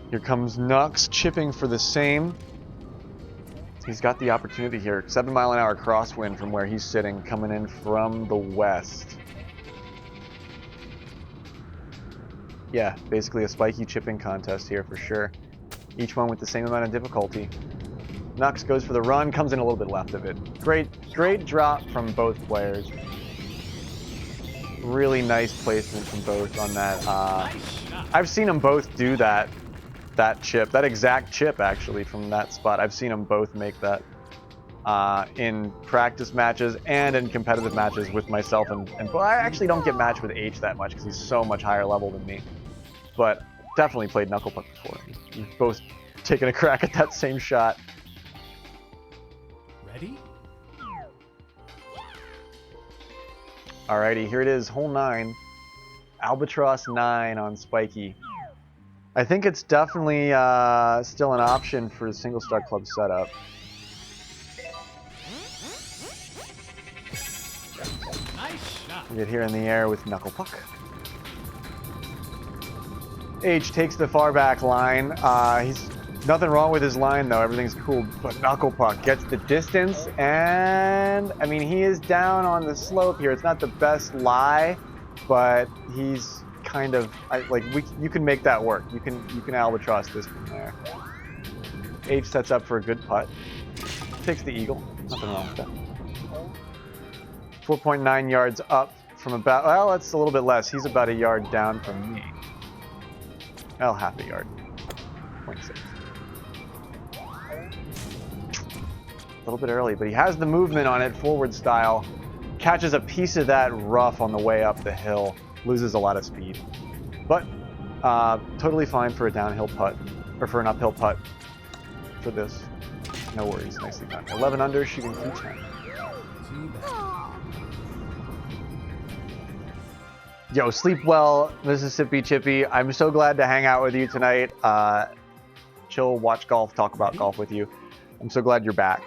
Here comes Nux chipping for the same. He's got the opportunity here. 7 mile an hour crosswind from where he's sitting, coming in from the west. Yeah, basically a spiky chipping contest here for sure. Each one with the same amount of difficulty. Nux goes for the run, comes in a little bit left of it. Great drop from both players. Really nice placement from both on that. Nice shot. I've seen them both do that chip, that exact chip actually from that spot. I've seen them both make that in practice matches and in competitive matches with myself and well, I actually don't get matched with H that much because he's so much higher level than me. But definitely played Knuckle Puck before. You've both taken a crack at that same shot. Ready? Alrighty, here it is, hole 9. Albatross 9 on Spiky. I think it's definitely still an option for the single star club setup. Nice shot. We get here in the air with Knuckle Puck. H takes the far back line. He's nothing wrong with his line though. Everything's cool. But Knuckle Puck gets the distance, and I mean he is down on the slope here. It's not the best lie, but he's kind of you can make that work. You can albatross this from there. H sets up for a good putt. Takes the eagle. Nothing wrong with that. 4.9 yards up from about. Well, that's a little bit less. He's about a yard down from me. Well, half a yard. 0.6. A little bit early, but he has the movement on it, forward style. Catches a piece of that rough on the way up the hill. Loses a lot of speed. But totally fine for a downhill putt, or for an uphill putt for this. No worries, nicely done. 11 under, shooting 210. Too bad. Yo, sleep well, Mississippi Chippy. I'm so glad to hang out with you tonight. Chill, watch golf, talk about golf with you. I'm so glad you're back.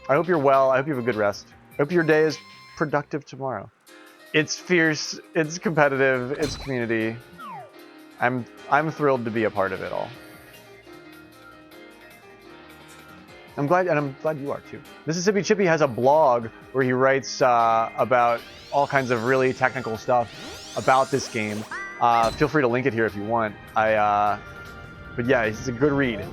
I hope you're well. I hope you have a good rest. I hope your day is productive tomorrow. It's fierce, it's competitive, it's community. I'm thrilled to be a part of it all. I'm glad you are too. Mississippi Chippy has a blog where he writes about all kinds of really technical stuff about this game. Feel free to link it here if you want. But yeah, it's a good read.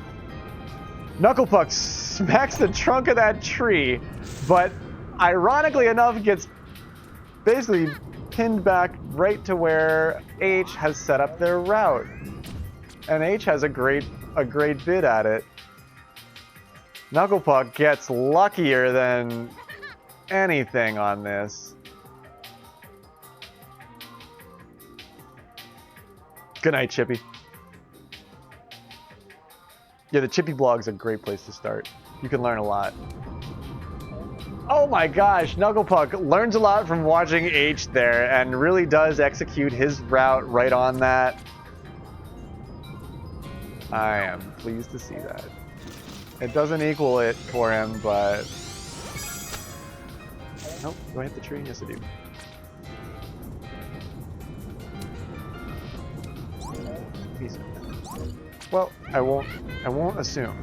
Knucklepuck smacks the trunk of that tree, but ironically enough gets basically pinned back right to where H has set up their route. And H has a great bid at it. Knucklepuck gets luckier than anything on this. Good night, Chippy. Yeah, the Chippy blog's a great place to start. You can learn a lot. Oh my gosh, Knucklepuck learns a lot from watching H there and really does execute his route right on that. I am pleased to see that. It doesn't equal it for him, but... Nope, do I hit the tree? Yes, I do. Well, I won't assume.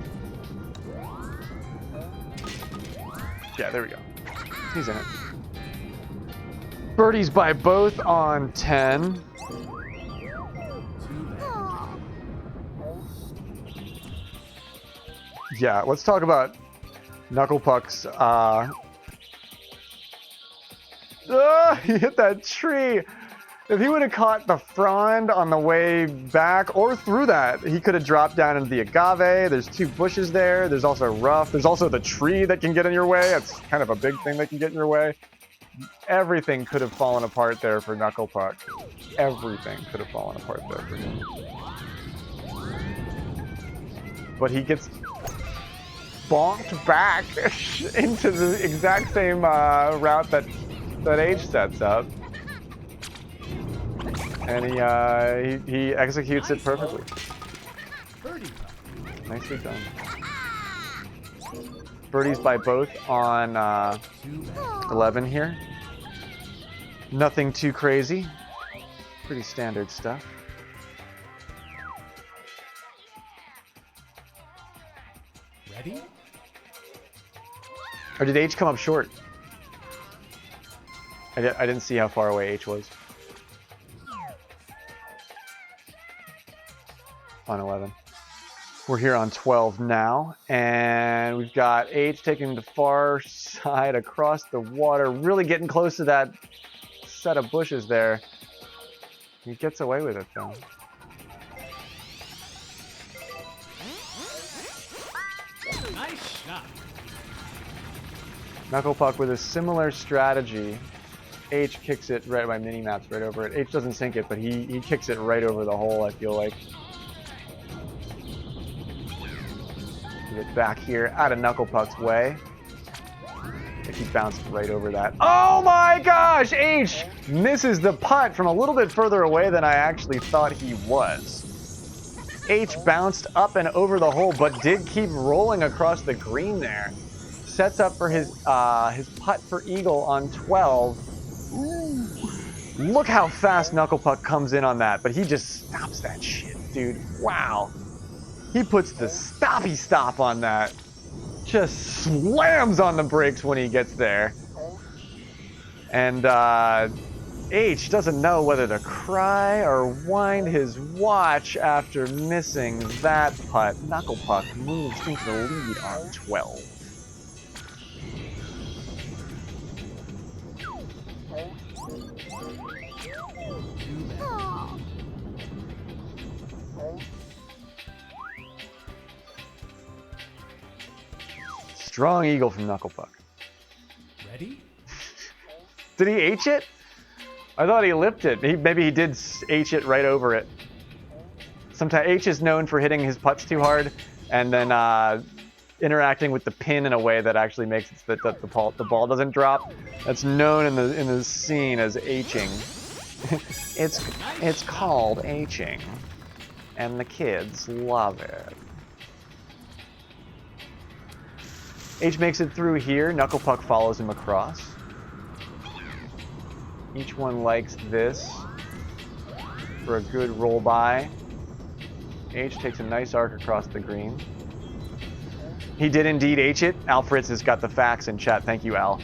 Yeah, there we go. He's in it. Birdies by both on 10. Yeah, let's talk about Knucklepuck's, he hit that tree! If he would have caught the frond on the way back or through that, he could have dropped down into the agave. There's 2 bushes there. There's also rough. There's also the tree that can get in your way. That's kind of a big thing that can get in your way. Everything could have fallen apart there for Knucklepuck. Everything could have fallen apart there for him. But he gets bonked back into the exact same route that H sets up. And he executes it perfectly. Nicely done. Birdies by both on 11 here. Nothing too crazy. Pretty standard stuff. Ready? Or did H come up short? I didn't see how far away H was. On 11. We're here on 12 now, and we've got H taking the far side across the water, really getting close to that set of bushes there. He gets away with it, though. Nice shot. Knucklepuck with a similar strategy. H kicks it right by mini-maps right over it. H doesn't sink it, but he kicks it right over the hole, I feel like. Get back here out of Knucklepuck's way. He bounced right over that. Oh my gosh! H misses the putt from a little bit further away than I actually thought he was. H bounced up and over the hole, but did keep rolling across the green there. Sets up for his putt for eagle on 12. Ooh. Look how fast Knucklepuck comes in on that, but he just stops that shit, dude. Wow. He puts the stoppy stop on that. Just slams on the brakes when he gets there. And H doesn't know whether to cry or wind his watch after missing that putt. Knucklepuck moves into the lead on 12. Strong eagle from Knucklepuck. Ready? Did he H it? I thought he lipped it. Maybe he did H it right over it. Sometimes H is known for hitting his putts too hard and then interacting with the pin in a way that actually makes it so that the ball doesn't drop. That's known in the scene as Hing. It's called Hing, and the kids love it. H makes it through here. Knucklepuck follows him across. Each one likes this for a good roll by. H takes a nice arc across the green. He did indeed H it. Al Fritz has got the facts in chat. Thank you, Al.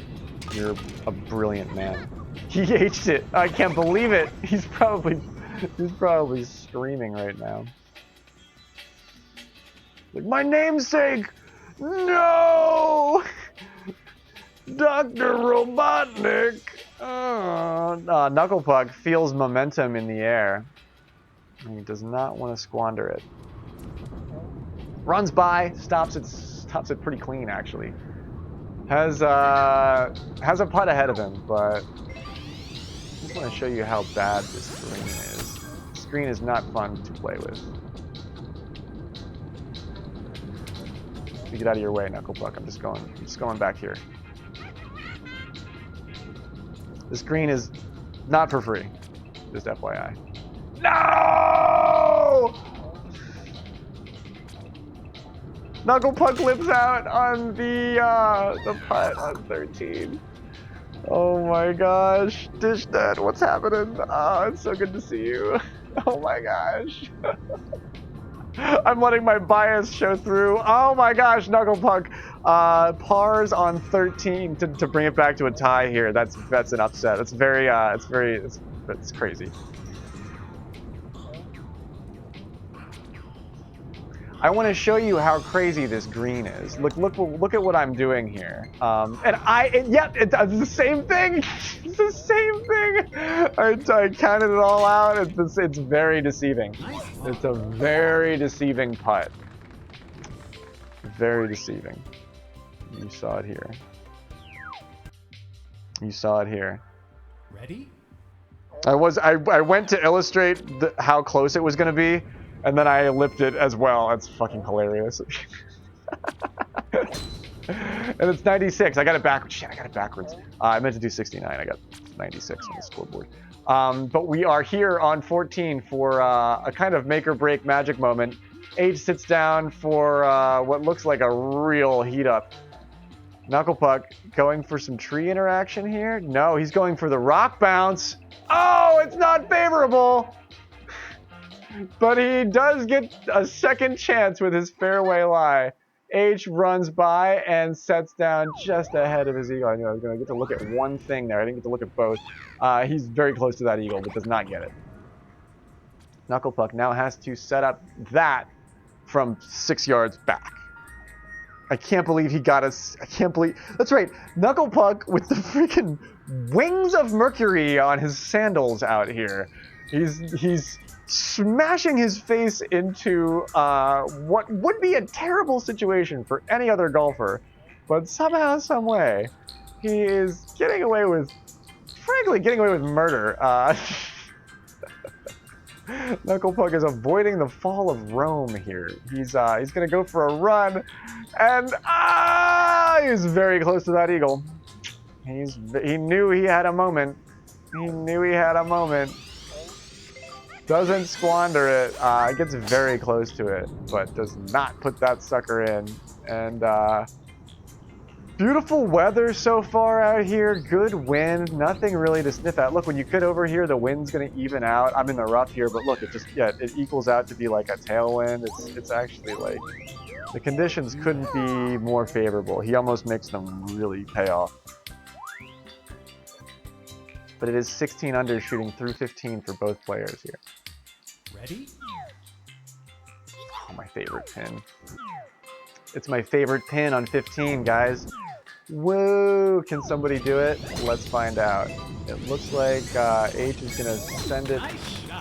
You're a brilliant man. He H'd it. I can't believe it. He's probably screaming right now. Like, my namesake! No! Dr. Robotnik! Knuckle Puck feels momentum in the air. And he does not want to squander it. Runs by, stops it pretty clean actually. Has a putt ahead of him, but I just want to show you how bad this screen is. This screen is not fun to play with. You get out of your way, Knuckle Puck. I'm just going back here. The screen is not for free. Just FYI. No! Knuckle Puck lives out on the putt on 13. Oh my gosh. Dish Dad, what's happening? Oh, it's so good to see you. Oh my gosh. I'm letting my bias show through. Oh my gosh, Knuckle Puck. Pars on 13 to bring it back to a tie here. That's an upset. That's it's crazy. I want to show you how crazy this green is. Look at what I'm doing here. It's the same thing. It's the same thing. I counted it all out. It's very deceiving. It's a very deceiving putt. Very deceiving. You saw it here. You saw it here. Ready? I went to illustrate how close it was going to be, and then I lipped it as well. That's fucking hilarious. And it's 96. I got it backwards. Shit, I got it backwards. I meant to do 69. I got 96 on the scoreboard. But we are here on 14 for a kind of make or break magic moment. H sits down for what looks like a real heat up. Knuckle Puck going for some tree interaction here. No, he's going for the rock bounce. Oh, it's not favorable. But he does get a second chance with his fairway lie. H runs by and sets down just ahead of his eagle. I knew I was going to get to look at one thing there. I didn't get to look at both. He's very close to that eagle, but does not get it. Knuckle Puck now has to set up that from 6 yards back. I can't believe he got us. I can't believe. That's right. Knuckle Puck with the freaking wings of Mercury on his sandals out here. He's smashing his face into what would be a terrible situation for any other golfer, but somehow, some way, he is getting away with, frankly, getting away with murder. Knuckle Puck is avoiding the fall of Rome here. He's gonna go for a run, and he's very close to that eagle. He knew he had a moment. He knew he had a moment. Doesn't squander it. Gets very close to it, but does not put that sucker in. And beautiful weather so far out here. Good wind. Nothing really to sniff at. Look, when you get over here, the wind's going to even out. I'm in the rough here, but look, it equals out to be like a tailwind. It's actually like the conditions couldn't be more favorable. He almost makes them really pay off. But it is 16 under, shooting through 15 for both players here. Ready? Oh, my favorite pin. It's my favorite pin on 15, guys. Woo! Can somebody do it? Let's find out. It looks like H is gonna send it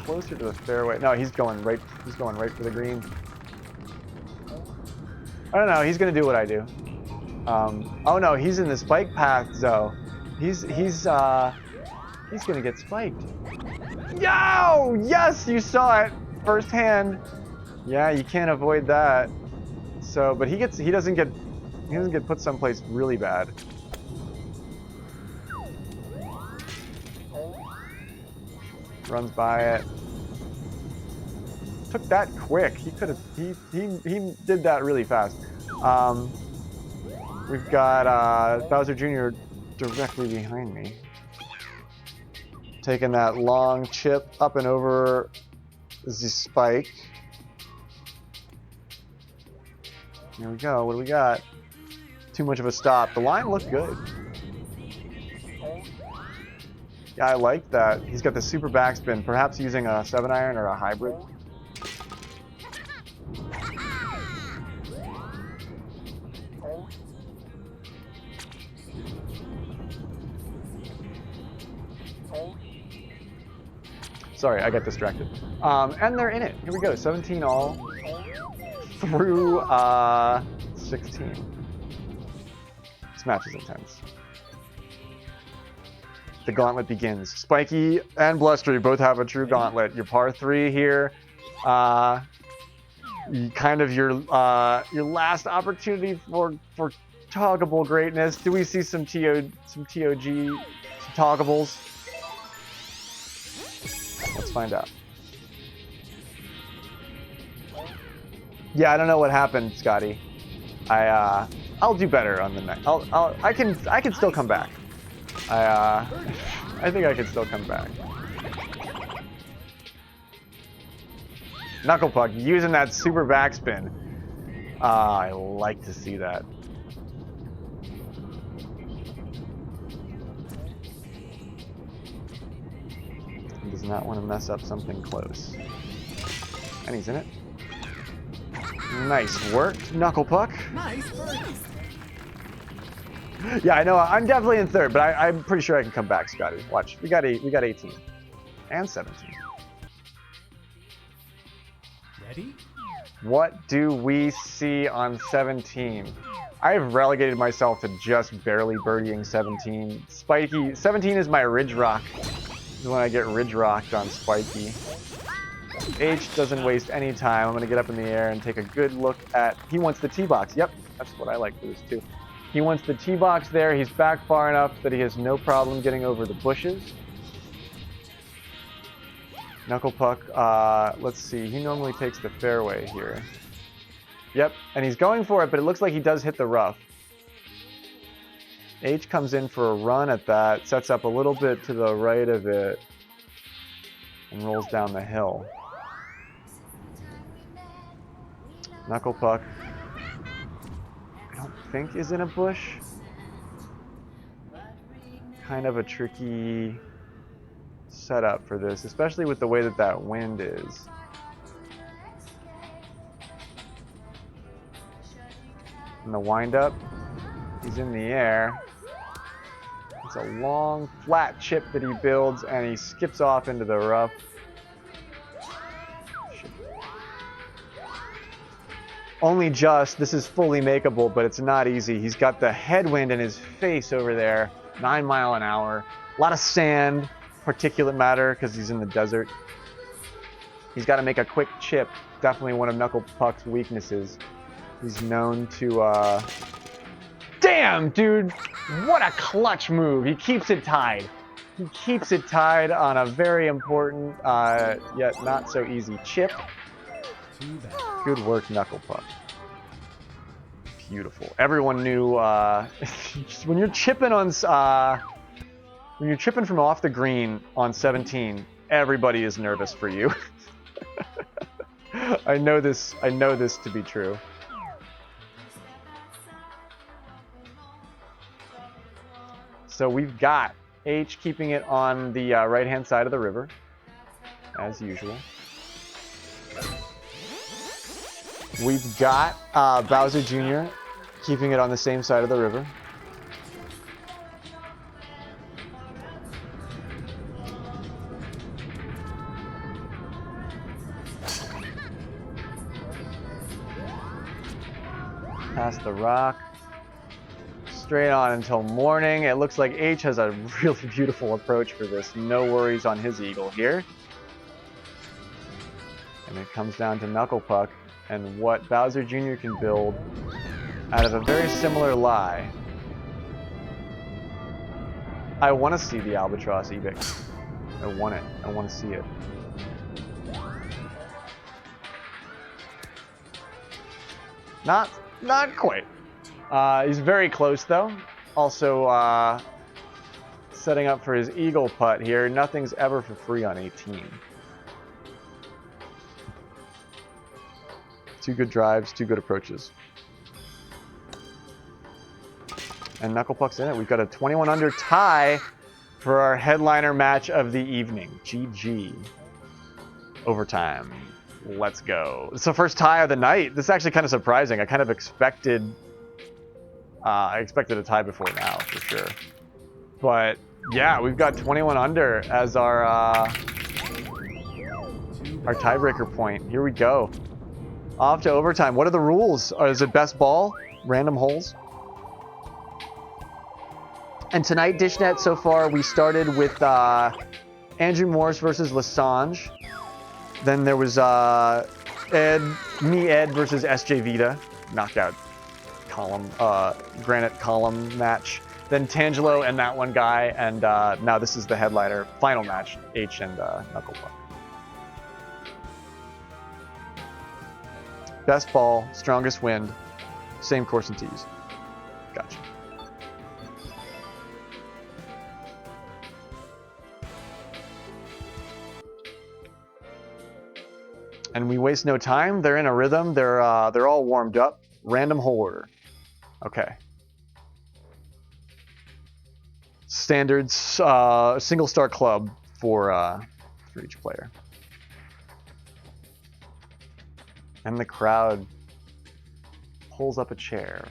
closer to the fairway. No, he's going right for the green. I don't know. He's gonna do what I do. Oh no, he's in the spike path, though. He's gonna get spiked. Yo! Yes, you saw it firsthand. Yeah, you can't avoid that. So, but he doesn't get put someplace really bad. Runs by it. Took that quick. He did that really fast. We've got Bowser Jr. directly behind me. Taking that long chip up and over the spike. Here we go. What do we got? Too much of a stop. The line looked good. Yeah, I like that. He's got the super backspin, perhaps using a 7-iron or a hybrid. Sorry, I got distracted. And they're in it. Here we go. 17 all through 16. This match is intense. The gauntlet begins. Spiky and Blustery both have a true gauntlet. Your par 3 here. Kind of your last opportunity for toggable greatness. Do we see some TOG, some toggables? Let's find out. Yeah, I don't know what happened, Scotty. I'll do better on the next. I can still come back. I think I can still come back. Knuckle Puck using that super backspin. I like to see that. He does not want to mess up something close. And he's in it. Nice work, Knuckle Puck. Nice work. Yeah, I know. I'm definitely in third, but I'm pretty sure I can come back, Scotty. Watch. We got 18 and 17. Ready? What do we see on 17? I've relegated myself to just barely birdieing 17. Spiky, 17 is my ridge rock. This is when I get ridge rocked on Spiky. H doesn't waste any time. I'm going to get up in the air and take a good look at... He wants the tee box. Yep, that's what I like for this too. He wants the tee box there. He's back far enough that he has no problem getting over the bushes. Knuckle Puck, let's see. He normally takes the fairway here. Yep, and he's going for it, but it looks like he does hit the rough. H comes in for a run at that, sets up a little bit to the right of it, and rolls down the hill. Knuckle Puck, I don't think is in a bush. Kind of a tricky setup for this, especially with the way that that wind is. And the windup, he's in the air. It's a long, flat chip that he builds, and he skips off into the rough. Only just, this is fully makeable, but it's not easy. He's got the headwind in his face over there, 9 miles an hour. A lot of sand, particulate matter, because he's in the desert. He's got to make a quick chip. Definitely one of Knuckle Puck's weaknesses. He's known to, Damn, dude! What a clutch move. He keeps it tied. He keeps it tied on a very important, yet not so easy chip. Good work, Knuckle Puck. Beautiful. Everyone knew, when you're chipping on, when you're chipping from off the green on 17, everybody is nervous for you. I know this to be true. So we've got H keeping it on the right-hand side of the river, as usual. We've got Bowser Jr. keeping it on the same side of the river. Past the rock. Straight on until morning. It looks like H has a really beautiful approach for this. No worries on his eagle here. And it comes down to Knuckle Puck and what Bowser Jr. can build out of a very similar lie. I want to see the Albatross Evict. I want it. I want to see it. Not quite. He's very close though. Also setting up for his eagle putt here. Nothing's ever for free on 18. 2 good drives, 2 good approaches. And Knuckle Puck's in it. We've got a 21 under tie for our headliner match of the evening. GG. Overtime. Let's go. It's the first tie of the night. This is actually kind of surprising. I kind of expected... I expected a tie before now, for sure. But, yeah, we've got 21 under as our Our tiebreaker point. Here we go. Off to overtime. What are the rules? Is it best ball? Random holes? And tonight, Dishnet, so far, we started with Andrew Morse versus Lasange. Then there was Ed versus SJ Vita. Knockout column, granite column match. Then Tangelo and that one guy. And now this is the headliner. Final match, H and Knucklepuck. Best ball, strongest wind, same course and tees. Gotcha. And we waste no time. They're in a rhythm. They're all warmed up. Random hole order. Okay. Standards, single star club for each player. And the crowd pulls up a chair.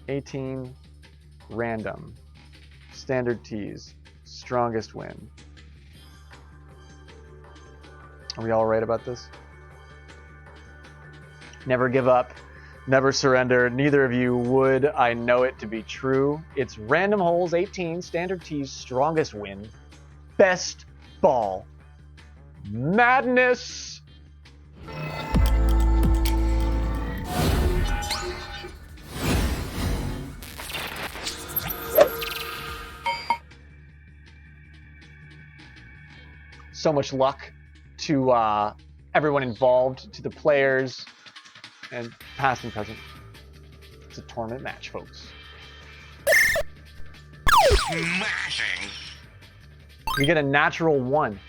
18, random, standard tees, strongest wind. Are we all right about this? Never give up, never surrender. Neither of you would. I know it to be true. It's random holes, 18, standard tees, strongest wind, best ball. Madness! So much luck to everyone involved, to the players, and past and present. It's a tournament match, folks. Smashing! You get a natural 1.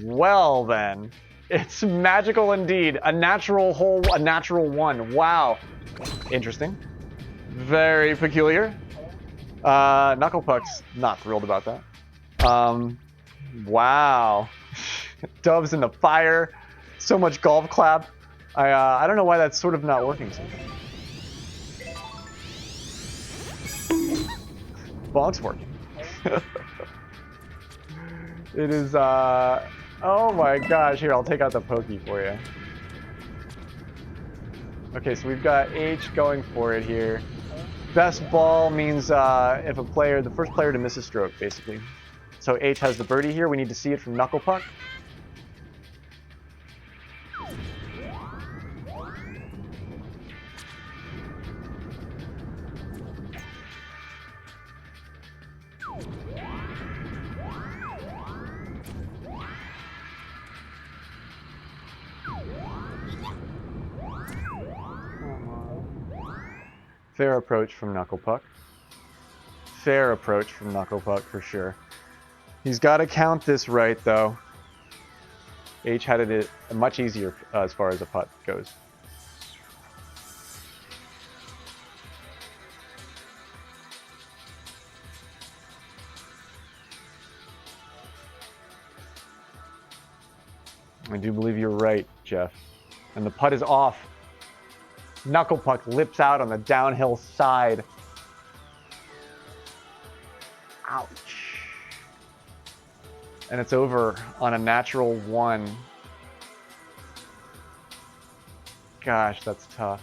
Well then, it's magical indeed. A natural hole, a natural 1. Wow. Interesting. Very peculiar. Knucklepuck's not thrilled about that. Wow. Doves in the fire. So much golf clap. I don't know why that's sort of not working sometimes. Bonk's working. It is, oh my gosh. Here, I'll take out the pokey for you. Okay, so we've got H going for it here. Best ball means if a player, the first player to miss a stroke, basically. So H has the birdie here. We need to see it from Knucklepuck. Fair approach from Knucklepuck. Fair approach from Knucklepuck for sure. He's got to count this right though. H had it much easier as far as a putt goes. I do believe you're right, Jeff. And the putt is off. Knucklepuck lips out on the downhill side. Ouch. And it's over on a natural 1. Gosh, that's tough.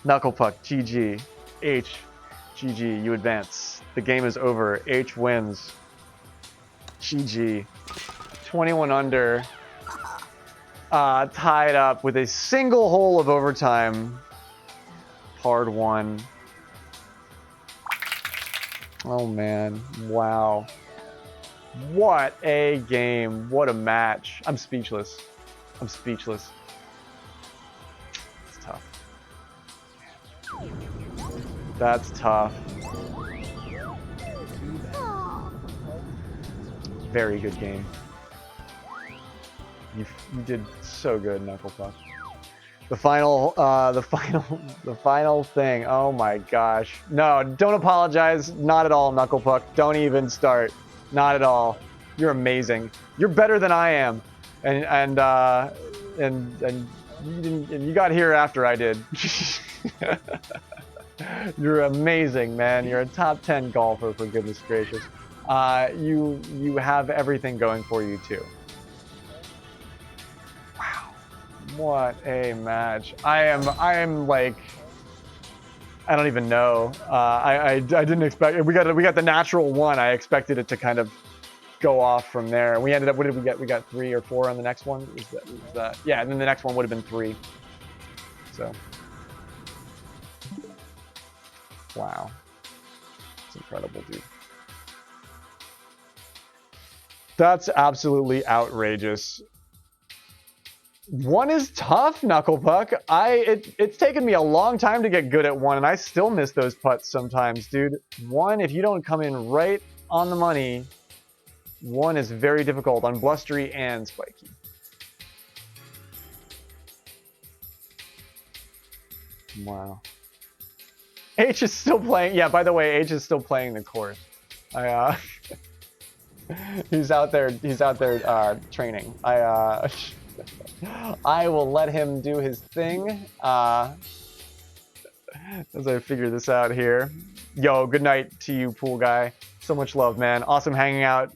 Knucklepuck, GG. H, GG, you advance. The game is over. H wins. GG. 21 under. Tied up with a single hole of overtime. Hard won. Oh man, wow. What a game. What a match. I'm speechless. I'm speechless. It's tough. That's tough. Very good game. You did so good, Knucklepuck. The final thing. Oh my gosh. No, don't apologize. Not at all, Knucklepuck. Don't even start. Not at all. You're amazing. You're better than I am. And you got here after I did. You're amazing, man. You're a top 10 golfer, for goodness gracious. You have everything going for you too. Wow, what a match! I am like, I don't even know. I didn't expect. We got the natural one. I expected it to kind of go off from there. We ended up. What did we get? We got 3 or 4 on the next one. Was that? Yeah, and then the next one would have been 3. So. Wow. It's incredible, dude. That's absolutely outrageous. 1 is tough, Knucklepuck. It's taken me a long time to get good at 1, and I still miss those putts sometimes, dude. 1, if you don't come in right on the money, 1 is very difficult on blustery and spiky. Wow. H is still playing. Yeah, by the way, H is still playing the course. He's out there training. I will let him do his thing as I figure this out here. Yo, good night to you, pool guy. So much love, man. Awesome hanging out,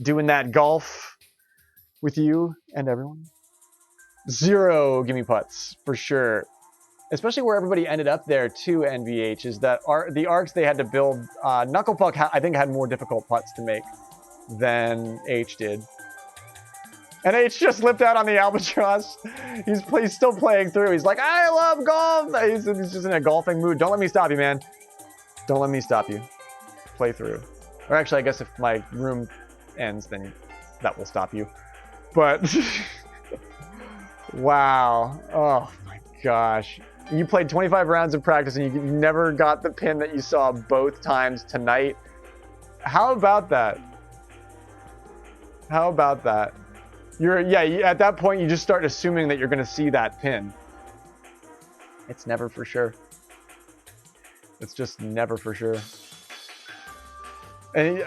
doing that golf with you and everyone. 0 gimme putts for sure. Especially where everybody ended up there too, NVH, is that the arcs they had to build, Knucklepuck I think had more difficult putts to make than H did. And H just slipped out on the Albatross. He's still playing through. He's like, I love golf! He's just in a golfing mood. Don't let me stop you, man. Don't let me stop you. Play through. Or actually, I guess if my room ends, then that will stop you. But, wow. Oh my gosh. You played 25 rounds of practice and you never got the pin that you saw both times tonight. How about that? How about that? At that point, you just start assuming that you're going to see that pin. It's never for sure. It's just never for sure. And you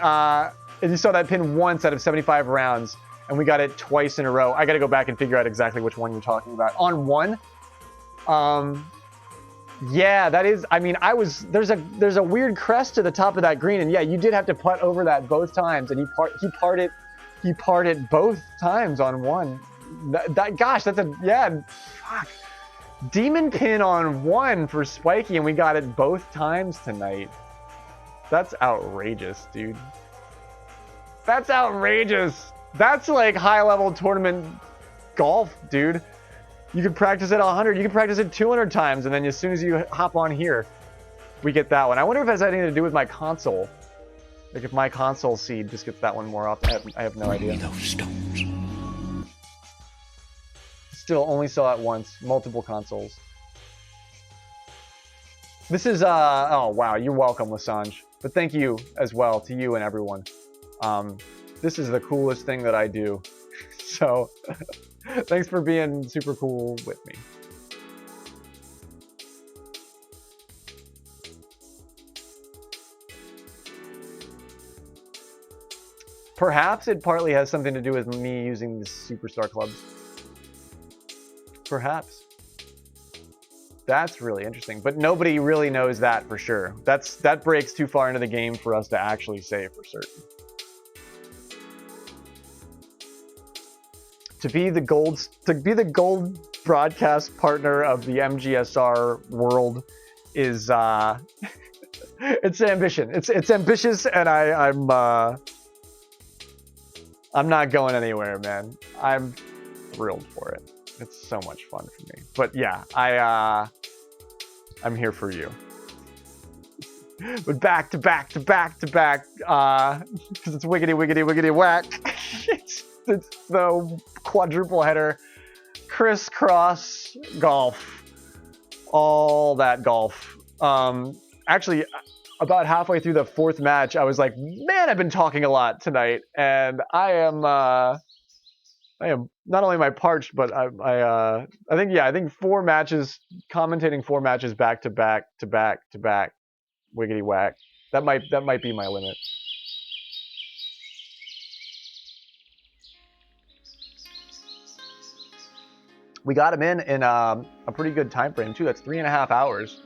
saw that pin once out of 75 rounds, and we got it twice in a row. I got to go back and figure out exactly which one you're talking about. On 1, yeah, that is. I mean, there's a weird crest to the top of that green, and yeah, you did have to putt over that both times, and he parted both times on 1. Gosh, that's fuck. Demon pin on 1 for Spiky, and we got it both times tonight. That's outrageous, dude. That's outrageous. That's like high-level tournament golf, dude. You can practice it 100. You can practice it 200 times, and then as soon as you hop on here, we get that one. I wonder if it has anything to do with my console. Like if my console seed just gets that one more often. I have no idea. Those stones. Still only saw it once. Multiple consoles. This is oh wow, you're welcome, Lasange. But thank you as well to you and everyone. This is the coolest thing that I do. So thanks for being super cool with me. Perhaps it partly has something to do with me using the Superstar clubs. Perhaps. That's really interesting, but nobody really knows that for sure. That breaks too far into the game for us to actually say for certain. To be the gold broadcast partner of the mGSR world is it's an ambition. It's ambitious, and I'm not going anywhere, man. I'm thrilled for it. It's so much fun for me. But yeah, I'm here for you. But back to back, because it's wiggity, wiggity, wiggity, whack. it's the quadruple header, crisscross golf, all that golf. Actually, about halfway through the 4th match, I was like, man, I've been talking a lot tonight, and I am not only am I parched, but I think 4 matches, commentating 4 matches back to back, wiggity whack. That might be my limit. We got him in a pretty good time frame too. That's 3.5 hours.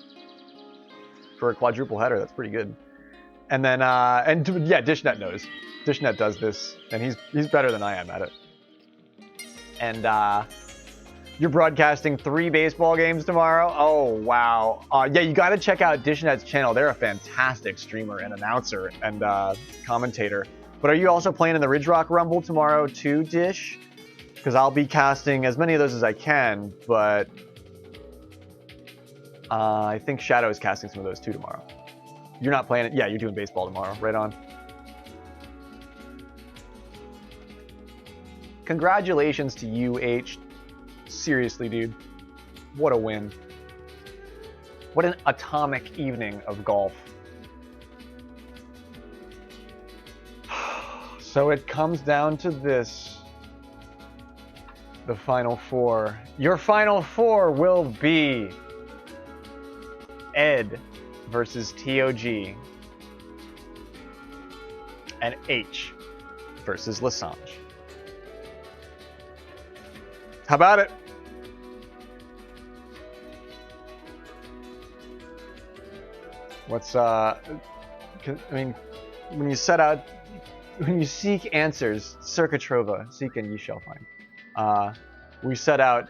for a quadruple header. That's pretty good. And then, yeah, Dishnet knows. Dishnet does this, and he's better than I am at it. And you're broadcasting 3 baseball games tomorrow? Oh, wow. Yeah, you got to check out Dishnet's channel. They're a fantastic streamer and announcer and commentator. But are you also playing in the Ridge Rock Rumble tomorrow too, Dish? Because I'll be casting as many of those as I can, but I think Shadow is casting some of those too tomorrow. You're not playing it? Yeah, you're doing baseball tomorrow. Right on. Congratulations to you, H. Seriously, dude. What a win. What an atomic evening of golf. So it comes down to this. The Final Four. Your Final Four will be Ed versus TOG and H versus Lessange. How about it? What's I mean, when you seek answers, circa trova, seek and ye shall find. We set out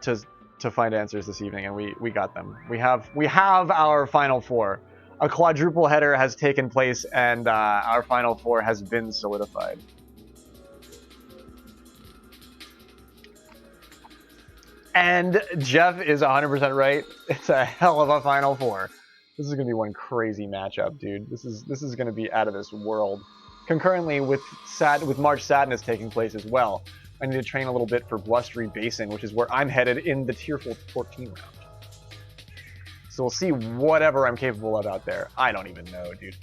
to find answers this evening, and we got them. We have our Final Four. A quadruple header has taken place, and our Final Four has been solidified. And Jeff is 100% right. It's a hell of a Final Four. This is gonna be one crazy matchup, dude. This is gonna be out of this world. Concurrently with March Sadness taking place as well, I need to train a little bit for Blustery Basin, which is where I'm headed in the Tier 14 round. So we'll see whatever I'm capable of out there. I don't even know, dude.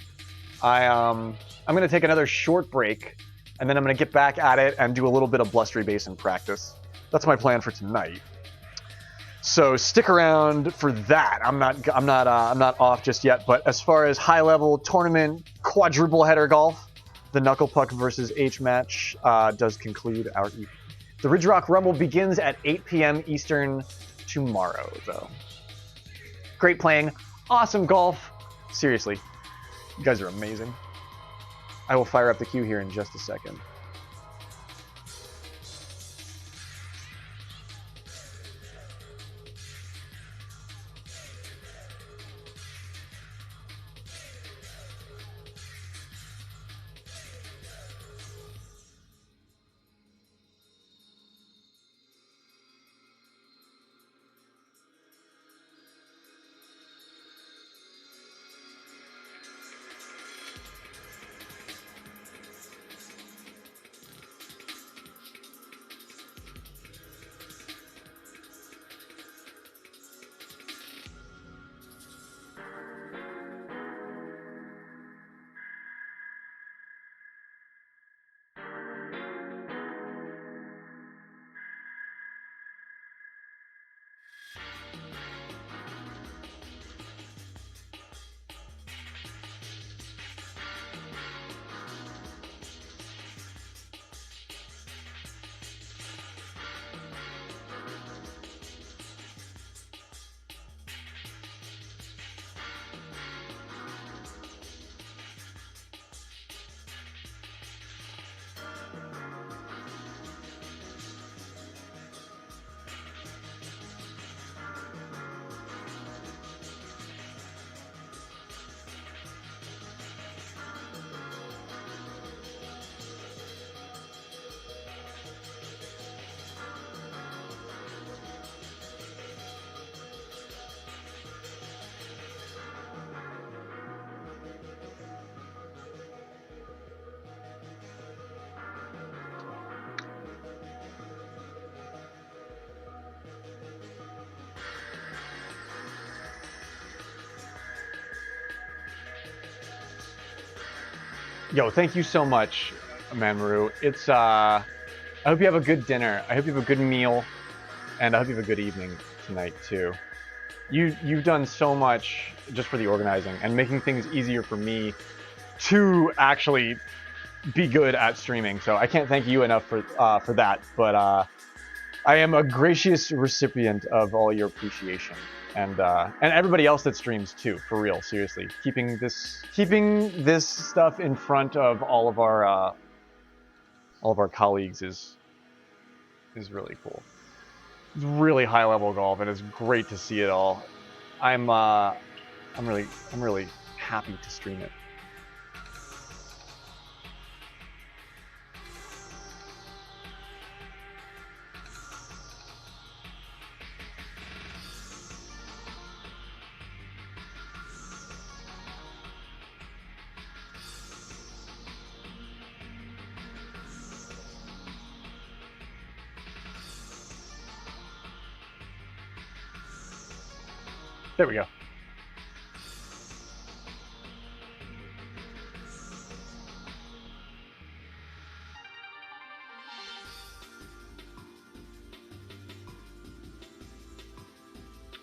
I'm gonna take another short break, and then I'm gonna get back at it and do a little bit of Blustery Basin practice. That's my plan for tonight. So stick around for that. I'm not off just yet. But as far as high level tournament quadruple header golf, the Knuckle Puck versus H match does conclude our evening. The Ridge Rock Rumble begins at 8 p.m. Eastern tomorrow, though. Great playing, awesome golf. Seriously, you guys are amazing. I will fire up the queue here in just a second. Yo, thank you so much, Manmaru. It's I hope you have a good dinner. I hope you have a good meal, and I hope you have a good evening tonight too. You've done so much just for the organizing and making things easier for me to actually be good at streaming. So I can't thank you enough for that. But I am a gracious recipient of all your appreciation. and everybody else that streams too, for real, seriously. Keeping this stuff in front of all of our colleagues is really cool. It's really high level golf, and it's great to see it all. I'm really happy to stream it. There we go.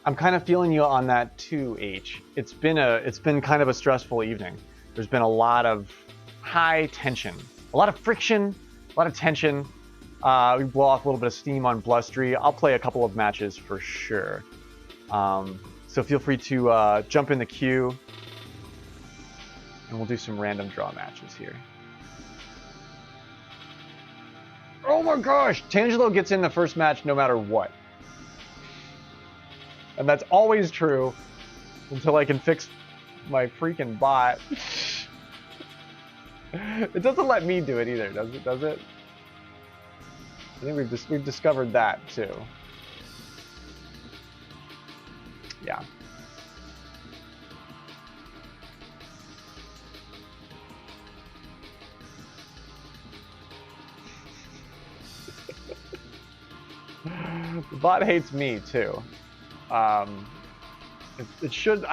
I'm kind of feeling you on that too, H. It's been kind of a stressful evening. There's been a lot of high tension, a lot of friction, a lot of tension. We blow off a little bit of steam on Blustery. I'll play a couple of matches for sure. So feel free to jump in the queue, and we'll do some random draw matches here. Oh my gosh! Tangelo gets in the first match no matter what. And that's always true until I can fix my freaking bot. It doesn't let me do it either, does it? I think we've discovered that too. Yeah. The bot hates me too. It should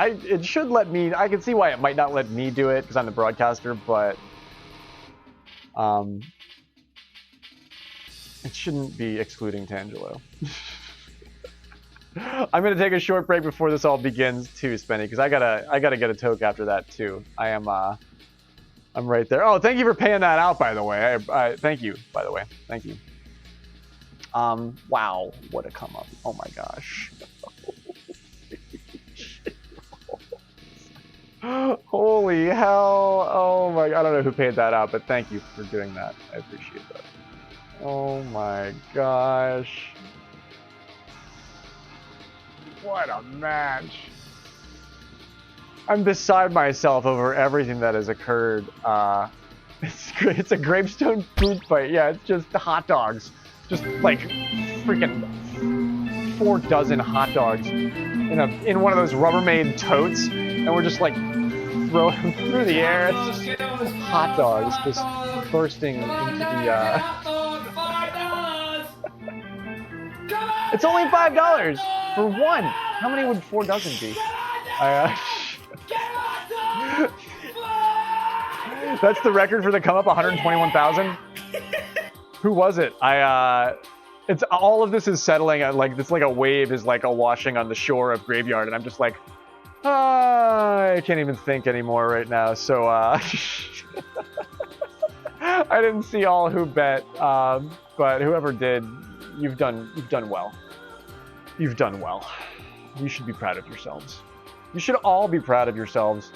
let me. I can see why it might not let me do it because I'm the broadcaster, but it shouldn't be excluding Tangelo. I'm gonna take a short break before this all begins too, Spenny, because I gotta get a toke after that too. I'm right there. Oh, thank you for paying that out, by the way. Thank you, by the way. Thank you. Wow, what a come up. Oh my gosh. Holy hell. Oh my, I don't know who paid that out, but thank you for doing that. I appreciate that. Oh my gosh. What a match. I'm beside myself over everything that has occurred. It's a gravestone food fight. Yeah, it's just hot dogs. Just like freaking 4 dozen hot dogs in one of those Rubbermaid totes, and we're just like throwing them through the air. It's just hot dogs just bursting into the. It's only $5 for one. How many would 4 dozen be? That's the record for the come up, 121,000. Who was it? It's all of this is settling at like it's like a wave is like a washing on the shore of Graveyard, and I'm just like, I can't even think anymore right now. So I didn't see all who bet, but whoever did, you've done well. You've done well. You should be proud of yourselves. You should all be proud of yourselves.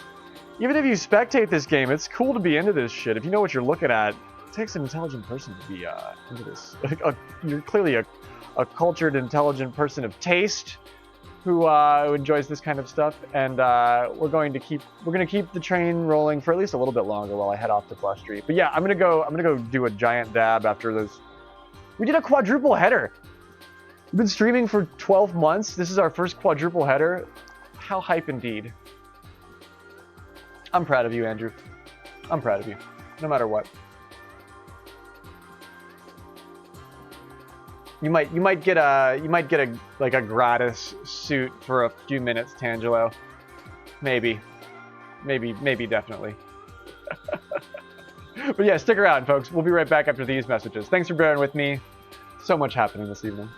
Even if you spectate this game, it's cool to be into this shit. If you know what you're looking at, it takes an intelligent person to be into this. You're clearly a cultured, intelligent person of taste who enjoys this kind of stuff. And we're going to keep the train rolling for at least a little bit longer while I head off to Flush Street. But yeah, I'm gonna go do a giant dab after this. We did a quadruple header. We've been streaming for 12 months. This is our first quadruple header. How hype indeed. I'm proud of you, Andrew. I'm proud of you, no matter what. You might get a like a gratis suit for a few minutes, Tangelo. Maybe, definitely. But yeah, stick around, folks. We'll be right back after these messages. Thanks for bearing with me. So much happening this evening.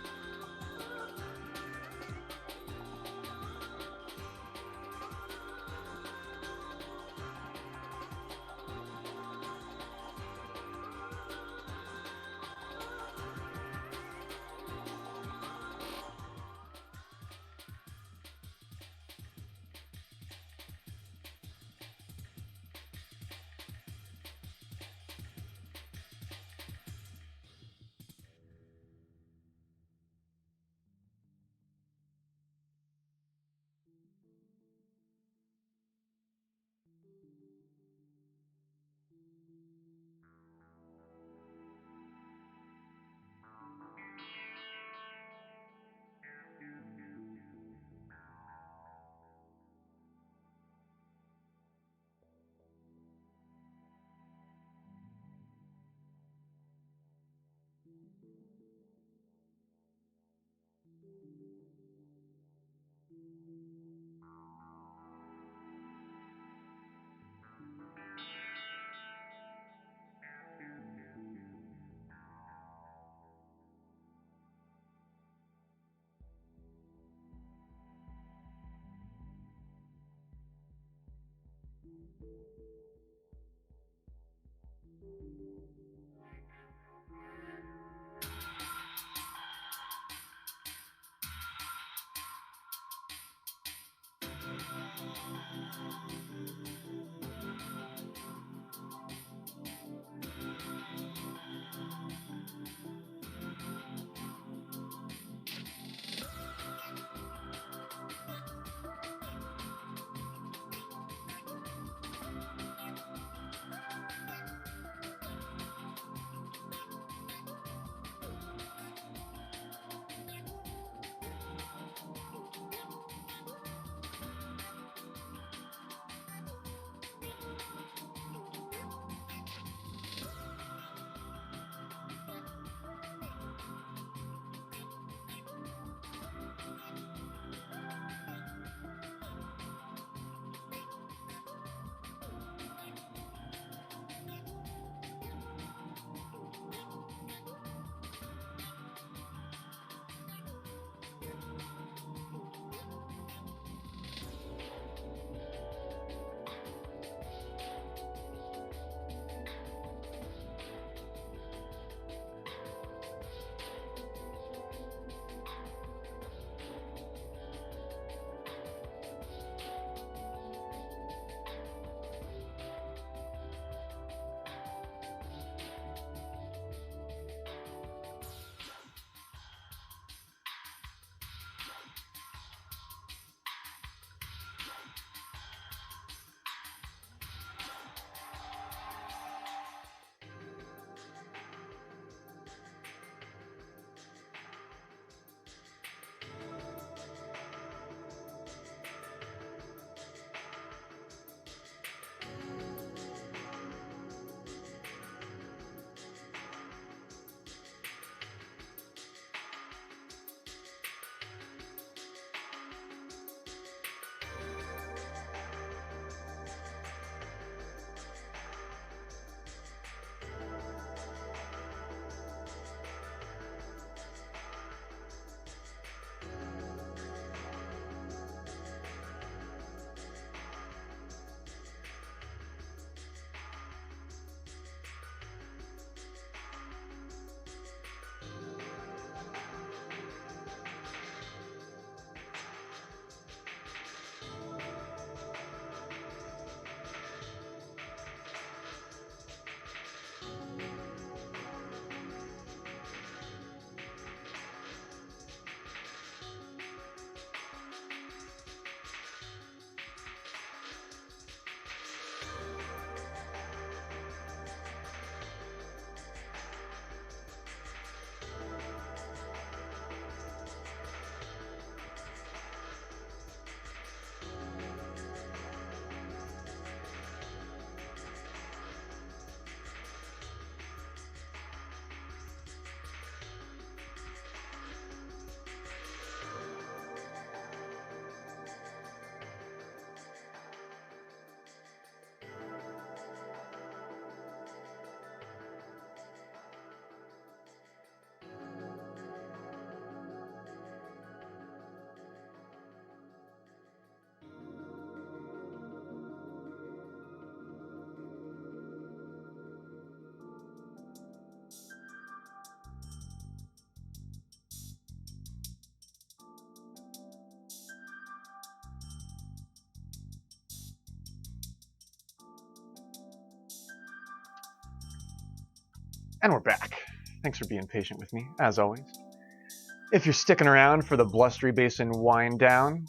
And we're back. Thanks for being patient with me, as always. If you're sticking around for the Blustery Basin wind down,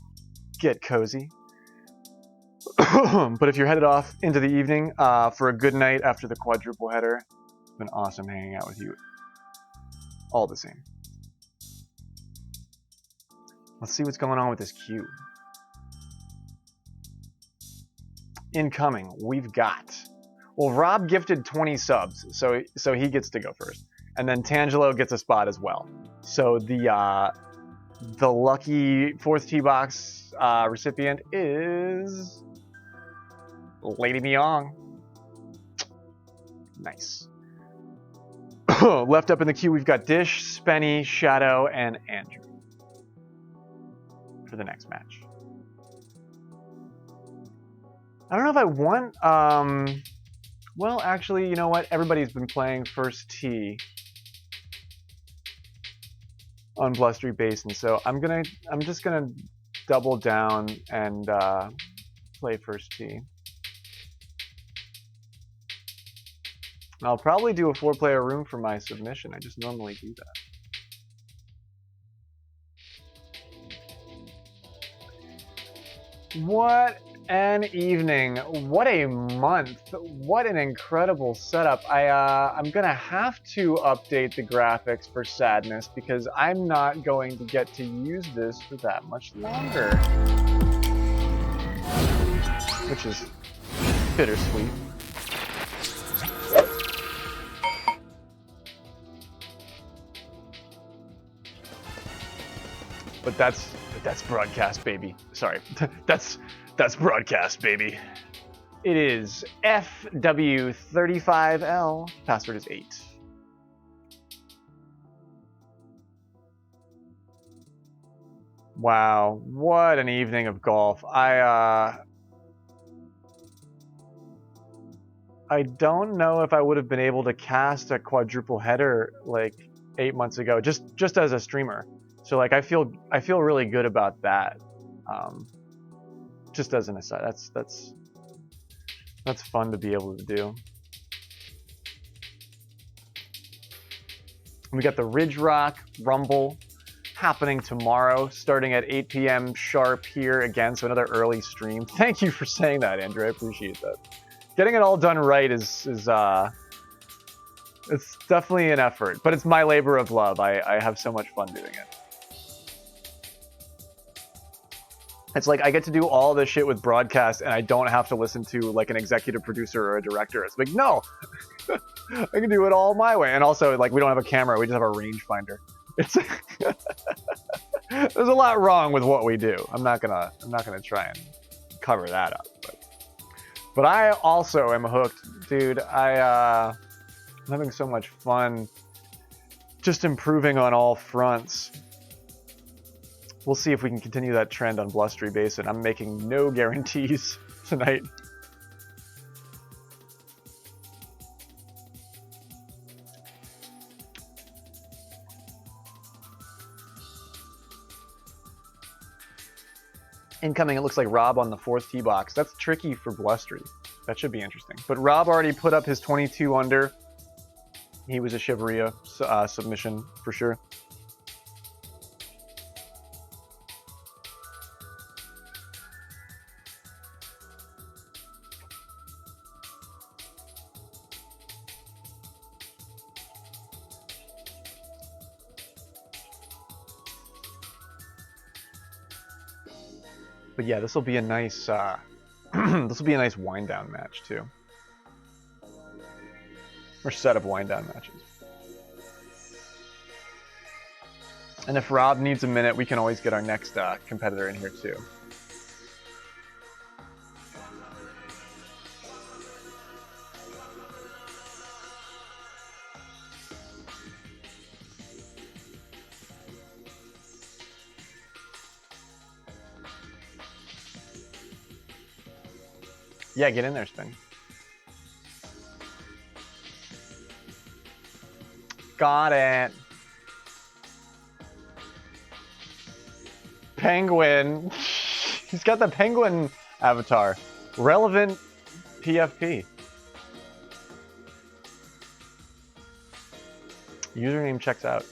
get cozy. But if you're headed off into the evening for a good night after the quadruple header, it's been awesome hanging out with you all the same. Let's see what's going on with this queue. Incoming, we've got... Well, Rob gifted 20 subs, so he gets to go first. And then Tangelo gets a spot as well. So the lucky 4th tee box recipient is Lady Myong. Nice. Left up in the queue, we've got Dish, Spenny, Shadow, and Andrew for the next match. I don't know if I want. Well, actually, you know what? Everybody's been playing First Tee on Blustery Basin, so I'm just gonna double down and play First Tee. I'll probably do a 4-player room for my submission. I just normally do that. What an evening. What a month. What an incredible setup. I'm gonna have to update the graphics for Sadness because I'm not going to get to use this for that much longer. Which is bittersweet. But that's broadcast, baby. Sorry, that's broadcast, baby. It is FW35L. Password is 8. Wow, what an evening of golf. I don't know if I would have been able to cast a quadruple header like 8 months ago, just as a streamer. So like I feel really good about that. Just as an aside, that's fun to be able to do. We got the Ridge Rock Rumble happening tomorrow, starting at 8 p.m. sharp here again. So another early stream. Thank you for saying that, Andrew. I appreciate that. Getting it all done right is it's definitely an effort, but it's my labor of love. I have so much fun doing it. It's like I get to do all this shit with broadcast and I don't have to listen to like an executive producer or a director. It's like, no, I can do it all my way. And also like we don't have a camera, we just have a rangefinder. It's there's a lot wrong with what we do. I'm not gonna try and cover that up. But I also am hooked, dude. I'm having so much fun just improving on all fronts. We'll see if we can continue that trend on Blustery Basin. I'm making no guarantees tonight. Incoming, it looks like Rob on the 4th tee box. That's tricky for Blustery. That should be interesting. But Rob already put up his 22 under. He was a Shiveria submission for sure. But yeah, this will be a nice this will be a nice wind down match too, or set of wind down matches. And if Rob needs a minute, we can always get our next competitor in here too. Yeah, get in there, Spin. Got it. Penguin. He's got the penguin avatar. Relevant PFP. Username checks out.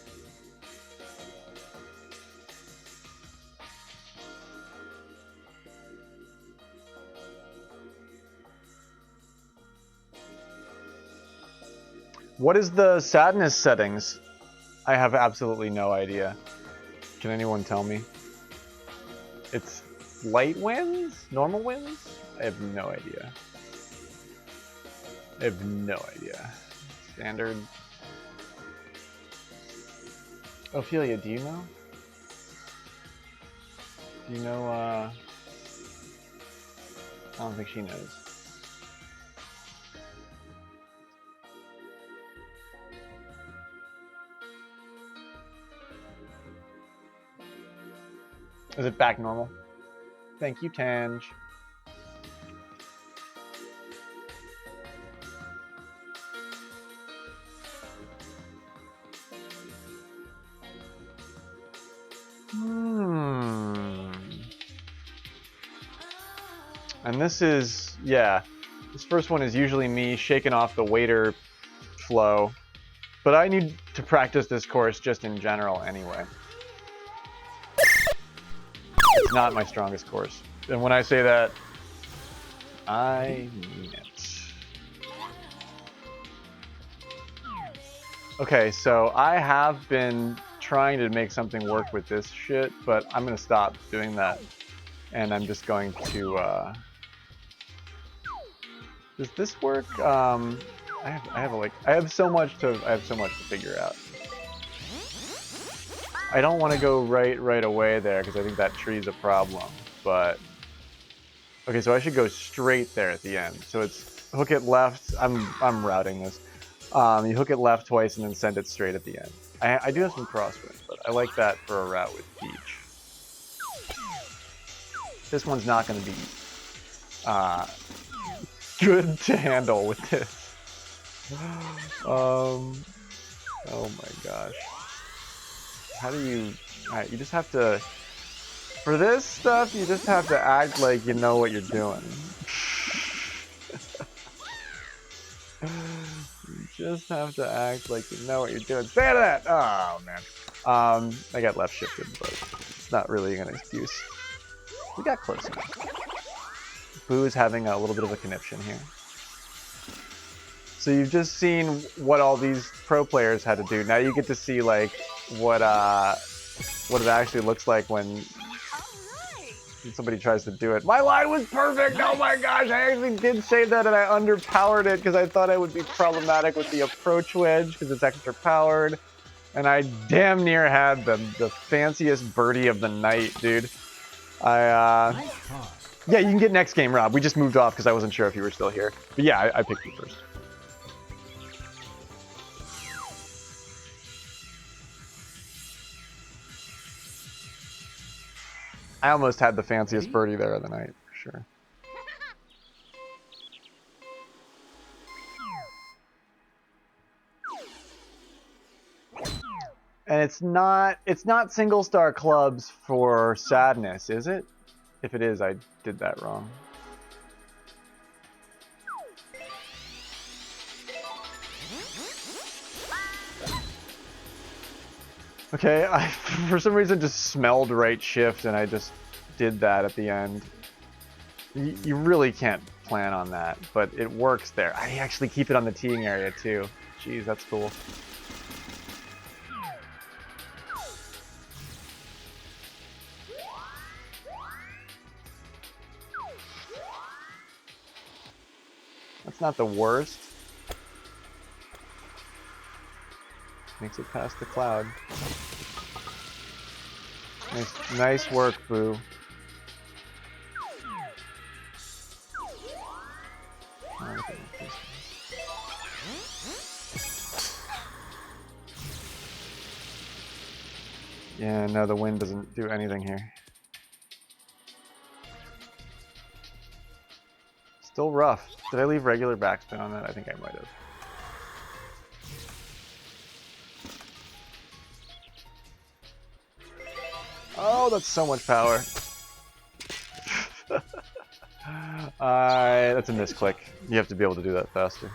What is the sadness settings? I have absolutely no idea. Can anyone tell me? It's light winds? Normal winds? I have no idea. I have no idea. Standard. Ophelia, do you know? Do you know, I don't think she knows. Is it back normal? Thank you, Tange. And this is, yeah, this first one is usually me shaking off the waiter flow. But I need to practice this course just in general anyway. It's not my strongest course. And when I say that, I mean it. Okay, so I have been trying to make something work with this shit, but I'm gonna stop doing that. And I'm just going to, does this work? I have so much to figure out. I don't want to go right away there because I think that tree's a problem. But okay, so I should go straight there at the end. So it's hook it left. I'm routing this. You hook it left twice and then send it straight at the end. I do have some crosswinds, but I like that for a route with Peach. This one's not going to be good to handle with this. Oh my gosh. How do you... Alright, you just have to... For this stuff, you just have to act like you know what you're doing. You just have to act like you know what you're doing. Say that! Oh, man. I got left shifted, but it's not really an excuse. We got close enough. Boo is having a little bit of a conniption here. So you've just seen what all these pro players had to do. Now you get to see like what it actually looks like when somebody tries to do it. My line was perfect! Oh my gosh, I actually did save that and I underpowered it because I thought it would be problematic with the approach wedge because it's extra powered. And I damn near had the fanciest birdie of the night, dude. Nice toss. Yeah, you can get next game, Rob. We just moved off because I wasn't sure if you were still here. But yeah, I picked you first. I almost had the fanciest birdie there of the night, for sure. And it's not single star clubs for sadness, is it? If it is, I did that wrong. Okay, I for some reason just smelled right shift and I just did that at the end. You really can't plan on that, but it works there. I actually keep it on the teeing area too. Jeez, that's cool. That's not the worst. Makes it past the cloud. Nice work, Boo. Yeah, no, the wind doesn't do anything here. Still rough. Did I leave regular backspin on that? I think I might have. Oh, that's so much power. That's a misclick. You have to be able to do that faster.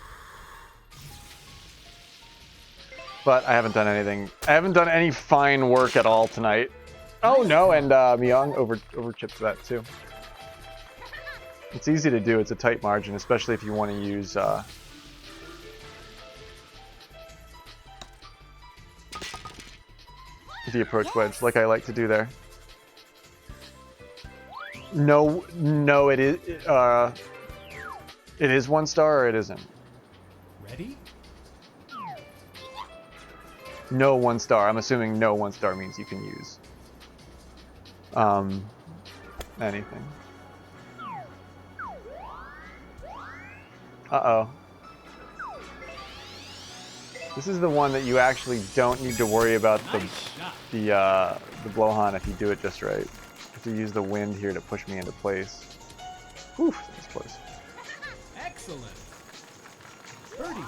But I haven't done anything. I haven't done any fine work at all tonight. Oh no, and Myung over chips that too. It's easy to do. It's a tight margin, especially if you want to use the approach wedge, like I like to do there. No, it is 1 star or it isn't. Ready? No 1 star. I'm assuming no 1 star means you can use anything. Uh-oh. This is the one that you actually don't need to worry about the blowhorn if you do it just right. You have to use the wind here to push me into place. Whew, that was close. Excellent. Birdie.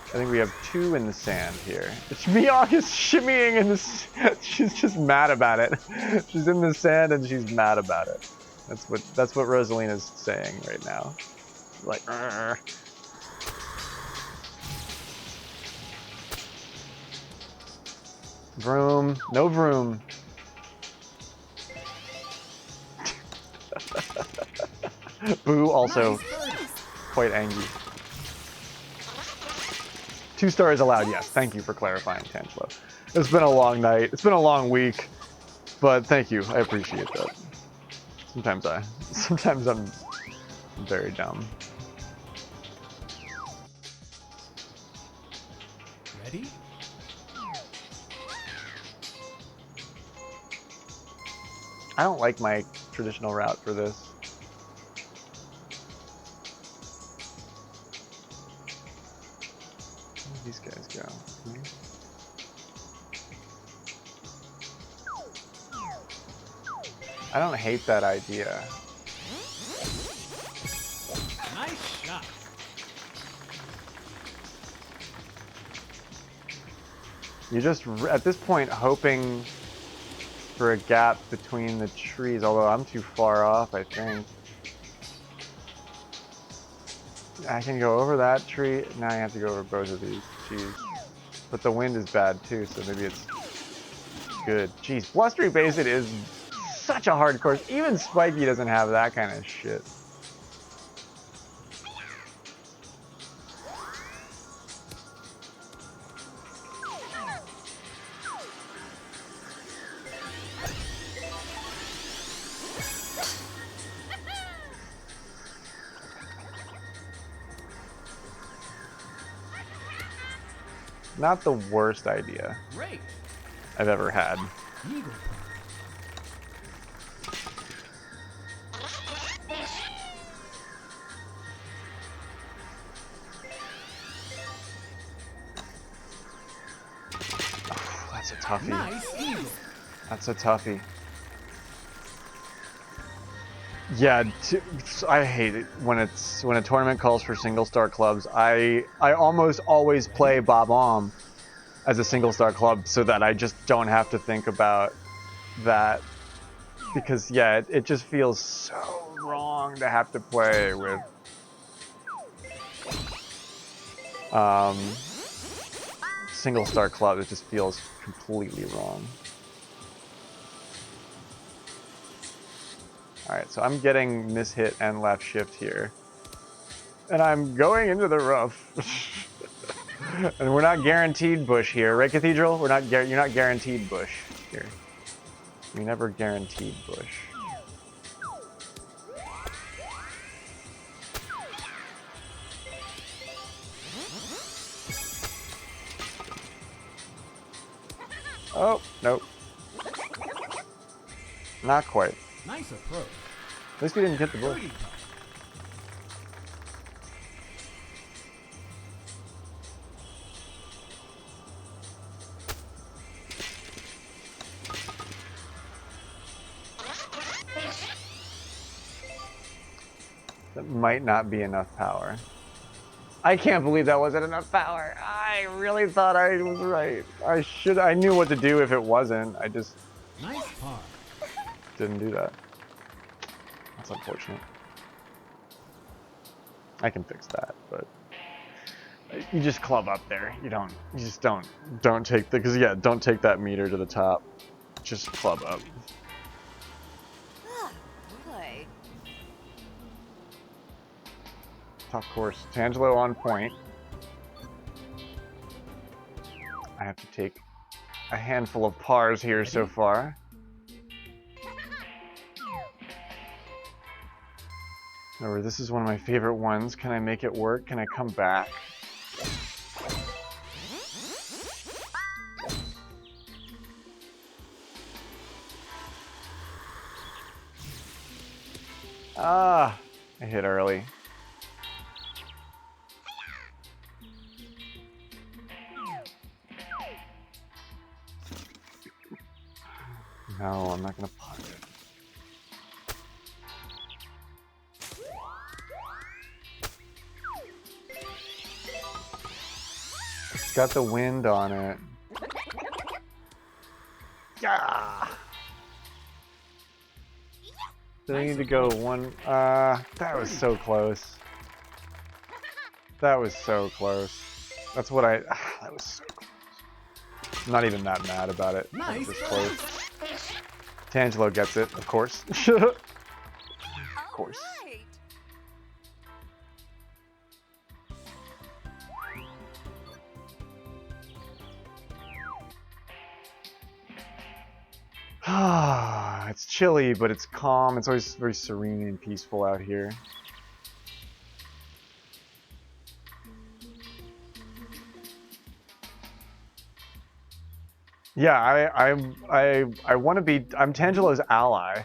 I think we have 2 in the sand here. Miyoung is shimmying in this. She's just mad about it. She's in the sand and she's mad about it. That's what Rosalina's saying right now. Like, "Arr." Vroom, no vroom. Boo also quite angry. 2 stars allowed, yes. Thank you for clarifying, Tangelo. It's been a long night. It's been a long week, but thank you. I appreciate that. Sometimes I'm very dumb. Ready? I don't like my traditional route for this. Where did these guys go? I don't hate that idea. Nice shot. You're just, at this point, hoping for a gap between the trees, although I'm too far off, I think. I can go over that tree. Now I have to go over both of these. Jeez. But the wind is bad too, so maybe it's good. Jeez, Blustery Basin is such a hard course. Even Spiky doesn't have that kind of shit. Not the worst idea Great. I've ever had. Eagle Puck. That's a toughie. Nice eagle. That's a toughie. Yeah, I hate it when a tournament calls for single star clubs. I almost always play Bob-omb as a single star club so that I just don't have to think about that, because yeah, it just feels so wrong to have to play with single star club. It just feels completely wrong. Alright, so I'm getting mishit and left shift here. And I'm going into the rough. And we're not guaranteed bush here, right, Cathedral? You're not guaranteed bush here. We never guaranteed bush. Oh, nope. Not quite. Nice approach. At least we didn't hit the bush. Birdie putt. That might not be enough power. I can't believe that wasn't enough power. I really thought I was right. I knew what to do if it wasn't. I just Nice par. didn't do that. That's unfortunate. I can fix that, but you just club up there. You just don't take don't take that meter to the top. Just club up. Oh, boy. Tough course. Tangelo on point. I have to take a handful of pars here so far. Remember, this is one of my favorite ones. Can I make it work? Can I come back? Ah, I hit early. No, I'm not gonna putt it. got the wind on it. Yeah. Do I need to go one? That was so close. That was so close. That's what I. That was so close. I'm not even that mad about it. Nice. This close. Tangelo gets it, of course. Of course. It's chilly, but it's calm. It's always very serene and peaceful out here. Yeah, I want to be. I'm Tangelo's ally,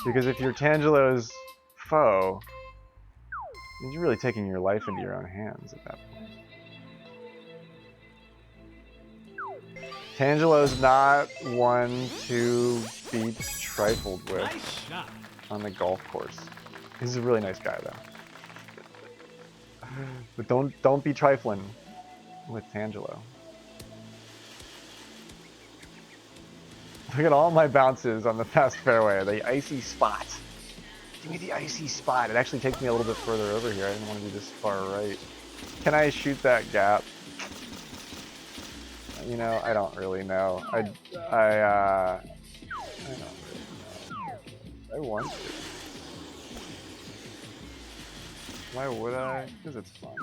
because if you're Tangelo's foe, you're really taking your life into your own hands at that point. Tangelo's not one to be trifled with Nice shot. on the golf course. He's a really nice guy, though. But don't be trifling with Tangelo. Look at all my bounces on the fast fairway. The icy spot. Give me the icy spot. It actually takes me a little bit further over here. I didn't want to be this far right. Can I shoot that gap? You know, I don't really know. I don't really know. I want to. Why would I? Because it's fun.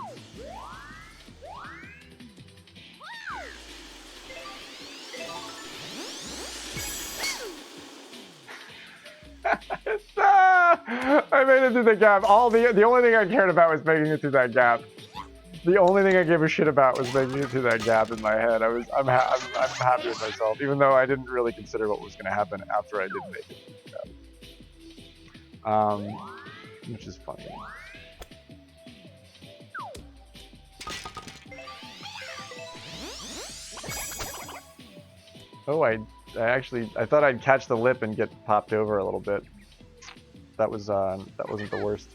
I made it through the gap. The only thing I cared about was making it through that gap. The only thing I gave a shit about was making it through that gap in my head. I'm happy with myself, even though I didn't really consider what was going to happen after I did make it through the gap. Which is funny. Oh, I thought I'd catch the lip and get popped over a little bit. That wasn't the worst.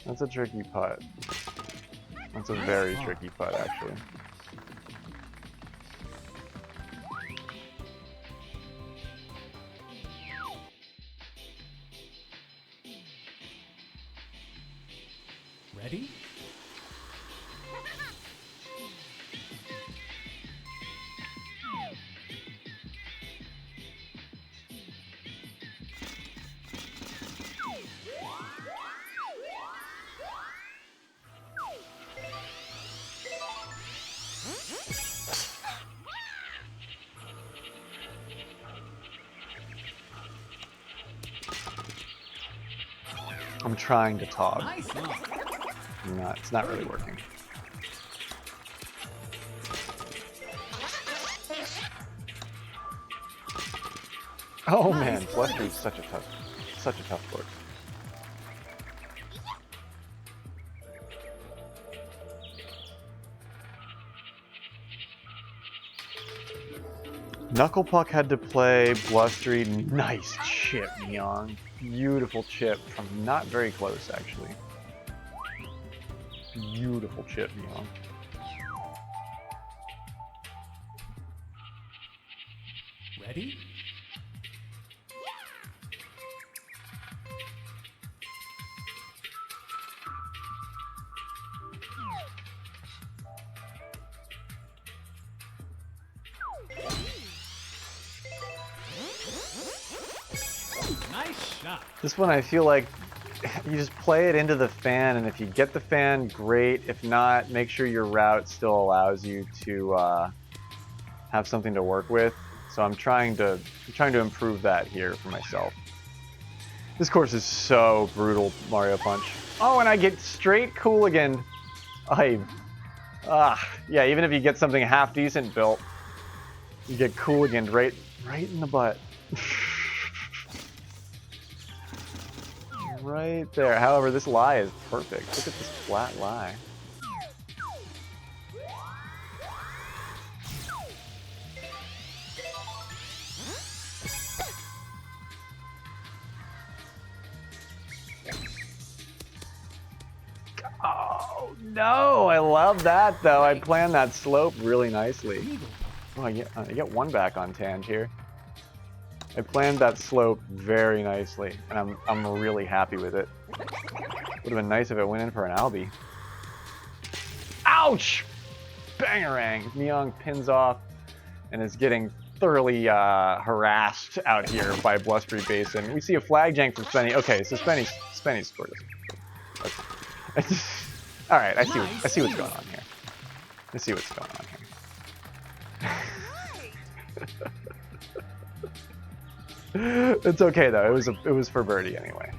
That's a tricky putt. That's a very tricky putt, actually. Ready? I'm trying to talk. Nice knock. It's not really working. Oh man, Bluster is such a tough course. Knuckle Puck had to play Blustery. Nice chip, Neon. Beautiful chip from not very close, actually. Beautiful chip, Neon. Ready? Nice shot. This one I feel like you just play it into the fan, and if you get the fan, great. If not, make sure your route still allows you to have something to work with. So I'm trying to improve that here for myself. This course is so brutal, Mario Punch. Oh, and I get straight Cooligan. Yeah, even if you get something half decent built, you get Cooligan right in the butt. Right there. However, this lie is perfect. Look at this flat lie. No, I love that though. I planned that slope really nicely. Eagle. Oh, I get one back on Tange here. I planned that slope very nicely, and I'm really happy with it. Would have been nice if it went in for an Albie. Ouch! Bangarang! Meong pins off and is getting thoroughly harassed out here by Blustery Basin. We see a flag jank from Spenny. Okay, so Spenny scored this. All right, I see what's going on here. I see what's going on here. It's okay though. It was for birdie anyway.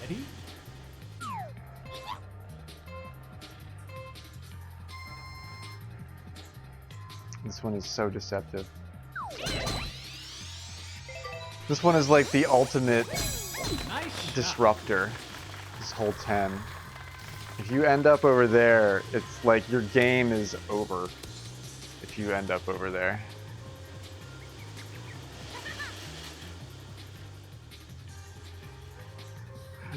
Ready? This one is so deceptive. This one is like the ultimate Nice disruptor. This whole 10. If you end up over there, it's like your game is over. If you end up over there.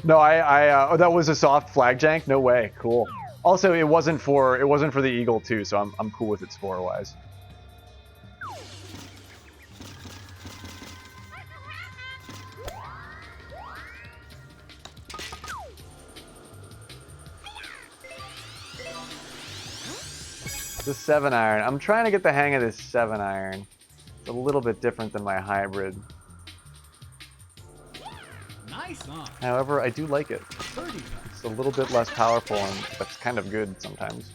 No, oh, that was a soft flag jank? No way. Cool. Also, it wasn't for the eagle too, so I'm cool with it score wise. The 7-iron. I'm trying to get the hang of this 7-iron. It's a little bit different than my hybrid. Nice on. However, I do like it. Birdie. It's a little bit less powerful, and that's kind of good sometimes.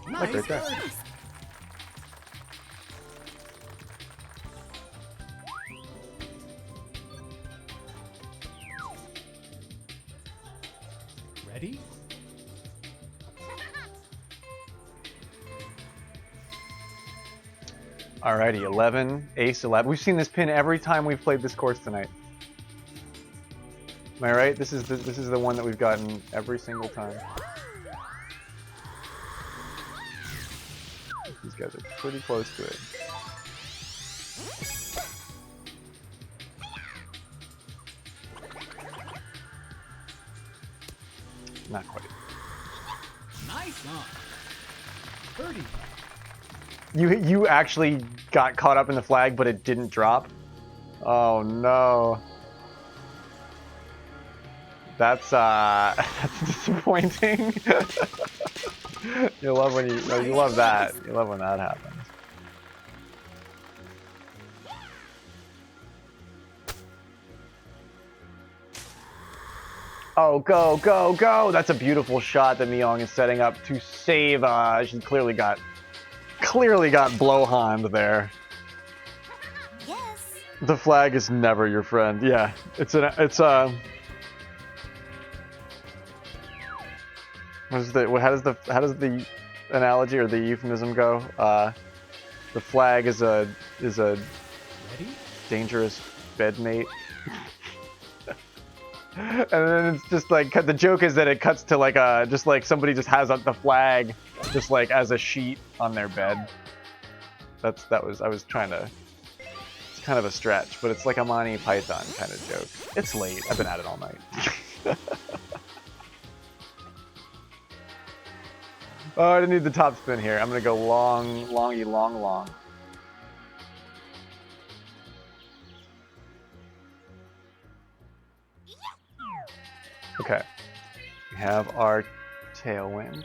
Nice right there. birdie. Ready? Alrighty, 11, ace 11. We've seen this pin every time we've played this course tonight. Am I right? This is the one that we've gotten every single time. These guys are pretty close to it. Not quite. Nice on. Birdie. You actually got caught up in the flag, but it didn't drop? Oh no. That's that's disappointing. You love when you love that. You love when that happens. Oh, go, go, go! That's a beautiful shot that Meong is setting up to save. She clearly got blowhand there. Yes. The flag is never your friend. Yeah, it's how does the analogy or the euphemism go? The flag is a Ready? dangerous bedmate. And then it's just like the joke is that it cuts to like just like somebody just has the flag just like as a sheet on their bed. I was trying to. It's kind of a stretch, but it's like a Monty Python kind of joke. It's late. I've been at it all night. Oh, I didn't need the top spin here. I'm gonna go long, longy, long, long. Okay, we have our tailwind.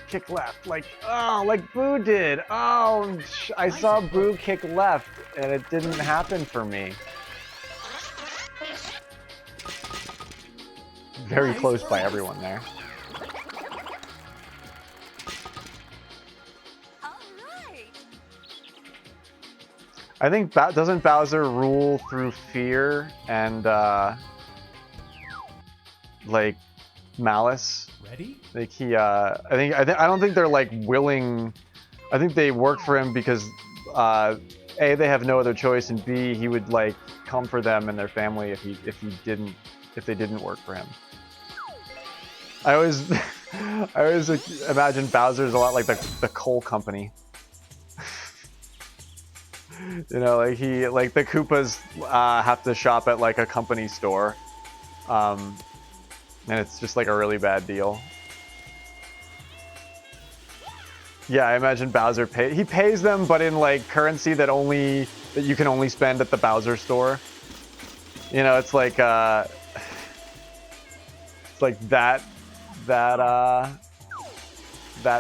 Kick left, like Boo did. Oh, I saw Boo kick left, and it didn't happen for me. Very close by everyone there. I think doesn't Bowser rule through fear and like malice? Ready? Like I don't think they're like willing. I think they work for him because A, they have no other choice, and B, he would like come for them and their family if they didn't work for him. I always, I always imagine Bowser's a lot like the coal company. You know, like the Koopas have to shop at like a company store, and it's just like a really bad deal. Yeah, I imagine Bowser he pays them, but in like currency that you can only spend at the Bowser store. You know, it's like that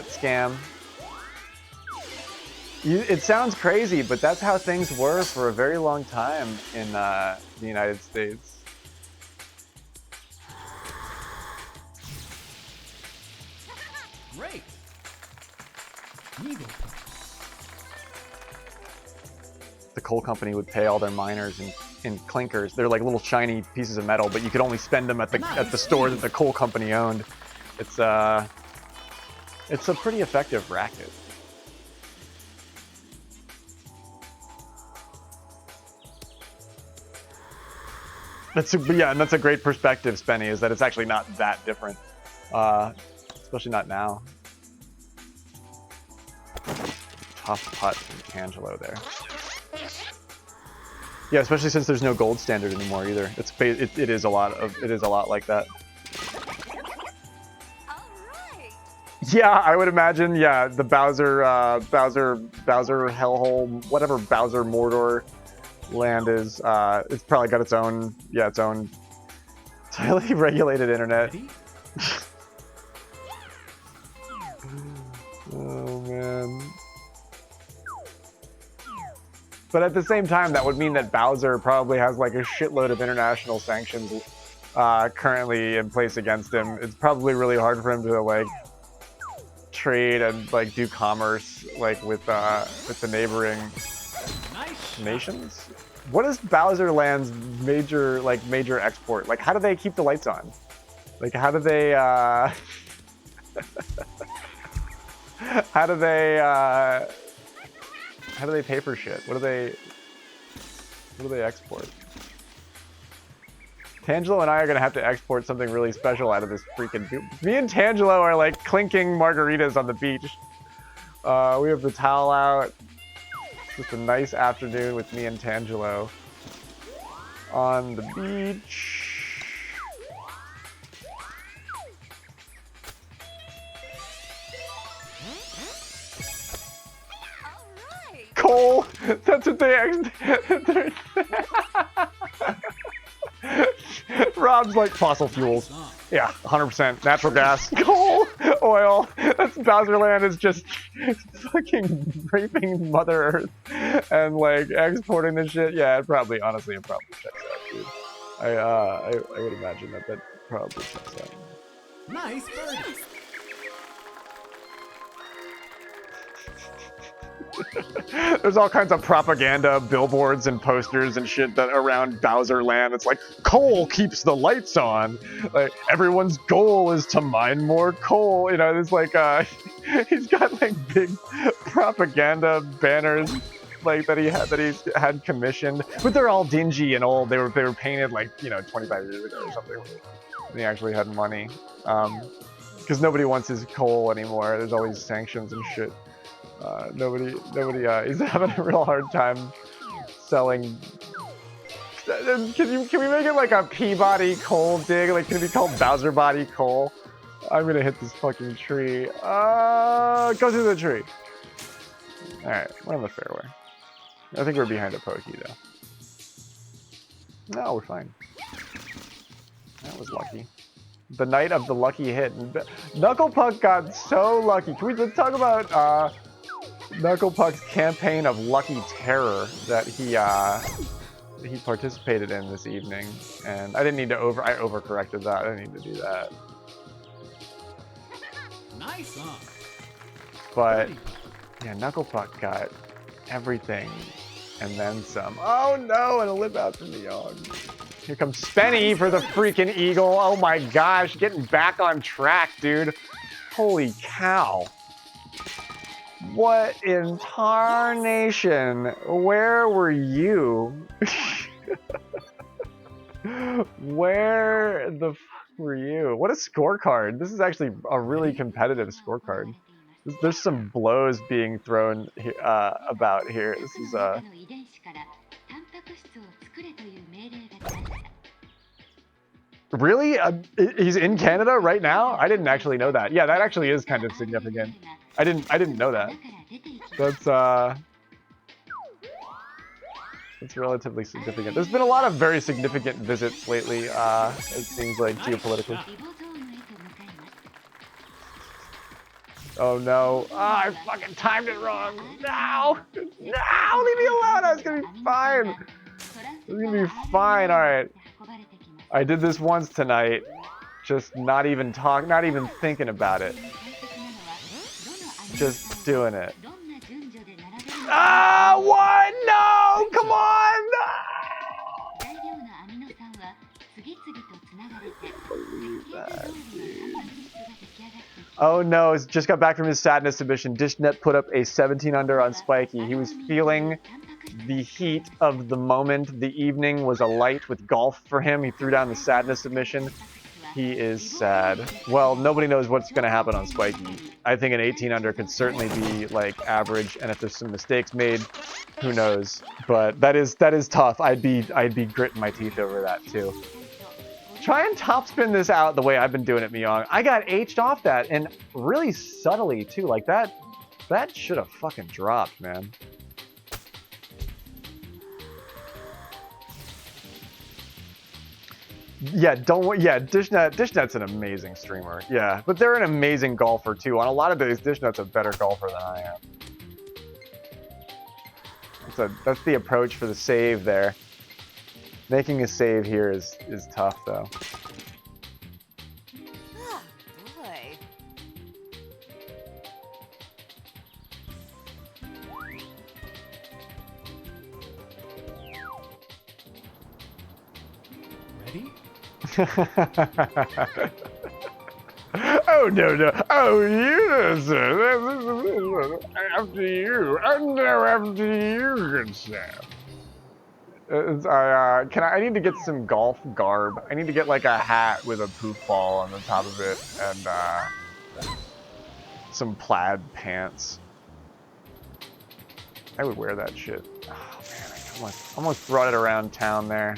scam. It sounds crazy, but that's how things were for a very long time in the United States. Great. Needle. The coal company would pay all their miners in clinkers. They're like little shiny pieces of metal, but you could only spend them at the store that the coal company owned. It's a pretty effective racket. And that's a great perspective, Spenny, is that it's actually not that different, especially not now. Tough putt from Angelo there. Yeah, especially since there's no gold standard anymore either. It is a lot like that. Yeah, I would imagine. Yeah, the Bowser hellhole, whatever Bowser Mordor land is. It's probably got its own highly regulated internet. Ready? Oh man. But at the same time, that would mean that Bowser probably has like a shitload of international sanctions currently in place against him. It's probably really hard for him to like trade and like do commerce like with the neighboring nations. What is Bowser Land's major export? Like, how do they keep the lights on? Like, how do they how do they pay for shit? What do they export? Tangelo and I are gonna have to export something really special out of this freaking goop. Me and Tangelo are like clinking margaritas on the beach. We have the towel out. Just a nice afternoon with me and Tangelo on the beach. Coal! That's what they Rob's like fossil fuels. Yeah, 100%. Natural gas, coal, oil. That's Bowser Land is just fucking raping Mother Earth and like exporting this shit. Yeah, honestly, it probably checks out, dude. I would imagine that probably checks out. Nice birdie. There's all kinds of propaganda, billboards and posters and shit that around Bowser Land. It's like, coal keeps the lights on. Like, everyone's goal is to mine more coal. You know, it's like, he's got like big propaganda banners like that he's had commissioned, but they're all dingy and old. They were painted like, you know, 25 years ago or something. And he actually had money, because nobody wants his coal anymore. There's all these sanctions and shit. He's having a real hard time selling. Can we make it like a Peabody coal dig? Like, can it be called Bowser Body Coal? I'm gonna hit this fucking tree. Go through the tree. Alright, we're on the fairway. I think we're behind a pokey though. No, we're fine. That was lucky. The night of the lucky hit. Knuckle Puck got so lucky. Let's talk about Knuckle Puck's campaign of lucky terror that he participated in this evening, and I didn't need to I overcorrected that. I didn't need to do that. Nice on. But yeah, Knuckle Puck got everything and then some. Oh no, and a lip out from the yard. Here comes Spenny for the freaking eagle. Oh my gosh, getting back on track, dude. Holy cow. What in tarnation? Where were you? Where the for you. What a scorecard. This is actually a really competitive scorecard. There's some blows being thrown about here. This is really? He's in Canada right now? I didn't actually know that. Yeah, that actually is kind of significant. I didn't know that. That's relatively significant. There's been a lot of very significant visits lately, it seems like, geopolitically. Oh no. I fucking timed it wrong. No! No! Leave me alone! I was gonna be fine! I was gonna be fine, alright. I did this once tonight. Just not even thinking about it. Just doing it. Ah, what? No! Come on! Oh no, just got back from his sadness submission. Dishnet put up a 17 under on Spiky. He was feeling the heat of the moment. The evening was alight with golf for him. He threw down the sadness submission. He is sad. Well, nobody knows what's going to happen on Spiky. I think an 18 under could certainly be like average, and if there's some mistakes made, who knows? But that is tough. I'd be gritting my teeth over that too. Try and topspin this out the way I've been doing it, Myong. I got H'd off that, and really subtly too. Like that should have fucking dropped, man. Yeah, Dishnet's an amazing streamer. Yeah, but they're an amazing golfer too. On a lot of days, Dishnet's a better golfer than I am. That's the approach for the save there. Making a save here is tough though. Oh, boy. Ready? Oh no! Oh you, sir. After you. And now after you, good sir. I need to get some golf garb. I need to get like a hat with a poof ball on the top of it and some plaid pants. I would wear that shit. Oh man, I almost brought it around town there.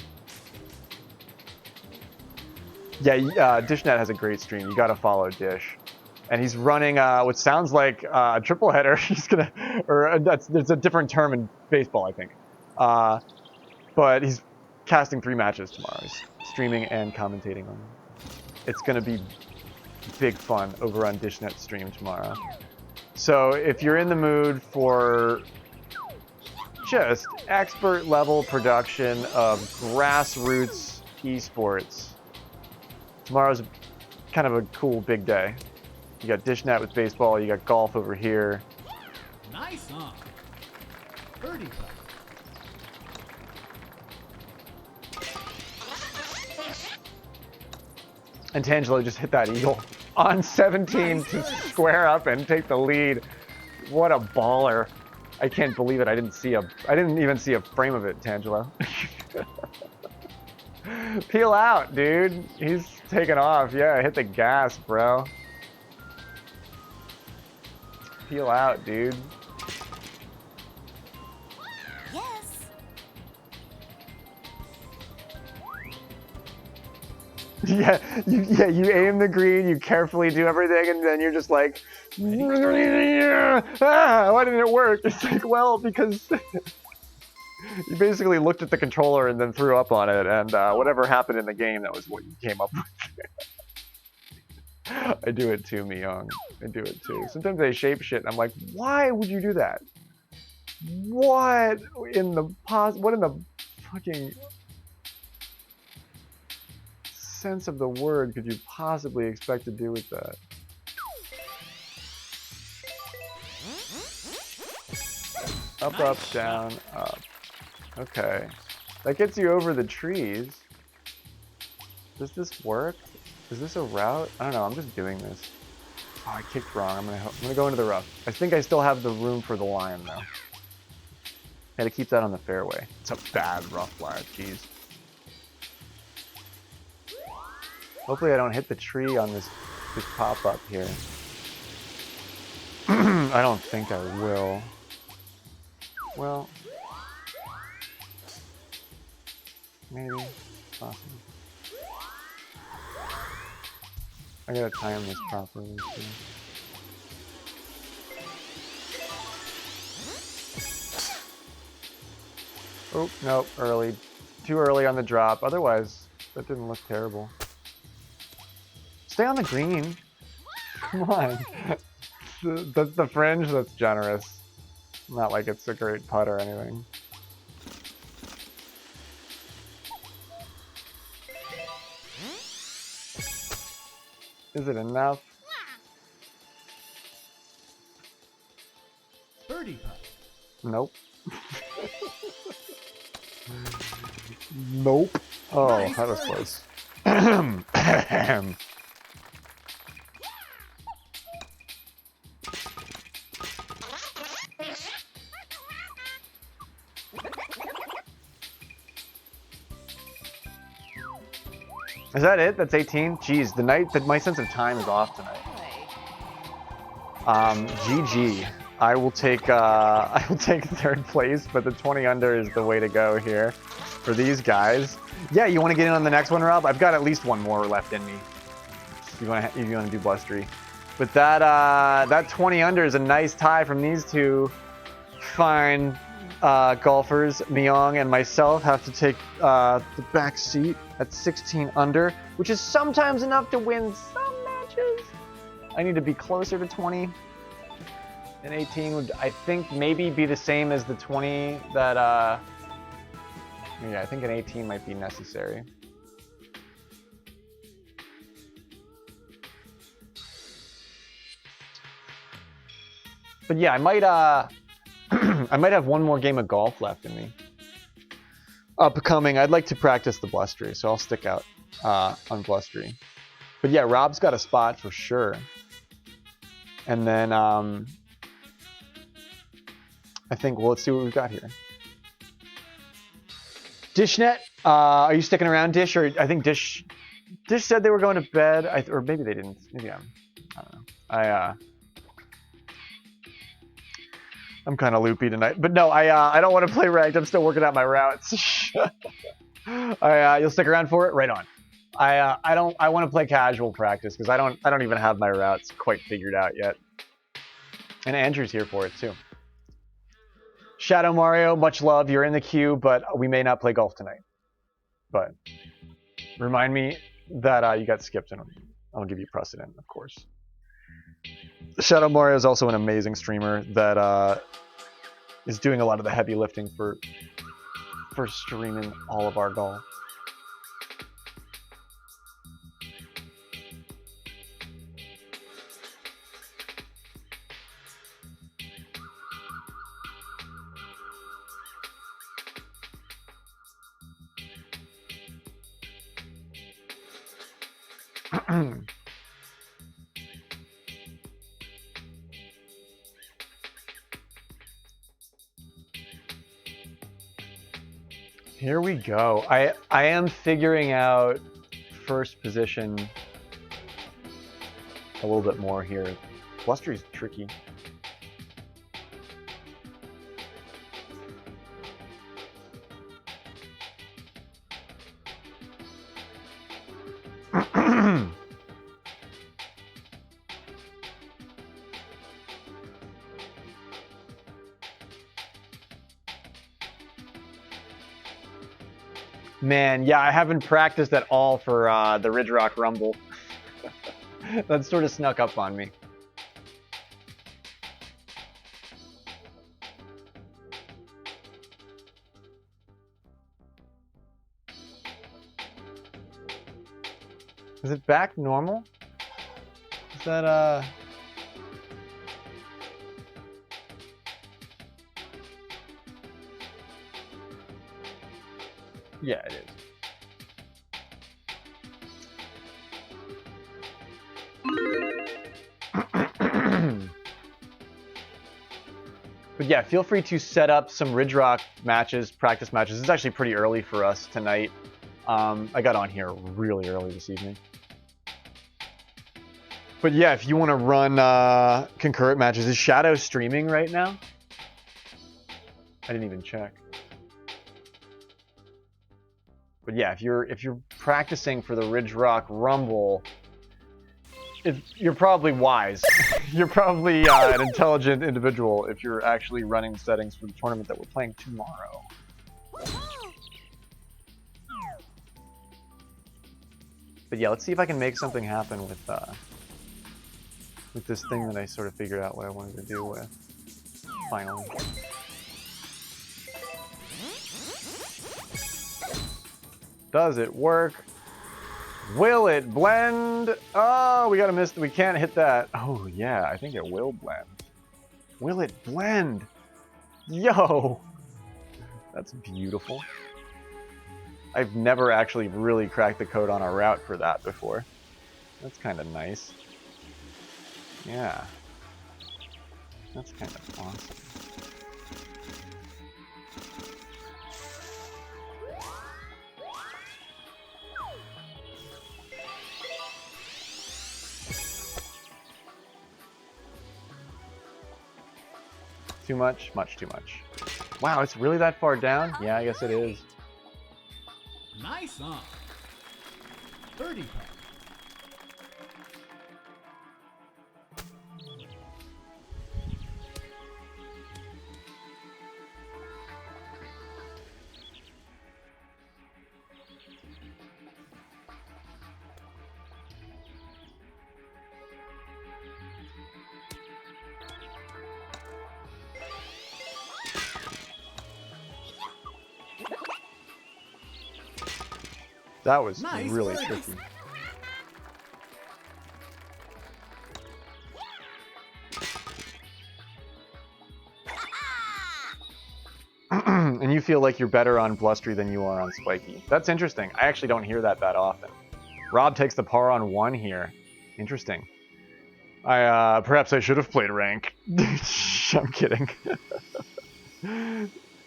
Yeah, Dishnet has a great stream. You gotta follow Dish. And he's running what sounds like a triple header. He's gonna, there's a different term in baseball, I think. But he's casting 3 matches tomorrow. He's streaming and commentating on them. It's going to be big fun over on Dishnet's stream tomorrow. So if you're in the mood for just expert level production of grassroots esports, tomorrow's kind of a cool big day. You got Dishnet with baseball, you got golf over here. Nice on. Birdie putt. And Tangelo just hit that eagle on 17 to square up and take the lead. What a baller. I can't believe it. I didn't even see a frame of it, Tangelo. Peel out, dude. He's taking off. Yeah, hit the gas, bro. Peel out, dude. Yeah, you aim the green, you carefully do everything, and then you're just like, why didn't it work? It's like, well, because you basically looked at the controller and then threw up on it, and whatever happened in the game, that was what you came up with. I do it too, Myung. I do it too. Sometimes I shape shit, and I'm like, why would you do that? What in the fucking sense of the word could you possibly expect to do with that? Up, up, down, up. Okay. That gets you over the trees. Does this work? Is this a route? I don't know, I'm just doing this. Oh, I kicked wrong. I'm gonna go into the rough. I think I still have the room for the line though. Gotta keep that on the fairway. It's a bad rough lie, jeez. Hopefully I don't hit the tree on this pop-up here. I don't think I will. Well, maybe. Possible. I gotta time this properly too. Oh, nope, early. Too early on the drop. Otherwise, that didn't look terrible. Stay on the green. Come on. The fringe, that's generous. Not like it's a great putt or anything. Is it enough? Birdie putt. Nope. Nope. Oh, Nice that was birdie. close. Is that it? That's 18? Jeez, the night that my sense of time is off tonight. Boy. GG. I will take third place, but the 20 under is the way to go here for these guys. Yeah, you want to get in on the next one, Rob? I've got at least one more left in me. If you want to do blustery. But that 20 under is a nice tie from these two fine golfers. Myong and myself have to take the back seat at 16 under, which is sometimes enough to win some matches. I need to be closer to 20. And 18 would, I think, maybe be the same as the 20 that, yeah, I think an 18 might be necessary. But yeah, I might, I might have one more game of golf left in me. Upcoming, I'd like to practice the blustery, so I'll stick out on blustery. But yeah, Rob's got a spot for sure. And then, I think, well, let's see what we've got here. Dishnet, are you sticking around, Dish? Or I think Dish said they were going to bed, or maybe they didn't. Maybe I don't know. I'm kind of loopy tonight, but no, I don't want to play ranked. I'm still working out my routes. You'll stick around for it, right on. I want to play casual practice because I don't even have my routes quite figured out yet. And Andrew's here for it too. Shadow Mario, much love. You're in the queue, but we may not play golf tonight. But remind me that you got skipped, and I'll give you precedent, of course. Shadow Mario is also an amazing streamer that is doing a lot of the heavy lifting for streaming all of our golf. Here we go. I am figuring out first position a little bit more here. Blustery's tricky. Man, yeah, I haven't practiced at all for the Ridge Rock Rumble. That sort of snuck up on me. Is it back normal? Is that Yeah, it is. But yeah, feel free to set up some Ridge Rock matches, practice matches. It's actually pretty early for us tonight. I got on here really early this evening. But yeah, if you want to run concurrent matches, is Shadow streaming right now? I didn't even check. But yeah, if you're practicing for the Ridge Rock Rumble, you're probably wise. You're probably an intelligent individual if you're actually running the settings for the tournament that we're playing tomorrow. But yeah, let's see if I can make something happen with this thing that I sort of figured out what I wanted to do with. Finally. Does it work? Will it blend? Oh, we gotta miss. We can't hit that. Oh yeah, I think it will blend. Will it blend? Yo, that's beautiful. I've never actually really cracked the code on a route for that before. That's kind of nice. Yeah, that's kind of awesome. Too much? Much too much. Wow, it's really that far down? Yeah, I guess it is. Nice on. Birdie putt. That was Nice really work. tricky. And you feel like you're better on Blustery than you are on Spiky. That's interesting. I actually don't hear that often. Rob takes the par on 1 here. Interesting. Perhaps I should have played rank. I'm kidding.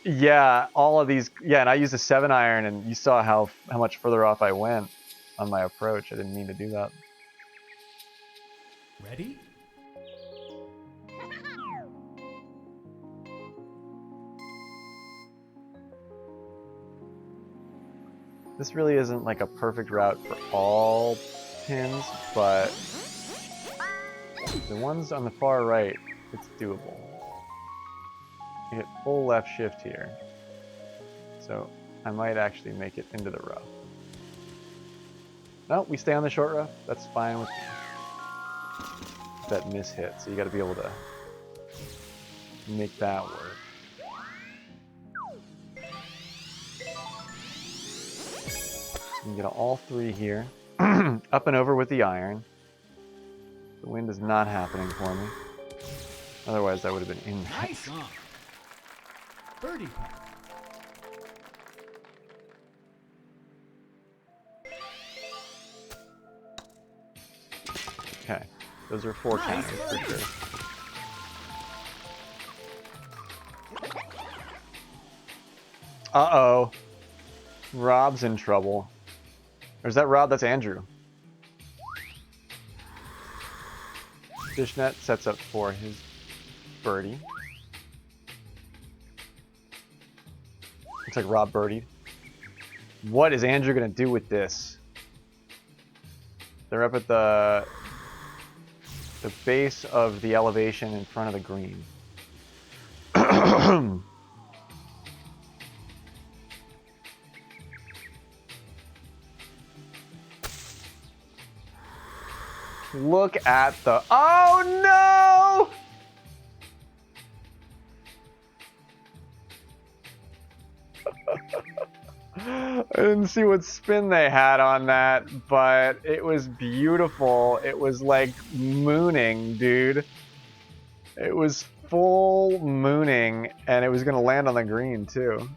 Yeah, all of these. Yeah, and I used a 7-iron, and you saw how much further off I went on my approach. I didn't mean to do that. Ready? This really isn't like a perfect route for all pins, but the ones on the far right, it's doable. You hit full left shift here, so I might actually make it into the rough. No, we stay on the short rough. That's fine with that miss hit, so you got to be able to make that work. So you can get all 3 here. Up and over with the iron. The wind is not happening for me. Otherwise, I would have been in that. Nice on. Birdie putt. Okay, those are 4 Nice counters for birdie. sure. Uh-oh. Rob's in trouble. Or is that Rob? That's Andrew. Fishnet sets up for his birdie. Looks like Rob birdied. What is Andrew going to do with this? They're up at the base of the elevation in front of the green. Look at the... Oh no! I didn't see what spin they had on that, but it was beautiful. It was like mooning, dude. It was full mooning, and it was going to land on the green, too.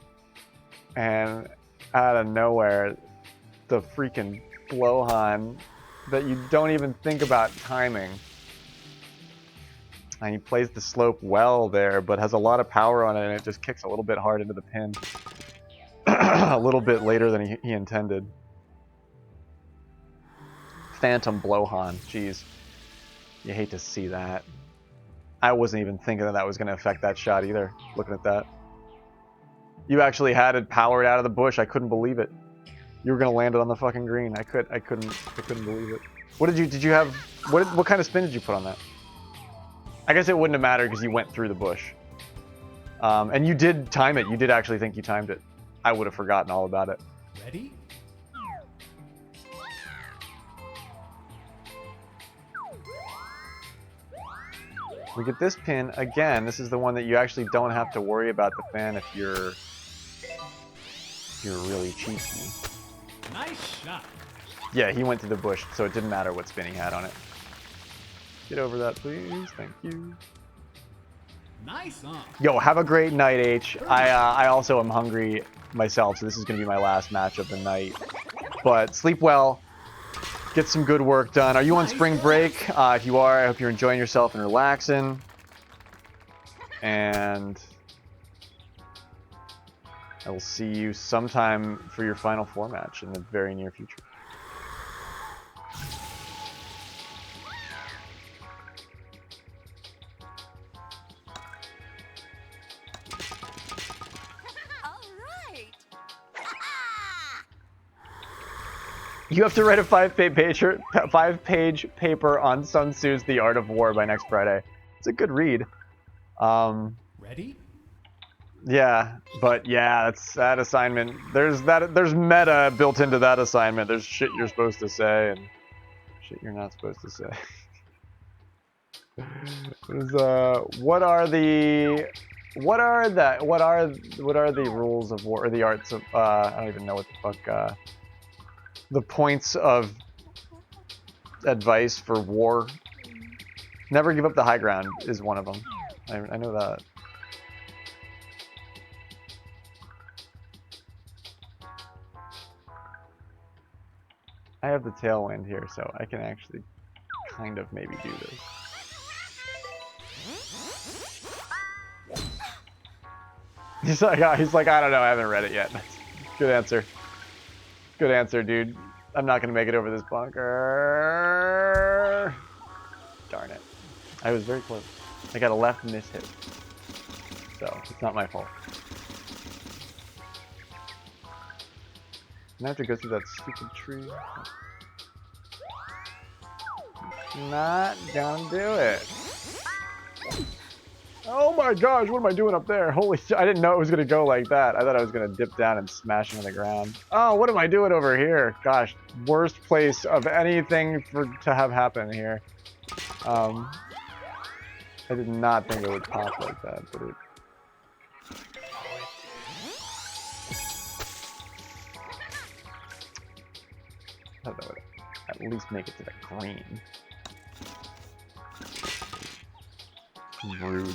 And out of nowhere, the freaking blowhorn that you don't even think about timing. And he plays the slope well there, but has a lot of power on it, and it just kicks a little bit hard into the pin. A little bit later than he intended. Phantom blowhorn, jeez. You hate to see that. I wasn't even thinking that was going to affect that shot either, looking at that. You actually had it powered out of the bush. I couldn't believe it. You were going to land it on the fucking green. I couldn't believe it. What did you have, what kind of spin did you put on that? I guess it wouldn't have mattered because you went through the bush. And you did time it. You did actually think you timed it. I would have forgotten all about it. Ready? We get this pin again. This is the one that you actually don't have to worry about the fan if you're really cheeky. Nice shot. Yeah, he went to the bush, so it didn't matter what spin he had on it. Get over that, please. Thank you. Nice on. Yo, have a great night, H. I also am hungry myself, so this is going to be my last match of the night. But sleep well. Get some good work done. Are you on spring break? If you are, I hope you're enjoying yourself and relaxing. And I will see you sometime for your Final Four match in the very near future. All right. You have to write a five-page paper on Sun Tzu's The Art of War by next Friday. It's a good read. Ready? Yeah, but yeah, that's that assignment. There's meta built into that assignment. There's shit you're supposed to say and shit you're not supposed to say. What are the rules of war, or the arts of I don't even know what the fuck the points of advice for war. Never give up the high ground is one of them. I know that. I have the tailwind here, so I can actually kind of maybe do this. He's like, I don't know, I haven't read it yet. Good answer. Good answer, dude. I'm not gonna make it over this bunker. Darn it. I was very close. I got a left miss hit. So, it's not my fault. I have to go through that stupid tree. Not gonna do it. Oh my gosh, what am I doing up there? Holy shit, I didn't know it was gonna go like that. I thought I was gonna dip down and smash into the ground. Oh, what am I doing over here? Gosh, worst place of anything to have happen here. I did not think it would pop like that, but it... I thought that would at least make it to the green. Rude.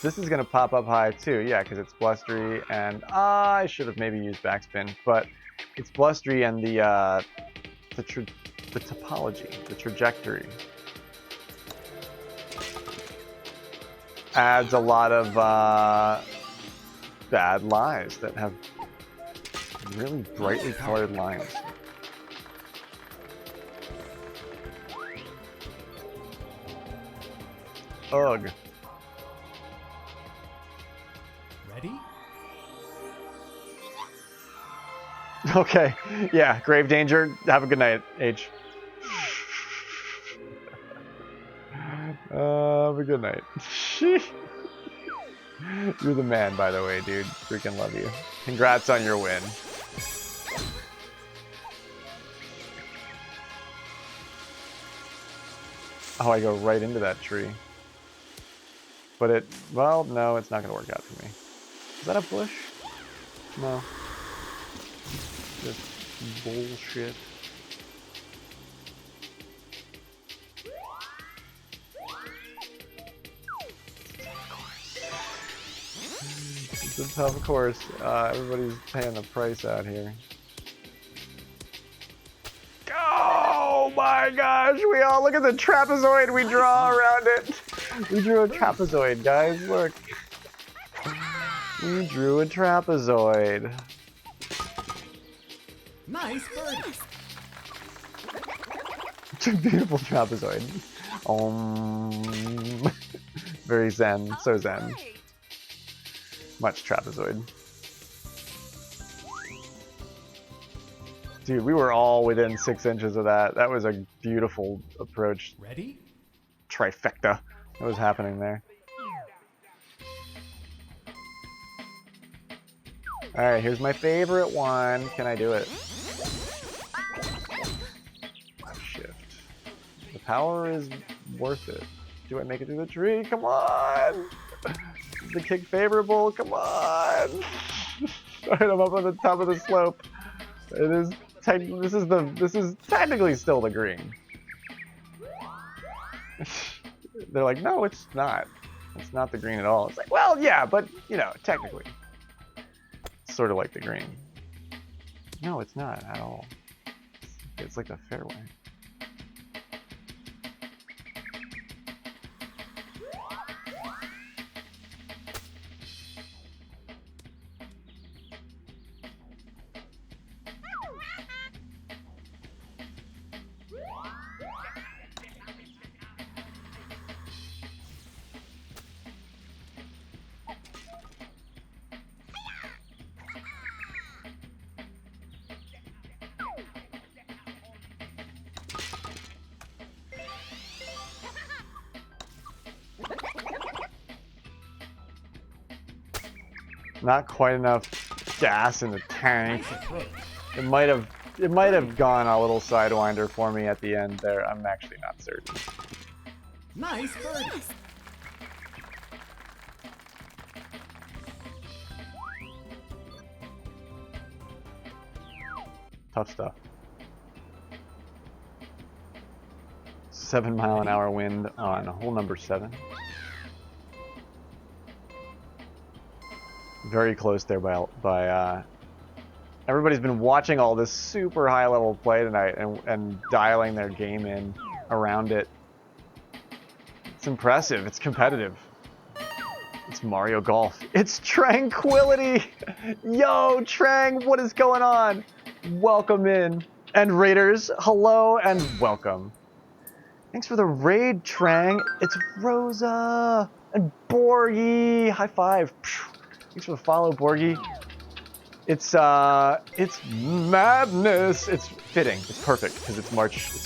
This is gonna pop up high too, yeah, because it's blustery, and I should have maybe used backspin, but it's blustery and the topology, the trajectory adds a lot of bad lies that have really brightly colored lines. Ugh. Ready? Okay, yeah, grave danger. Have a good night, H. Have a good night. You're the man, by the way, dude. Freaking love you. Congrats on your win. Oh, I go right into that tree. But it, well, no, it's not going to work out for me. Is that a bush? No. Just bullshit. It's a tough course. Everybody's paying the price out here. Oh my gosh, we all look at the trapezoid we draw around it. We drew a trapezoid, guys, look. We drew a trapezoid. Nice birdie. It's a beautiful trapezoid. Very zen, so zen. Right. Much trapezoid. Dude, we were all within 6 inches of that. That was a beautiful approach. Ready? Trifecta that was happening there. Alright, here's my favorite one. Can I do it? Shift. The power is worth it. Do I make it through the tree? Come on! Is the kick favorable? Come on! Alright, I'm up on the top of the slope. It is this is technically still the green. They're like, no, it's not. It's not the green at all. It's like, well, yeah, but you know, technically. It's sort of like the green. No, it's not at all. It's like the fairway. Not quite enough gas in the tank. Nice approach. It might have gone a little sidewinder for me at the end there. I'm actually not certain. Nice birdie. Tough stuff. 7-mile-an-hour wind on hole number 7. Very close there by everybody's been watching all this super high level play tonight and dialing their game in around it. It's impressive. It's competitive. It's Mario Golf. It's Tranquility. Yo, Trang, what is going on? Welcome in. And Raiders, hello and welcome. Thanks for the raid, Trang. It's Rosa and Borgie. High five. Thanks for the follow, Borgie. It's madness. It's fitting. It's perfect because it's March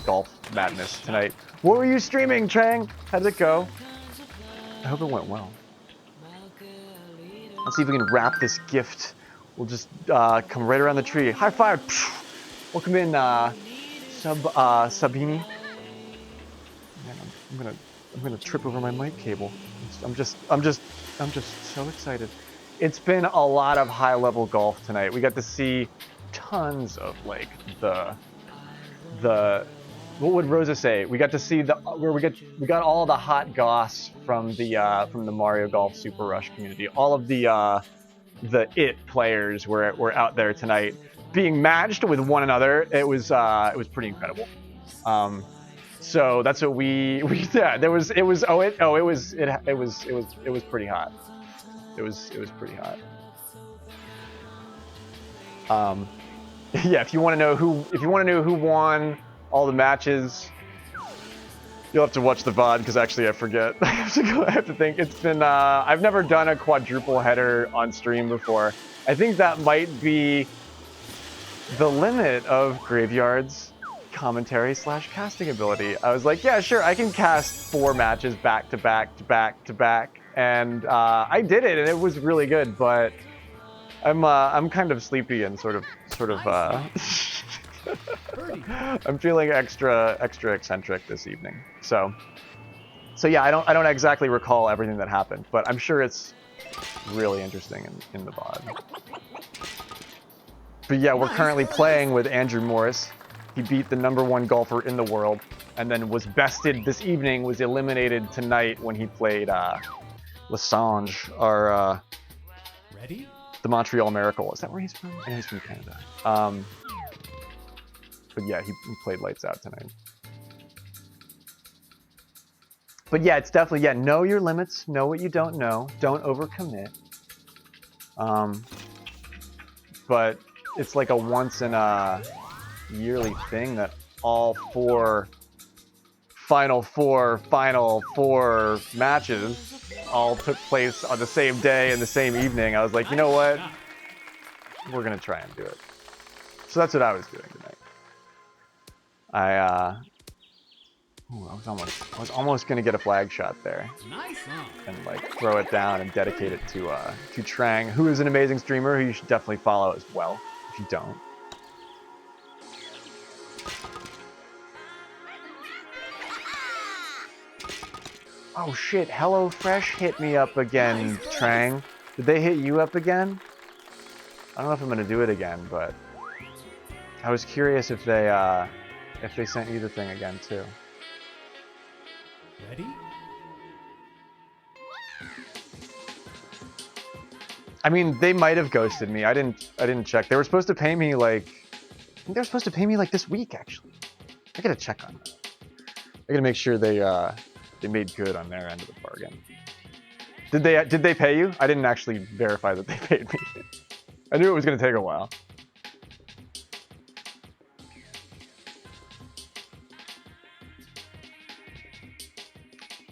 Golf Madness tonight. What were you streaming, Trang? How did it go? I hope it went well. Let's see if we can wrap this gift. We'll just come right around the tree. High five. Welcome in, Sabini. Man, I'm gonna trip over my mic cable. I'm just so excited. It's been a lot of high-level golf tonight. We got to see tons of like the what would Rosa say? We got to see we got all the hot goss from the Mario Golf Super Rush community. All of the IT players were out there tonight being matched with one another. It was pretty incredible. So that's what we yeah, it was pretty hot. It was pretty hot. Yeah, if you want to know who won all the matches, you'll have to watch the VOD because actually I forget. I have to think. It's been I've never done a quadruple header on stream before. I think that might be the limit of Graveyard's commentary / casting ability. I was like, yeah, sure, I can cast 4 matches back to back to back to back, and I did it, and it was really good. But I'm kind of sleepy and sort of I'm feeling extra eccentric this evening. So yeah, I don't exactly recall everything that happened, but I'm sure it's really interesting in the VOD. But yeah, we're currently playing with Andrew Morris. He beat the #1 golfer in the world, and then was bested this evening, was eliminated tonight when he played Lessange, our Ready? the Montreal Miracle. Is that where he's from? I know he's from Canada. But yeah, he played lights out tonight. But yeah, it's definitely, yeah, know your limits, know what you don't know, don't overcommit. But it's like a once in a yearly thing that all final four matches all took place on the same day and the same evening. I was like, you know what? We're gonna try and do it. So that's what I was doing tonight. I was almost gonna get a flag shot there Nice song. and like throw it down and dedicate it to Trang, who is an amazing streamer who you should definitely follow as well if you don't. Oh shit, HelloFresh hit me up again, Trang. Did they hit you up again? I don't know if I'm gonna do it again, but I was curious if they sent you the thing again too. Ready? I mean, they might have ghosted me. I didn't check. They were supposed to pay me like, I think they were supposed to pay me like this week actually. I gotta check on that. I gotta make sure they made good on their end of the bargain. Did they pay you? I didn't actually verify that they paid me. I knew it was gonna take a while.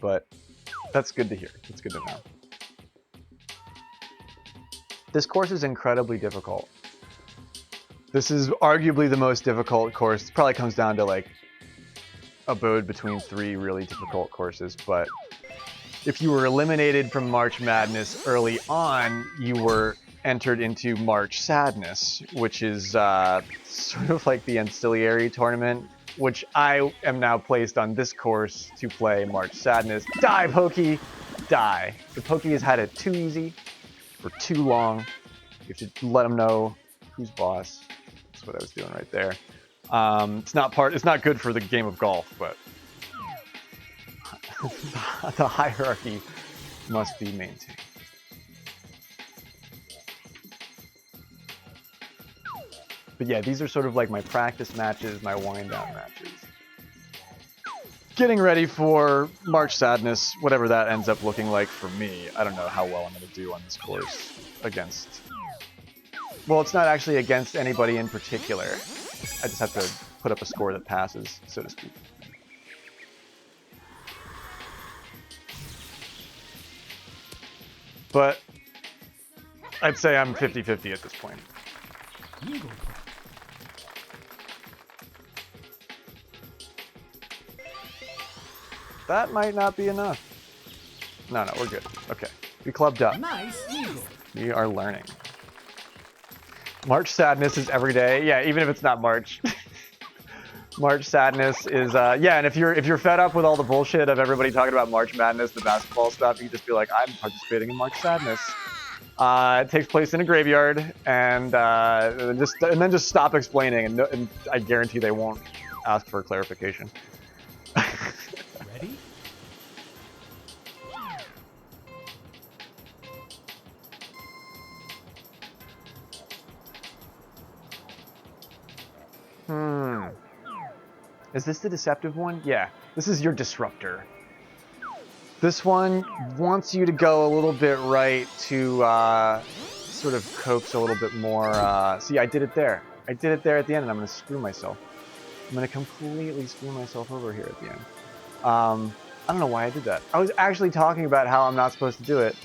But that's good to hear. It's good to know. This course is incredibly difficult. This is arguably the most difficult course. It probably comes down to like abode between 3 really difficult courses, but if you were eliminated from March Madness early on, you were entered into March Sadness, which is sort of like the ancillary tournament, which I am now placed on this course to play March Sadness. Die, Pokey! Die. The Pokey has had it too easy for too long. You have to let him know who's boss. That's what I was doing right there. It's not good for the game of golf, but the hierarchy must be maintained. But yeah, these are sort of like my practice matches, my wind-down matches. Getting ready for March Sadness, whatever that ends up looking like for me. I don't know how well I'm going to do on this course against... Well, it's not actually against anybody in particular. I just have to put up a score that passes, so to speak. But I'd say I'm 50-50 at this point. Eagle. That might not be enough. No, we're good. Okay. We clubbed up. Nice eagle. We are learning. March Sadness is every day. Yeah, even if it's not March. March Sadness is yeah, and if you're fed up with all the bullshit of everybody talking about March Madness, the basketball stuff, you can just be like, I'm participating in March Sadness. It takes place in a graveyard, and then just stop explaining, and I guarantee they won't ask for clarification. Ready? Is this the deceptive one? Yeah, this is your disruptor. This one wants you to go a little bit right to sort of coax a little bit more. See, I did it there. I did it there at the end, and I'm going to screw myself. I'm going to completely screw myself over here at the end. I don't know why I did that. I was actually talking about how I'm not supposed to do it.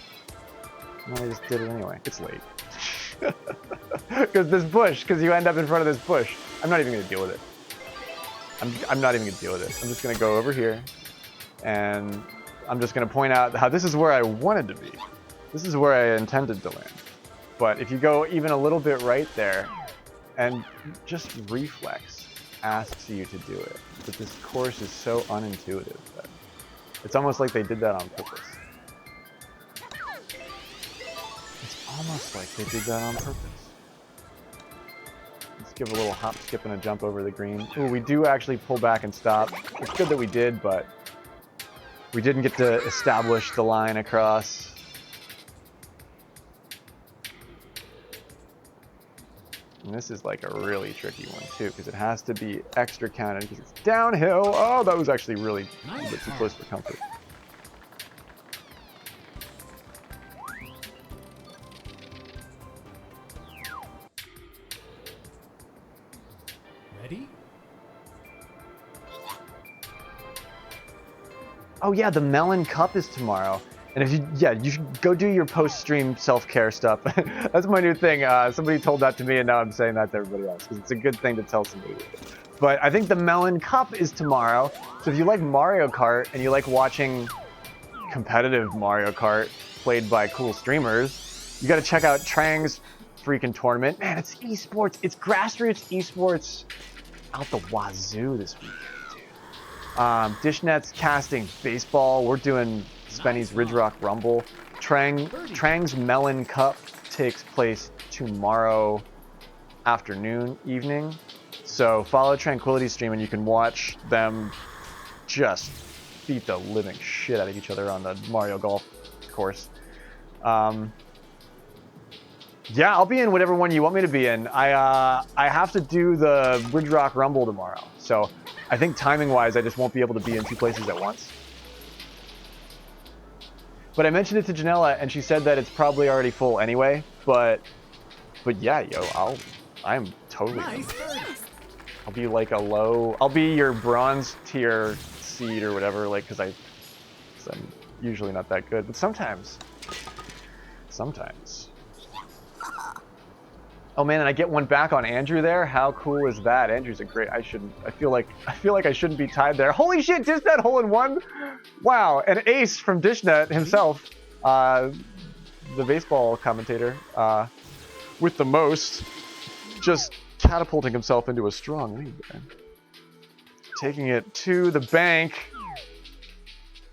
And I just did it anyway. It's late. Because you end up in front of this bush. I'm not even going to deal with it. I'm not even going to deal with it. I'm just going to go over here, and I'm just going to point out how this is where I wanted to be. This is where I intended to land. But if you go even a little bit right there, and just reflex asks you to do it. But this course is so unintuitive that it's almost like they did that on purpose. It's almost like they did that on purpose. Let's give a little hop, skip, and a jump over the green. Ooh, we do actually pull back and stop. It's good that we did, but we didn't get to establish the line across. And this is like a really tricky one too, because it has to be extra counted because it's downhill. Oh, that was actually really a bit too close for comfort. Oh yeah, the Melon Cup is tomorrow. And if you should go do your post-stream self-care stuff. That's my new thing. Somebody told that to me, and now I'm saying that to everybody else because it's a good thing to tell somebody. But I think the Melon Cup is tomorrow. So if you like Mario Kart and you like watching competitive Mario Kart played by cool streamers, you got to check out Trang's freaking tournament. Man, it's esports. It's grassroots esports out the wazoo this week, dude. Dishnet's casting baseball. We're doing Spenny's Ridge Rock Rumble. Trang's Melon Cup takes place tomorrow evening. So follow Tranquility's stream and you can watch them just beat the living shit out of each other on the Mario Golf course. Yeah, I'll be in whatever one you want me to be in. I have to do the Ridge Rock Rumble tomorrow. So I think timing-wise, I just won't be able to be in two places at once. But I mentioned it to Janella, and she said that it's probably already full anyway. But yeah, yo, I'm totally. Nice birdie. I'll be like I'll be your bronze tier seed or whatever, like, because I'm usually not that good, but sometimes. Oh man, and I get one back on Andrew there. How cool is that? Andrew's a great. I feel like I shouldn't be tied there. Holy shit! Dishnet hole in one. Wow, an ace from Dishnet himself, the baseball commentator, with the most, just catapulting himself into a strong lead there. Taking it to the bank.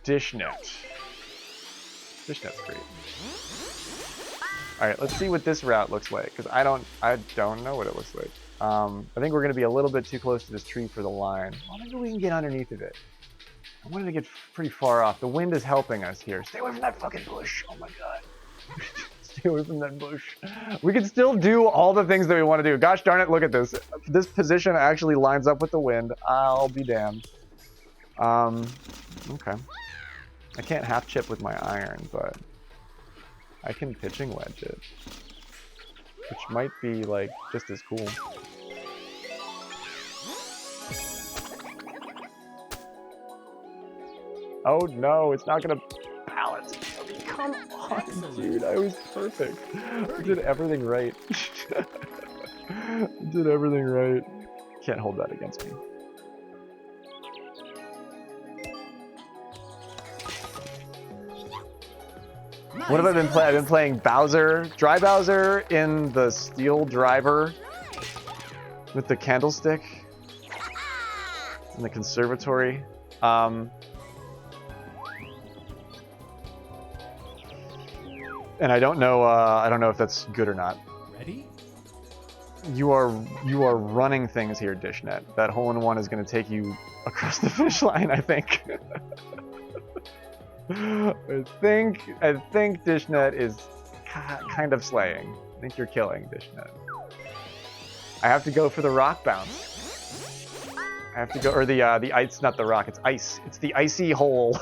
Dishnet's great. All right, let's see what this route looks like, because I don't know what it looks like. I think we're going to be a little bit too close to this tree for the line. Well, maybe we can get underneath of it. I wanted to get pretty far off. The wind is helping us here. Stay away from that fucking bush. Oh my god. Stay away from that bush. We can still do all the things that we want to do. Gosh darn it, look at this. This position actually lines up with the wind. I'll be damned. Okay. I can't half chip with my iron, but I can pitching wedge it, which might be like just as cool. Oh no, it's not gonna balance. Come on, dude, I was perfect. I did everything right. I did everything right. Can't hold that against me. What have I been playing? I've been playing Bowser, Dry Bowser in the Steel Driver with the candlestick in the conservatory. And I don't know if that's good or not. Ready? You are running things here, Dishnet. That hole in one is going to take you across the finish line, I think. I think Dishnet is kind of slaying. I think you're killing Dishnet. I have to go for the rock bounce. I have to go, or the ice, not the rock. It's ice. It's the icy hole.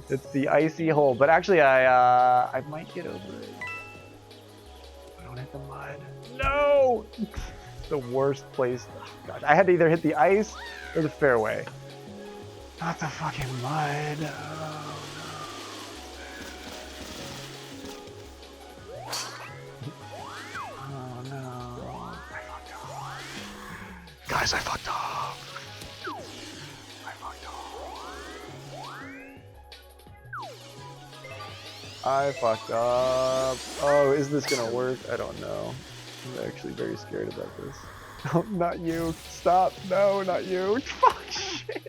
It's the icy hole. But actually, I might get over it. I don't hit the mud. No! The worst place. Oh, gosh, I had to either hit the ice or the fairway. Not the fucking mud. Oh. Guys, I fucked up. I fucked up. Oh, is this gonna work? I don't know. I'm actually very scared about this. Oh, not you. Stop. No, not you. Fuck shit.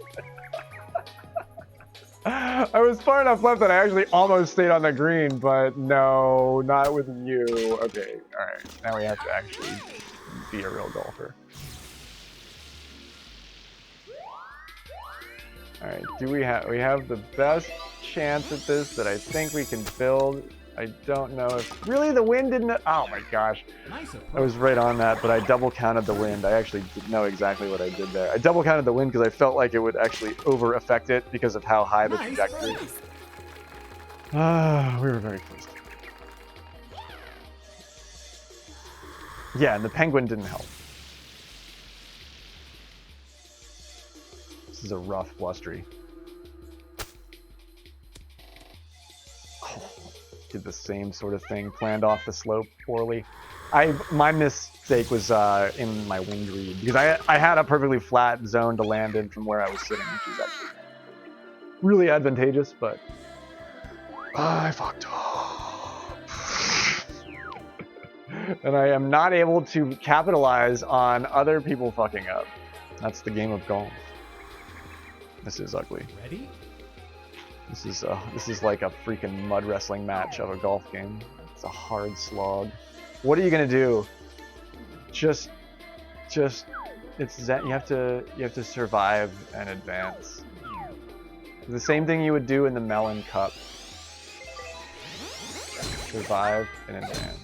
I was far enough left that I actually almost stayed on the green, but no, not with you. Okay, alright. Now we have to actually be a real golfer. Alright, we have the best chance at this that I think we can build. I don't know if... Really, the wind didn't... Oh my gosh. Nice approach. I was right on that, but I double counted the wind. I actually didn't know exactly what I did there. I double counted the wind because I felt like it would actually over affect it because of how high the trajectory is. We were very close. Yeah, and the penguin didn't help. This is a rough blustery. did the same sort of thing, planned off the slope poorly. My mistake was in my wind read, because I had a perfectly flat zone to land in from where I was sitting, which is actually really advantageous, but I fucked up. And I am not able to capitalize on other people fucking up. That's the game of golf. This is ugly. Ready? This is like a freaking mud wrestling match of a golf game. It's a hard slog. What are you gonna do? Just it's that you have to survive and advance. The same thing you would do in the Melon Cup. Survive and advance.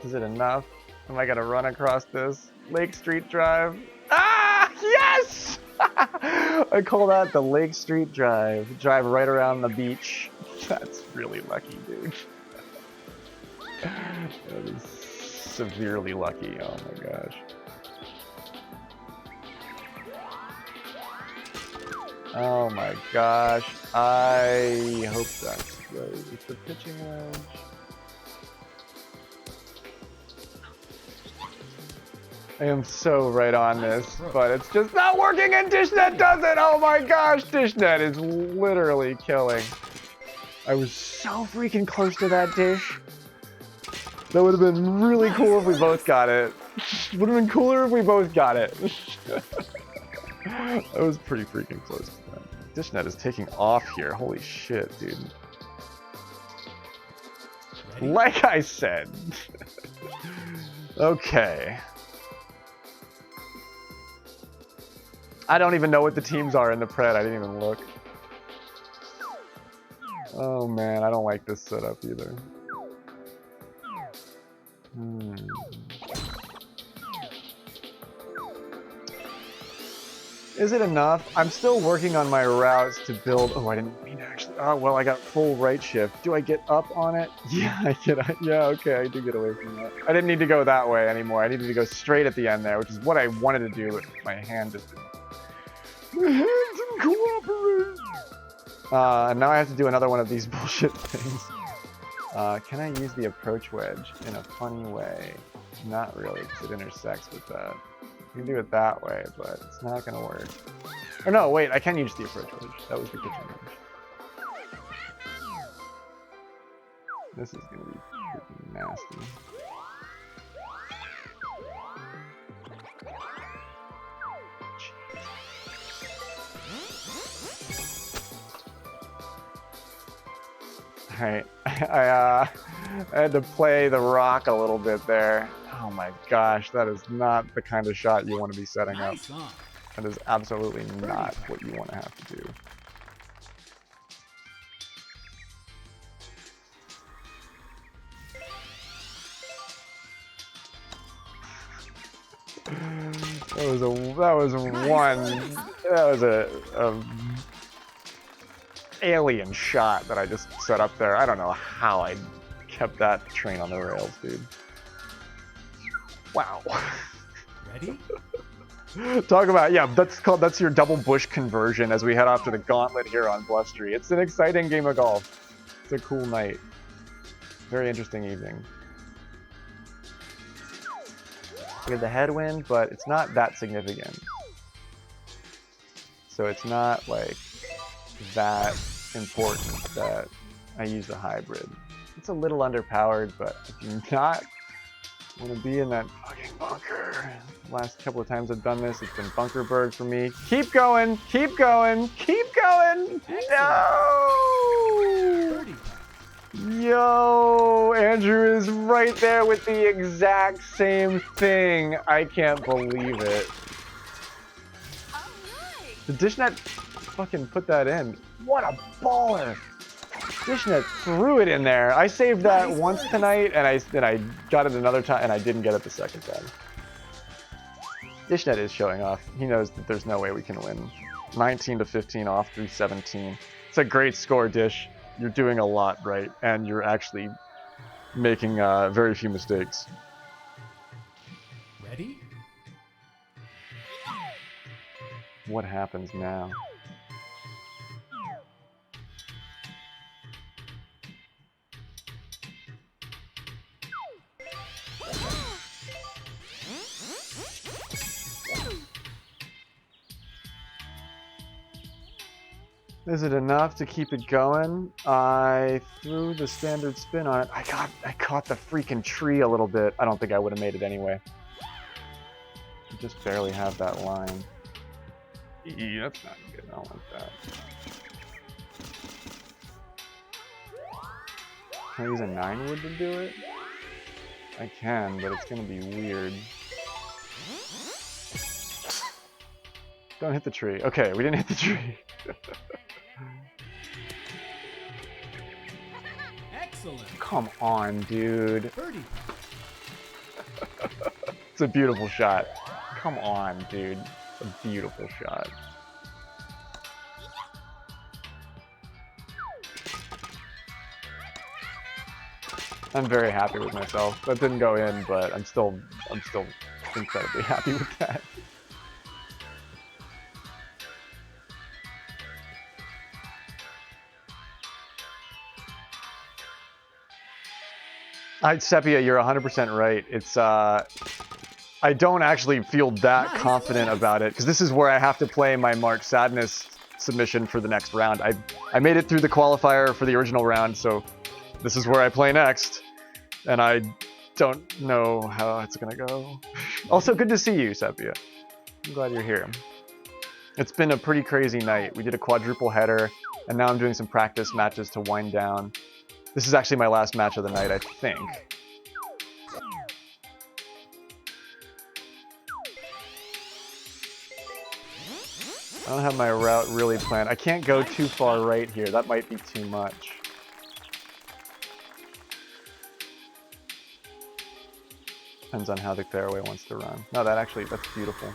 Is it enough? Am I gonna run across this Lake Street Drive? Ah, yes! I call that the Lake Street Drive. Drive right around the beach. That's really lucky, dude. That is severely lucky. Oh my gosh. Oh my gosh. I hope that's right. It's the pitching wedge. I am so right on this, but it's just not working and DishNet does it! Oh my gosh, DishNet is literally killing. I was so freaking close to that dish. That would have been really cool if we both got it. Would have been cooler if we both got it. I was pretty freaking close to that. DishNet is taking off here. Holy shit, dude. Ready? Like I said. Okay. I don't even know what the teams are in the Pred. I didn't even look. Oh man, I don't like this setup either. Is it enough? I'm still working on my routes to build. Oh, I didn't mean to actually. Oh, well, I got full right shift. Do I get up on it? Yeah, I get. Yeah, okay, I do get away from that. I didn't need to go that way anymore. I needed to go straight at the end there, which is what I wanted to do, but my hand just didn't. My hand didn't cooperate. And now I have to do another one of these bullshit things. Can I use the approach wedge in a funny way? Not really, because it intersects with that. You can do it that way, but it's not gonna work. Or no, wait, I can use the approach wedge. That was the kitchen wedge. This is gonna be freaking nasty. Alright, I had to play the rock a little bit there. Oh my gosh, that is not the kind of shot you want to be setting up. Nice on. That is absolutely not what you want to have to do. That was a alien shot that I just set up there. I don't know how I kept that train on the rails, dude. Wow. Ready? Talk about, yeah, that's your double bush conversion as we head off to the gauntlet here on Bluff Street. It's an exciting game of golf. It's a cool night. Very interesting evening. We have the headwind, but it's not that significant. So it's not like that important that I use the hybrid. It's a little underpowered, but if you're not want to be in that fucking bunker. The last couple of times I've done this, it's been Bunkerberg for me. Keep going, keep going, keep going! No! 30 putt. Yo, Andrew is right there with the exact same thing. I can't believe it. Alright. The DishNet fucking put that in. What a baller! DishNet threw it in there. I saved that once tonight, and I got it another time, and I didn't get it the second time. DishNet is showing off. He knows that there's no way we can win. 19 to 15 off through 17. It's a great score, Dish. You're doing a lot right, and you're actually making very few mistakes. Ready? What happens now? Is it enough to keep it going? I threw the standard spin on it. I caught the freaking tree a little bit. I don't think I would have made it anyway. I just barely have that line. That's not good. I don't like that. Can I use a 9 wood to do it? I can, but it's gonna be weird. Don't hit the tree. Okay, we didn't hit the tree. Excellent. Come on, dude. Birdie. It's a beautiful shot. Come on, dude. It's a beautiful shot. I'm very happy with myself. That didn't go in, but I'm still incredibly happy with that. Sepia, you're 100% right. It's I don't actually feel that confident about it because this is where I have to play my mAdNeSsSs submission for the next round. I made it through the qualifier for the original round, so this is where I play next, and I don't know how it's gonna go. Also, good to see you, Sepia. I'm glad you're here. It's been a pretty crazy night. We did a quadruple header, and now I'm doing some practice matches to wind down. This is actually my last match of the night, I think. I don't have my route really planned. I can't go too far right here. That might be too much. Depends on how the fairway wants to run. No, that's beautiful.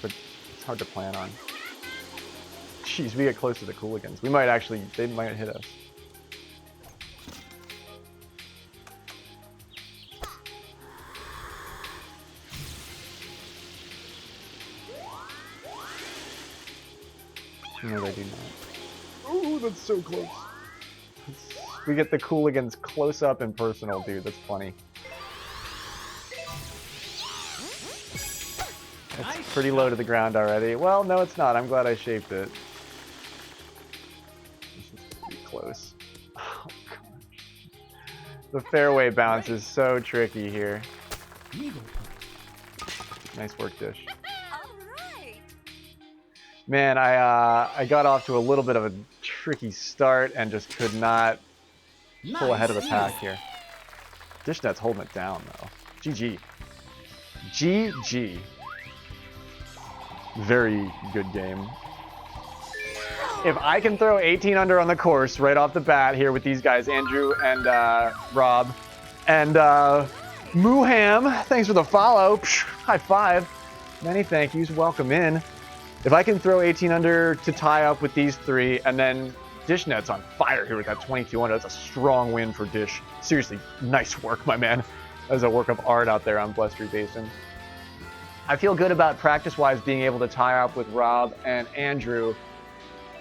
But it's hard to plan on. Jeez, we get close to the Cooligans. They might hit us. No, they do not. Oh, that's so close. We get the Cooligans close up and personal, dude. That's funny. It's pretty low to the ground already. Well, no, it's not. I'm glad I shaped it. This is pretty close. Oh, gosh. The fairway bounce is so tricky here. Nice work, Dish. Man, I got off to a little bit of a tricky start and just could not pull ahead of the pack here. Dishnet's holding it down, though. GG. GG. Very good game. If I can throw 18 under on the course right off the bat here with these guys, Andrew and Rob, and Muham, thanks for the follow. Psh, high five. Many thank yous. Welcome in. If I can throw 18 under to tie up with these three, and then Dishnet's on fire here with that 22 under, that's a strong win for Dish. Seriously, nice work, my man. That's a work of art out there on Blustery Basin. I feel good about practice-wise being able to tie up with Rob and Andrew.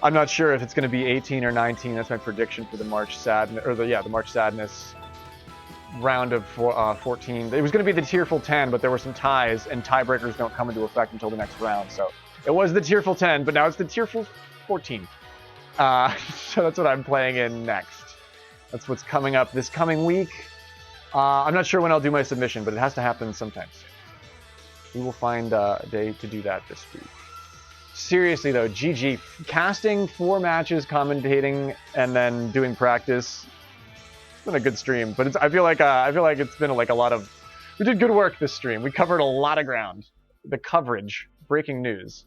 I'm not sure if it's going to be 18 or 19. That's my prediction for the March Sadness, or the March Sadness round of 14. It was going to be the Tearful 10, but there were some ties, and tiebreakers don't come into effect until the next round. So it was the Tearful 10, but now it's the Tearful 14. So that's what I'm playing in next. That's what's coming up this coming week. I'm not sure when I'll do my submission, but it has to happen sometime soon. We will find a day to do that this week. Seriously though, GG. Casting 4 matches, commentating, and then doing practice. It's been a good stream, but I feel like it's been like a lot of. We did good work this stream. We covered a lot of ground. The coverage, breaking news.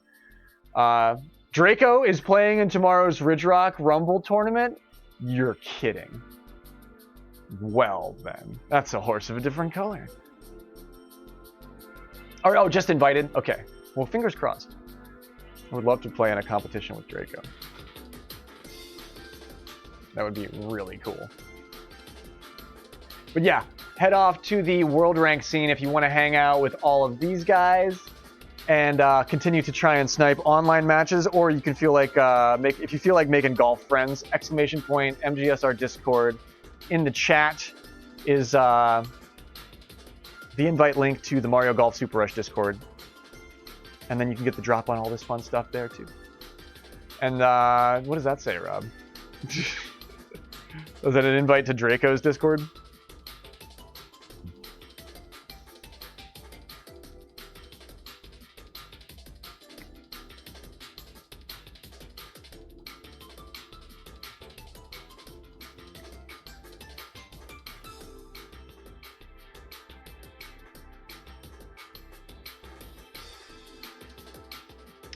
Draco is playing in tomorrow's Ridge Rock Rumble tournament. You're kidding. Well then, that's a horse of a different color. Oh, just invited? Okay. Well, fingers crossed. I would love to play in a competition with Draco. That would be really cool. But yeah, head off to the world rank scene if you want to hang out with all of these guys and continue to try and snipe online matches, or you can feel like if you feel like making golf friends, ! MGSR Discord. In the chat is the invite link to the Mario Golf Super Rush Discord. And then you can get the drop on all this fun stuff there too. And what does that say, Rob? Was that an invite to Draco's Discord?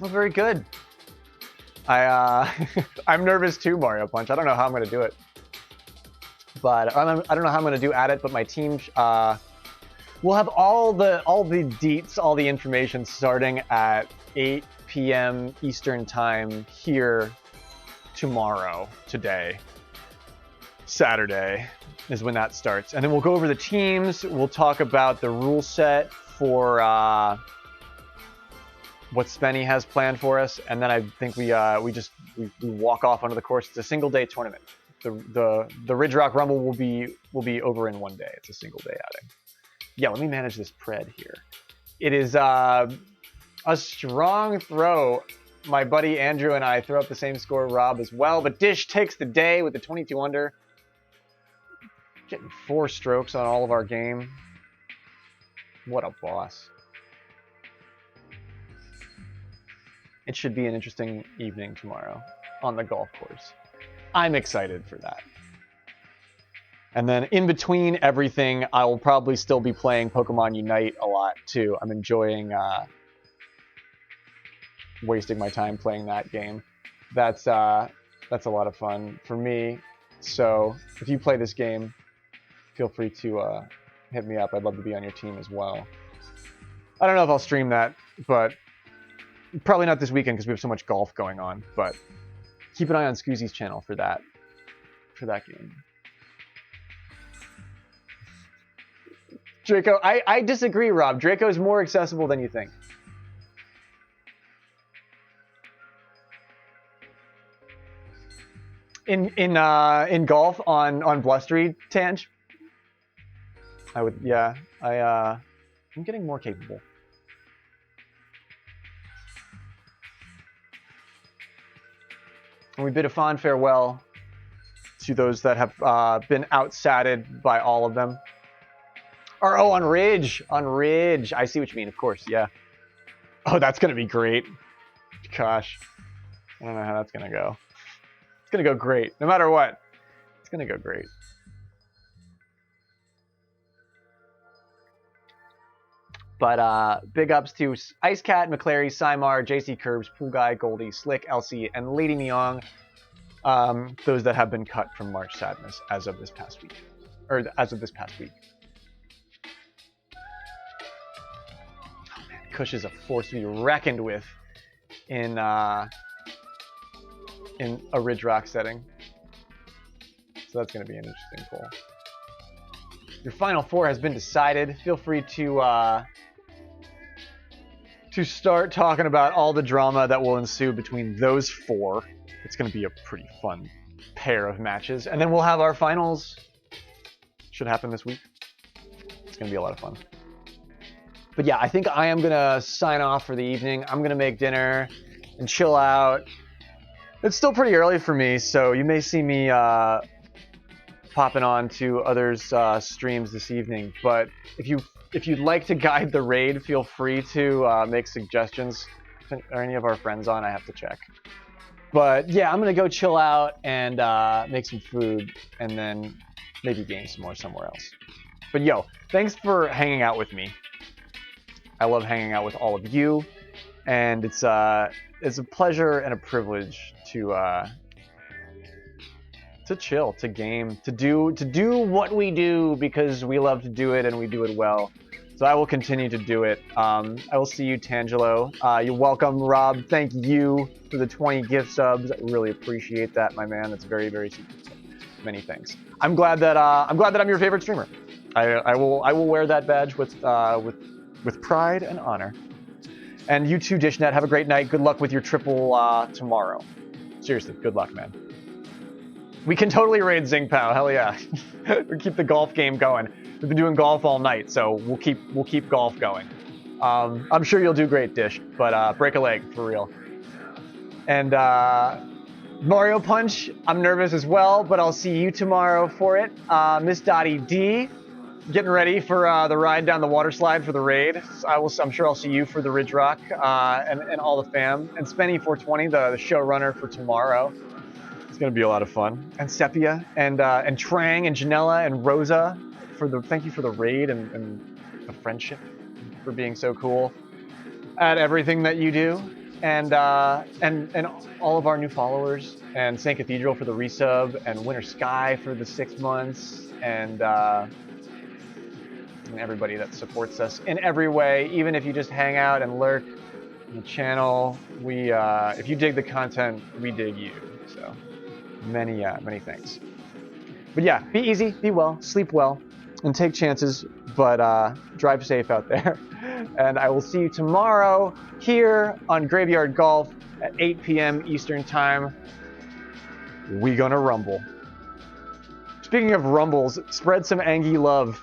Oh, very good. I'm nervous too, Mario Punch. I don't know how I'm gonna do it, but I don't know how I'm gonna do at it. But my team, we'll have all the deets, all the information starting at 8 p.m. Eastern time here tomorrow. Today, Saturday, is when that starts, and then we'll go over the teams. We'll talk about the rule set for what Spenny has planned for us, and then I think we walk off onto the course. It's a single day tournament. The Ridge Rock Rumble will be over in one day. It's a single day outing. Yeah, let me manage this pred here. It is a strong throw. My buddy Andrew and I throw up the same score, Rob as well, but Dish takes the day with the 22 under. Getting 4 strokes on all of our game. What a boss. It should be an interesting evening tomorrow on the golf course. I'm excited for that. And then in between everything, I will probably still be playing Pokemon Unite a lot too. I'm enjoying wasting my time playing that game. That's a lot of fun for me. So if you play this game, feel free to hit me up. I'd love to be on your team as well. I don't know if I'll stream that, but probably not this weekend because we have so much golf going on, but keep an eye on Scoozy's channel for that game. Draco, I disagree, Rob. Draco is more accessible than you think. In golf on Blustery, Tange, I'm getting more capable. And we bid a fond farewell to those that have been outsatted by all of them. Or, oh, on Ridge. I see what you mean, of course, yeah. Oh, that's going to be great. Gosh. I don't know how that's going to go. It's going to go great. No matter what. It's going to go great. But big ups to Ice Cat, McClary, Cymar, JC Curbs, Pool Guy, Goldie, Slick, Elsie, and Lady Myong. Those that have been cut from March Sadness as of this past week. Or as of this past week. Oh man, Kush is a force to be reckoned with in a Ridge Rock setting. So that's going to be an interesting poll. Your final 4 has been decided. Feel free to start talking about all the drama that will ensue between those 4. It's going to be a pretty fun pair of matches. And then we'll have our finals. Should happen this week. It's going to be a lot of fun. But yeah, I think I am going to sign off for the evening. I'm going to make dinner and chill out. It's still pretty early for me, so you may see me popping on to others' streams this evening. But if you'd like to guide the raid, feel free to make suggestions. Are any of our friends on? I have to check. But yeah, I'm gonna go chill out and make some food, and then maybe game some more somewhere else. But yo, thanks for hanging out with me. I love hanging out with all of you, and it's a pleasure and a privilege to chill, to game, to do what we do because we love to do it and we do it well. So I will continue to do it. I will see you, Tangelo. You're welcome, Rob. Thank you for the 20 gift subs. I really appreciate that, my man. That's very, very secret. So many thanks. I'm glad that I'm your favorite streamer. I will wear that badge with pride and honor. And you too, Dishnet. Have a great night. Good luck with your triple tomorrow. Seriously, good luck, man. We can totally raid Zingpao. Hell yeah. We keep the golf game going. We've been doing golf all night, so we'll keep golf going. I'm sure you'll do great, Dish, but break a leg for real. And Mario Punch, I'm nervous as well, but I'll see you tomorrow for it. Miss Dottie D, getting ready for the ride down the water slide for the raid. I'm sure I'll see you for the Ridge Rock and all the fam. And Spenny 420, the showrunner for tomorrow. It's gonna be a lot of fun. And Sepia and Trang and Janella and Rosa thank you for the raid and the friendship, for being so cool at everything that you do. And all of our new followers, and St. Cathedral for the resub, and Winter Sky for the 6 months, and everybody that supports us in every way, even if you just hang out and lurk on the channel. If you dig the content, we dig you. So many thanks. But yeah, be easy, be well, sleep well, and take chances, but drive safe out there. And I will see you tomorrow here on Graveyard Golf at 8 p.m. Eastern Time. We gonna rumble. Speaking of rumbles, spread some Angie love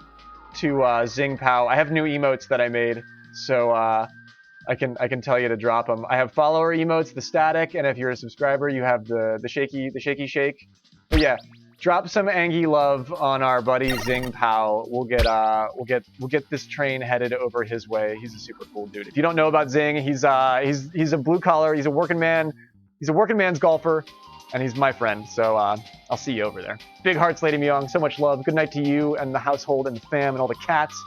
to Zing Pow. I have new emotes that I made, so I can tell you to drop them. I have follower emotes, the static, and if you're a subscriber, you have the shaky shake. But yeah, drop some Angie love on our buddy Zing Pow. We'll get this train headed over his way. He's a super cool dude. If you don't know about Zing, he's a blue collar. He's a working man. He's a working man's golfer, and he's my friend. So I'll see you over there. Big hearts, Lady Myung. So much love. Good night to you and the household and the fam and all the cats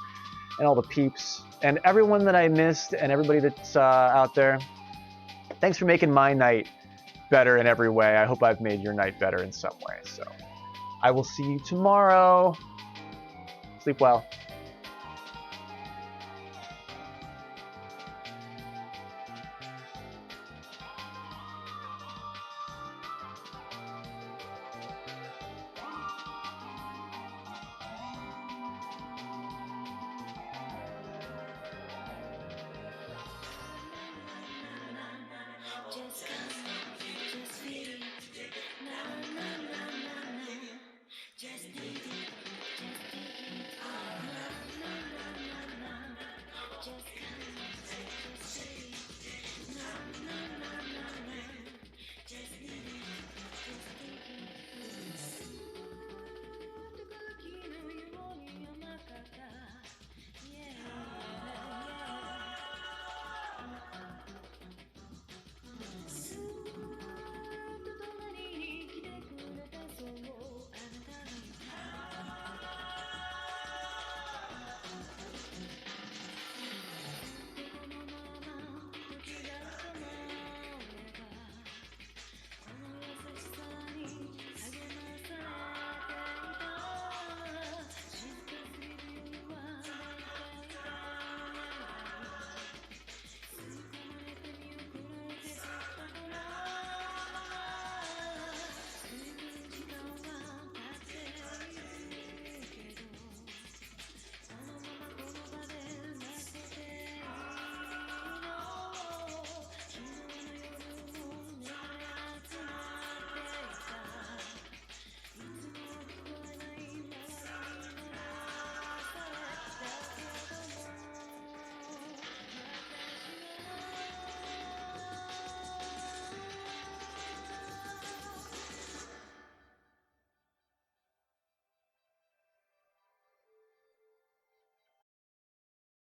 and all the peeps and everyone that I missed and everybody that's out there. Thanks for making my night better in every way. I hope I've made your night better in some way. So I will see you tomorrow. Sleep well.